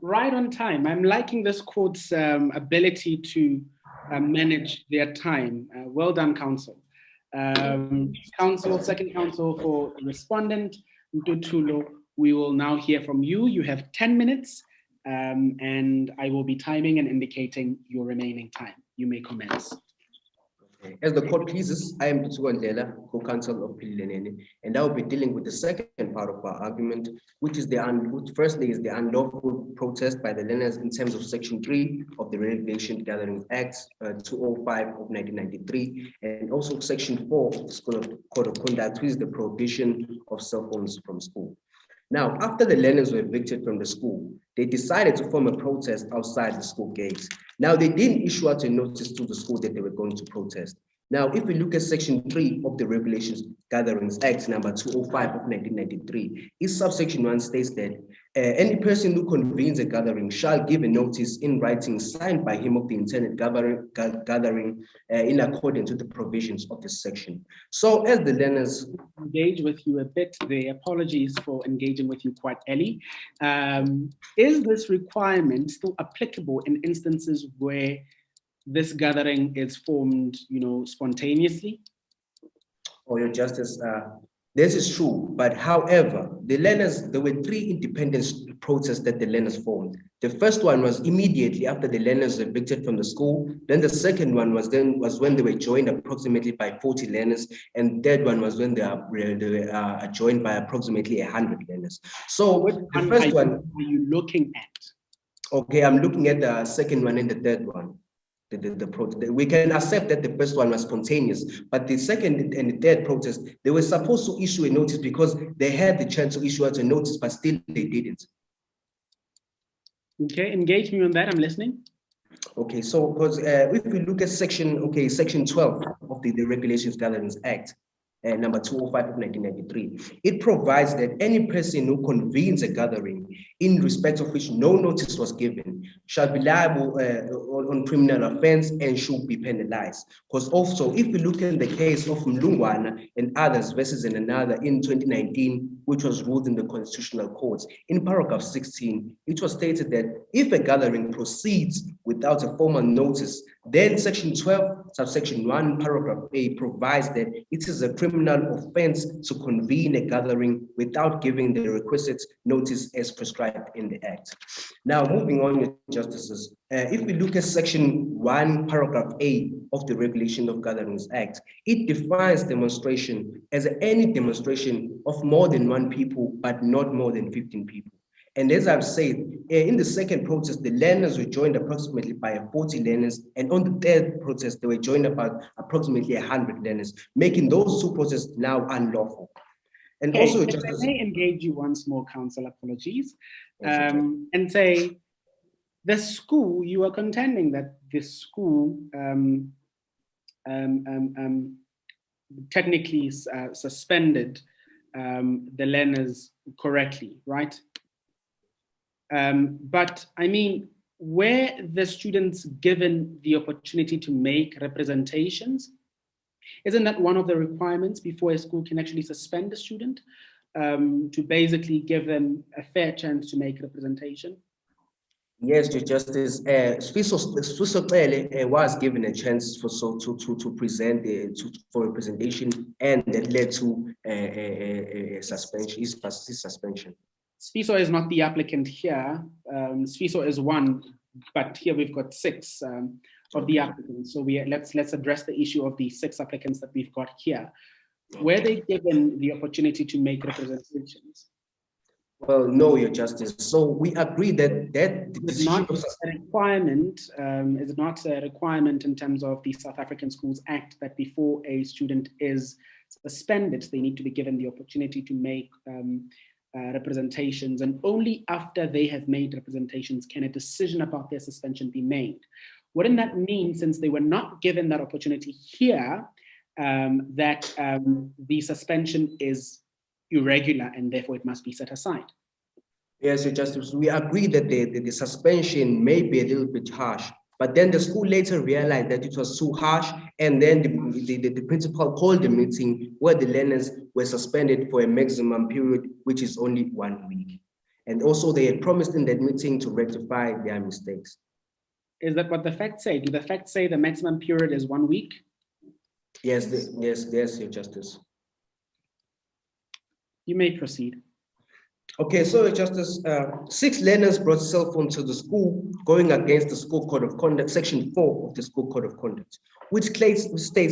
Right on time. I'm liking this court's ability to manage their time. Well done, counsel. Second counsel for the respondent, Ntutulo, we will now hear from you. You have 10 minutes and I will be timing and indicating your remaining time. You may commence.
As the court pleases, I am Dutu Wadlela, co-counsel of Pililenene, and I will be dealing with the second part of our argument, which is firstly is the unlawful protest by the learners in terms of Section 3 of the Regulation Gatherings Act 205 of 1993, and also Section 4 of the School Code of Conduct, which is the prohibition of cell phones from school. Now, after the learners were evicted from the school, they decided to form a protest outside the school gates. Now, they didn't issue out a notice to the school that they were going to protest. Now, if we look at Section 3 of the Regulations Gatherings Act number 205 of 1993, its subsection 1 states that any person who convenes a gathering shall give a notice in writing signed by him of the intended gathering in accordance with the provisions of this section. So as the learners
engage with you a bit, the apologies for engaging with you quite early. Is this requirement still applicable in instances where this gathering is formed, spontaneously?
Oh, Your Justice, this is true, but however, the learners, there were 3 independent protests that the learners formed. The first one was immediately after the learners were evicted from the school. Then the second one was when they were joined approximately by 40 learners, and the third one was when they were joined by approximately 100 learners. So the first one,
are you looking at?
Okay, I'm looking at the second one and the third one. We can accept that the first one was spontaneous, but the second and the third protest, they were supposed to issue a notice because they had the chance to issue out a notice, but still they didn't.
Okay, engage me on that, I'm listening.
Okay, so because if we look at section 12 of the Regulations Gatherings Act, number 205 of 1993, it provides that any person who convenes a gathering in respect of which no notice was given shall be liable on criminal offense and should be penalized. Because also, if we look at the case of Mlungwana and others versus another in 2019, which was ruled in the Constitutional Courts, in paragraph 16, it was stated that if a gathering proceeds without a formal notice, then section 12, subsection 1, paragraph A provides that it is a criminal offense to convene a gathering without giving the requisite notice as prescribed in the Act. Now, moving on, Your Justices, if we look at section 1, paragraph A of the Regulation of Gatherings Act, it defines demonstration as any demonstration of more than 1 people, but not more than 15 people. And as I've said, in the second protest, the learners were joined approximately by 40 learners, and on the third protest, they were joined about approximately 100 learners, making those 2 protests now unlawful. And
okay,
also,
if I may engage you once more, counsel, apologies, and say, the school, you are contending that the school technically suspended the learners correctly, right? But I mean, were the students given the opportunity to make representations? Isn't that one of the requirements before a school can actually suspend a student, to basically give them a fair chance to make representation?
Yes, Your Justice. Sfiso was given a chance to present for representation, and that led to a suspension. His suspension.
Sfiso is not the applicant here. Sfiso is one, but here we've got 6 of the applicants. So let's address the issue of the 6 applicants that we've got here. Were they given the opportunity to make representations?
Well, no, Your Justice. So we agree that
is not a requirement. Is not a requirement in terms of the South African Schools Act that before a student is suspended, they need to be given the opportunity to make representations, and only after they have made representations can a decision about their suspension be made. Wouldn't that mean, since they were not given that opportunity here, that the suspension is irregular and therefore it must be set aside?
Yes, Your Justice, we agree that the suspension may be a little bit harsh, but then the school later realized that it was too harsh, and then the principal called the meeting where the learners were suspended for a maximum period, which is only 1 week. And also they had promised in that meeting to rectify their mistakes.
Is that what the facts say? Do the facts say the maximum period is 1 week?
Yes, yes, Your Justice.
You may proceed.
Okay, so Your Justice, 6 learners brought cell phones to the school, going against the school code of conduct, section 4 of the school code of conduct, which states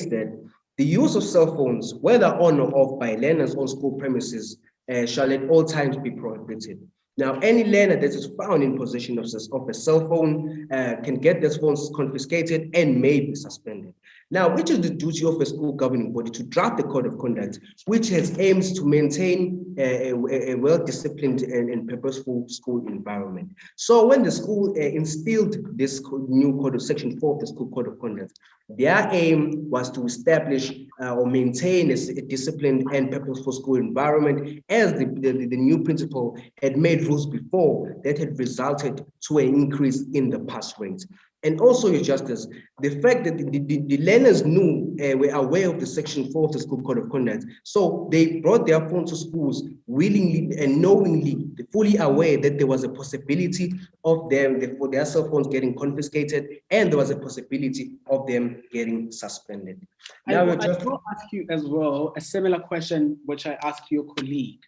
that the use of cell phones, whether on or off by learners on school premises, shall at all times be prohibited. Now, any learner that is found in possession of a cell phone can get their phones confiscated and may be suspended. Now, which is the duty of a school governing body to draft the code of conduct, which has aims to maintain a well-disciplined and purposeful school environment. So when the school instilled this new code of section 4 of the school code of conduct, their aim was to establish or maintain a disciplined and purposeful school environment, as the new principal had made rules before that had resulted to an increase in the pass rate. And also, Your Justice, the fact that the learners were aware of the section 4 of the school code of conduct, so they brought their phone to schools willingly and knowingly, fully aware that there was a possibility of their cell phones getting confiscated, and there was a possibility of them getting suspended. Now,
I will ask you as well a similar question which I asked your colleague.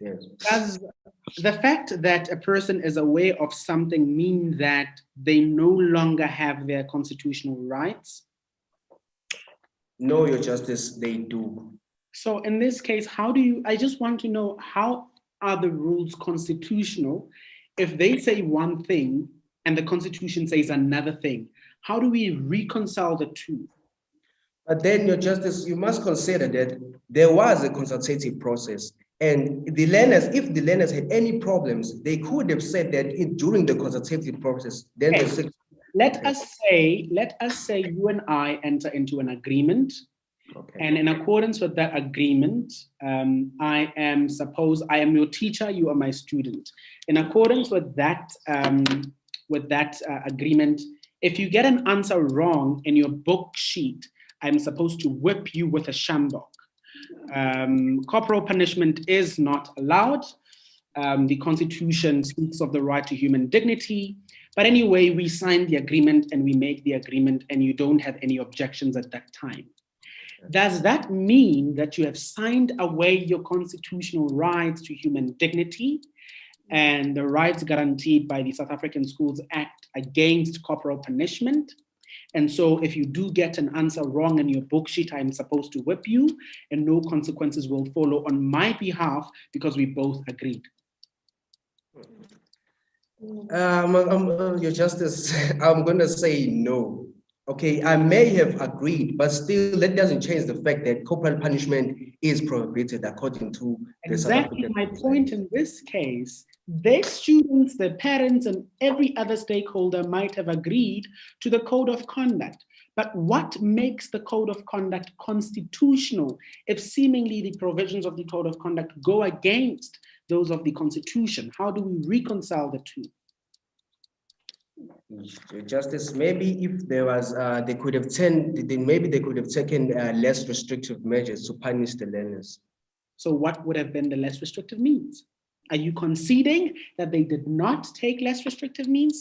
Yes.
Does the fact that a person is aware of something mean that they no longer have their constitutional rights?
No, Your Justice, they do.
So in this case, I just want to know, how are the rules constitutional if they say one thing and the Constitution says another thing? How do we reconcile the two?
But then, Your Justice, you must consider that there was a consultative process. And the learners, if the learners had any problems, they could have said that during the consultative process. Then
okay. Let us say you and I enter into an agreement, okay. And in accordance with that agreement, I am your teacher, you are my student. In accordance with that agreement, if you get an answer wrong in your book sheet, I'm supposed to whip you with a shambok. Corporal punishment is not allowed. The Constitution speaks of the right to human dignity. But anyway, we signed the agreement and we make the agreement, and you don't have any objections at that time. Does that mean that you have signed away your constitutional rights to human dignity and the rights guaranteed by the South African Schools Act against corporal punishment? And so if you do get an answer wrong in your book sheet, I'm supposed to whip you, and no consequences will follow on my behalf because we both agreed.
Your Justice, I'm going to say no. Okay, I may have agreed, but still that doesn't change the fact that corporal punishment is prohibited according to the South
Exactly
African.
my point in this case. Their students, their parents, and every other stakeholder might have agreed to the code of conduct. But what makes the code of conduct constitutional if seemingly the provisions of the code of conduct go against those of the Constitution? How do we reconcile the two?
Justice, maybe if there was, they could have taken less restrictive measures to punish the learners.
So what would have been the less restrictive means? Are you conceding that they did not take less restrictive means?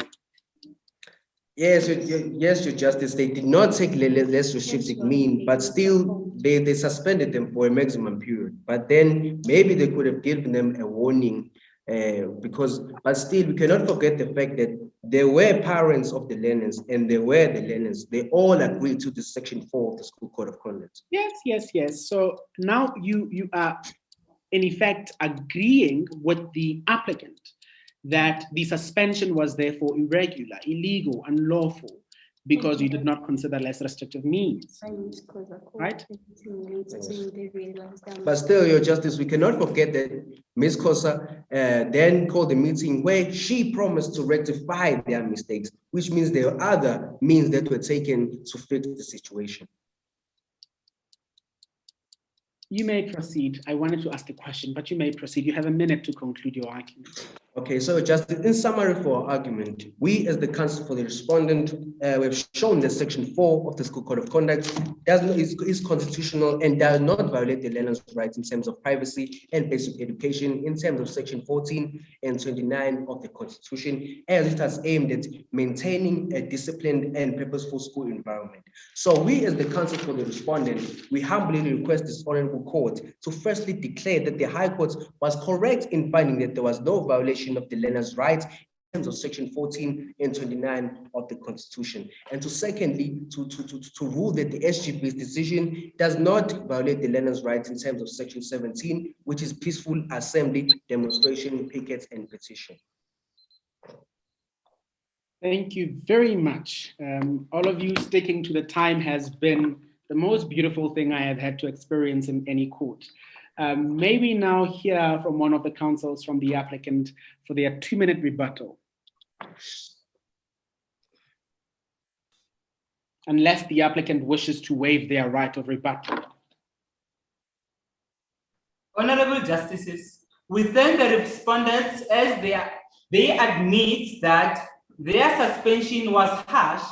Yes, Your Justice, they did not take less restrictive means, but still they suspended them for a maximum period. But then maybe they could have given them a warning, but still we cannot forget the fact that there were parents of the learners and there were the learners. They all agreed to the section 4 of the school code of conduct.
Yes. So now you are in effect agreeing with the applicant that the suspension was therefore irregular, illegal, unlawful. because you did not consider less restrictive means, right?
But still, Your Justice, we cannot forget that Ms. Kosa then called the meeting where she promised to rectify their mistakes, which means there are other means that were taken to fix the situation.
You may proceed. I wanted to ask a question, but you may proceed. You have a minute to conclude your argument.
Okay, so just in summary for our argument, we as the counsel for the respondent, we've shown that Section 4 of the School Code of Conduct is constitutional and does not violate the learner's rights in terms of privacy and basic education in terms of Section 14 and 29 of the Constitution, as it has aimed at maintaining a disciplined and purposeful school environment. So we as the counsel for the respondent, we humbly request this honorable court to firstly declare that the High Court was correct in finding that there was no violation of the learner's rights in terms of Section 14 and 29 of the Constitution. And to secondly, to rule that the SGB's decision does not violate the learner's rights in terms of Section 17, which is peaceful assembly, demonstration, pickets, and petition.
Thank you very much. All of you sticking to the time has been the most beautiful thing I have had to experience in any court. May we now hear from one of the counsels from the applicant for their 2-minute rebuttal? Unless the applicant wishes to waive their right of rebuttal.
Honorable Justices, we thank the respondents as they admit that their suspension was harsh.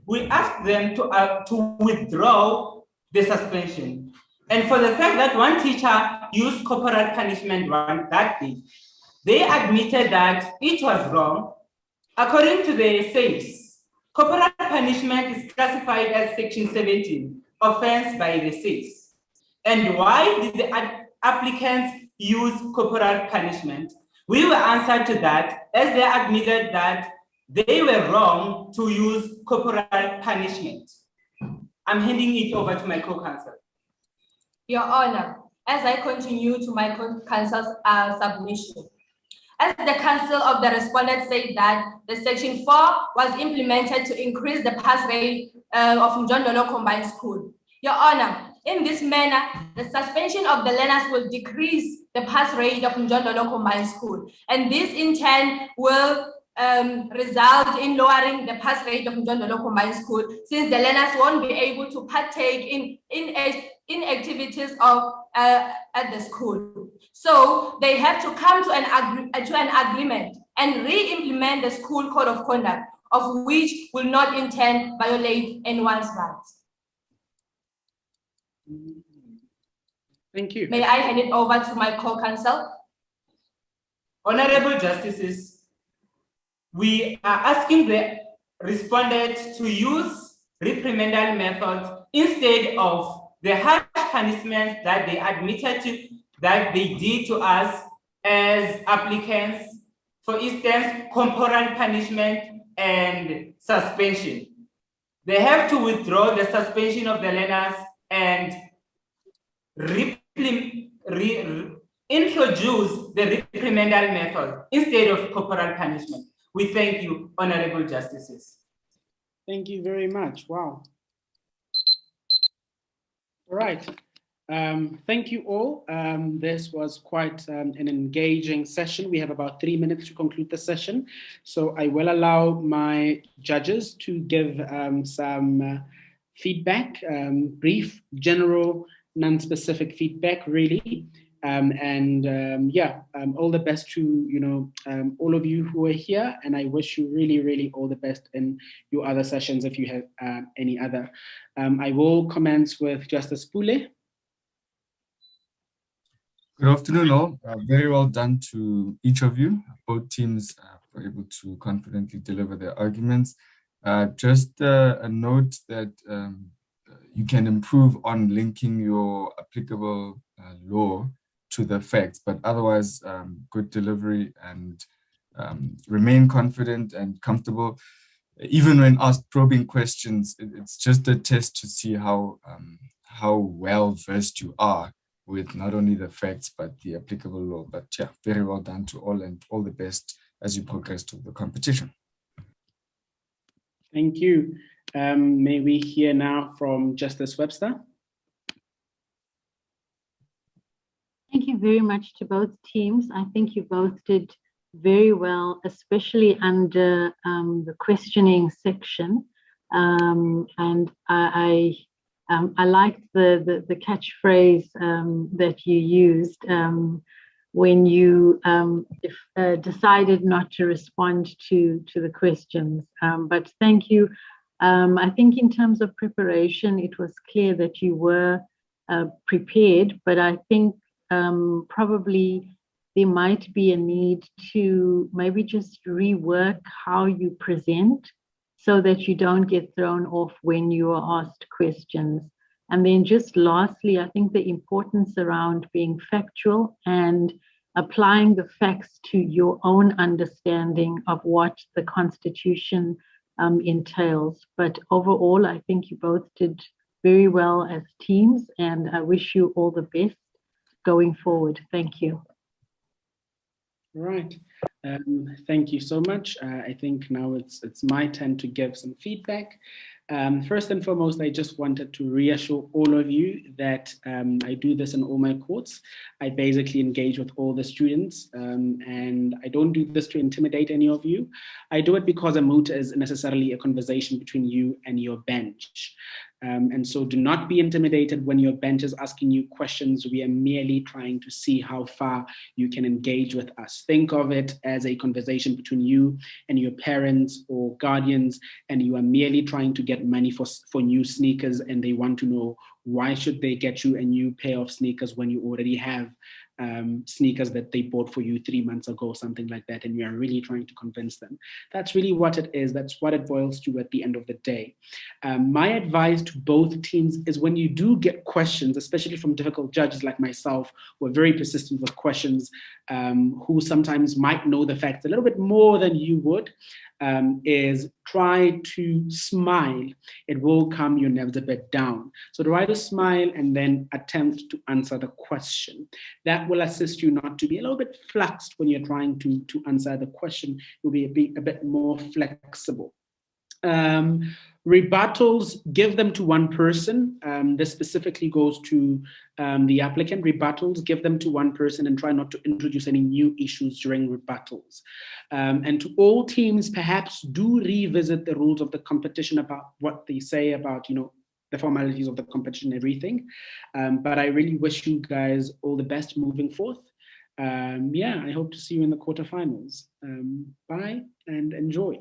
We ask them to withdraw the suspension. And for the fact that one teacher used corporal punishment that day, they admitted that it was wrong. According to the SACE, corporal punishment is classified as Section 17, offense by the SACE. And why did the applicants use corporal punishment? We will answer to that as they admitted that they were wrong to use corporal punishment. I'm handing it over to my co-counsel.
Your Honor, as I continue to my counsel's submission, as the counsel of the respondent said that the Section 4 was implemented to increase the pass rate of Njondolo Combined School. Your Honor, in this manner, the suspension of the learners will decrease the pass rate of Njondolo Combined School, and this in turn will result in lowering the pass rate of Njondolo Combined School, since the learners won't be able to partake in activities of at the school. So they have to come to an agreement and re-implement the school code of conduct, of which will not in turn violate anyone's rights.
Thank you.
May I hand it over to my co-counsel?
Honorable Justices, we are asking the respondent to use reprimandal methods instead of the harsh punishment that they admitted to, that they did to us as applicants. For instance, corporal punishment and suspension. They have to withdraw the suspension of the learners and introduce the reprimandal method instead of corporal punishment. We thank you, Honorable Justices.
Thank you very much. Wow. All right. Thank you all. This was quite an engaging session. We have about 3 minutes to conclude the session. So I will allow my judges to give some feedback, brief, general, non-specific feedback, really. All the best to all of you who are here, and I wish you really, really all the best in your other sessions if you have any other. I will commence with Justice Pule.
Good afternoon, all. Very well done to each of you. Both teams were able to confidently deliver their arguments. Just a note that you can improve on linking your applicable law to the facts, but otherwise good delivery, and remain confident and comfortable. Even when asked probing questions, it's just a test to see how well versed you are with not only the facts, but the applicable law. But yeah, very well done to all, and all the best as you progress to the competition.
Thank you. May we hear now from Justice Webster?
Thank you very much to both teams. I think you both did very well, especially under the questioning section. And I liked the catchphrase that you used when you decided not to respond to the questions. But thank you. I think in terms of preparation, it was clear that you were prepared, but I think probably there might be a need to maybe just rework how you present so that you don't get thrown off when you are asked questions. And then just lastly, I think the importance around being factual and applying the facts to your own understanding of what the Constitution entails. But overall, I think you both did very well as teams, and I wish you all the best going forward. Thank you.
Right. Thank you so much. I think now it's my turn to give some feedback. First and foremost, I just wanted to reassure all of you that I do this in all my courts. I basically engage with all the students, and I don't do this to intimidate any of you. I do it because a moot is necessarily a conversation between you and your bench. And so do not be intimidated when your bench is asking you questions. We are merely trying to see how far you can engage with us. Think of it as a conversation between you and your parents or guardians, and you are merely trying to get money for new sneakers, and they want to know why should they get you a new pair of sneakers when you already have sneakers that they bought for you 3 months ago, something like that, and we are really trying to convince them. That's really what it is. That's what it boils to at the end of the day. My advice to both teams is when you do get questions, especially from difficult judges like myself, who are very persistent with questions, who sometimes might know the facts a little bit more than you would, is try to smile. It will calm your nerves a bit down. So try to smile and then attempt to answer the question. That will assist you not to be a little bit flexed when you're trying to answer the question. You'll be a bit more flexible. Rebuttals, give them to one person. This specifically goes to the applicant. Rebuttals, give them to one person and try not to introduce any new issues during rebuttals. And to all teams, perhaps do revisit the rules of the competition about what they say about, the formalities of the competition and everything. But I really wish you guys all the best moving forth. I hope to see you in the quarterfinals. Bye and enjoy.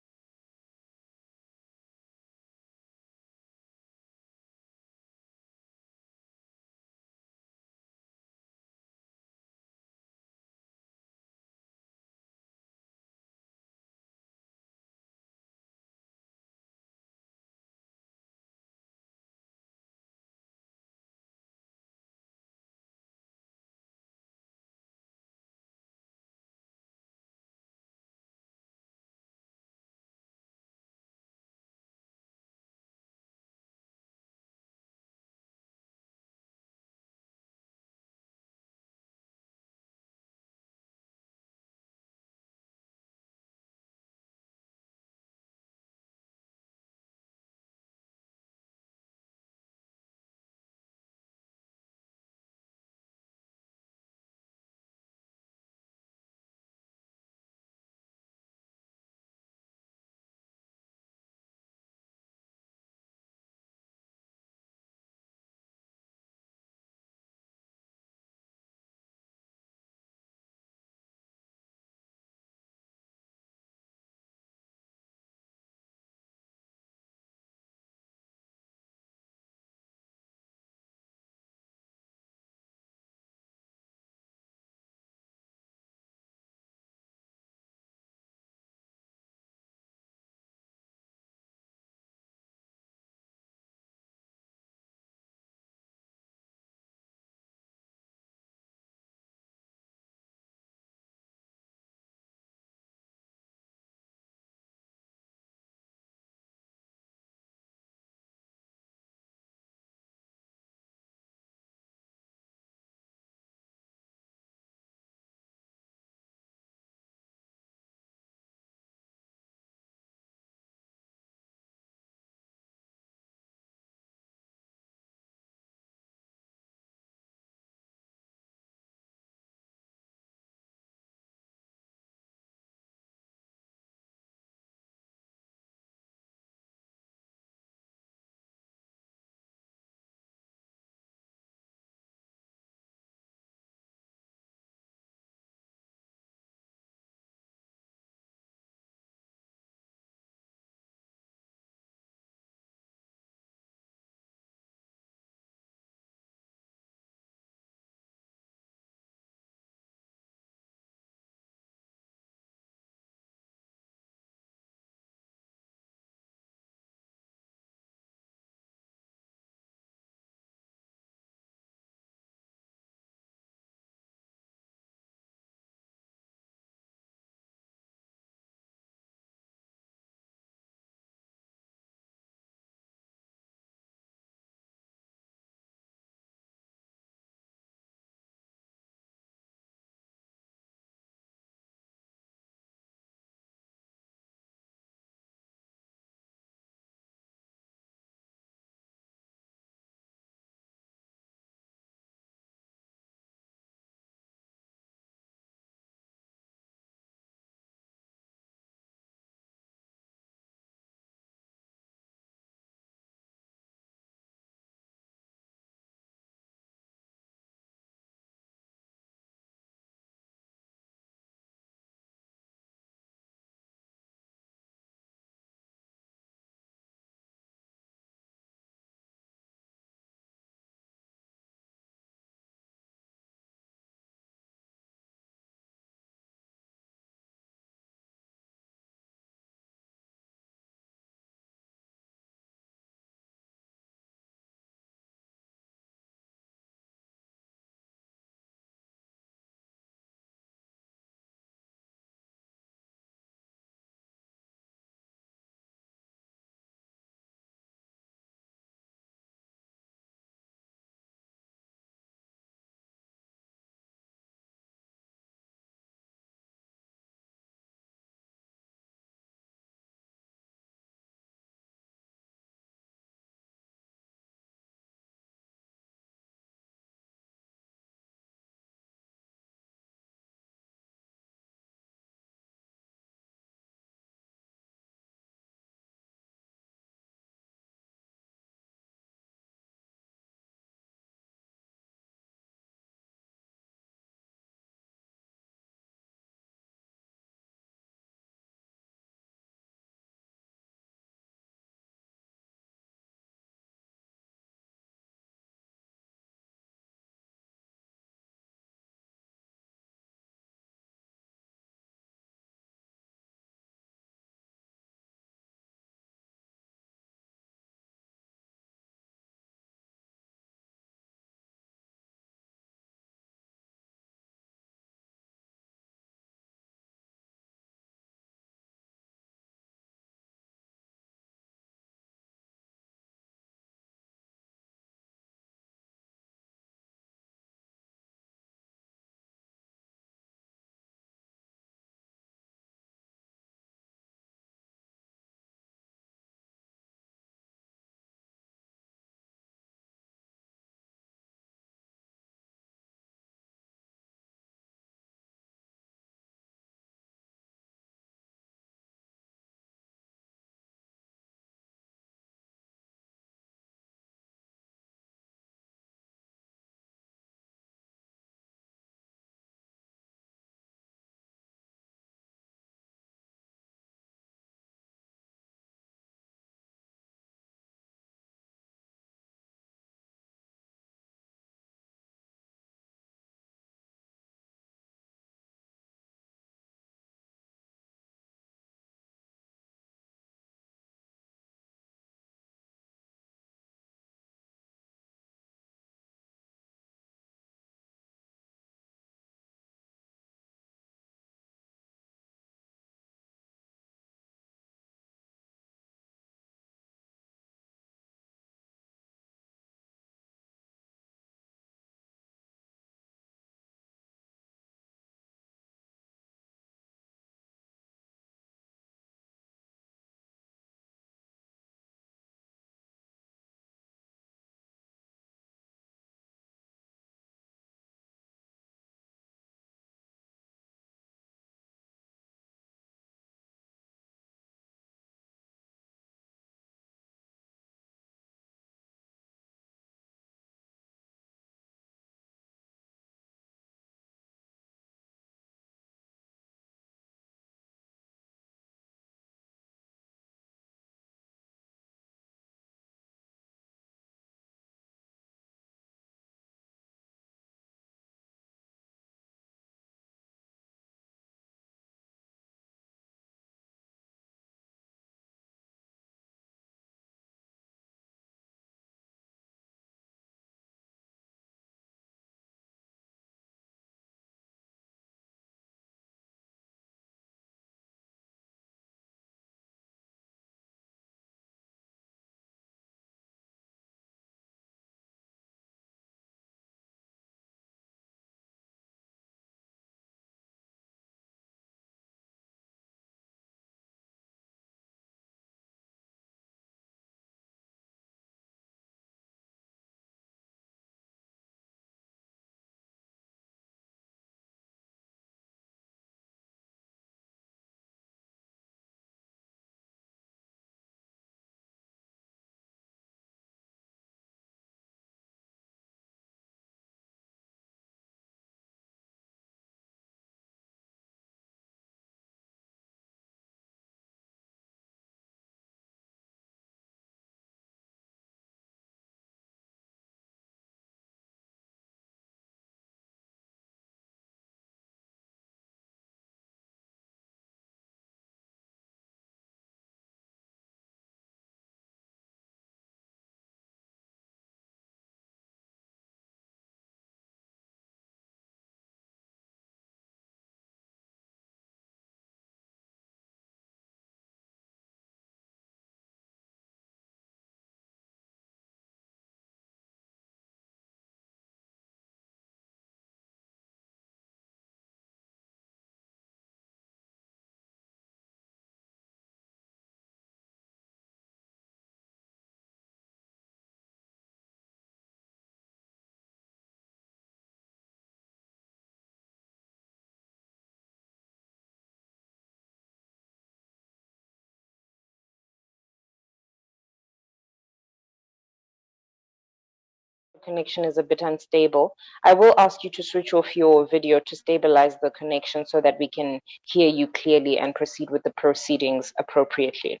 connection is a bit unstable, I will ask you to switch off your video to stabilize the connection so that we can hear you clearly and proceed with the proceedings appropriately.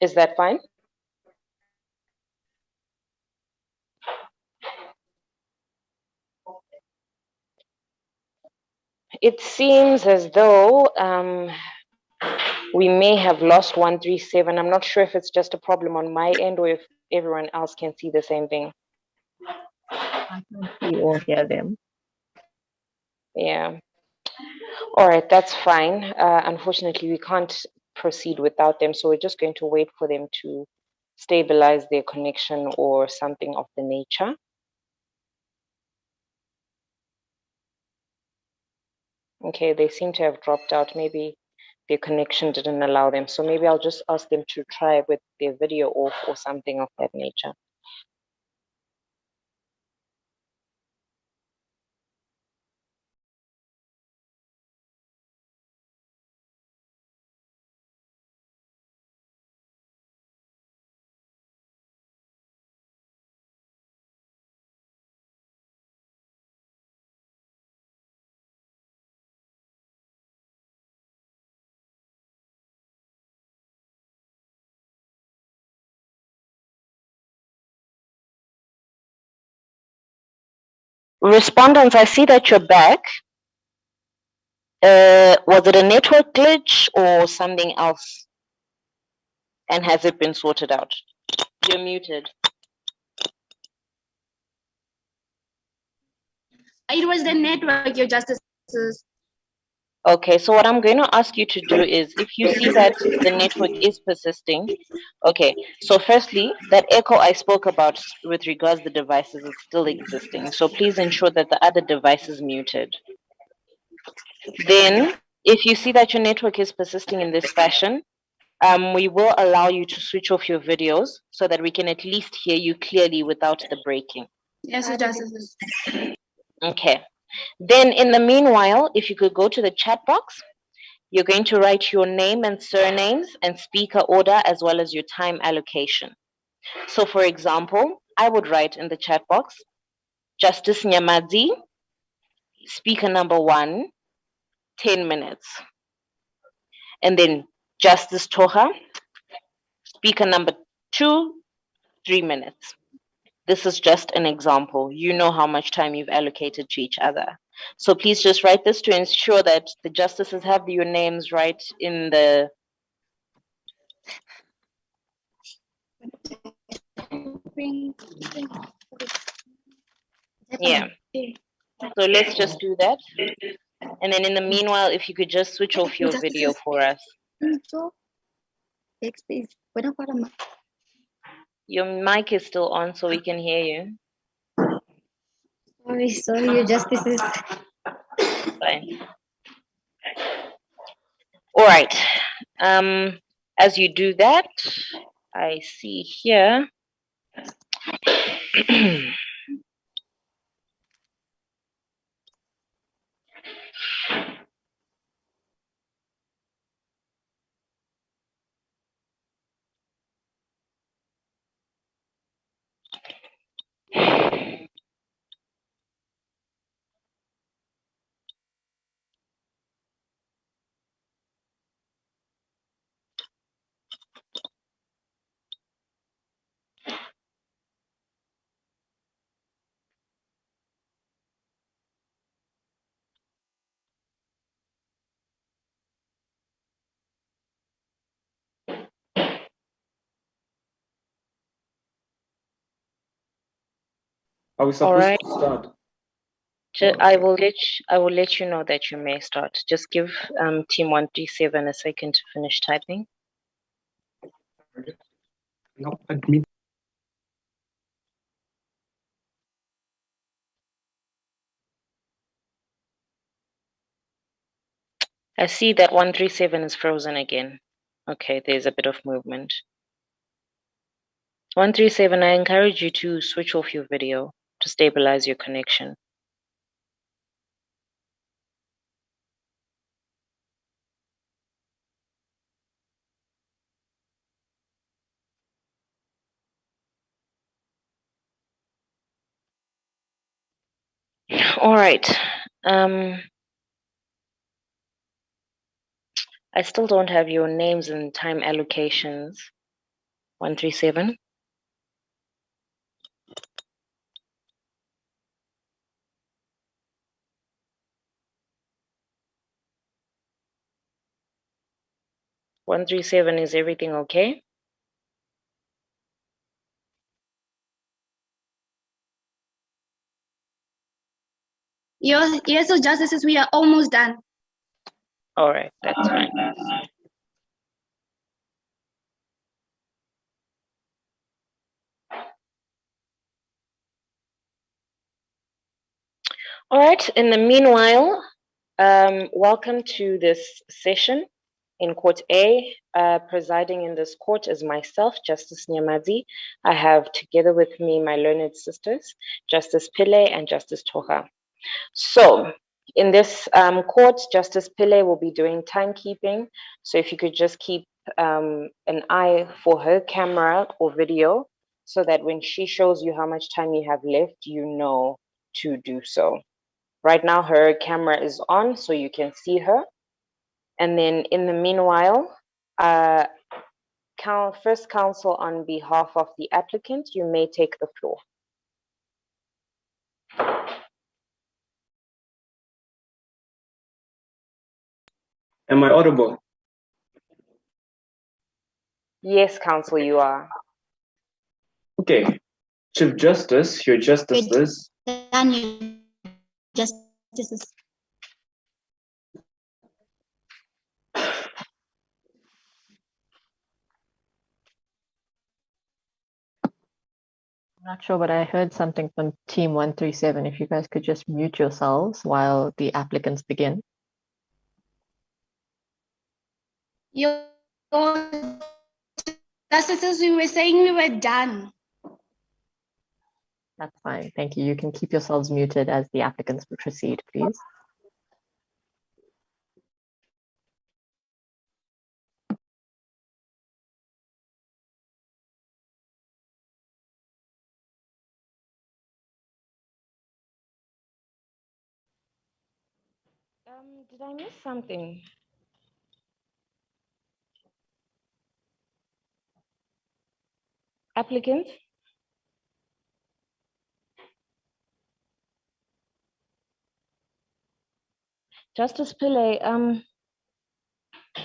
Is that fine? It seems as though we may have lost 137. I'm not sure if it's just a problem on my end or if everyone else can see the same thing.
I can see or hear them.
Yeah. All right, that's fine. Unfortunately, we can't proceed without them, so we're just going to wait for them to stabilize their connection or something of the nature. Okay, they seem to have dropped out. Maybe their connection didn't allow them. So maybe I'll just ask them to try with their video off or something of that nature. Respondents, I see that you're back. Was it a network glitch or something else? And has it been sorted out? You're muted.
It was the network, Your Justices.
Okay, so what I'm going to ask you to do is, if you see that the network is persisting, okay, so firstly, that echo I spoke about with regards to the devices is still existing. So please ensure that the other device is muted. Then, if you see that your network is persisting in this fashion, we will allow you to switch off your videos so that we can at least hear you clearly without the breaking.
Yes, Your Justices.
Okay. Then in the meanwhile, if you could go to the chat box, you're going to write your name and surnames and speaker order as well as your time allocation. So for example, I would write in the chat box, Justice Nyamadzi, speaker number 1, 10 minutes. And then Justice Toha, speaker number 2, 3 minutes. This is just an example. You know how much time you've allocated to each other. So please just write this to ensure that the justices have your names right in the... Yeah. So let's just do that. And then in the meanwhile, if you could just switch off your video for us. Your mic is still on so we can hear you.
Sorry, Your Justices.
Fine. All right. As you do that, I see here.
Are we
All
supposed
right.
to start?
I will let you know that you may start. Just give team 137 a second to finish typing.
No, admin.
I see that 137 is frozen again. Okay, there's a bit of movement. 137, I encourage you to switch off your video to stabilize your connection. All right. I still don't have your names and time allocations. 137. Is everything okay?
Yes, so justices, we are almost done.
All right, that's fine. All right, in the meanwhile, welcome to this session in Court A. Presiding in this court is myself, Justice Nyamazi. I have together with me my learned sisters, Justice Pillay and Justice Toha. So in this court, Justice Pillay will be doing timekeeping. So if you could just keep an eye for her camera or video so that when she shows you how much time you have left, you know to do so. Right now, her camera is on, so you can see her. And then in the meanwhile, first counsel on behalf of the applicant, you may take the floor.
Am I audible?
Yes, counsel, you are.
Okay. Chief Justice, your justices.
Done, your justices.
I'm not sure, but I heard something from Team 137. If you guys could just mute yourselves while the applicants begin.
Your justices, we were saying we were done.
That's fine. Thank you. You can keep yourselves muted as the applicants proceed, please.
Did I miss something? Applicants? Justice Pillay,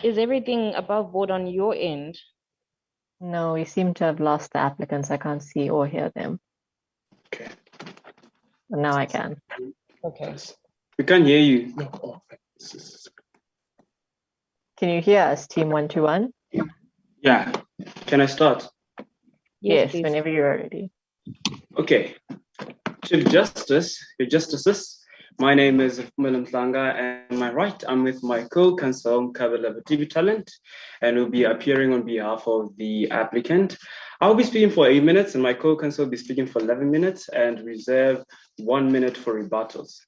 is everything above board on your end?
No, we seem to have lost the applicants. I can't see or hear them.
Okay.
But now I can.
Okay.
We can't hear you.
Can you hear us, Team 121?
Yeah. Can I start?
Yes, whenever you're ready.
Okay. Chief Justice, your justices. My name is Milam Tlanga, and my right, I'm with my co-counsel, Kabela TV Talent, and will be appearing on behalf of the applicant. I'll be speaking for 8 minutes, and my co-counsel will be speaking for 11 minutes, and reserve 1 minute for rebuttals.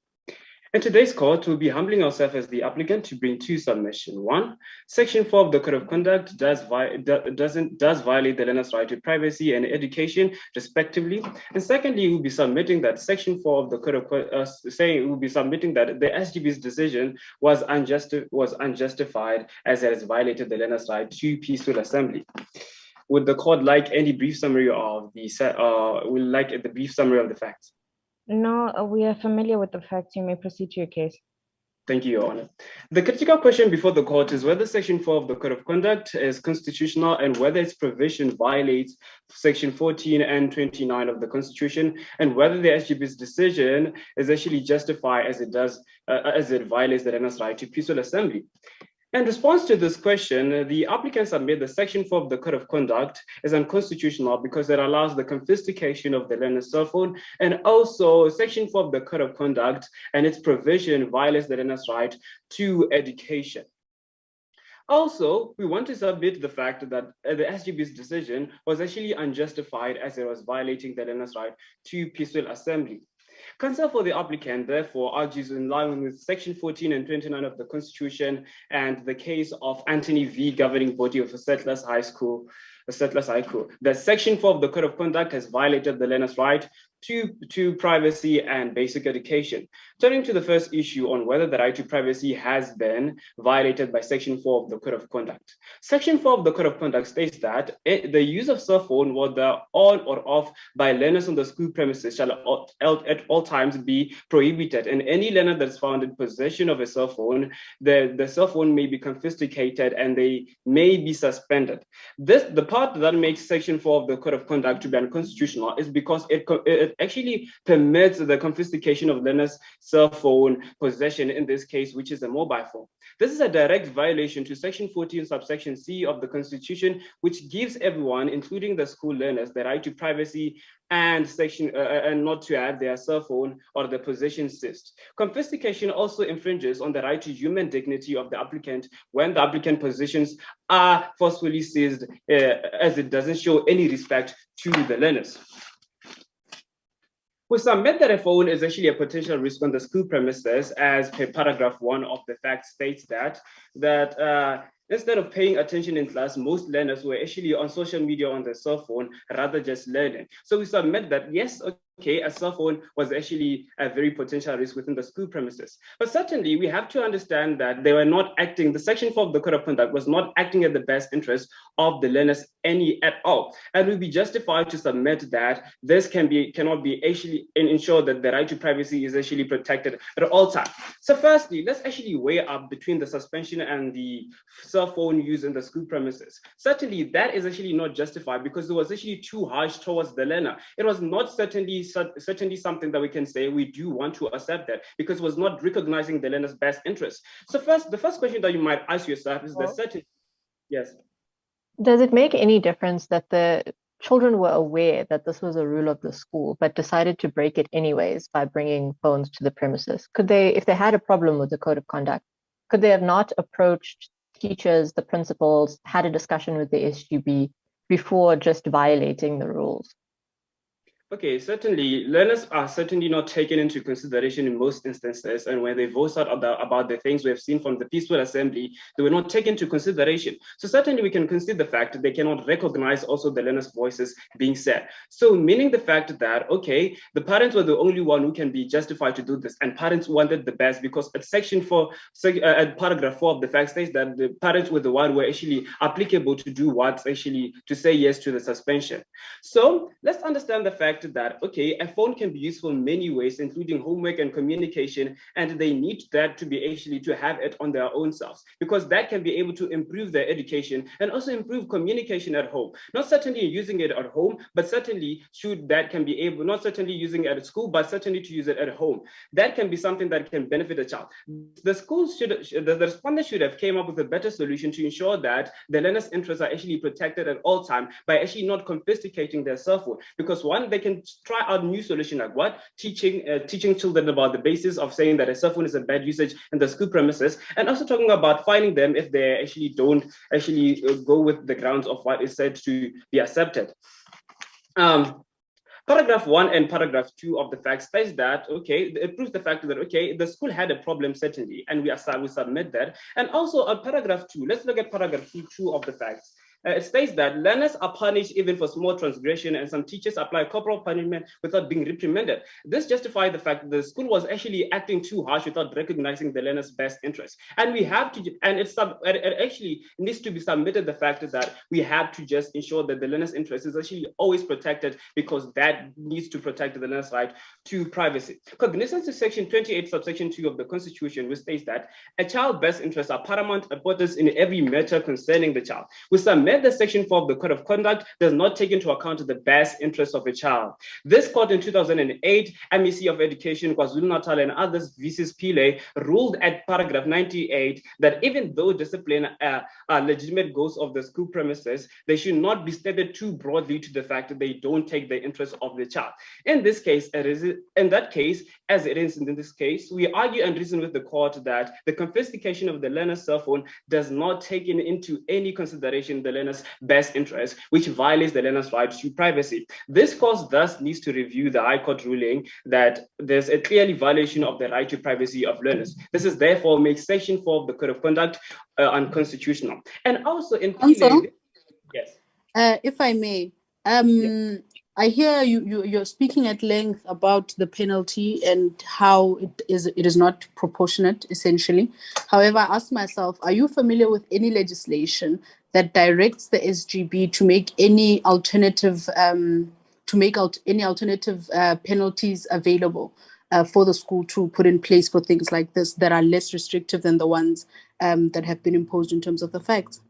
In today's court, we'll be humbling ourselves as the applicant to bring two submissions. One, Section 4 of the Code of Conduct does violate the learner's right to privacy and education, respectively. And secondly, we'll be submitting that Section 4 of the Code of we'll be submitting that the SGB's decision was unjustified as it has violated the learner's right to peaceful assembly. Would the court like any brief summary of the brief summary of the facts?
No, we are familiar with the facts. You may proceed to your case.
Thank you, Your Honor. The critical question before the court is whether Section 4 of the Code of Conduct is constitutional and whether its provision violates Section 14 and 29 of the Constitution, and whether the SGB's decision is actually justified as it violates the learner's right to peaceful assembly. In response to this question, the applicant submit that Section 4 of the Code of Conduct is unconstitutional because it allows the confiscation of the learner's cell phone, and also Section 4 of the Code of Conduct and its provision violates the learner's right to education. Also, we want to submit the fact that the SGB's decision was actually unjustified as it was violating the learner's right to peaceful assembly. Counsel for the applicant, therefore, argues in line with Section 14 and 29 of the Constitution and the case of Anthony V. Governing Body of Settlers High School, that Section 4 of the Code of Conduct has violated the learner's right to privacy and basic education. Turning to the first issue on whether the right to privacy has been violated by Section 4 of the Code of Conduct. Section 4 of the Code of Conduct states that the use of cell phone, whether on or off by learners on the school premises, shall at all times be prohibited, and any learner that's found in possession of a cell phone, the cell phone may be confiscated and they may be suspended. The part that makes Section 4 of the Code of Conduct to be unconstitutional is because it actually permits the confiscation of learners' cell phone possession, in this case, which is a mobile phone. This is a direct violation to Section 14, subsection C of the Constitution, which gives everyone, including the school learners, the right to privacy and not to have their cell phone or the possession seized. Confiscation also infringes on the right to human dignity of the applicant when the applicant possessions are forcefully seized, as it doesn't show any respect to the learners. We submit that a phone is actually a potential risk on the school premises, as per paragraph 1 of the fact states that instead of paying attention in class, most learners were actually on social media on their cell phone rather just learning. So we submit that, yes, okay, a cell phone was actually a very potential risk within the school premises. But certainly we have to understand that they were not acting, the Section 4 of the Code of Conduct was not acting at the best interest of the learners at all. And we'll be justified to submit that this cannot be actually ensure that the right to privacy is actually protected at all times. So firstly, let's actually weigh up between the suspension and the cell phone use in the school premises. Certainly that is actually not justified because it was actually too harsh towards the learner. It was not certainly something that we can say we do want to accept that, because it was not recognizing the learner's best interest. So the first question that you might ask yourself is that certain, yes.
Does it make any difference that the children were aware that this was a rule of the school, but decided to break it anyways by bringing phones to the premises? Could they, if they had a problem with the code of conduct, could they have not approached teachers, the principals, had a discussion with the SGB before just violating the rules?
Okay, certainly, learners are certainly not taken into consideration in most instances, and when they voice out about the things we have seen from the peaceful assembly, they were not taken into consideration. So certainly we can consider the fact that they cannot recognize also the learners' voices being said. So meaning the fact that, okay, the parents were the only one who can be justified to do this, and parents wanted the best, because at Section 4, at paragraph 4 of the fact states that the parents were the one who were actually applicable to do what's actually to say yes to the suspension. So let's understand the fact that, okay, a phone can be useful in many ways, including homework and communication, and they need that to be actually to have it on their own selves, because that can be able to improve their education and also improve communication at home. Not certainly using it at home, but certainly not certainly using it at school, but certainly to use it at home. That can be something that can benefit a child. The respondent should have came up with a better solution to ensure that the learner's interests are actually protected at all times by actually not confiscating their cell phone, because one, they can try out new solution like what? Teaching children about the basis of saying that a cell phone is a bad usage in the school premises, and also talking about fining them if they actually don't go with the grounds of what is said to be accepted. Paragraph 1 and paragraph 2 of the fact states that, okay, it proves the fact that, okay, the school had a problem, certainly, and we submit that. And also on paragraph 2, let's look at paragraph 2 of the facts. It states that learners are punished even for small transgression, and some teachers apply corporal punishment without being reprimanded. This justifies the fact that the school was actually acting too harsh without recognizing the learner's best interest. And we have to, and it actually needs to be submitted the fact that we have to just ensure that the learner's interest is actually always protected, because that needs to protect the learner's right to privacy. Cognizant to Section 28, subsection 2 of the Constitution, which states that a child's best interests are paramount importance in every matter concerning the child. We submit the Section 4 of the Code of Conduct does not take into account the best interests of a child. This court in 2008, MEC of Education, KwaZulu-Natal and others, v. Pile, ruled at paragraph 98 that even though discipline are legitimate goals of the school premises, they should not be stated too broadly to the fact that they don't take the interests of the child. In this case, as it is in this case, we argue and reason with the court that the confiscation of the learner's cell phone does not take into any consideration the learner's best interest, which violates the learner's right to privacy. This court thus needs to review the High Court ruling that there's a clearly violation of the right to privacy of learners. This is therefore makes Section 4 of the Code of Conduct unconstitutional. And also in
Counsel?
yes.
If I may,
Yes.
I hear you're speaking at length about the penalty and how it is not proportionate, essentially. However, I ask myself, are you familiar with any legislation that directs the SGB to make any alternative penalties available for the school to put in place for things like this that are less restrictive than the ones that have been imposed in terms of the facts?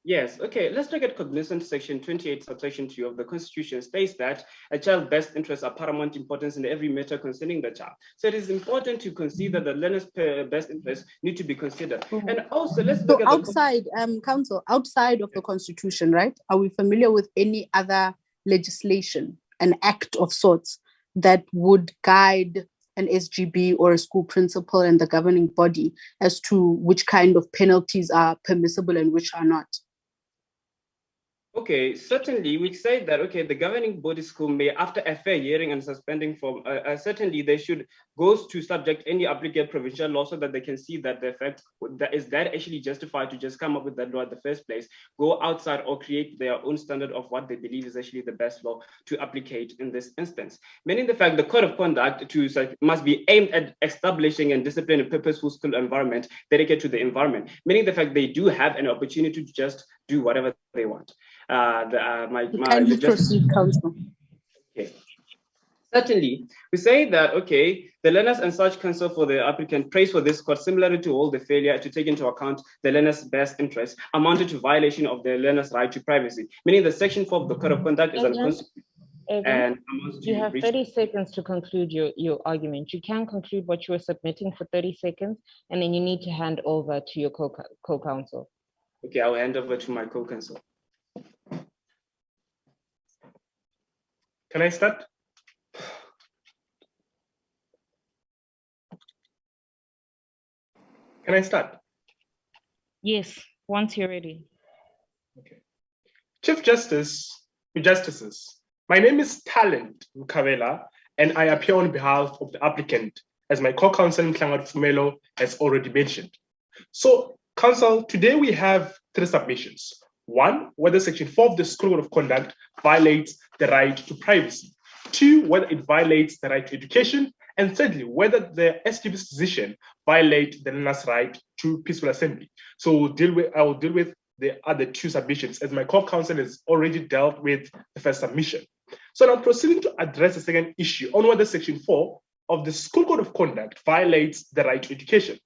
Yes, okay, let's look at cognizant section 28, subsection 2 of the Constitution states that a child's best interests are paramount importance in every matter concerning the child. So it is important to consider the learner's best interests need to be considered. And also, let's look
So
at
outside, Council, outside of the Constitution, right? Are we familiar with any other legislation, an act of sorts that would guide an SGB or a school principal and the governing body as to which kind of penalties are permissible and which are not?
Okay, certainly we say that, okay, the governing body school may, after a fair hearing and suspending from, certainly they should go to subject any applicable provincial law so that they can see that the effect, that is that actually justified to just come up with that law in the first place, go outside or create their own standard of what they believe is actually the best law to applicate in this instance. Meaning the fact the code of conduct must be aimed at establishing and disciplining a purposeful school environment dedicated to the environment, meaning the fact they do have an opportunity to just do whatever they want.
Proceed, Council.
Okay. Certainly, we say that, okay, the learners and such counsel for the applicant praise for this court, similarly to all the failure to take into account the learner's best interest, amounted to violation of the learner's right to privacy, meaning the section 4 of the code of conduct is unconstitutional. And
you have 30 seconds to conclude your argument. You can conclude what you were submitting for 30 seconds, and then you need to hand over to your co-counsel.
Okay, I'll hand over to my co-counsel.
Can I start? Can I start?
Yes, once you're ready.
Okay. Chief Justice, Justices, my name is Talent Mkavela, and I appear on behalf of the applicant, as my co-counsel Mhlangat Fumelo has already mentioned. So, Council, today we have 3 submissions. 1, whether Section 4 of the School Code of Conduct violates the right to privacy. 2, whether it violates the right to education. And thirdly, whether the SGB's decision violates the learner's right to peaceful assembly. So I will deal with the other 2 submissions, as my co-counsel has already dealt with the first submission. So now proceeding to address the second issue on whether Section 4 of the School Code of Conduct violates the right to education.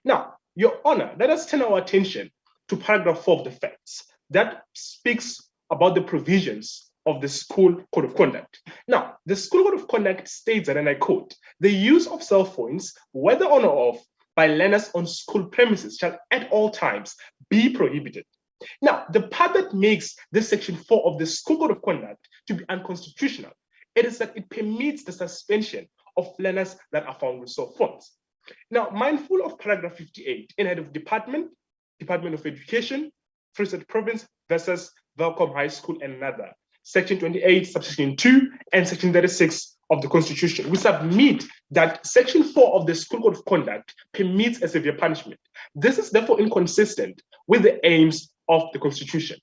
Now, Your Honor, let us turn our attention to paragraph 4 of the facts that speaks about the provisions of the School Code of Conduct. Now, the School Code of Conduct states that, and I quote, the use of cell phones, whether on or off, by learners on school premises shall at all times be prohibited. Now, the part that makes this Section 4 of the School Code of Conduct to be unconstitutional, it is that it permits the suspension of learners that are found with cell phones. Now, mindful of paragraph 58 in head of Department of Education, Free State Province versus Welcome High School and another, Section 28, subsection 2, and Section 36 of the Constitution, we submit that Section 4 of the School Code of Conduct permits a severe punishment. This is therefore inconsistent with the aims of the Constitution.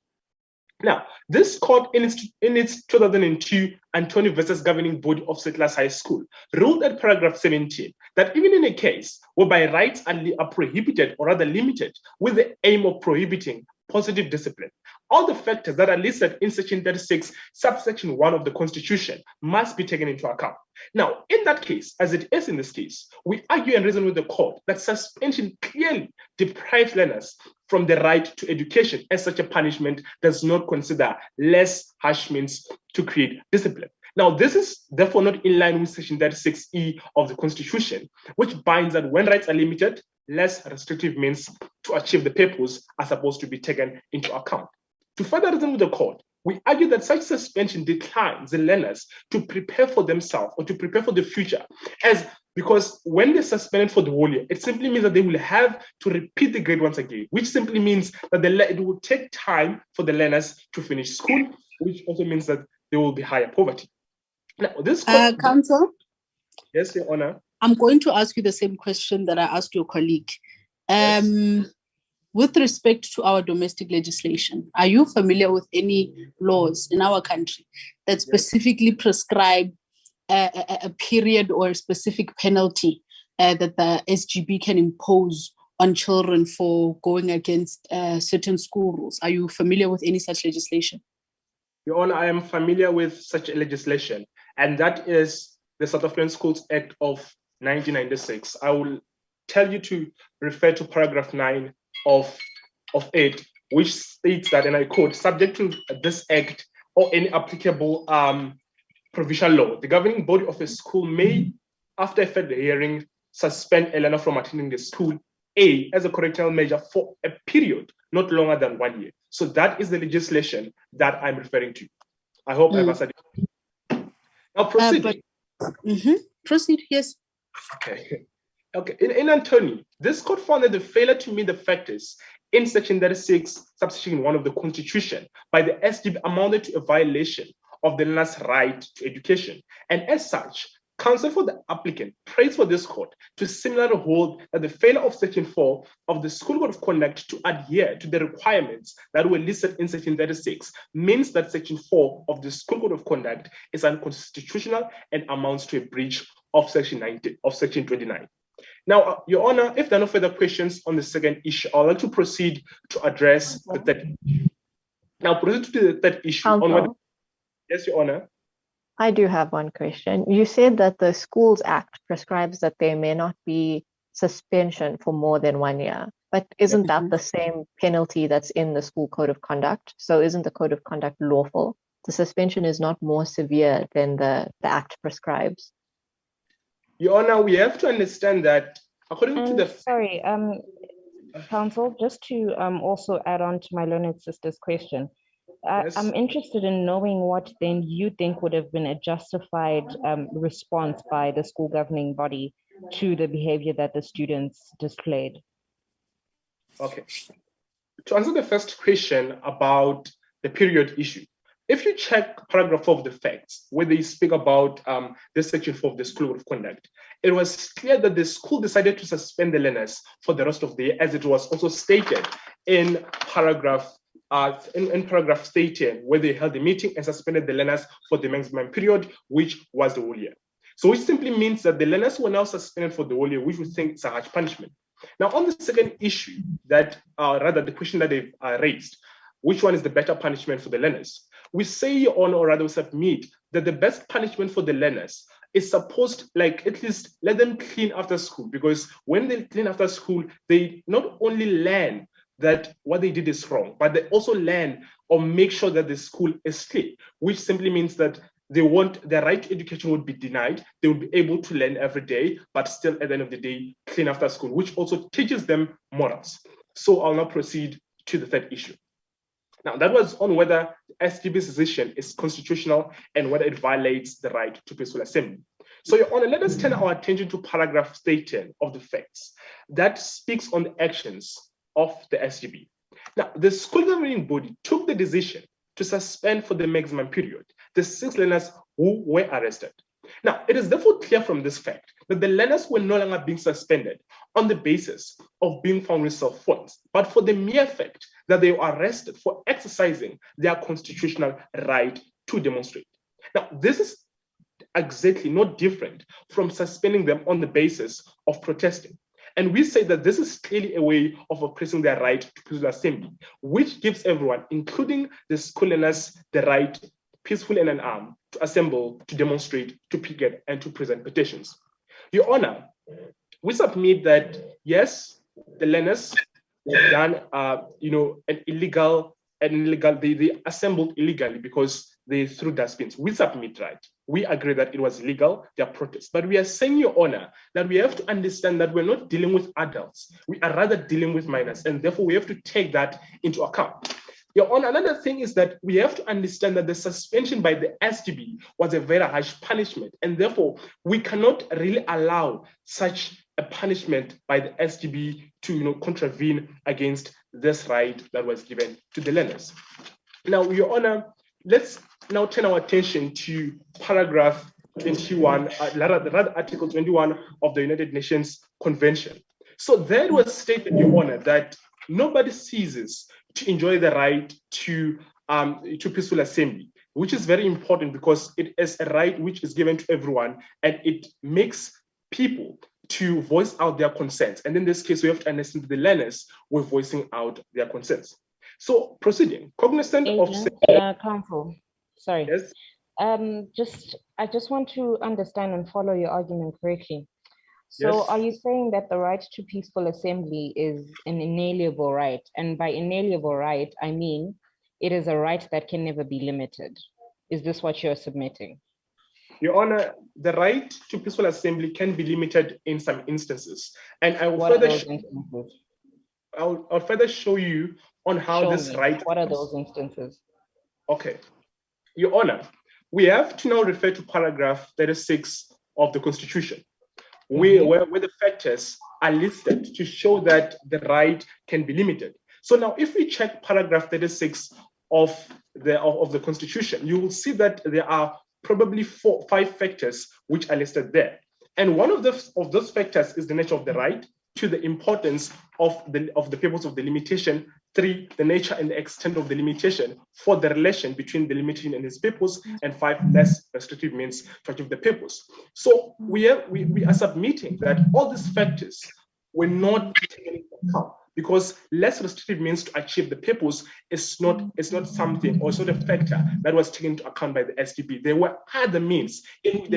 Now, this court in its 2002 Antony versus Governing Body of Settlers High School ruled at paragraph 17 that even in a case whereby rights are prohibited or rather limited with the aim of prohibiting positive discipline, all the factors that are listed in Section 36, subsection 1 of the Constitution must be taken into account. Now, in that case, as it is in this case, we argue and reason with the court that suspension clearly deprives learners from the right to education, as such a punishment does not consider less harsh means to create discipline. Now, this is therefore not in line with Section 36E of the Constitution, which binds that when rights are limited, less restrictive means to achieve the purpose are supposed to be taken into account. To further reason with the court, we argue that such suspension declines the learners to prepare for themselves or to prepare for the future, because when they're suspended for the whole year, it simply means that they will have to repeat the grade once again, which simply means that it will take time for the learners to finish school, which also means that there will be higher poverty. Now, this
Council?
Yes, Your Honor.
I'm going to ask you the same question that I asked your colleague.
Yes.
with respect to our domestic legislation, are you familiar with any laws in our country that specifically prescribe a period or a specific penalty that the SGB can impose on children for going against certain school rules? Are you familiar with any such legislation?
Your Honor, I am familiar with such a legislation, and that is the South African Schools Act of 1996. I will tell you to refer to paragraph 9 of it, which states that, and I quote, subject to this act or any applicable provincial law, the governing body of a school may, after a further hearing, suspend a learner from attending the school, A, as a correctional measure for a period not longer than 1 year. So that is the legislation that I'm referring to. I hope I've answered it. Now proceeding.
Proceed, yes.
Okay. Okay. In Anthony, this court found that the failure to meet the factors in section 36, subsection 1 of the Constitution by the SGB amounted to a violation of the learner's right to education. And as such, counsel for the applicant prays for this court to similarly hold that the failure of section 4 of the School Code of Conduct to adhere to the requirements that were listed in section 36 means that section 4 of the School Code of Conduct is unconstitutional and amounts to a breach of section 29. Now, Your Honor, if there are no further questions on the second issue, I'd like to proceed to address the third issue. Now, proceed to the third issue. On whether... Yes, Your Honor.
I do have one question. You said that the Schools Act prescribes that there may not be suspension for more than 1 year, but isn't that the same penalty that's in the School Code of Conduct? So isn't the Code of Conduct lawful? The suspension is not more severe than the Act prescribes.
Your Honor, we have to understand that according to the...
Sorry, counsel, just to also add on to my learned sister's question,
Yes.
I'm interested in knowing what then you think would have been a justified response by the school governing body to the behavior that the students displayed.
Okay. To answer the first question about the period issue, if you check paragraph 4 of the facts, where they speak about this section 4 of the School Code of Conduct, it was clear that the school decided to suspend the learners for the rest of the year, as it was also stated in paragraph 13, where they held a meeting and suspended the learners for the maximum period, which was the whole year. So which simply means that the learners were now suspended for the whole year, which we think is a harsh punishment. Now, on the second issue, that rather the question that they've raised, which one is the better punishment for the learners? We say on, or rather we submit, that the best punishment for the learners is supposed, like, at least let them clean after school, because when they clean after school, they not only learn that what they did is wrong, but they also learn or make sure that the school is clean, which simply means that they want their right to education would be denied. They will be able to learn every day, but still at the end of the day, clean after school, which also teaches them morals. So I'll now proceed to the third issue. Now, that was on whether SGB's decision is constitutional and whether it violates the right to peaceful assembly. So, Your Honor, let us turn our attention to paragraph 13 of the facts that speaks on the actions of the SGB. Now, the school governing body took the decision to suspend for the maximum period the 6 learners who were arrested. Now, it is therefore clear from this fact that the learners were no longer being suspended on the basis of being found with self-defense, but for the mere fact that they were arrested for exercising their constitutional right to demonstrate. Now, this is exactly not different from suspending them on the basis of protesting. And we say that this is clearly a way of oppressing their right to peaceful assembly, which gives everyone, including the school learners, the right, peacefully and unarmed, to assemble, to demonstrate, to picket, and to present petitions. Your Honor, we submit that, yes, the learners have done, they assembled illegally because they threw dustbins. We submit, right? We agree that it was legal, their protest. But we are saying, Your Honor, that we have to understand that we're not dealing with adults. We are rather dealing with minors, and therefore we have to take that into account. Your Honor, another thing is that we have to understand that the suspension by the SGB was a very harsh punishment, and therefore we cannot really allow such a punishment by the SGB to contravene against this right that was given to the learners. Now, Your Honor, let's now turn our attention to paragraph 21, rather Article 21 of the United Nations Convention. So there was stated, Your Honor, that nobody ceases to enjoy the right to peaceful assembly, which is very important because it is a right which is given to everyone, and it makes people to voice out their concerns. And in this case, we have to understand the learners were voicing out their concerns. So proceeding, cognizant of
counsel, sorry.
Yes.
I just want to understand and follow your argument correctly. So
Yes.
are you saying that the right to peaceful assembly is an inalienable right? And by inalienable right, I mean it is a right that can never be limited. Is this what you're submitting?
Your Honor, the right to peaceful assembly can be limited in some instances. And I will
What are
further
those instances?
I'll further show you on how
Show
this
me.
right.
What are those instances?
Okay. Your Honor, we have to now refer to paragraph 36 of the Constitution, where the factors are listed to show that the right can be limited. So now if we check paragraph 36 of the Constitution, you will see that there are probably 5 factors which are listed there. And one of those factors is the nature of the right, 2, the importance of the purpose of the limitation, 3, the nature and the extent of the limitation, 4, the relation between the limitation and its purpose, and 5, less restrictive means to achieve the purpose. So we are submitting that all these factors were not taken into account, because less restrictive means to achieve the purpose is not something, or it's not a factor that was taken into account by the SDB. There were other means in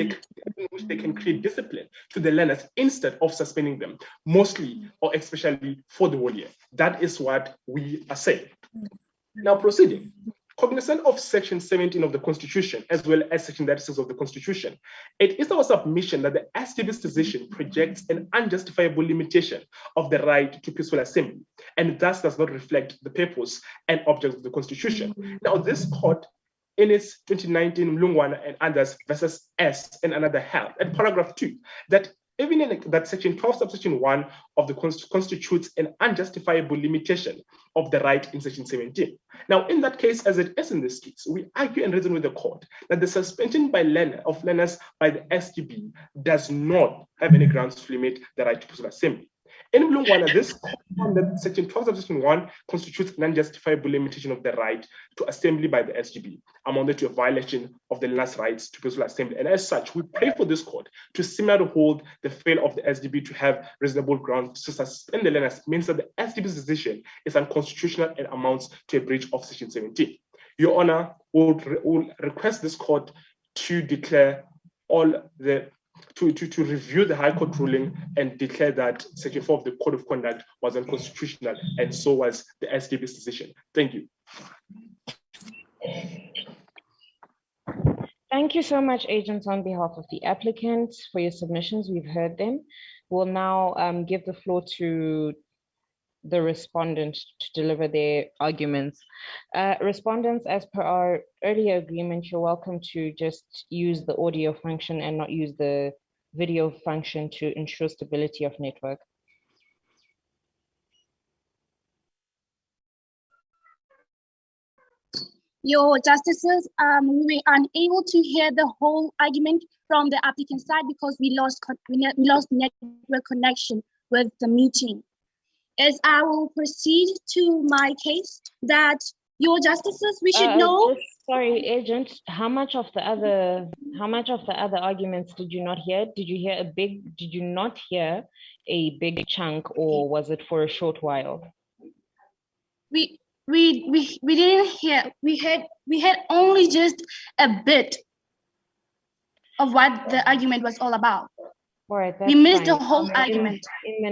which they can create discipline to the learners instead of suspending them, mostly or especially for the whole year. That is what we are saying. Now proceeding. Cognizant of section 17 of the Constitution, as well as section 36 of the Constitution, it is our submission that the SDB's decision projects an unjustifiable limitation of the right to peaceful assembly, and thus does not reflect the purpose and object of the Constitution. Now, this court, in its 2019 Mlungwana and others versus S and another held, at paragraph 2, that even in that section 12, subsection 1 of the constitutes an unjustifiable limitation of the right in section 17. Now, in that case, as it is in this case, we argue and reason with the court that the suspension of learners by the SGB does not have any grounds to limit the right to peaceful assembly. In Mlungwana, this court found that section 12, subsection 1 constitutes an unjustifiable limitation of the right to assembly by the SGB, amounted to a violation of the learners' rights to peaceful assembly. And as such, we pray for this court to similarly hold the fail of the SGB to have reasonable grounds to suspend the learners, means that the SGB's decision is unconstitutional and amounts to a breach of section 17. Your Honor, will request this court to declare to review the High Court ruling and declare that Section 4 of the Code of Conduct was unconstitutional, and so was the SDB's decision. Thank you.
Thank you so much, agents, on behalf of the applicant for your submissions. We've heard them. We'll now give the floor to the respondent to deliver their arguments. Respondents, as per our earlier agreement, you're welcome to just use the audio function and not use the video function to ensure stability of network.
Your justices, we were unable to hear the whole argument from the applicant side because we lost network connection with the meeting. As I will proceed to my case, that your justices, we should know.
Sorry, agent. How much of the other arguments did you not hear? Did you not hear a big chunk, or was it for a short while?
We didn't hear. We had only just a bit of what the argument was all about.
All right,
we missed the whole argument.
In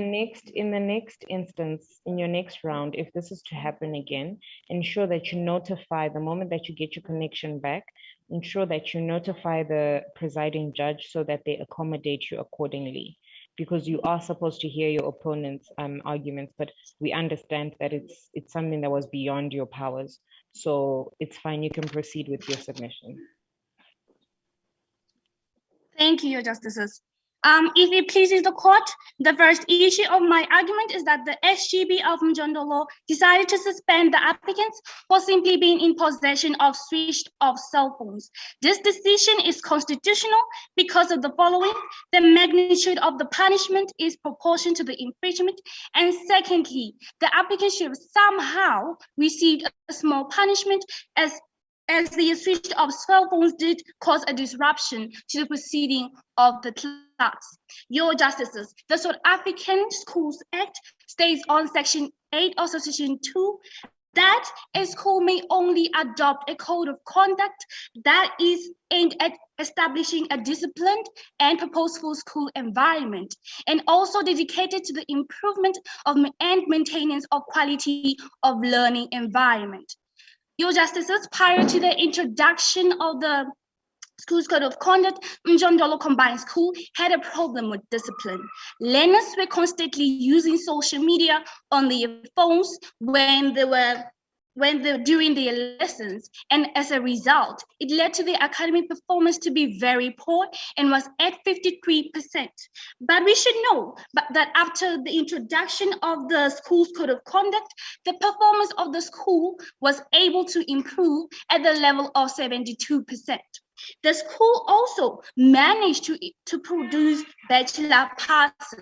the next instance, in your next round, if this is to happen again, ensure that you notify the moment that you get your connection back. Ensure that you notify the presiding judge so that they accommodate you accordingly, because you are supposed to hear your opponent's arguments, but we understand that it's something that was beyond your powers. So it's fine. You can proceed with your submission.
Thank you, your justices. If it pleases the court, the first issue of my argument is that the SGB of Mjondolo decided to suspend the applicants for simply being in possession of switched off cell phones. This decision is constitutional because of the following: the magnitude of the punishment is proportional to the infringement, and secondly, the applicant should have somehow received a small punishment as the switch of cell phones did cause a disruption to the proceeding of the class. Your Justices, the South African Schools Act states on Section 8 of Section 2 that a school may only adopt a code of conduct that is aimed at establishing a disciplined and purposeful school environment, and also dedicated to the improvement of and maintenance of quality of learning environment. Your Justices, prior to the introduction of the School's Code of Conduct, Mjondolo Combined School had a problem with discipline. Learners were constantly using social media on their phones during their lessons, and as a result, it led to their academic performance to be very poor and was at 53%. But we should know that after the introduction of the School's Code of Conduct, the performance of the school was able to improve at the level of 72%. The school also managed to produce bachelor passes.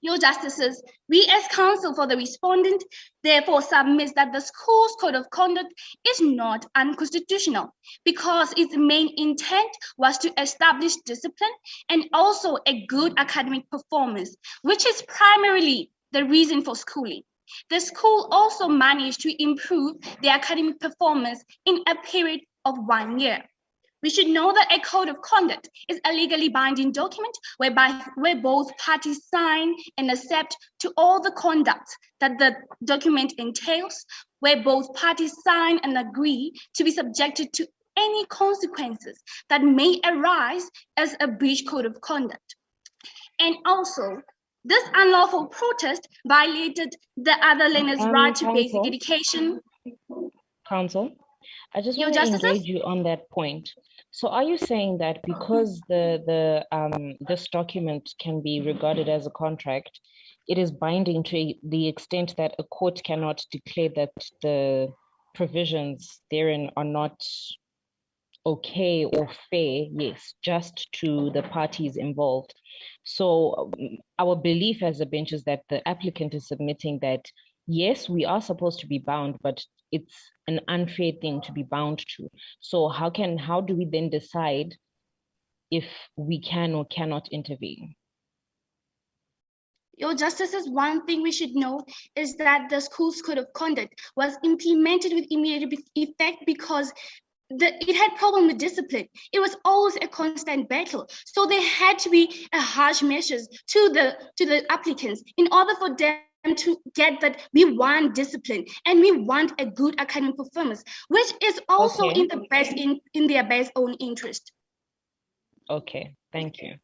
Your Justices, we as counsel for the respondent therefore submit that the school's code of conduct is not unconstitutional because its main intent was to establish discipline and also a good academic performance, which is primarily the reason for schooling. The school also managed to improve their academic performance in a period of 1 year. We should know that a code of conduct is a legally binding document where both parties sign and accept to all the conduct that the document entails, where both parties sign and agree to be subjected to any consequences that may arise as a breach code of conduct. And also, this unlawful protest violated the other learners' right to basic education.
Counsel, I just want to engage you on that point. So are you saying that because this document can be regarded as a contract, it is binding to the extent that a court cannot declare that the provisions therein are not okay or fair, yes, just to the parties involved? So our belief as a bench is that the applicant is submitting that, yes, we are supposed to be bound, but it's an unfair thing to be bound to. So how do we then decide if we can or cannot intervene?
Your Justices, one thing we should know is that the School's Code of Conduct was implemented with immediate effect because it had problem with discipline. It was always a constant battle. So there had to be a harsh measures to the applicants in order for them to get that we want discipline and we want a good academic performance, which is also in their best own interest.
Okay, thank you.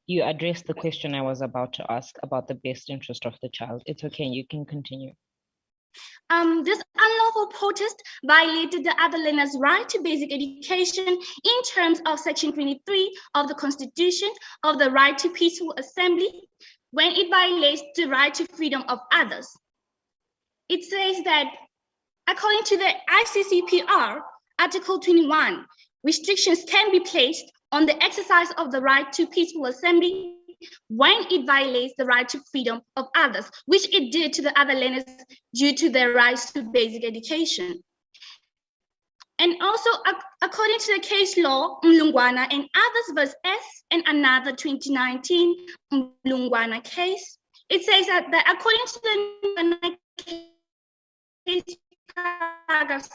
You addressed the question I was about to ask about the best interest of the child. It's okay, you can continue.
This unlawful protest violated the other learners' right to basic education in terms of Section 23 of the Constitution of the right to peaceful assembly, when it violates the right to freedom of others. It says that according to the ICCPR, Article 21, restrictions can be placed on the exercise of the right to peaceful assembly when it violates the right to freedom of others, which it did to the other learners due to their rights to basic education. And also, according to the case law, Mlungwana and others versus S and another 2019 Mlungwana case, it says that according to the case paragraph,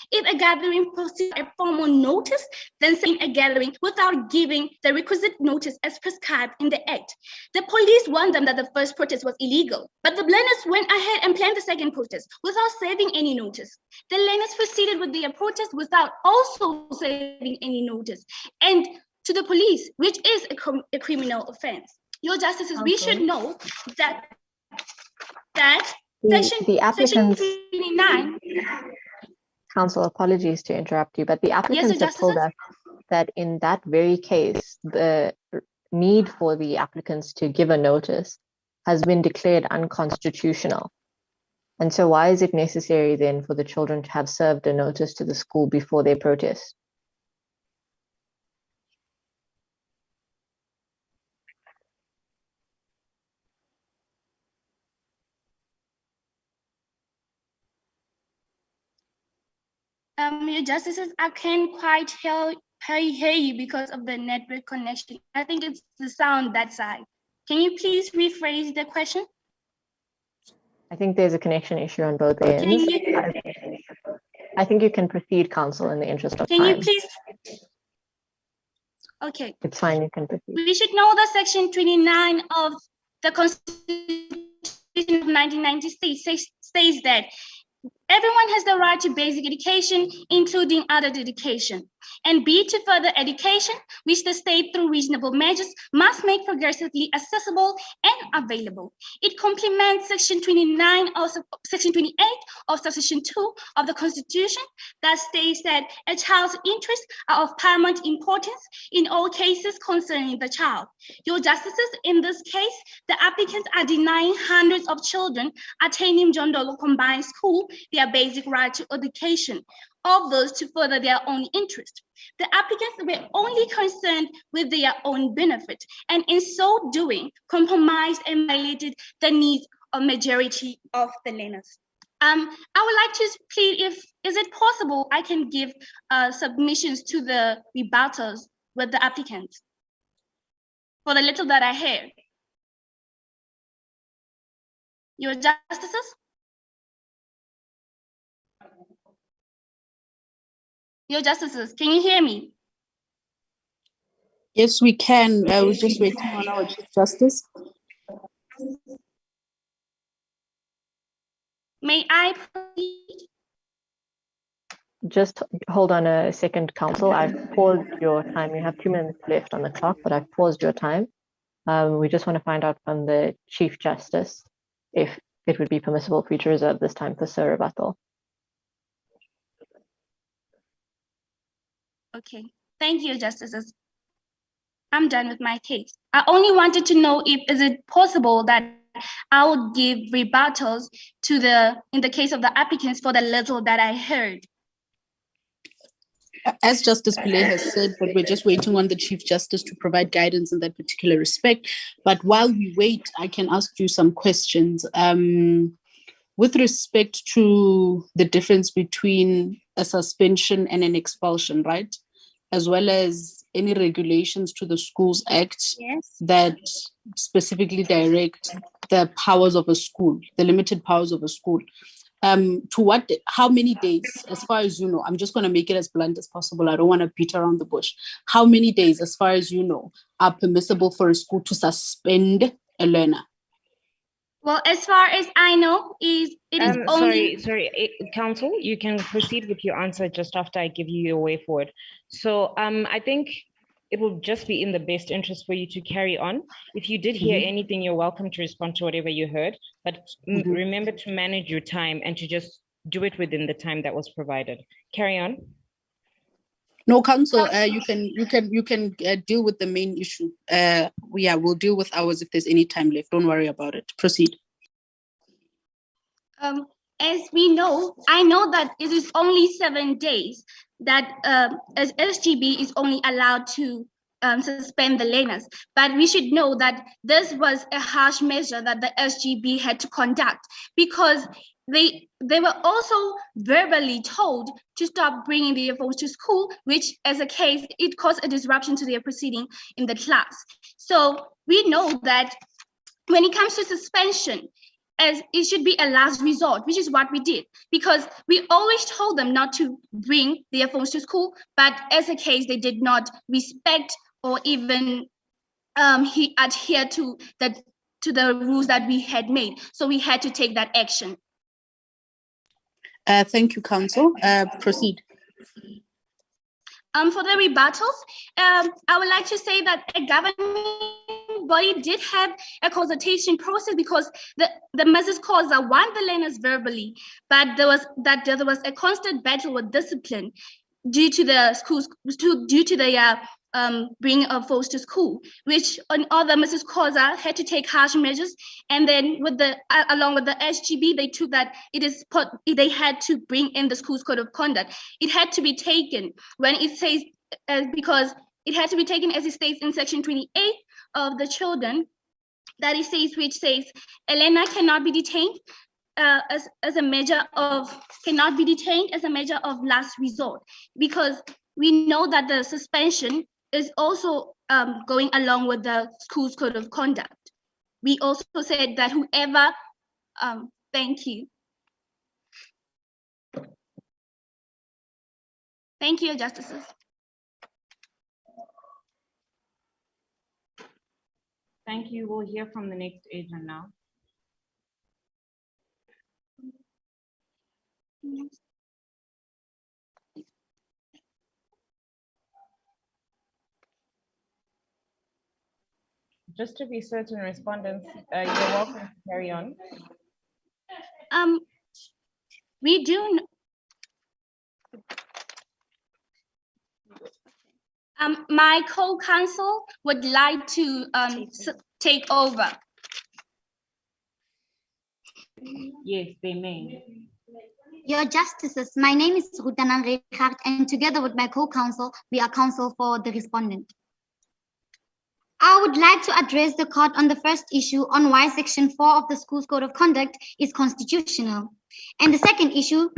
if a gathering proceeds a formal notice, then saying a gathering without giving the requisite notice as prescribed in the Act. The police warned them that the first protest was illegal, but the learners went ahead and planned the second protest without serving any notice. The learners proceeded with their protest without also serving any notice, and to the police, which is a criminal offense. Your Justices, we should know that Section 29.
Counsel, apologies to interrupt you, but the applicants have told us that in that very case, the need for the applicants to give a notice has been declared unconstitutional. And so why is it necessary then for the children to have served a notice to the school before they protest?
Your Justices, I can't quite hear you because of the network connection. I think it's the sound that side. Can you please rephrase the question?
I think there's a connection issue on both ends. I think you can proceed, counsel, in the interest of time.
Can you please? Okay.
It's fine, you can proceed.
We should know that Section 29 of the Constitution of 1996 states that everyone has the right to basic education, including adult education, and B, to further education, which the state, through reasonable measures, must make progressively accessible and available. It complements Section 29 of Section 28 of Section 2 of the Constitution that states that a child's interests are of paramount importance in all cases concerning the child. Your Justices, in this case, the applicants are denying hundreds of children attending John Dolo Combined School their basic right to education, all those to further their own interest. The applicants were only concerned with their own benefit, and in so doing, compromised and violated the needs of majority of the learners. I would like to plead, is it possible I can give submissions to the rebuttals with the applicants for the little that I heard? Your Justices? Your Justices, can you hear me?
Yes, we can. We're just waiting on our Chief Justice.
May I proceed?
Just hold on a second, counsel. I've paused your time. You have 2 minutes left on the clock, but I've paused your time. We just want to find out from the Chief Justice if it would be permissible for you to reserve this time for Sir rebuttal.
Okay, thank you, Justices. I'm done with my case. I only wanted to know is it possible that I would give rebuttals to in the case of the applicants for the little that I heard.
As Justice Pillay has said, but we're just waiting on the Chief Justice to provide guidance in that particular respect. But while we wait, I can ask you some questions. With respect to the difference between a suspension and an expulsion, right? As well as any regulations to the Schools Act that specifically direct the powers of a school, the limited powers of a school. How many days, as far as you know, I'm just going to make it as blunt as possible. I don't want to beat around the bush. How many days, as far as you know, are permissible for a school to suspend a learner?
Well, as far as I know, it is only...
Sorry, counsel, you can proceed with your answer just after I give you your way forward. So I think it will just be in the best interest for you to carry on. If you did hear anything, you're welcome to respond to whatever you heard, but remember to manage your time and to just do it within the time that was provided. Carry on.
No, counsel, you can deal with the main issue. We'll deal with ours if there's any time left. Don't worry about it. Proceed.
As we know, I know that it is only 7 days that as SGB is only allowed to suspend the learners. But we should know that this was a harsh measure that the SGB had to conduct because they were also verbally told to stop bringing their phones to school, which as a case, it caused a disruption to their proceeding in the class. So we know that when it comes to suspension, as it should be a last resort, which is what we did, because we always told them not to bring their phones to school, but as a case, they did not respect or even adhere to the rules that we had made. So we had to take that action.
Thank you, counsel. Proceed.
For the rebuttals, I would like to say that a governing body did have a consultation process because the message calls warned the learners verbally, but there was a constant battle with discipline. due to the schools, due to the bringing of foes to school, which on other Mrs. Koza had to take harsh measures, and then with the along with the SGB, they took that they had to bring in the school's code of conduct. It had to be taken when it says because it had to be taken as it states in section 28 of the children, that it says, which says Elena cannot be detained as a measure of last resort, because we know that the suspension is also going along with the school's code of conduct. We also said that whoever, thank you. Thank you, Justices.
Thank you. We'll hear from the next agent now. Just to be certain, respondents, you're welcome to carry on.
We do. My co-counsel would like to take over.
Yes, they may.
Your Justices, my name is Rutanan Reichard, and together with my co-counsel, we are counsel for the respondent. I would like to address the court on the first issue on why Section 4 of the School's Code of Conduct is constitutional. And the second issue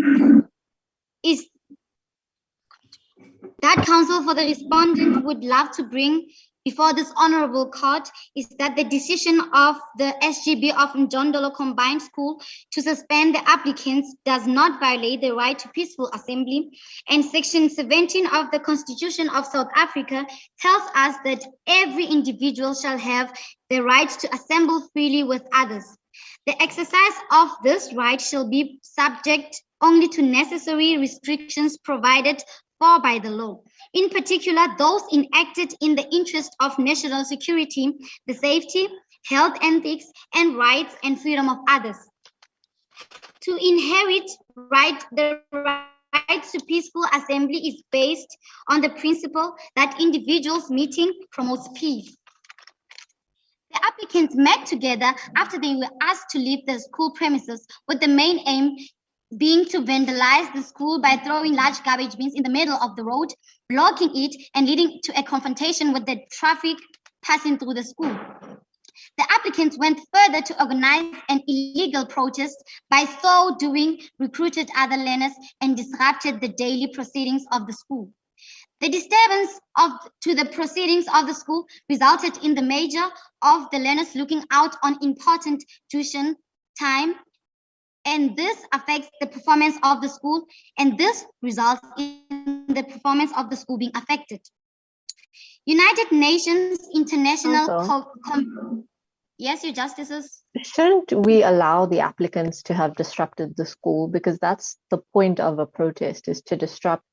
is that counsel for the respondent would love to bring before this honorable court is that the decision of the SGB of Njondolo Combined School to suspend the applicants does not violate the right to peaceful assembly. And Section 17 of the Constitution of South Africa tells us that every individual shall have the right to assemble freely with others. The exercise of this right shall be subject only to necessary restrictions provided for by the law. In particular, those enacted in the interest of national security, the safety, health, ethics, and rights and freedom of others. To inherit the right to peaceful assembly is based on the principle that individuals meeting promotes peace. The applicants met together after they were asked to leave the school premises with the main aim being to vandalize the school by throwing large garbage bins in the middle of the road, blocking it, and leading to a confrontation with the traffic passing through the school. The applicants went further to organize an illegal protest, by so doing recruited other learners and disrupted the daily proceedings of the school. The disturbance to the proceedings of the school resulted in the major of the learners looking out on important tuition time, and this affects the performance of the school, and this results in the performance of the school being affected. United Nations International Yes, Your Justices.
Shouldn't we allow the applicants to have disrupted the school? Because that's the point of a protest, is to disrupt.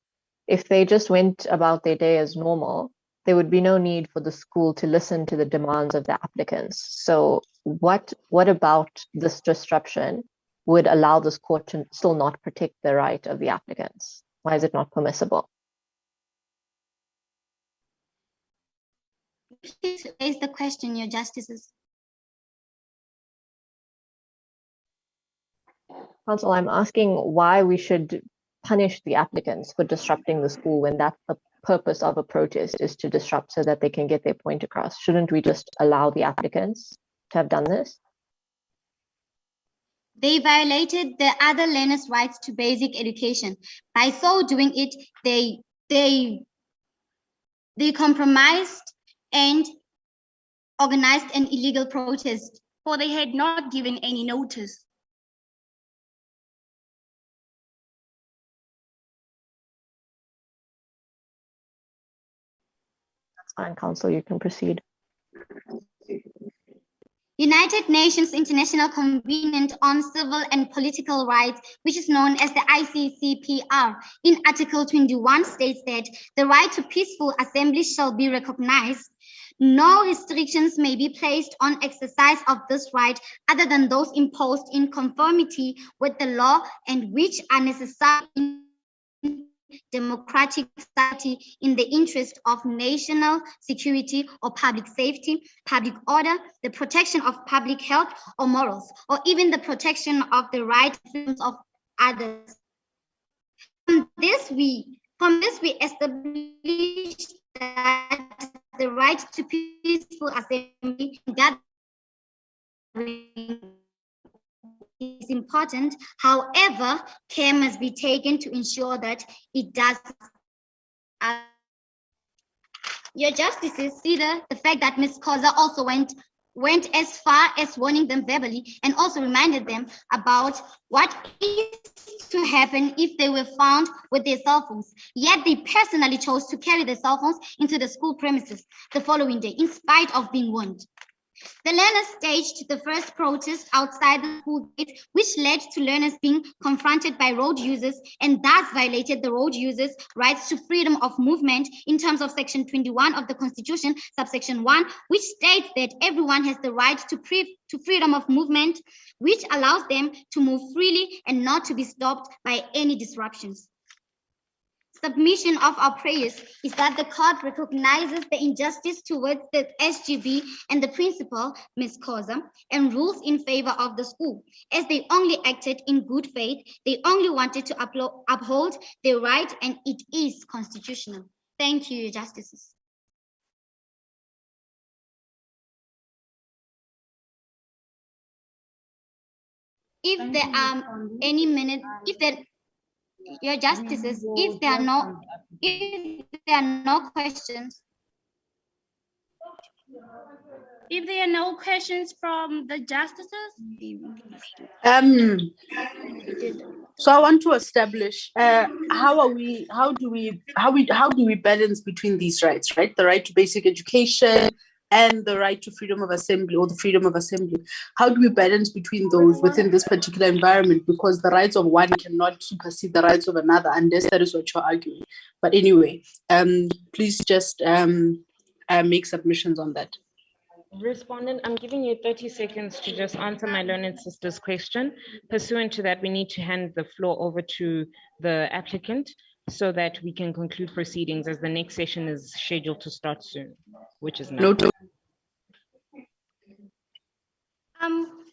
If they just went about their day as normal, there would be no need for the school to listen to the demands of the applicants. So what about this disruption would allow this court to still not protect the right of the applicants? Why is it not permissible?
Please raise the question, Your Justices.
Counsel, I'm asking why we should punish the applicants for disrupting the school when that's the purpose of a protest, is to disrupt so that they can get their point across. Shouldn't we just allow the applicants to have done this?
They violated the other learners' rights to basic education. By so doing it, they compromised and organized an illegal protest,
for they had not given any notice.
That's fine, Counsel, you can proceed.
United Nations International Covenant on Civil and Political Rights, which is known as the ICCPR, in Article 21 states that the right to peaceful assembly shall be recognized. No restrictions may be placed on exercise of this right other than those imposed in conformity with the law and which are necessary in democratic society in the interest of national security or public safety, public order, the protection of public health or morals, or even the protection of the rights and freedoms of others. From this we establish that the right to peaceful assembly and gathering is important. However, care must be taken to ensure that it does. Your Justices, see the fact that Ms. Koza also went as far as warning them verbally and also reminded them about what is to happen if they were found with their cell phones. Yet they personally chose to carry their cell phones into the school premises the following day, in spite of being warned. The learners staged the first protest outside the school gate, which led to learners being confronted by road users and thus violated the road users' rights to freedom of movement in terms of Section 21 of the Constitution, subsection 1, which states that everyone has the right to freedom of movement, which allows them to move freely and not to be stopped by any disruptions. Submission of our prayers is that the court recognizes the injustice towards the SGB and the principal, Ms. Koza, and rules in favor of the school. As they only acted in good faith, they only wanted to uphold their right, and it is constitutional. Thank you, Justices. If there are any minutes, your Justices, if there are no questions.
If there are no questions from the Justices.
So I want to establish how do we balance between these rights, right? The right to basic education and the right to freedom of assembly, or the freedom of assembly. How do we balance between those within this particular environment? Because the rights of one cannot supersede the rights of another, unless that is what you're arguing. But anyway, please just make submissions on that.
Respondent, I'm giving you 30 seconds to just answer my learned sister's question. Pursuant to that, we need to hand the floor over to the applicant so that we can conclude proceedings, as the next session is scheduled to start soon, which is now.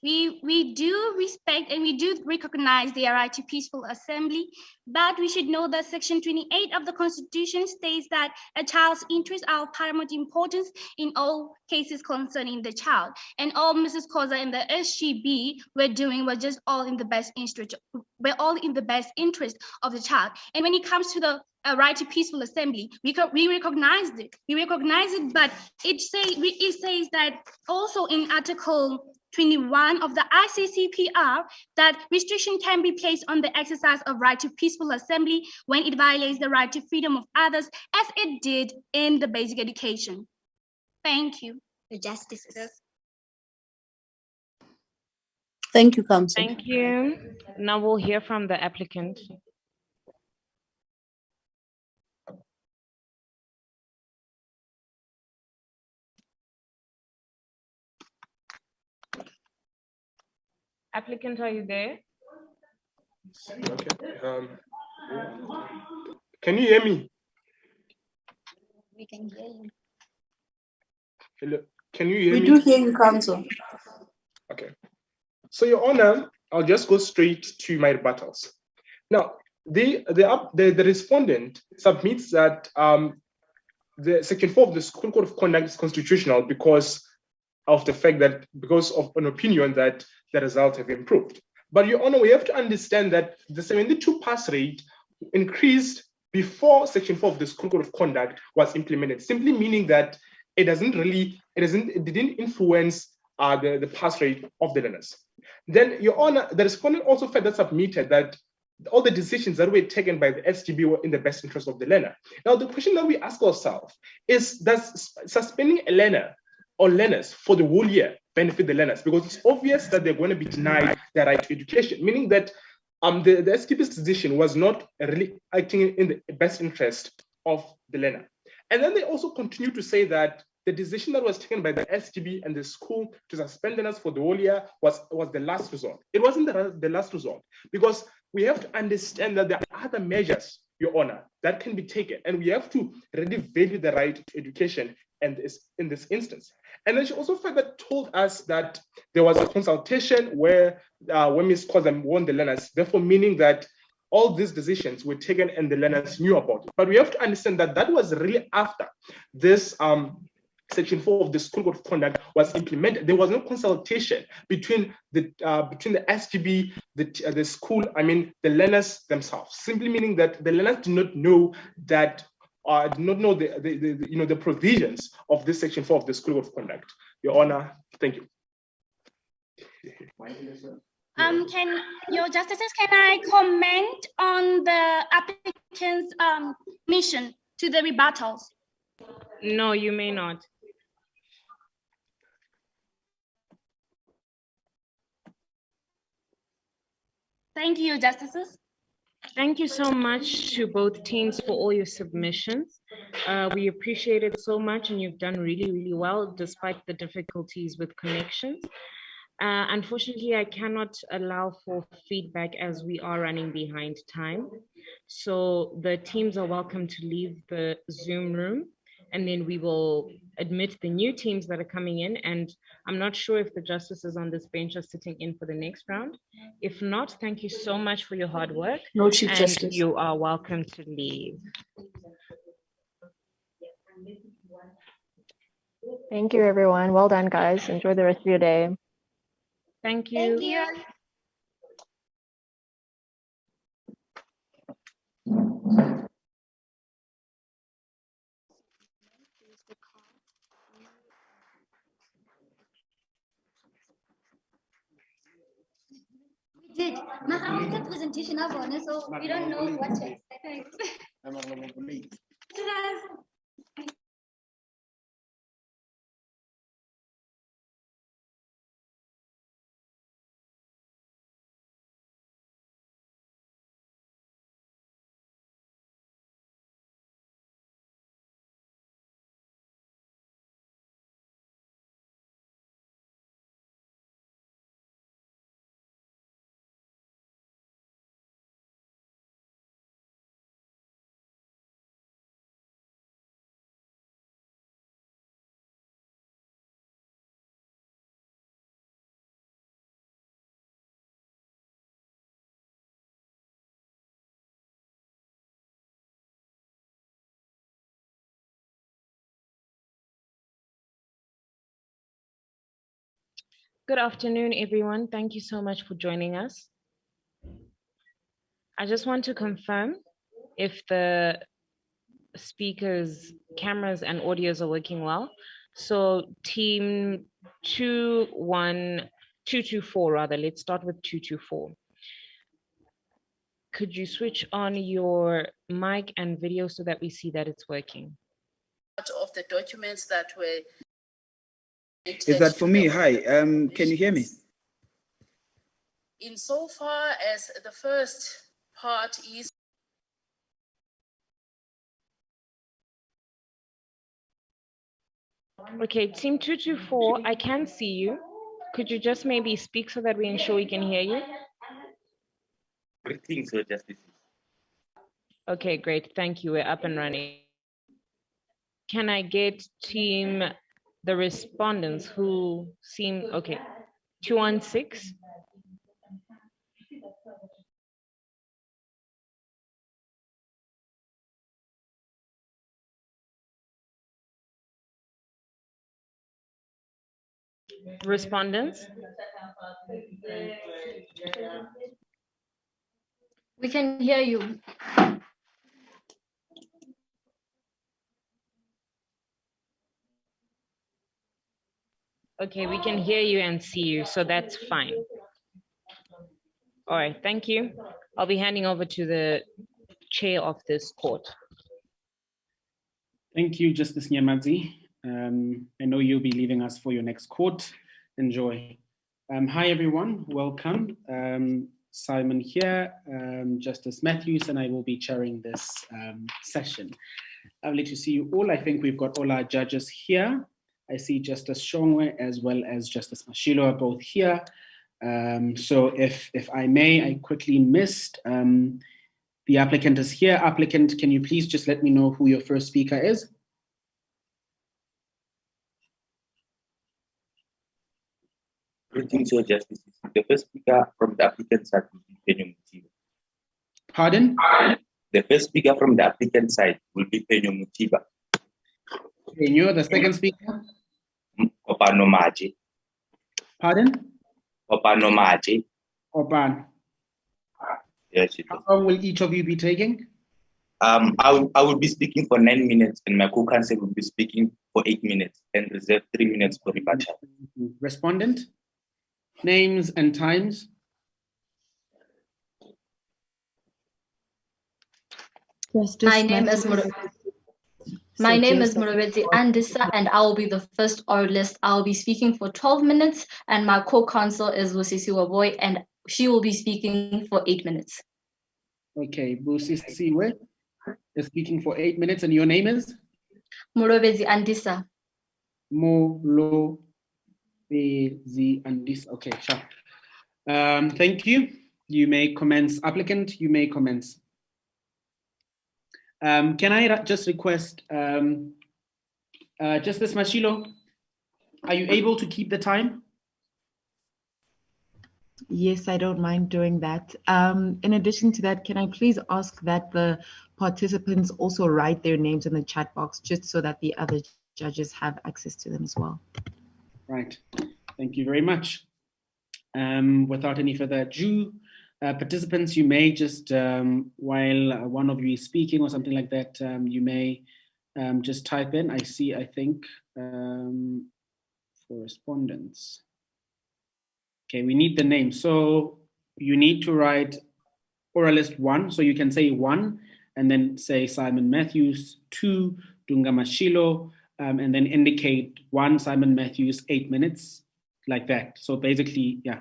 We do respect and we do recognize the right to peaceful assembly, but we should know that Section 28 of the Constitution states that a child's interests are of paramount importance in all cases concerning the child. And all Mrs. Koza and the SGB were doing was just all in the best interest. We're all in the best interest of the child. And when it comes to the right to peaceful assembly, we recognize it. We recognize it, but it says that also in Article 21 of the ICCPR that restriction can be placed on the exercise of right to peaceful assembly when it violates the right to freedom of others, as it did in the basic education. Thank you.
The Justices.
Thank you, Counsel.
Thank you. Now we'll hear from the applicant. Applicant, are you there?
Okay. Can you hear me?
We can hear you.
Hello. Can you hear me?
We do hear you, Counsel.
Okay. So, Your Honor, I'll just go straight to my rebuttals. Now, the respondent submits that the Section 4 of the School Code of Conduct is constitutional because of the fact that, because of an opinion that the results have improved. But Your Honor, we have to understand that the 72 pass rate increased before Section 4 of the School Code of Conduct was implemented, simply meaning that it didn't influence the pass rate of the learners. Then, Your Honor, the respondent also further submitted that all the decisions that were taken by the SGB were in the best interest of the learner. Now, the question that we ask ourselves is, does suspending a learner or learners for the whole year benefit the learners? Because it's obvious that they're going to be denied their right to education, meaning that the SGB's decision was not really acting in the best interest of the learner. And then they also continue to say that the decision that was taken by the SGB and the school to suspend learners for the whole year was the last resort. It wasn't the last resort, because we have to understand that there are other measures, Your Honor, that can be taken. And we have to really value the right to education and in this instance. And then she also further told us that there was a consultation where Ms. Kozam warned the learners, therefore meaning that all these decisions were taken and the learners knew about it. But we have to understand that that was really after this Section 4 of the School Code of Conduct was implemented. There was no consultation between the SGB, the school, the learners themselves. Simply meaning that the learners do not know that, do not know the provisions of this Section 4 of the School Code of Conduct. Your Honor, thank you.
Can your justices, can I comment on the applicant's mission to the rebuttals?
No, you may not.
Thank you, justices.
Thank you so much to both teams for all your submissions. We appreciate it so much, and you've done really, really well despite the difficulties with connections. Unfortunately, I cannot allow for feedback as we are running behind time. So the teams are welcome to leave the Zoom room, and then we will admit the new teams that are coming in. And I'm not sure if the justices on this bench are sitting in for the next round. If not, thank you so much for your hard work.
No, Chief
and
Justice.
You are welcome to leave.
Thank you, everyone. Well done, guys. Enjoy the rest of your day.
Thank you.
Thank you.
We did. Mahamika presentation of honor, so we don't know what to expect.
Good afternoon, everyone. Thank you so much for joining us. I just want to confirm if the speakers' cameras and audios are working well. So team 224 rather, let's start with 224. Could you switch on your mic and video so that we see that it's working?
Of the documents that were.
Is that for me? Hi, can you hear me?
Insofar as the first part is.
Okay, team 224, I can see you. Could you just maybe speak so that we ensure we can hear you?
Greetings, Your Justice.
Okay, great. Thank you. We're up and running. Can I get team, the respondents who seem, okay, 216? Respondents?
We can hear you.
Okay, we can hear you and see you, so that's fine. All right, thank you. I'll be handing over to the chair of this court.
Thank you, Justice Nyamazi. I know you'll be leaving us for your next court. Enjoy. Hi, everyone. Welcome. Simon here, Justice Matthews, and I will be chairing this session. Lovely to see you all. I think we've got all our judges here. I see Justice Shongwe as well as Justice Mashilo are both here. So if I may, I quickly missed The applicant is here. Applicant, can you please just let me know who your first speaker is?
Greetings, Your Justice. The first speaker from the applicant side will be Penyo Mutiba.
Pardon?
The first speaker from the applicant side will be Penyo Mutiba.
Penyo, the second speaker?
Opano Maji.
Pardon?
Opano Maji.
Opan.
Yes,
how long will each of you be taking?
I will be speaking for 9 minutes, and my co-counsel will be speaking for 8 minutes, and reserve 3 minutes for rebuttal.
Respondent, names and times.
My name is Murabeti Andisa, and I will be the first oralist. I will be speaking for 12 minutes, and my co-counsel is Busisi Waboy, and she will be speaking for 8 minutes.
Okay, Busisi is speaking for 8 minutes, and your name is?
Murabeti Andisa.
Mulobezi Andisa. Okay, sure. Thank you. You may commence. Applicant, you may commence. Can I just request, Justice Mashilo, are you able to keep the time?
Yes, I don't mind doing that. In addition to that, can I please ask that the participants also write their names in the chat box, just so that the other judges have access to them as well?
Right. Thank you very much. Without any further ado, participants, you may just, while one of you is speaking or something like that, you may just type in. I think, for respondents. Okay, we need the name. So you need to write oralist 1. So you can say 1 and then say Simon Matthews, 2, Dunga Mashilo, and then indicate 1, Simon Matthews, 8 minutes, like that. So basically, yeah.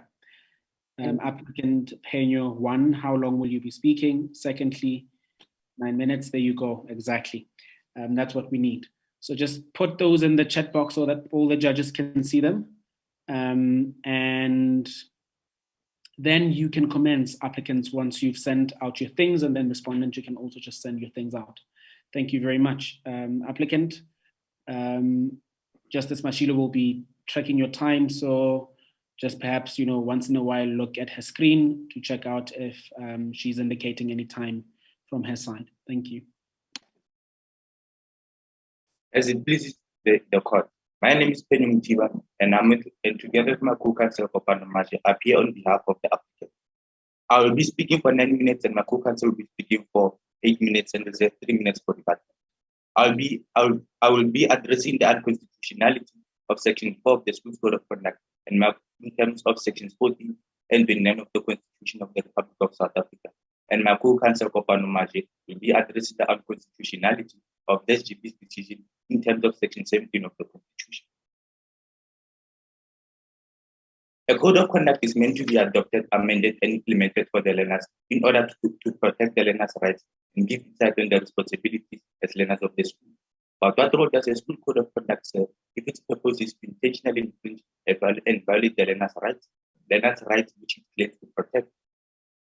Applicant Penyo 1, how long will you be speaking? Secondly, 9 minutes, there you go, exactly. That's what we need. So just put those in the chat box so that all the judges can see them. And then you can commence, applicants, once you've sent out your things, and then respondent, you can also just send your things out. Thank you very much. Applicant, Justice Mashilo will be tracking your time, so just perhaps, once in a while, look at her screen to check out if she's indicating any time from her side. Thank you.
As it pleases the court, my name is Penyo Mutiba, and and together with my co-counsel Opano Maji, appear on behalf of the applicant. I will be speaking for 9 minutes, and my co-counsel will be speaking for 8 minutes, and reserve 3 minutes for rebuttal. I will be addressing the unconstitutionality of Section 4 of the School Code of Conduct, and in terms of Sections 14 and 29 of the Constitution of the Republic of South Africa. And my co-counsel Opano Maji will be addressing the unconstitutionality of the SGB's decision in terms of Section 17 of the Constitution. A code of conduct is meant to be adopted, amended, and implemented for the learners in order to protect the learners' rights and give insight on their responsibilities as learners of the school. But what role does a school code of conduct serve if its purpose is to intentionally infringe and violate the learners' rights which it claims to protect?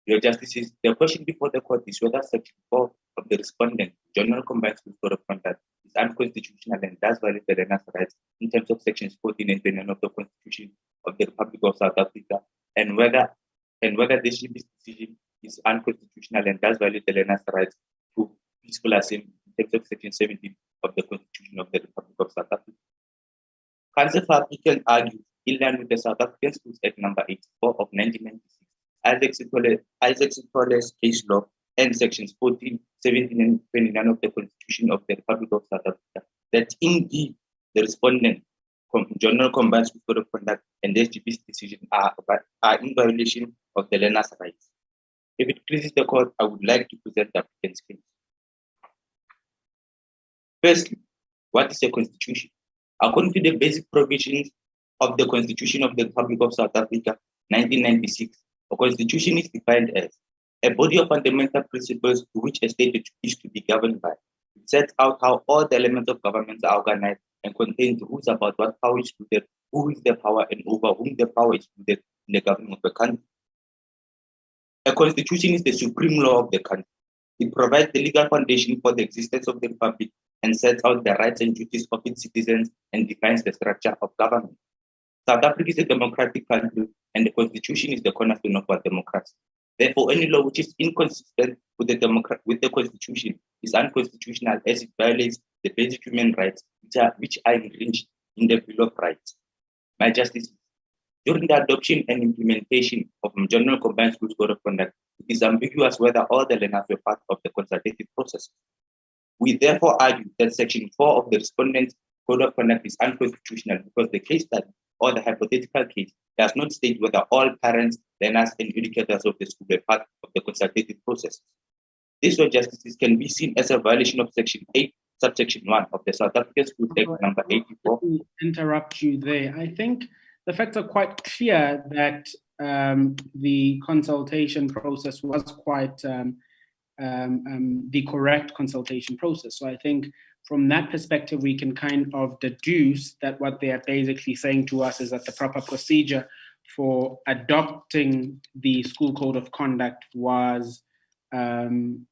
Your Justices, the question before the court is whether Section 4 of the respondent, General Combined School Code of Conduct, is unconstitutional and does violate the learners' rights in terms of Sections 14 and 29 of the Constitution of the Republic of South Africa, and whether this decision is unconstitutional and does violate the learners' rights to peaceful assembly in terms of Section 17 of the Constitution of the Republic of South Africa. Counsel for applicant argues, in line with the South African Schools Act number 84 of 1996, Isaac Sitole's case law, and Sections 14, 17, and 29 of the Constitution of the Republic of South Africa, that indeed the respondent, General Combined School Code of Conduct, and the SGB's decision are in violation of the learners' rights. If it pleases the court, I would like to present the applicant's case. Firstly, what is a constitution? According to the basic provisions of the Constitution of the Republic of South Africa, 1996, a constitution is defined as a body of fundamental principles to which a state is to be governed by. It sets out how all the elements of government are organized and contains rules about what power is vested, who is the power, and over whom the power is vested in the government of the country. A constitution is the supreme law of the country. It provides the legal foundation for the existence of the Republic and sets out the rights and duties of its citizens and defines the structure of government. South Africa is a democratic country, and the Constitution is the cornerstone of our democracy. Therefore, any law which is inconsistent with the Constitution is unconstitutional, as it violates the basic human rights which are infringed in the Bill of Rights. My Justices, during the adoption and implementation of General Combined Schools Code of Conduct, it is ambiguous whether all the learners were part of the consultative process. We therefore argue that Section 4 of the Respondent's Code of Conduct is unconstitutional because the case study or the hypothetical case does not state whether all parents, learners, and educators of the school were part of the consultative process. This, Your Justices, can be seen as a violation of Section 8, subsection 1 of the South African School Act number 84.
Let me interrupt you there. I think the facts are quite clear that the consultation process was quite the correct consultation process. So I think from that perspective, we can kind of deduce that what they are basically saying to us is that the proper procedure for adopting the school code of conduct was taken.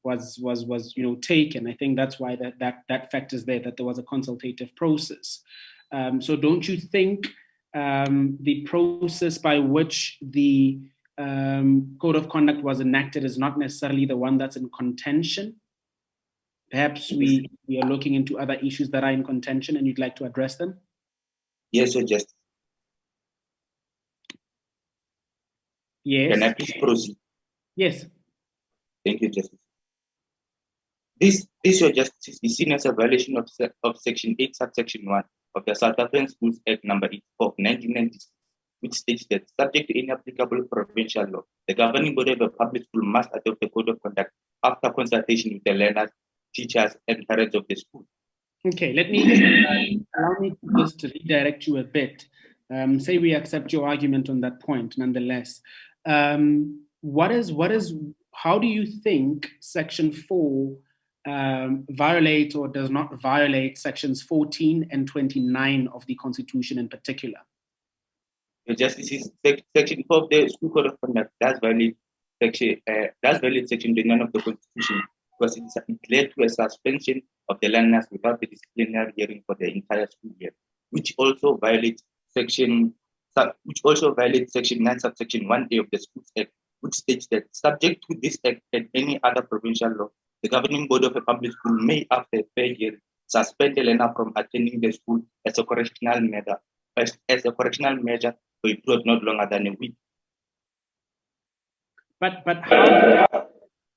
I think that's why that fact is there, that there was a consultative process. So don't you think the process by which the code of conduct was enacted is not necessarily the one that's in contention? Perhaps we are looking into other issues that are in contention and you'd like to address them?
Yes, Your Justice.
Yes.
Can I please proceed?
Yes.
Thank you, Justice. This, Your Justice, is seen as a violation of Section 8, subsection 1 of the South African Schools Act number 84 of 1996, which states that, subject to any applicable provincial law, the governing body of a public school must adopt the code of conduct after consultation with the learners, teachers, and parents of the school.
Okay, let me allow me to just redirect you a bit. Say we accept your argument on that point, nonetheless. How do you think Section 4 violates or does not violate Sections 14 and 29 of the Constitution in particular?
The Justice, Section 4 of the School Code of Conduct does violate Section 29 of the Constitution, because it led to a suspension of the learners without the disciplinary hearing for the entire school year, which also violates Section 9, subsection 1A of the Schools Act, which states that, subject to this act and any other provincial law, the governing body of a public school may, after a fair hearing, suspend the learner from attending the school as a correctional measure for a period not longer than a week.
But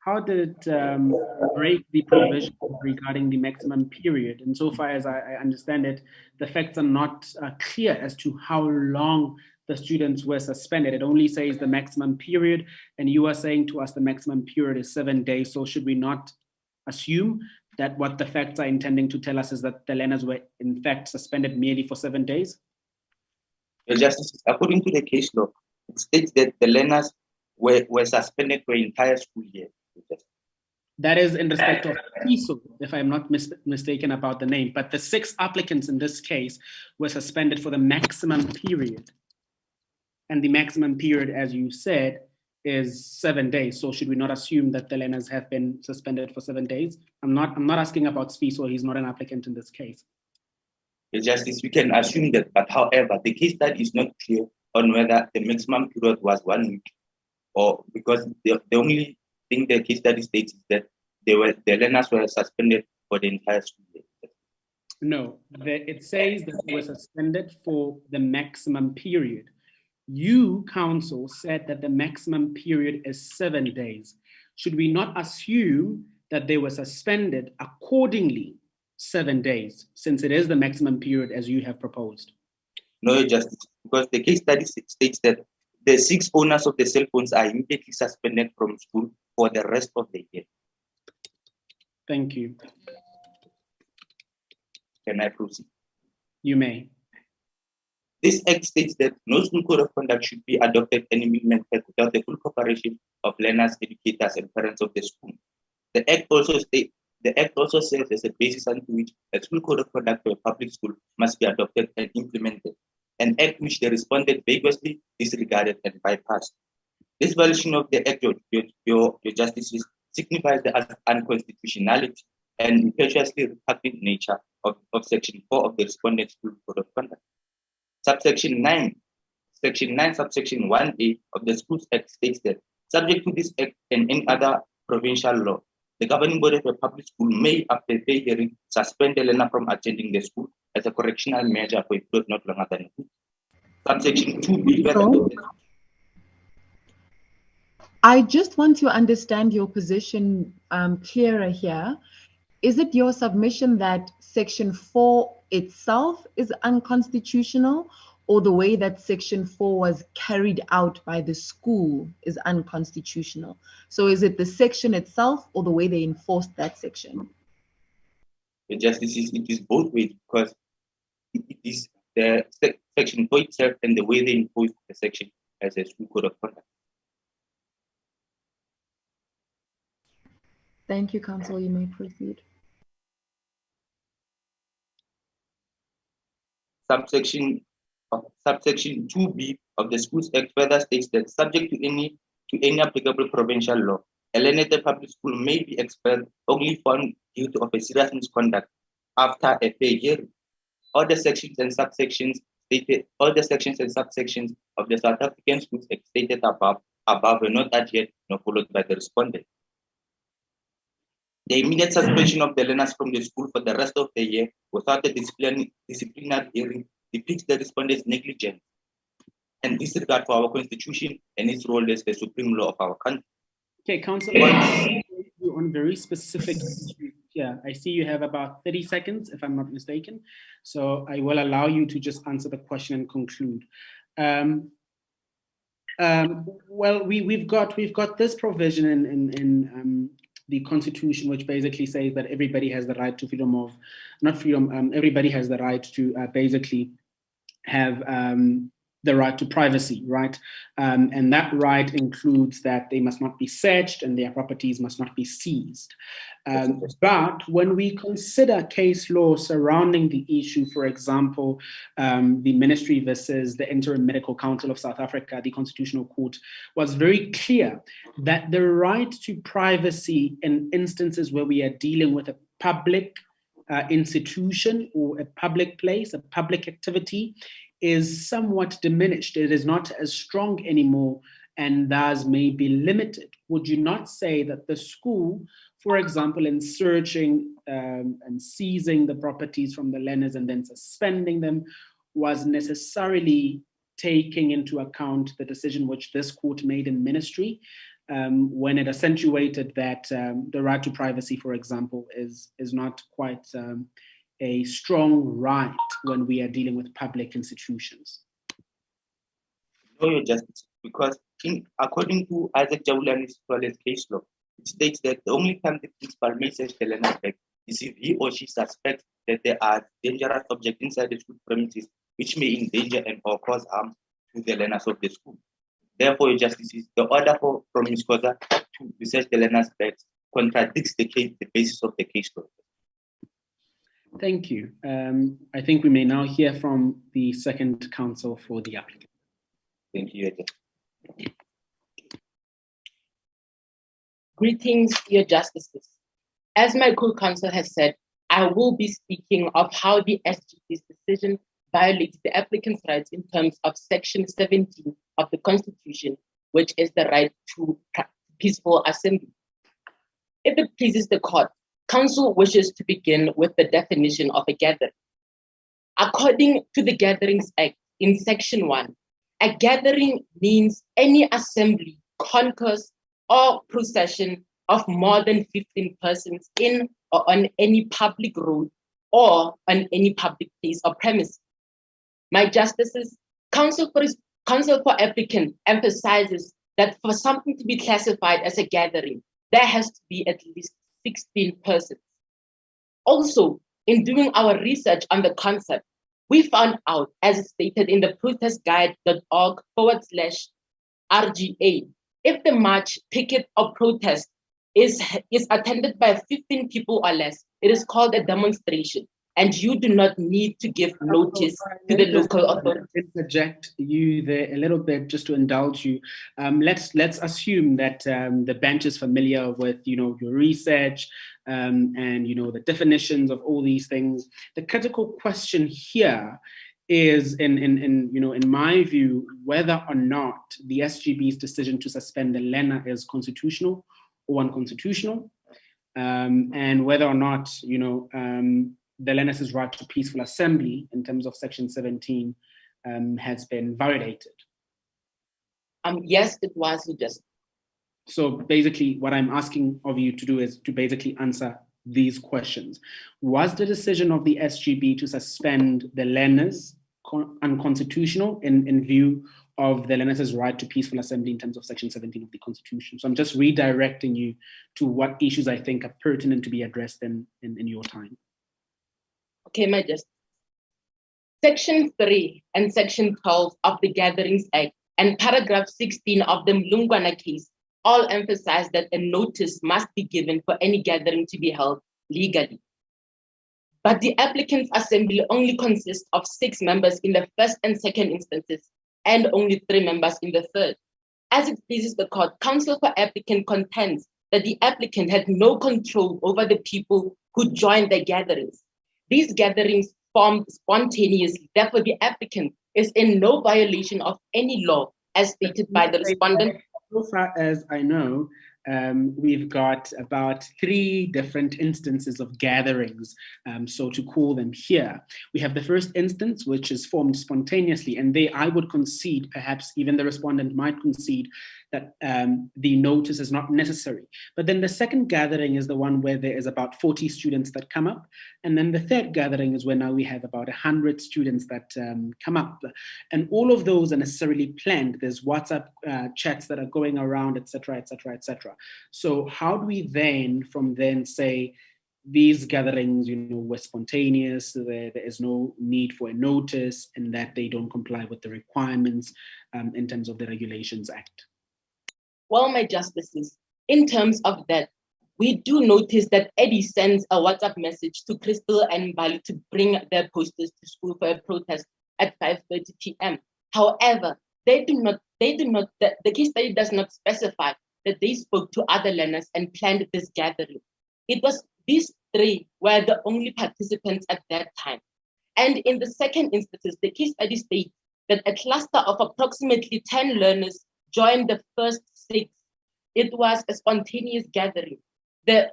how did it break the provision regarding the maximum period? And so far as I understand it, the facts are not clear as to how long the students were suspended. It only says the maximum period, and you are saying to us the maximum period is 7 days. So should we not assume that what the facts are intending to tell us is that the learners were in fact suspended merely for 7 days?
The Justice, according to the case law, it states that the learners were suspended for the entire school year.
That is in respect of FISO, if I'm not mistaken about the name, but the 6 applicants in this case were suspended for the maximum period. And the maximum period, as you said, is 7 days. So should we not assume that the learners have been suspended for 7 days? I'm not asking about FISO, he's not an applicant in this case.
The Justice, we can assume that, but however, the case study is not clear on whether the maximum period was 1 week, or because the only thing the case study states is that the learners were suspended for the entire school year.
No, it says that they were suspended for the maximum period. You, counsel, said that the maximum period is 7 days. Should we not assume that they were suspended accordingly 7 days, since it is the maximum period as you have proposed?
No, Justice, because the case study states that the 6 owners of the cell phones are immediately suspended from school for the rest of the year.
Thank you.
Can I proceed?
You may.
This act states that no school code of conduct should be adopted and implemented without the full cooperation of learners, educators, and parents of the school. The act also serves as a basis on which a school code of conduct for a public school must be adopted and implemented, an act which the respondent vigorously disregarded and bypassed. This violation of the act, your Justices, signifies the unconstitutionality and impetuously repugnant nature of Section 4 of the Respondent School Code of Conduct. Section 9, subsection 1A of the Schools Act states that, subject to this Act and any other provincial law, the governing body of a public school may, after fair hearing, suspend the learner from attending the school as a correctional measure for a period not longer than a week. Subsection 2B.
I just want to understand your position clearer here. Is it your submission that Section 4 itself is unconstitutional, or the way that Section 4 was carried out by the school is unconstitutional? So is it the section itself or the way they enforced that section?
The justices, it is both ways, because it is the Section 4 itself and the way they impose the section as a school code of conduct.
Thank you, Council. You may proceed.
Subsection 2B of the Schools Act further states that, subject to any applicable provincial law, a learner at a public school may be expelled only found guilty of a serious misconduct after a fair hearing. All the sections and subsections of the South African Schools Act stated above were not yet nor followed by the respondent. The immediate suspension of the learners from the school for the rest of the year without a disciplinary hearing depicts the respondent's negligence and disregard for our constitution and its role as the supreme law of our country.
Okay, Councillor, on very specific issues here. I see you have about 30 seconds, if I'm not mistaken. So I will allow you to just answer the question and conclude. Well, we've got this provision in the Constitution, which basically says that everybody has the right to everybody has the right to basically have the right to privacy, right? And that right includes that they must not be searched and their properties must not be seized. But when we consider case law surrounding the issue, for example, the Ministry versus the Interim Medical Council of South Africa, the Constitutional Court was very clear that the right to privacy in instances where we are dealing with a public institution or a public place, a public activity, is somewhat diminished. It is not as strong anymore and thus may be limited. Would you not say that the school, for example, in searching and seizing the properties from the learners and then suspending them, was necessarily taking into account the decision which this court made in Ministry when it accentuated that the right to privacy, for example, is not quite a strong right when we are dealing with public institutions?
No, Your Justice, because according to Isaac Jabulani's case law, it states that the only time the principal may search the learner's bag is if he or she suspects that there are dangerous objects inside the school premises which may endanger and or cause harm to the learners of the school. Therefore, Your Justice, the order from Ms. Koza to research the learner's bags contradicts the basis of the case law.
Thank you. I think we may now hear from the second counsel for the applicant.
Thank you.
Greetings, Your Justices. As my co-counsel has said, I will be speaking of how the SGB's decision violates the applicant's rights in terms of Section 17 of the Constitution, which is the right to peaceful assembly. If it pleases the court, Council wishes to begin with the definition of a gathering. According to the Gatherings Act in Section 1, a gathering means any assembly, concourse, or procession of more than 15 persons in or on any public road or on any public place or premise. My Justices, Counsel for applicant emphasizes that for something to be classified as a gathering, there has to be at least 16 persons. Also, in doing our research on the concept, we found out, as stated in the protestguide.org/RGA, if the march, picket, or protest is attended by 15 people or less, it is called a demonstration. and you do not need to give notice to the local authority.
Interject you there a little bit just to indulge you. Let's assume that the bench is familiar with your research and the definitions of all these things. The critical question here is, in my view, whether or not the SGB's decision to suspend the LENA is constitutional or unconstitutional, and whether or not the LENA's right to peaceful assembly in terms of Section 17 has been violated.
Yes, it was just.
So basically, what I'm asking of you to do is to basically answer these questions. Was the decision of the SGB to suspend the LENA's unconstitutional in view of the LENA's right to peaceful assembly in terms of Section 17 of the Constitution? So I'm just redirecting you to what issues I think are pertinent to be addressed in your time.
Okay, my just. Section 3 and Section 12 of the Gatherings Act and paragraph 16 of the Mlungwana case all emphasize that a notice must be given for any gathering to be held legally. But the applicant's assembly only consists of 6 members in the first and second instances and only 3 members in the third. As it pleases the court, counsel for applicant contends that the applicant had no control over the people who joined the gatherings. These gatherings formed spontaneously. Therefore, the applicant is in no violation of any law as stated by the respondent.
So far as I know, we've got about 3 different instances of gatherings, so to call them here. We have the first instance, which is formed spontaneously, and I would concede, perhaps even the respondent might concede, that the notice is not necessary. But then the second gathering is the one where there is about 40 students that come up, and then the third gathering is where now we have about 100 students that come up. And all of those are necessarily planned. There's WhatsApp chats that are going around, etc., etc., etc. So how do we then, from then, say these gatherings, were spontaneous, there is no need for a notice, and that they don't comply with the requirements in terms of the Regulations Act?
Well, my justices, in terms of that, we do notice that Eddie sends a WhatsApp message to Crystal and Bali to bring their posters to school for a protest at 5:30 p.m. However, the case study does not specify that they spoke to other learners and planned this gathering. It was these 3 were the only participants at that time. And in the second instance, the case study states that a cluster of approximately 10 learners joined the first 6. It was a spontaneous gathering. The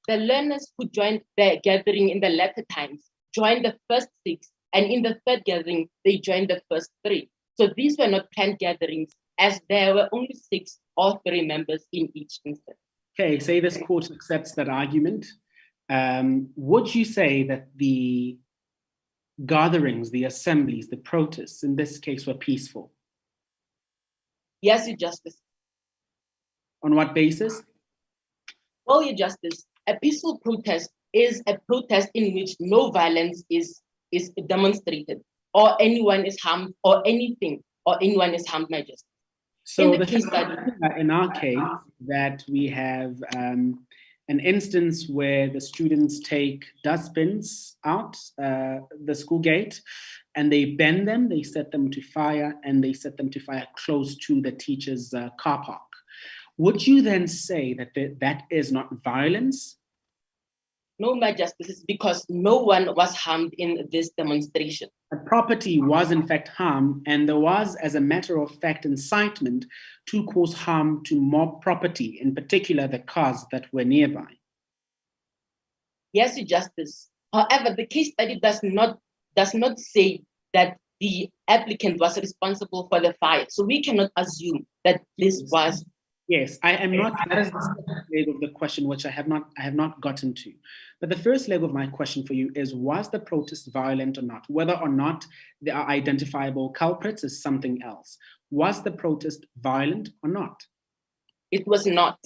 learners who joined the gathering in the latter times joined the first 6, and in the third gathering, they joined the first 3. So these were not planned gatherings, as there were only 6 or 3 members in each instance.
Okay, say this court accepts that argument. Would you say that the gatherings, the assemblies, the protests in this case were peaceful?
Yes, Your Justice.
On what basis?
Well, Your Justice, a peaceful protest is a protest in which no violence is demonstrated, or anyone is harmed, or anything, or anyone is harmed, my justice.
So in our case, that we have an instance where the students take dustbins out the school gate, and they bend them, they set them to fire, and they set them to fire close to the teacher's car park. Would you then say that that is not violence?
No, my justice, because no one was harmed in this demonstration.
The property was in fact harmed, and there was, as a matter of fact, incitement to cause harm to more property, in particular the cars that were nearby.
Yes, Your Justice. However, the case study does not say that the applicant was responsible for the fire. So we cannot assume that this was.
Yes, I am not. That is the second leg of the question, which I have not gotten to. But the first leg of my question for you is: was the protest violent or not? Whether or not there are identifiable culprits is something else. Was the protest violent or not?
It was not.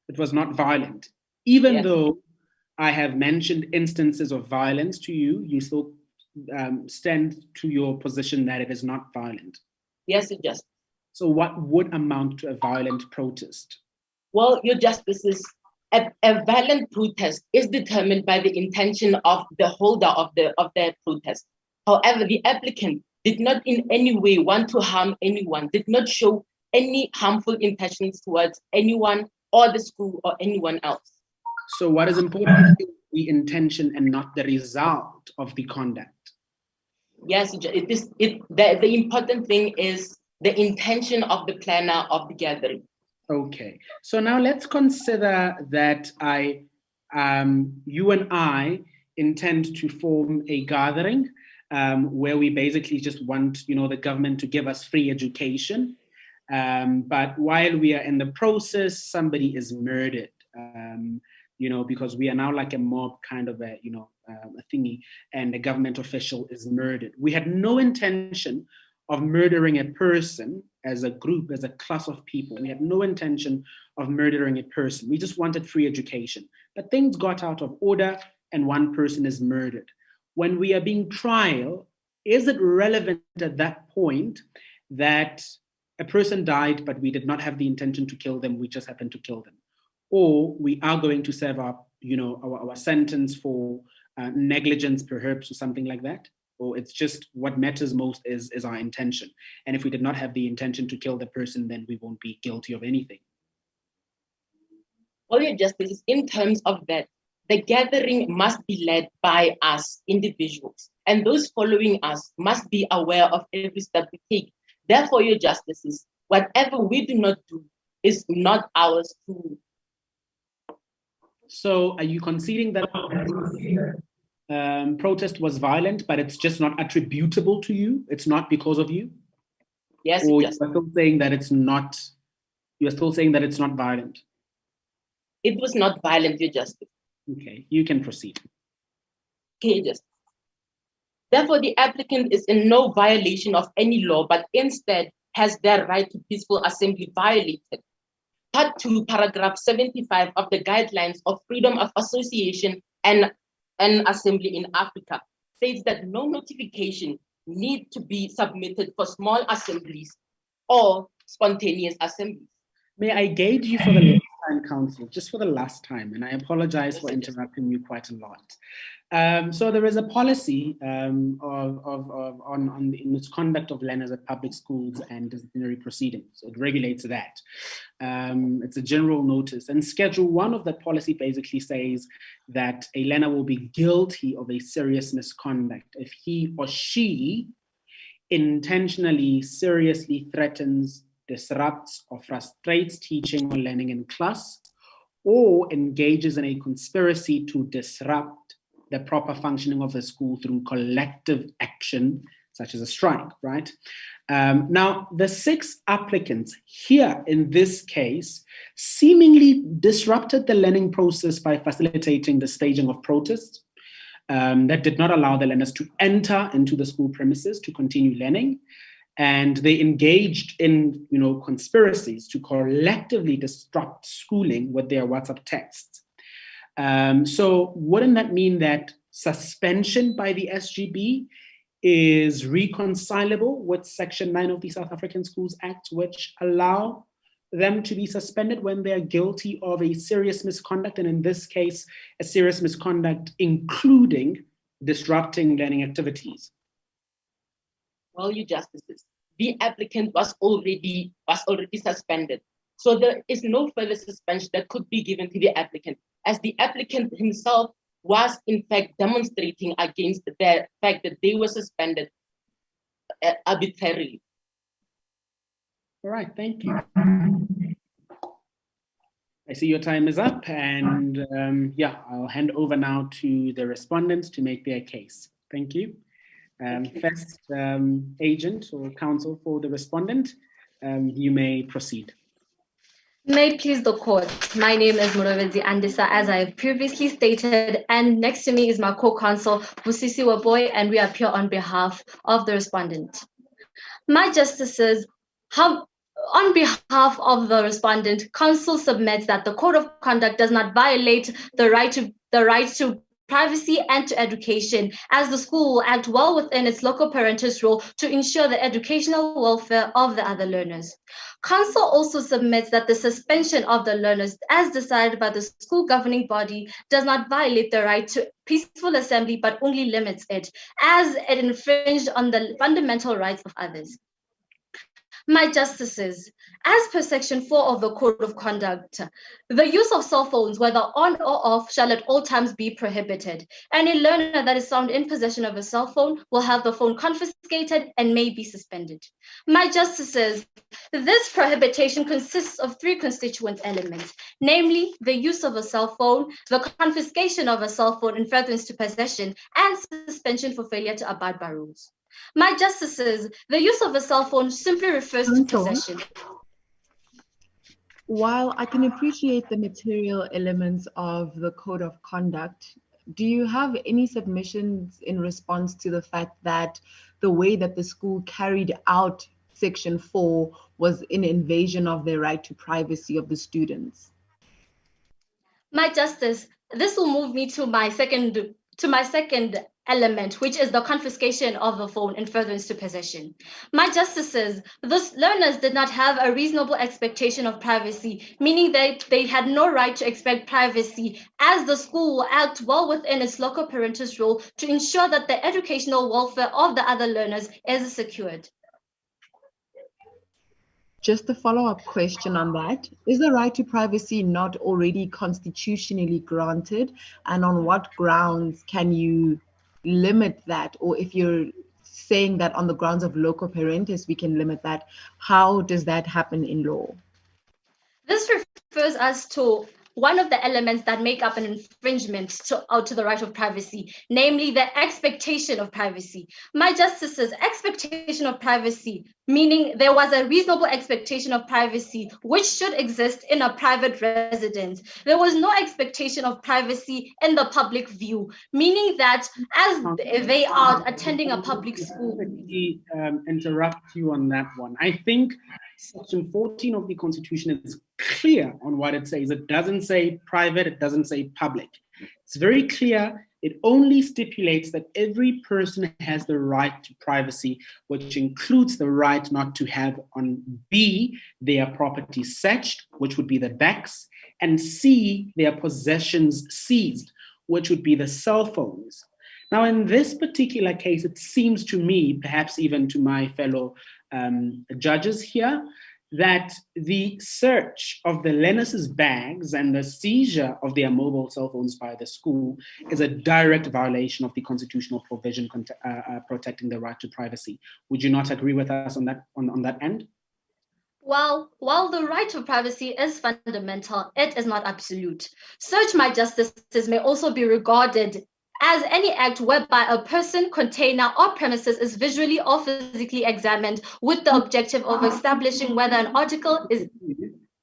It was not violent, even though I have mentioned instances of violence to you. You still stand to your position that it is not violent.
Yes, it does.
So what would amount to a violent protest?
Well, Your Justices, a violent protest is determined by the intention of the holder of the protest. However, the applicant did not in any way want to harm anyone, did not show any harmful intentions towards anyone or the school or anyone else.
So what is important is the intention and not the result of the conduct.
Yes, the important thing is the intention of the planner of the gathering.
Okay, so now let's consider that you and I intend to form a gathering where we basically just want, the government to give us free education. But while we are in the process, somebody is murdered, because we are now like a mob kind of a thingy, and a government official is murdered. We had no intention of murdering a person as a group, as a class of people. We had no intention of murdering a person. We just wanted free education. But things got out of order and one person is murdered. When we are being trial, is it relevant at that point that a person died, but we did not have the intention to kill them, we just happened to kill them? Or we are going to serve our sentence for negligence perhaps, or something like that? Or it's just what matters most is our intention. And if we did not have the intention to kill the person, then we won't be guilty of anything.
Well, your Justice, in terms of that, the gathering must be led by us individuals, and those following us must be aware of every step we take. Therefore, your Justices, whatever we do not do is not ours to do.
So are you conceding that protest was violent, but it's just not attributable to you? It's not because of you?
Yes.
Or you're still saying that it's not, violent?
It was not violent, your Justice.
Okay, you can proceed.
Okay, Justice. Therefore, the applicant is in no violation of any law, but instead has their right to peaceful assembly violated. Part 2, paragraph 75 of the Guidelines of Freedom of Association and Assembly in Africa states that no notification need to be submitted for small assemblies or spontaneous assemblies.
May I gauge you for the last time, Council, just for the last time, and I apologize for interrupting you quite a lot. So there is a policy on the misconduct of learners at public schools and disciplinary proceedings. It regulates that. It's a general notice, and Schedule 1 of that policy basically says that a learner will be guilty of a serious misconduct if he or she intentionally, seriously threatens, disrupts, or frustrates teaching or learning in class, or engages in a conspiracy to disrupt the proper functioning of the school through collective action, such as a strike, right? Now, the 6 applicants here in this case seemingly disrupted the learning process by facilitating the staging of protests that did not allow the learners to enter into the school premises to continue learning. And they engaged in, conspiracies to collectively disrupt schooling with their WhatsApp texts. So wouldn't that mean that suspension by the SGB is reconcilable with Section 9 of the South African Schools Act, which allow them to be suspended when they are guilty of a serious misconduct, and in this case, a serious misconduct including disrupting learning activities?
Well, you Justices, the applicant was already suspended. So there is no further suspension that could be given to the applicant, as the applicant himself was in fact demonstrating against the fact that they were suspended arbitrarily.
All right, thank you. I see your time is up, and I'll hand over now to the respondents to make their case. Thank you. First, agent or counsel for the respondent, you may proceed.
May it please the court. My name is Murovezi Andisa, as I have previously stated, and next to me is my co-counsel, Busisi Waboy, and we appear on behalf of the respondent. My Justices, on behalf of the respondent, counsel submits that the Code of Conduct does not violate the right to privacy and to education, as the school will act well within its local parentis role to ensure the educational welfare of the other learners. Council also submits that the suspension of the learners, as decided by the school governing body, does not violate the right to peaceful assembly, but only limits it, as it infringed on the fundamental rights of others. My justices, as per section 4 of the Code of Conduct, the use of cell phones, whether on or off, shall at all times be prohibited. Any learner that is found in possession of a cell phone will have the phone confiscated and may be suspended. My justices, this prohibition consists of 3 constituent elements, namely the use of a cell phone, the confiscation of a cell phone in furtherance to possession, and suspension for failure to abide by rules. My justices, the use of a cell phone simply refers to possession.
While I can appreciate the material elements of the Code of Conduct, do you have any submissions in response to the fact that the way that the school carried out Section 4 was in invasion of the right to privacy of the students?
My justice, this will move me to my second element, which is the confiscation of the phone in furtherance to possession. My justices, those learners did not have a reasonable expectation of privacy, meaning that they had no right to expect privacy, as the school will act well within its local parentis role to ensure that the educational welfare of the other learners is secured.
Just a follow-up question on that. Is the right to privacy not already constitutionally granted? And on what grounds can you limit that? Or if you're saying that on the grounds of local parentis, we can limit that, how does that happen in law?
This refers us to one of the elements that make up an infringement to the right of privacy, namely the expectation of privacy. My justices, expectation of privacy, meaning there was a reasonable expectation of privacy which should exist in a private residence. There was no expectation of privacy in the public view, meaning that as they are attending a public school.
Interrupt you on that one. I think Section 14 of the Constitution is clear on what it says. It doesn't say private, it doesn't say public. It's very clear. It only stipulates that every person has the right to privacy, which includes the right not to have on B, their property searched, which would be the backs, and C, their possessions seized, which would be the cell phones. Now, in this particular case, it seems to me, perhaps even to my fellow judges here, that the search of the learners' bags and the seizure of their mobile cell phones by the school is a direct violation of the constitutional provision protecting the right to privacy. Would you not agree with us on that end?
While the right to privacy is fundamental, it is not absolute. Search, my justices, may also be regarded as any act whereby a person, container, or premises is visually or physically examined with the objective of establishing whether an article is...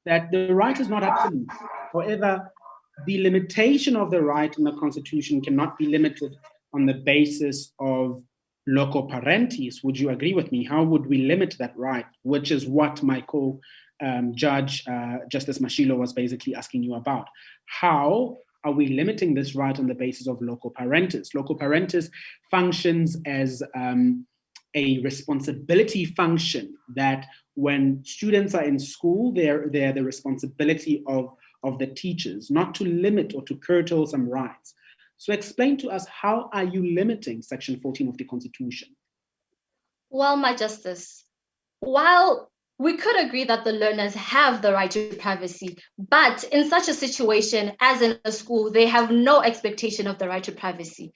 That the right is not absolute. However, the limitation of the right in the Constitution cannot be limited on the basis of loco parentis. Would you agree with me? How would we limit that right? Which is what my co-judge, Justice Mashilo, was basically asking you about. How are we limiting this right on the basis of loco parentis? Loco parentis functions as a responsibility function that when students are in school, they're the responsibility of the teachers, not to limit or to curtail some rights. So explain to us, how are you limiting Section 14 of the Constitution?
Well, my justice, while we could agree that the learners have the right to privacy, but in such a situation as in a school, they have no expectation of the right to privacy.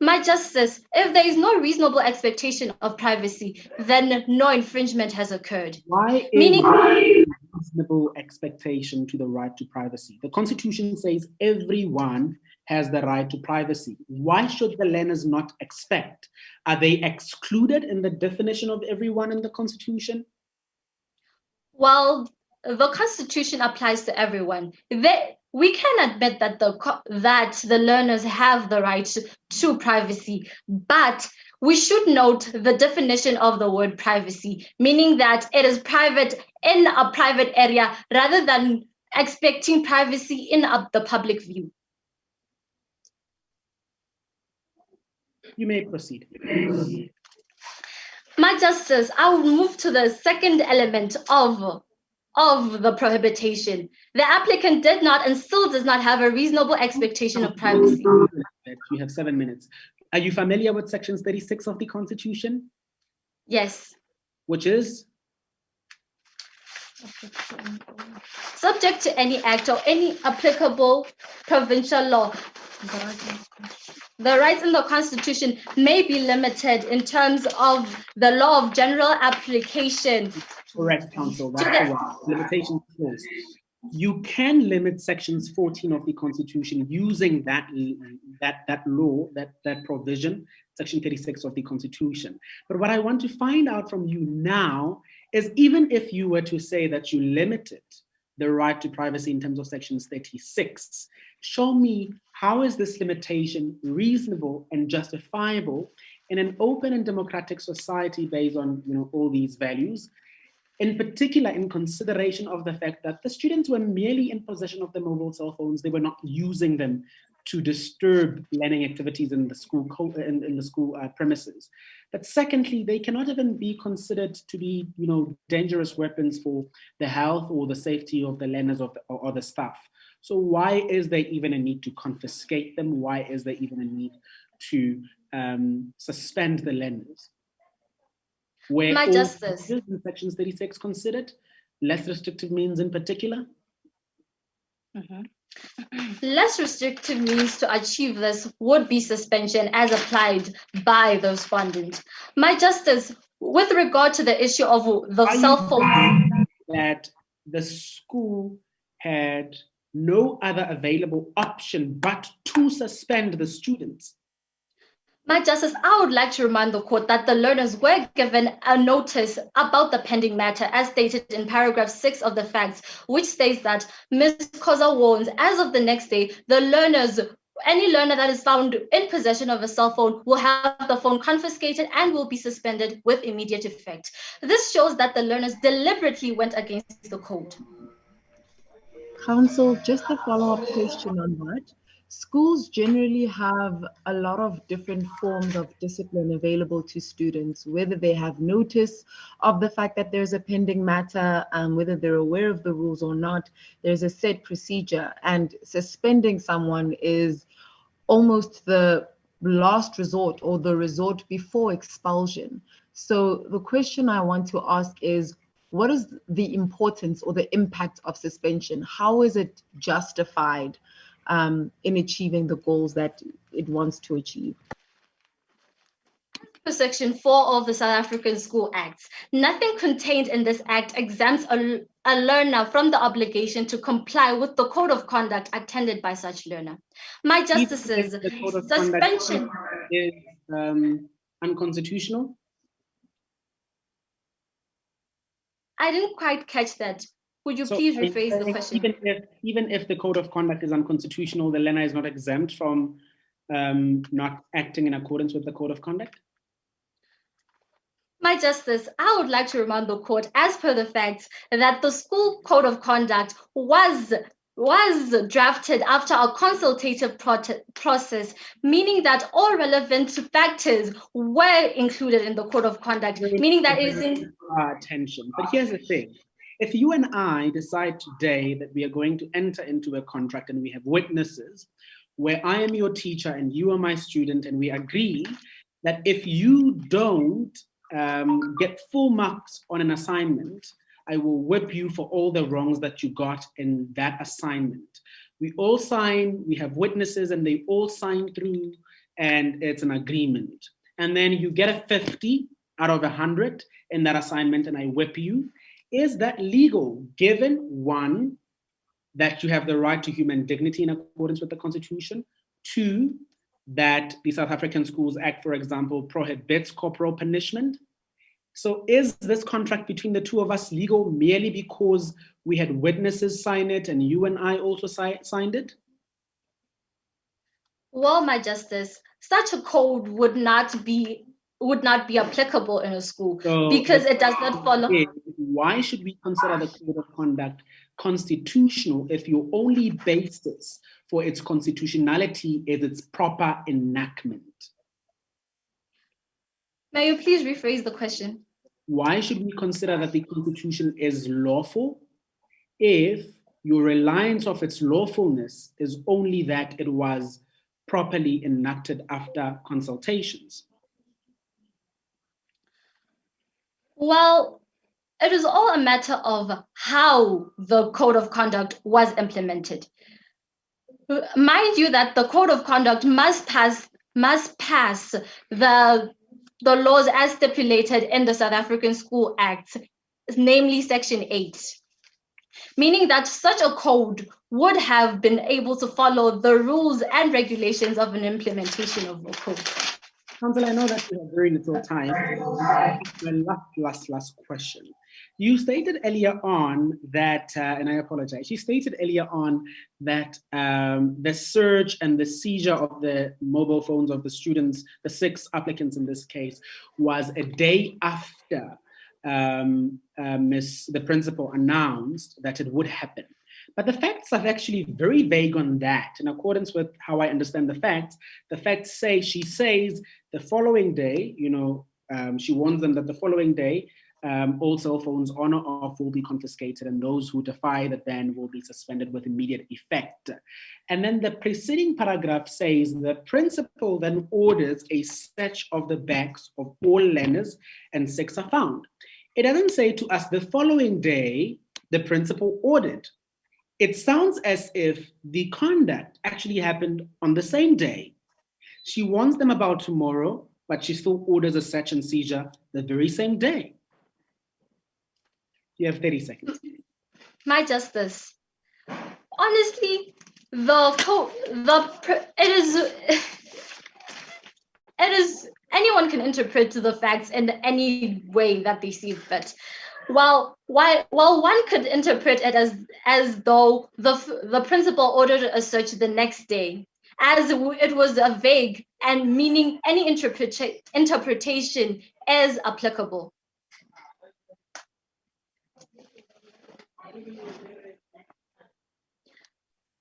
My justice, if there is no reasonable expectation of privacy, then no infringement has occurred.
Why is a reasonable expectation to the right to privacy? The Constitution says everyone has the right to privacy. Why should the learners not expect? Are they excluded in the definition of everyone in the Constitution?
Well, the Constitution applies to everyone. We can admit that the learners have the right to privacy, but we should note the definition of the word privacy, meaning that it is private in a private area rather than expecting privacy in the public view.
You may proceed.
My Justice, I will move to the second element of the prohibition. The applicant did not and still does not have a reasonable expectation of privacy.
You have 7 minutes. Are you familiar with sections 36 of the Constitution?
Yes.
Which is?
Subject to any act or any applicable provincial law. The rights in the Constitution may be limited in terms of the law of general application.
Correct, Counsel. That's the one. Limitation clause. You can limit sections 14 of the Constitution using that law, that provision, section 36 of the Constitution. But what I want to find out from you now is, even if you were to say that you limited the right to privacy in terms of sections 36, show me how is this limitation reasonable and justifiable in an open and democratic society based on all these values, in particular in consideration of the fact that the students were merely in possession of their mobile cell phones. They were not using them to disturb learning activities in the school premises. But secondly, they cannot even be considered to be dangerous weapons for the health or the safety of the learners or the staff. So why is there even a need to confiscate them? Why is there even a need to suspend the learners? Where
My
all
Justice.
In sections 36 considered, less restrictive means in particular?
Less restrictive means to achieve this would be suspension as applied by the respondent. My Justice, with regard to the issue of the cell phone.
That the school had no other available option but to suspend the students.
My Justice, I would like to remind the court that the learners were given a notice about the pending matter as stated in paragraph 6 of the facts, which states that Ms. Koza warns as of the next day, the learners, any learner that is found in possession of a cell phone will have the phone confiscated and will be suspended with immediate effect. This shows that the learners deliberately went against the code.
Counsel, just a follow-up question on that. Schools generally have a lot of different forms of discipline available to students, whether they have notice of the fact that there's a pending matter, whether they're aware of the rules or not. There's a set procedure, and suspending someone is almost the last resort or the resort before expulsion. So the question I want to ask is, what is the importance or the impact of suspension? How is it justified in achieving the goals that it wants to achieve?
Section 4 of the South African School Act. Nothing contained in this act exempts a learner from the obligation to comply with the code of conduct attended by such learner. My Justices,
the code of
suspension
is unconstitutional?
I didn't quite catch that. Would you please rephrase the question?
Even if the code of conduct is unconstitutional, the learner is not exempt from not acting in accordance with the code of conduct?
My Justice, I would like to remind the court, as per the facts, that the school code of conduct was drafted after a consultative process, meaning that all relevant factors were included in the code of conduct, meaning that it is in
attention. But here's the thing. If you and I decide today that we are going to enter into a contract and we have witnesses where I am your teacher and you are my student, and we agree that if you don't get full marks on an assignment, I will whip you for all the wrongs that you got in that assignment. We all sign, we have witnesses, and they all sign through, and it's an agreement. And then you get a 50 out of 100 in that assignment, and I whip you. Is that legal, given, one, that you have the right to human dignity in accordance with the Constitution, two, that the South African Schools Act, for example, prohibits corporal punishment? So is this contract between the two of us legal merely because we had witnesses sign it and you and I also signed it?
Well, my Justice, such a code would not be applicable in a school because it does not follow.
Why should we consider the code of conduct constitutional if your only basis for its constitutionality is its proper enactment?
May you please rephrase the question?
Why should we consider that the Constitution is lawful if your reliance of its lawfulness is only that it was properly enacted after consultations?
Well, it is all a matter of how the code of conduct was implemented. Mind you that the code of conduct must pass the laws as stipulated in the South African School Act, namely Section 8, meaning that such a code would have been able to follow the rules and regulations of an implementation of the code.
Council, I know that we have very little time. My last question. You stated earlier on that, and I apologize, you stated earlier on that the search and the seizure of the mobile phones of the students, the 6 applicants in this case, was a day after the principal announced that it would happen. But the facts are actually very vague on that. In accordance with how I understand the facts say, she says the following day, she warns them that the following day, all cell phones on or off will be confiscated, and those who defy the ban will be suspended with immediate effect. And then the preceding paragraph says the principal then orders a search of the bags of all learners, and 6 are found. It doesn't say to us the following day the principal ordered. It sounds as if the conduct actually happened on the same day. She warns them about tomorrow, but she still orders a search and seizure the very same day. You have 30 seconds.
My Justice, honestly, anyone can interpret the facts in any way that they see fit. While one could interpret it as though the principal ordered a search the next day, as it was a vague and meaning any interpretation is applicable.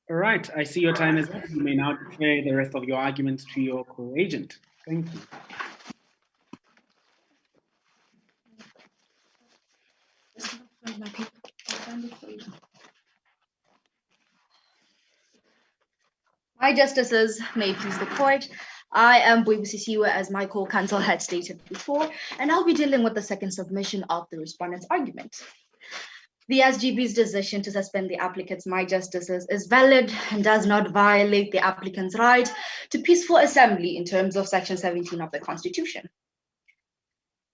All right, I see your time is up. You may now declare the rest of your arguments to your co-agent. Thank you.
My Justices, may it please the court. I am Boibusisiwe, as my co-counsel had stated before, and I'll be dealing with the second submission of the respondent's argument. The SGB's decision to suspend the applicants, my Justices, is valid and does not violate the applicant's right to peaceful assembly in terms of Section 17 of the Constitution.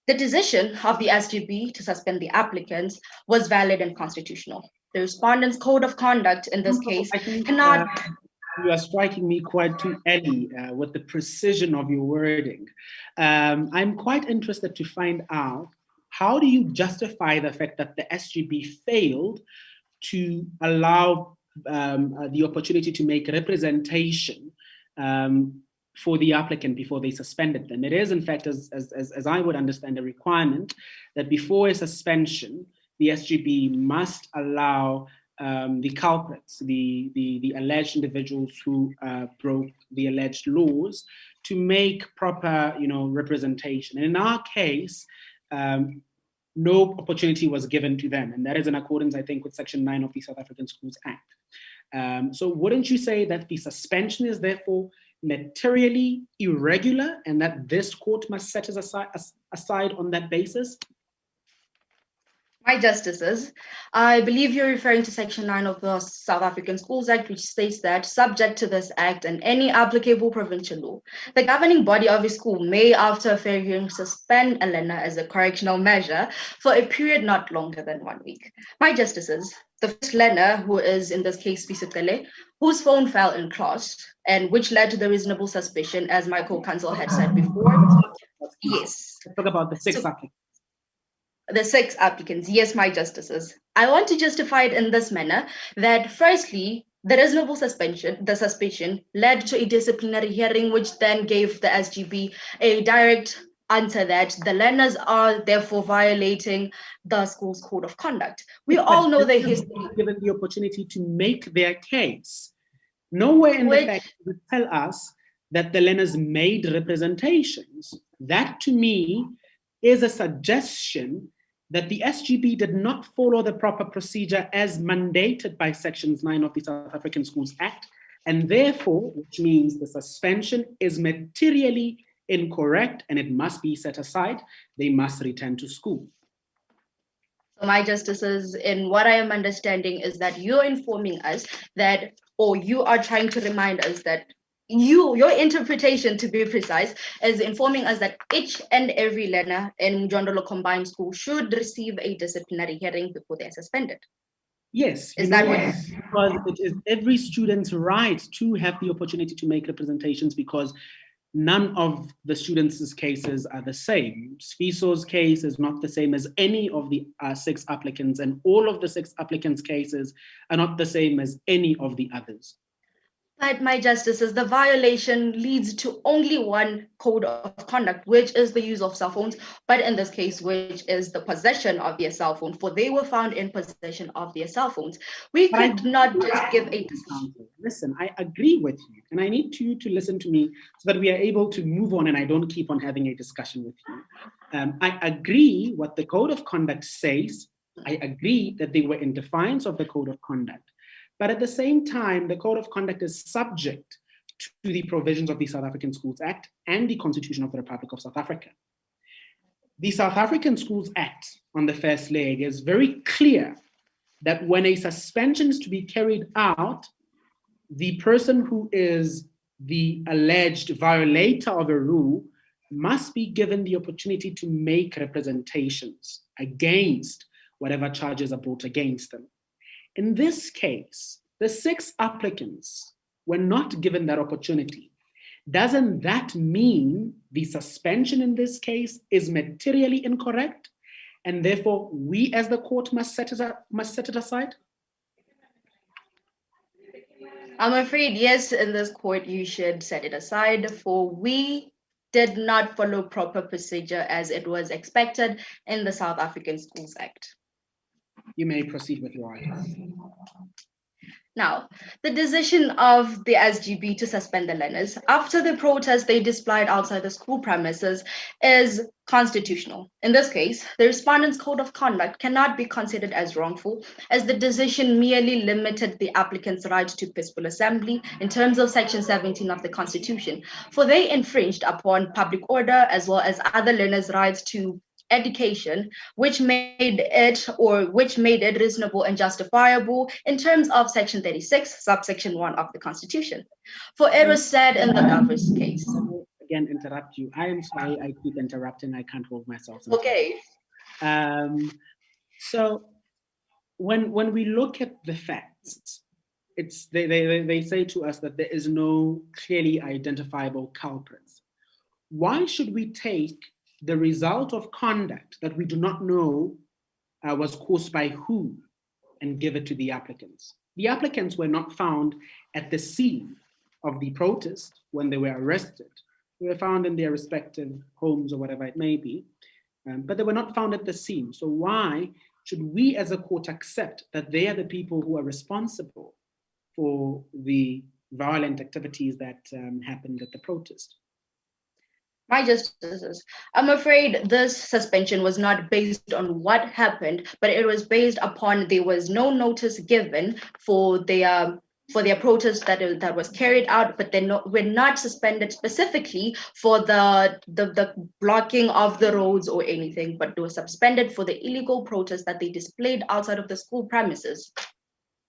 The decision of the SGB to suspend the applicants was valid and constitutional. The respondent's code of conduct in this case cannot...
You are striking me quite too early with the precision of your wording. I'm quite interested to find out, how do you justify the fact that the SGB failed to allow the opportunity to make representation for the applicant before they suspended them? It is, in fact, as I would understand, a requirement that before a suspension, the SGB must allow the culprits, the alleged individuals who broke the alleged laws, to make proper, representation. And in our case, no opportunity was given to them, and that is in accordance, I think, with Section 9 of the South African Schools Act. So wouldn't you say that the suspension is therefore materially irregular, and that this court must set us aside on that basis?
My Justices, I believe you're referring to Section 9 of the South African Schools Act, which states that subject to this act and any applicable provincial law, the governing body of a school may, after a fair hearing, suspend a learner as a correctional measure for a period not longer than 1 week. My Justices, the first learner, who is in this case Pisukele, whose phone fell in class, and which led to the reasonable suspicion, as my co-counsel had said before. Yes.
Let's talk about the 6 applicants.
The 6 applicants, yes, my Justices. I want to justify it in this manner, that firstly, the reasonable suspicion led to a disciplinary hearing, which then gave the SGB a direct answer that the learners are therefore violating the school's code of conduct. We all know the history.
Given the opportunity to make their case. Nowhere in the fact would tell us that the learners made representations, that to me is a suggestion that the SGB did not follow the proper procedure as mandated by Sections 9 of the South African Schools Act, and therefore, which means the suspension is materially incorrect and it must be set aside. They must return to school.
So my justices, in what I am understanding is that you're informing us that, or you are trying to remind us that your interpretation, to be precise, is informing us that each and every learner in Mjondolo Combined School should receive a disciplinary hearing before they're suspended.
Yes,
Is that what?
because it is every student's right to have the opportunity to make representations, because none of the students' cases are the same. Sfiso's case is not the same as any of the 6 applicants, and all of the 6 applicants' cases are not the same as any of the others.
But my justices, the violation leads to only one code of conduct, which is the use of cell phones, but in this case, which is the possession of their cell phone, for they were found in possession of their cell phones. We could not just give a discount.
Listen, I agree with you, and I need you to listen to me so that we are able to move on and I don't keep on having a discussion with you. I agree what the code of conduct says. I agree that they were in defiance of the code of conduct. But at the same time, the Code of Conduct is subject to the provisions of the South African Schools Act and the Constitution of the Republic of South Africa. The South African Schools Act, on the first leg, is very clear that when a suspension is to be carried out, the person who is the alleged violator of a rule must be given the opportunity to make representations against whatever charges are brought against them. In this case, the 6 applicants were not given that opportunity. Doesn't that mean the suspension in this case is materially incorrect, and therefore we as the court must set it aside?
I'm afraid, yes, in this court, you should set it aside, for we did not follow proper procedure as it was expected in the South African Schools Act.
You may proceed with your argument.
Now, the decision of the SGB to suspend the learners after the protest they displayed outside the school premises is constitutional. In this case, the respondent's code of conduct cannot be considered as wrongful, as the decision merely limited the applicant's right to peaceful assembly in terms of Section 17 of the Constitution, for they infringed upon public order as well as other learners' rights to education, which made it reasonable and justifiable in terms of Section 36, subsection 1 of the Constitution. For it was said in the governor's case.
Again, interrupt you. I am sorry, I keep interrupting. I can't hold myself.
Okay.
So when we look at the facts, they say to us that there is no clearly identifiable culprits. Why should we take the result of conduct that we do not know was caused by who and give it to the applicants? The applicants were not found at the scene of the protest when they were arrested. They were found in their respective homes or whatever it may be, but they were not found at the scene. So why should we as a court accept that they are the people who are responsible for the violent activities that happened at the protest?
My justices, I'm afraid this suspension was not based on what happened, but it was based upon there was no notice given for their protest that was carried out, but they were not suspended specifically for the blocking of the roads or anything, but they were suspended for the illegal protest that they displayed outside of the school premises.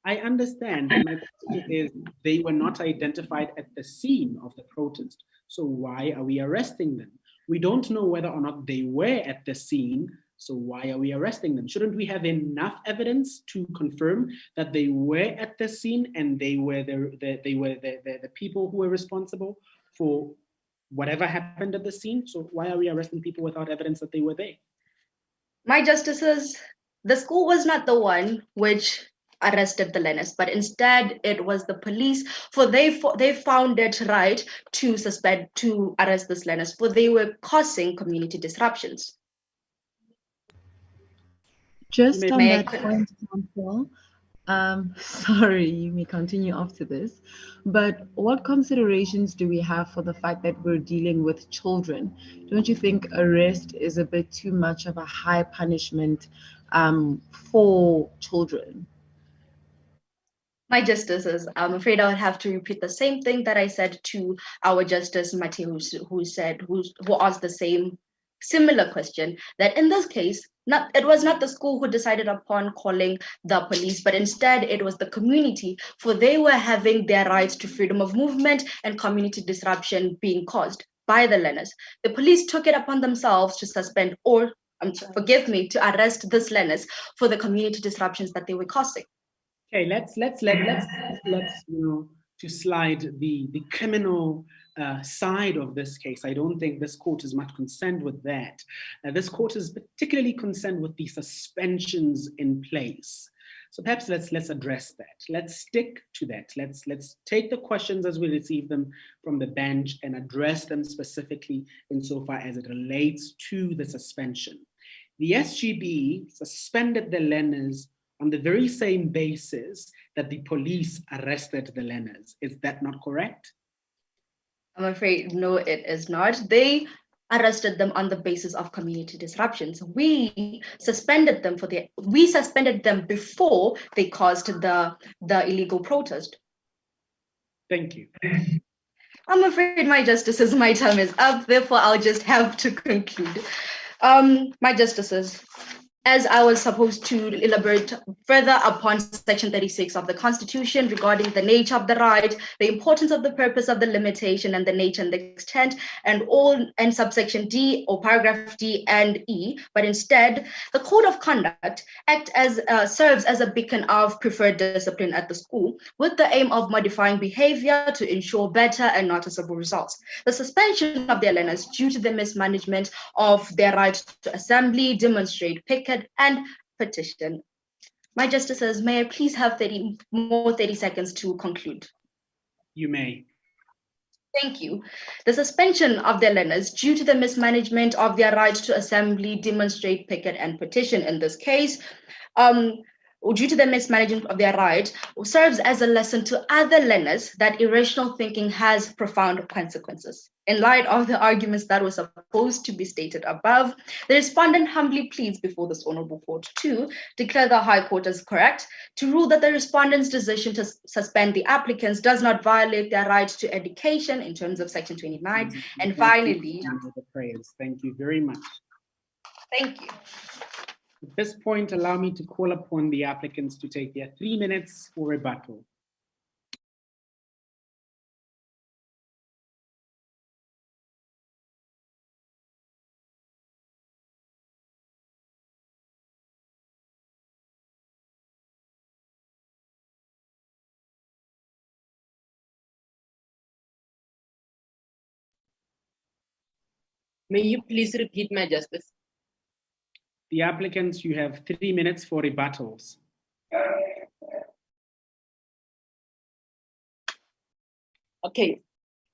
I understand. My question is they were not identified at the scene of the protest. So why are we arresting them? We don't know whether or not they were at the scene. So why are we arresting them? Shouldn't we have enough evidence to confirm that they were at the scene and they were the people who were responsible for whatever happened at the scene? So why are we arresting people without evidence that they were there?
My justices, the school was not the one which arrested the learners, but instead it was the police, for they found it right to arrest these learners, for they were causing community disruptions.
Just on that point, counsel, Sorry, you may continue after this, but what considerations do we have for the fact that we're dealing with children? Don't you think arrest is a bit too much of a high punishment for children?
My justices, I'm afraid I would have to repeat the same thing that I said to our Justice Matthew, who asked the similar question, that in this case, it was not the school who decided upon calling the police, but instead it was the community, for they were having their rights to freedom of movement and community disruption being caused by the learners. The police took it upon themselves to suspend or, forgive me, to arrest these learners for the community disruptions that they were causing.
Okay, let's to slide the criminal side of this case. I don't think this court is much concerned with that. This court is particularly concerned with the suspensions in place. So perhaps let's address that. Let's stick to that. Let's take the questions as we receive them from the bench and address them specifically insofar as it relates to the suspension. The SGB suspended the learners on the very same basis that the police arrested the learners. Is that not correct?
I'm afraid, no, it is not. They arrested them on the basis of community disruptions. We suspended them before they caused the illegal protest.
Thank you.
I'm afraid, my justices, my time is up. Therefore, I'll just have to conclude. My justices, as I was supposed to elaborate further upon Section 36 of the Constitution regarding the nature of the right, the importance of the purpose of the limitation and the nature and the extent, and subsection D or paragraph D and E, but instead the Code of Conduct serves as a beacon of preferred discipline at the school with the aim of modifying behavior to ensure better and noticeable results. The suspension of their learners due to the mismanagement of their right to assembly, demonstrate, picket, and petition. My justices, may I please have 30 seconds to conclude?
You may.
Thank you. The suspension of their learners due to the mismanagement of their right to assembly, demonstrate, picket, and petition in this case, due to the mismanagement of their right, serves as a lesson to other learners that irrational thinking has profound consequences. In light of the arguments that were supposed to be stated above, the respondent humbly pleads before this honorable court to declare the High Court as correct, to rule that the respondent's decision to suspend the applicants does not violate their right to education in terms of Section 29, and finally,
thank you very much.
Thank you.
At this point, allow me to call upon the applicants to take their 3 minutes for rebuttal.
May you please repeat, my justice?
The applicants, you have 3 minutes for rebuttals.
Okay.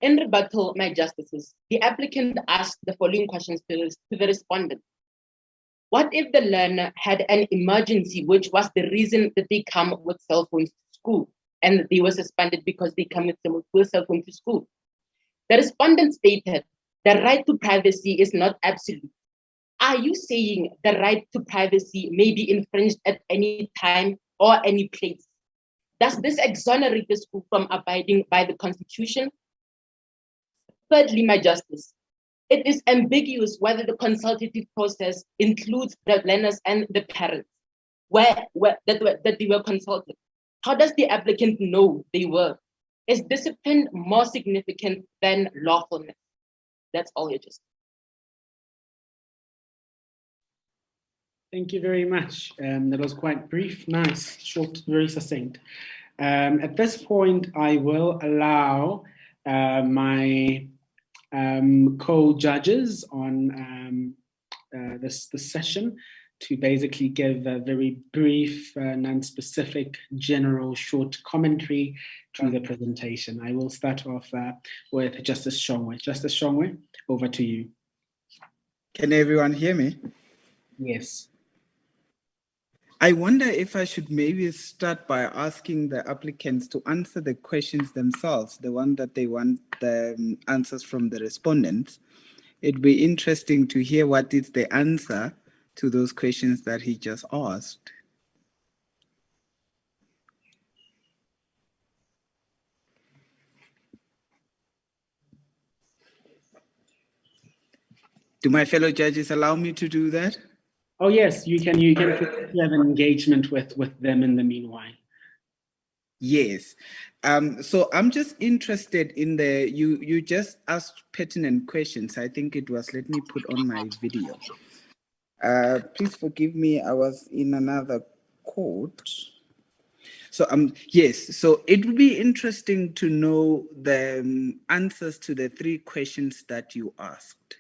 In rebuttal, my justices, the applicant asked the following questions to the respondent. What if the learner had an emergency, which was the reason that they come with cell phones to school, and they were suspended because they come with cell phone to school? The respondent stated, the right to privacy is not absolute. Are you saying the right to privacy may be infringed at any time or any place? Does this exonerate the school from abiding by the Constitution? Thirdly, my justice, it is ambiguous whether the consultative process includes the learners and the parents, that they were consulted. How does the applicant know they were? Is discipline more significant than lawfulness? That's all, Your Justice.
Thank you very much. That was quite brief, nice, short, very succinct. At this point, I will allow my co-judges on this session to basically give a very brief, non-specific, general, short commentary to the presentation. I will start off with Justice Shongwe. Justice Shongwe, over to you.
Can everyone hear me?
Yes.
I wonder if I should maybe start by asking the applicants to answer the questions themselves, the one that they want the answers from the respondents. It'd be interesting to hear what is the answer to those questions that he just asked. Do my fellow judges allow me to do that?
Oh yes, you can have an engagement with them in the meanwhile.
Yes. So I'm just interested in you just asked pertinent questions. I think it was, let me put on my video. Please forgive me, I was in another court. So yes, so it would be interesting to know the answers to the 3 questions that you asked.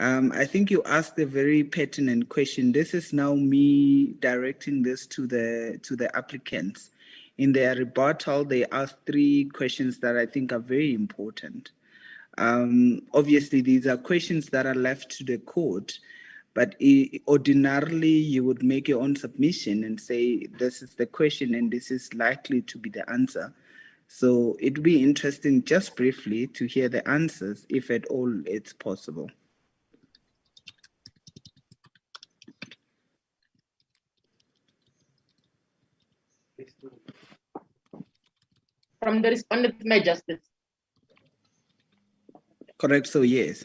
I think you asked a very pertinent question. This is now me directing this to the applicants. In their rebuttal, they asked 3 questions that I think are very important. Obviously, these are questions that are left to the court, but ordinarily you would make your own submission and say, this is the question and this is likely to be the answer. So it would be interesting just briefly to hear the answers, if at all it's possible.
From the respondent, my justice.
Correct, so yes.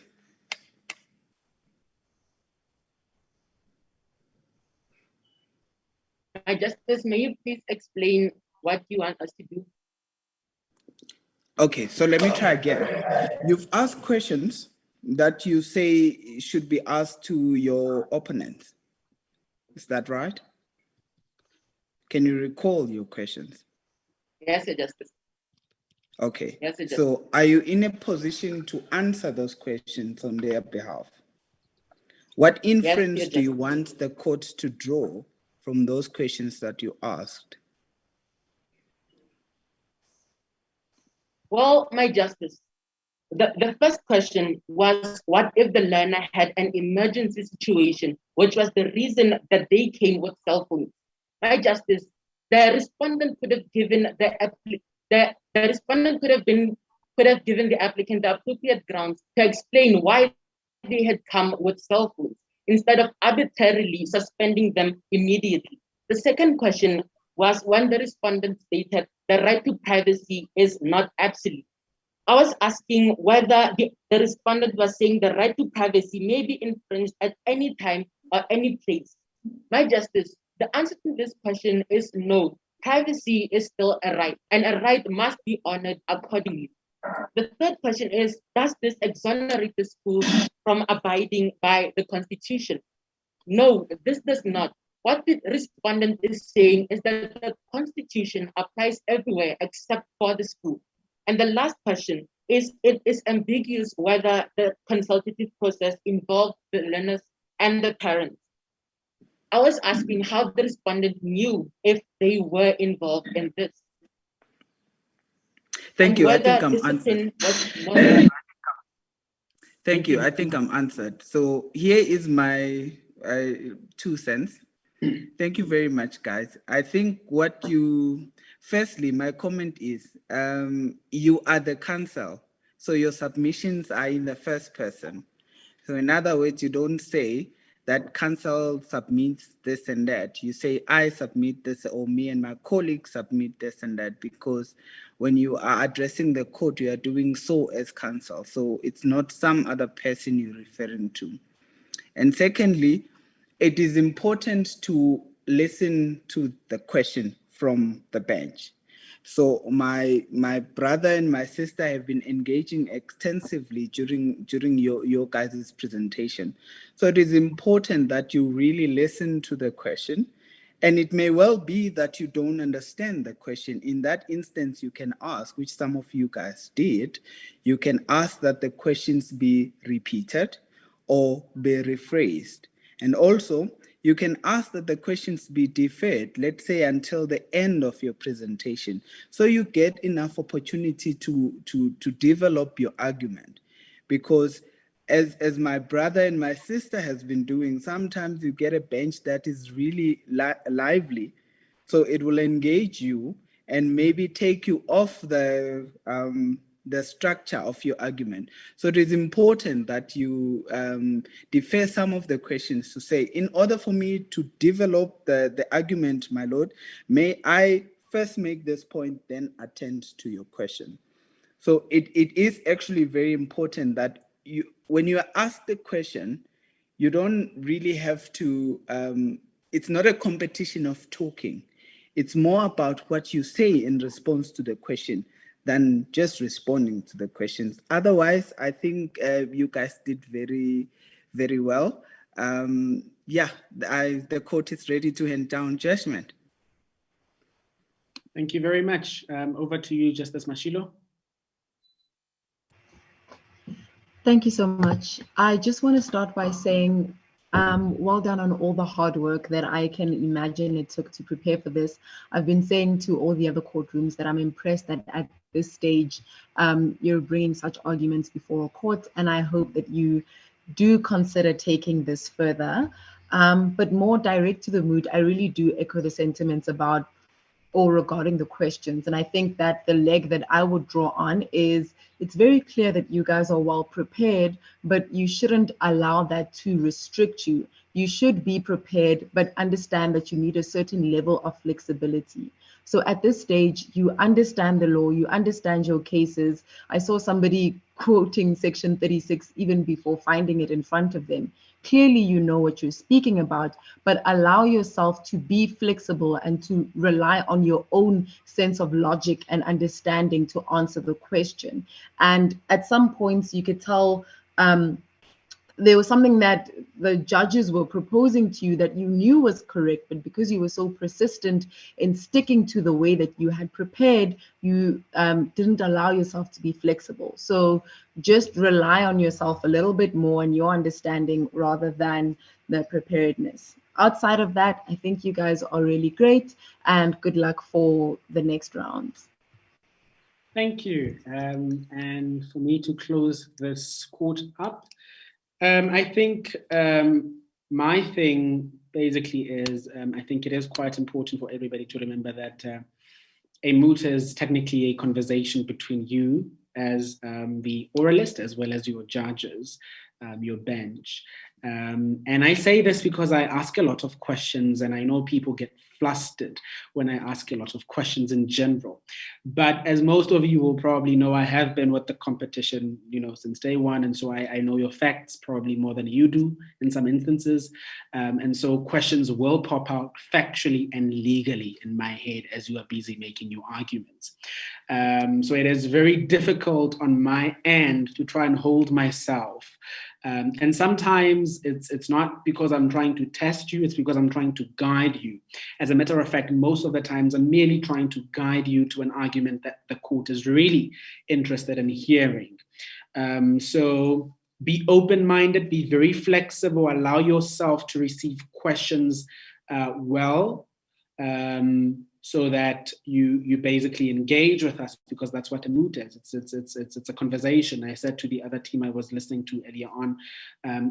My justice, may you please explain what you want us to do?
Okay, so let me try again. You've asked questions that you say should be asked to your opponents. Is that right? Can you recall your questions?
Yes, Your Justice.
Okay.
Yes, Your Justice.
So are you in a position to answer those questions on their behalf? What inference
Your
do you
Justice.
want the court to draw from those questions that you asked?
Well, my justice, the first question was, what if the learner had an emergency situation, which was the reason that they came with cell phones? My justice, the respondent could have given the respondent could have given the applicant the appropriate grounds to explain why they had come with cell phones instead of arbitrarily suspending them immediately. The second question was when the respondent stated the right to privacy is not absolute. I was asking whether the respondent was saying the right to privacy may be infringed at any time or any place. My justice, the answer to this question is no. Privacy is still a right, and a right must be honored accordingly. The third question is, does this exonerate the school from abiding by the Constitution? No, this does not. What the respondent is saying is that the Constitution applies everywhere except for the school. And the last question is, it is ambiguous whether the consultative process involved the learners and the parents. I was asking how the respondent knew if they were involved in this.
Thank you. I think I'm
discipline
answered. Thank you. I think I'm answered. So here is my 2 cents. Thank you very much, guys. I think firstly, my comment is you are the counsel. So your submissions are in the first person. So in other words, you don't say that counsel submits this and that. You say, I submit this, or me and my colleagues submit this and that, because when you are addressing the court, you are doing so as counsel. So it's not some other person you're referring to. And secondly, it is important to listen to the question from the bench. So my brother and my sister have been engaging extensively during your guys' presentation. So it is important that you really listen to the question. And it may well be that you don't understand the question. In that instance, you can ask, which some of you guys did, you can ask that the questions be repeated or be rephrased. And also, you can ask that the questions be deferred, let's say until the end of your presentation, so you get enough opportunity to develop your argument. Because as my brother and my sister has been doing, sometimes you get a bench that is really lively, so it will engage you and maybe take you off the structure of your argument. So it is important that you defer some of the questions to say, in order for me to develop the argument, my lord, may I first make this point, then attend to your question. So it is actually very important that you, when you are asked the question, you don't really have to, it's not a competition of talking. It's more about what you say in response to the question than just responding to the questions. Otherwise, I think you guys did very, very well. Yeah, the court is ready to hand down judgment.
Thank you very much. Over to you, Justice Mashilo.
Thank you so much. I just want to start by saying, well done on all the hard work that I can imagine it took to prepare for this. I've been saying to all the other courtrooms that I'm impressed that at this stage, you're bringing such arguments before a court, and I hope that you do consider taking this further. But more direct to the mood, I really do echo the sentiments about or regarding the questions. And I think that the leg that I would draw on is, it's very clear that you guys are well prepared, but you shouldn't allow that to restrict you. You should be prepared, but understand that you need a certain level of flexibility. So at this stage, you understand the law, you understand your cases. I saw somebody quoting Section 36 even before finding it in front of them. Clearly, you know what you're speaking about, but allow yourself to be flexible and to rely on your own sense of logic and understanding to answer the question. And at some points, you could tell there was something that the judges were proposing to you that you knew was correct, but because you were so persistent in sticking to the way that you had prepared, you didn't allow yourself to be flexible. So just rely on yourself a little bit more and your understanding rather than the preparedness. Outside of that, I think you guys are really great, and good luck for the next rounds.
Thank you. And for me to close this court up, I think my thing basically is, I think it is quite important for everybody to remember that a moot is technically a conversation between you as the oralist as well as your judges, your bench. And I say this because I ask a lot of questions, and I know people get flustered when I ask a lot of questions in general. But as most of you will probably know, I have been with the competition, since day one. And so I know your facts probably more than you do in some instances. And so questions will pop out factually and legally in my head as you are busy making your arguments. So it is very difficult on my end to try and hold myself. And sometimes it's not because I'm trying to test you, it's because I'm trying to guide you. As a matter of fact, most of the times I'm merely trying to guide you to an argument that the court is really interested in hearing. So be open-minded, be very flexible, allow yourself to receive questions well, so that you basically engage with us, because that's what a moot is. It's a conversation. I said to the other team I was listening to earlier on,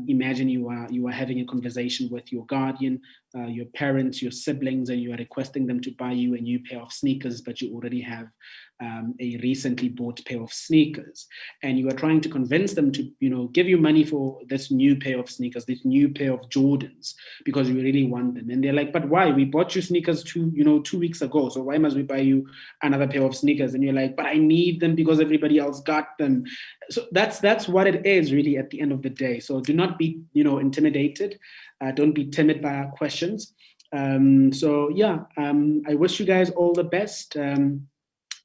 imagine you are having a conversation with your guardian, your parents, your siblings, and you are requesting them to buy you a new pair of sneakers, but you already have a recently bought pair of sneakers, and you are trying to convince them to give you money for this new pair of sneakers, this new pair of Jordans, because you really want them. And they're like, but why? We bought you sneakers 2 weeks ago, so why must we buy you another pair of sneakers? And you're like, but I need them because everybody else got them. So that's what it is really at the end of the day. So do not be intimidated. Don't be timid by our questions. I wish you guys all the best.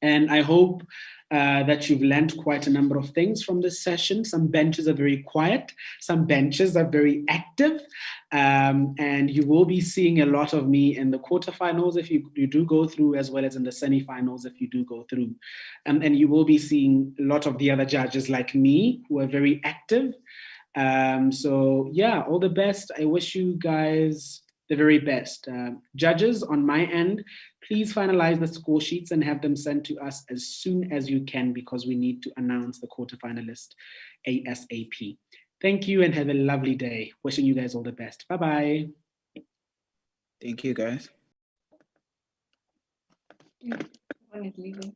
And I hope that you've learned quite a number of things from this session. Some benches are very quiet, some benches are very active, and you will be seeing a lot of me in the quarterfinals if you do go through, as well as in the semifinals if you do go through. And you will be seeing a lot of the other judges like me who are very active. All the best. I wish you guys the very best. Judges, on my end, please finalize the score sheets and have them sent to us as soon as you can, because we need to announce the quarterfinalist ASAP. Thank you and have a lovely day. Wishing you guys all the best. Bye-bye.
Thank you, guys.
One is leaving.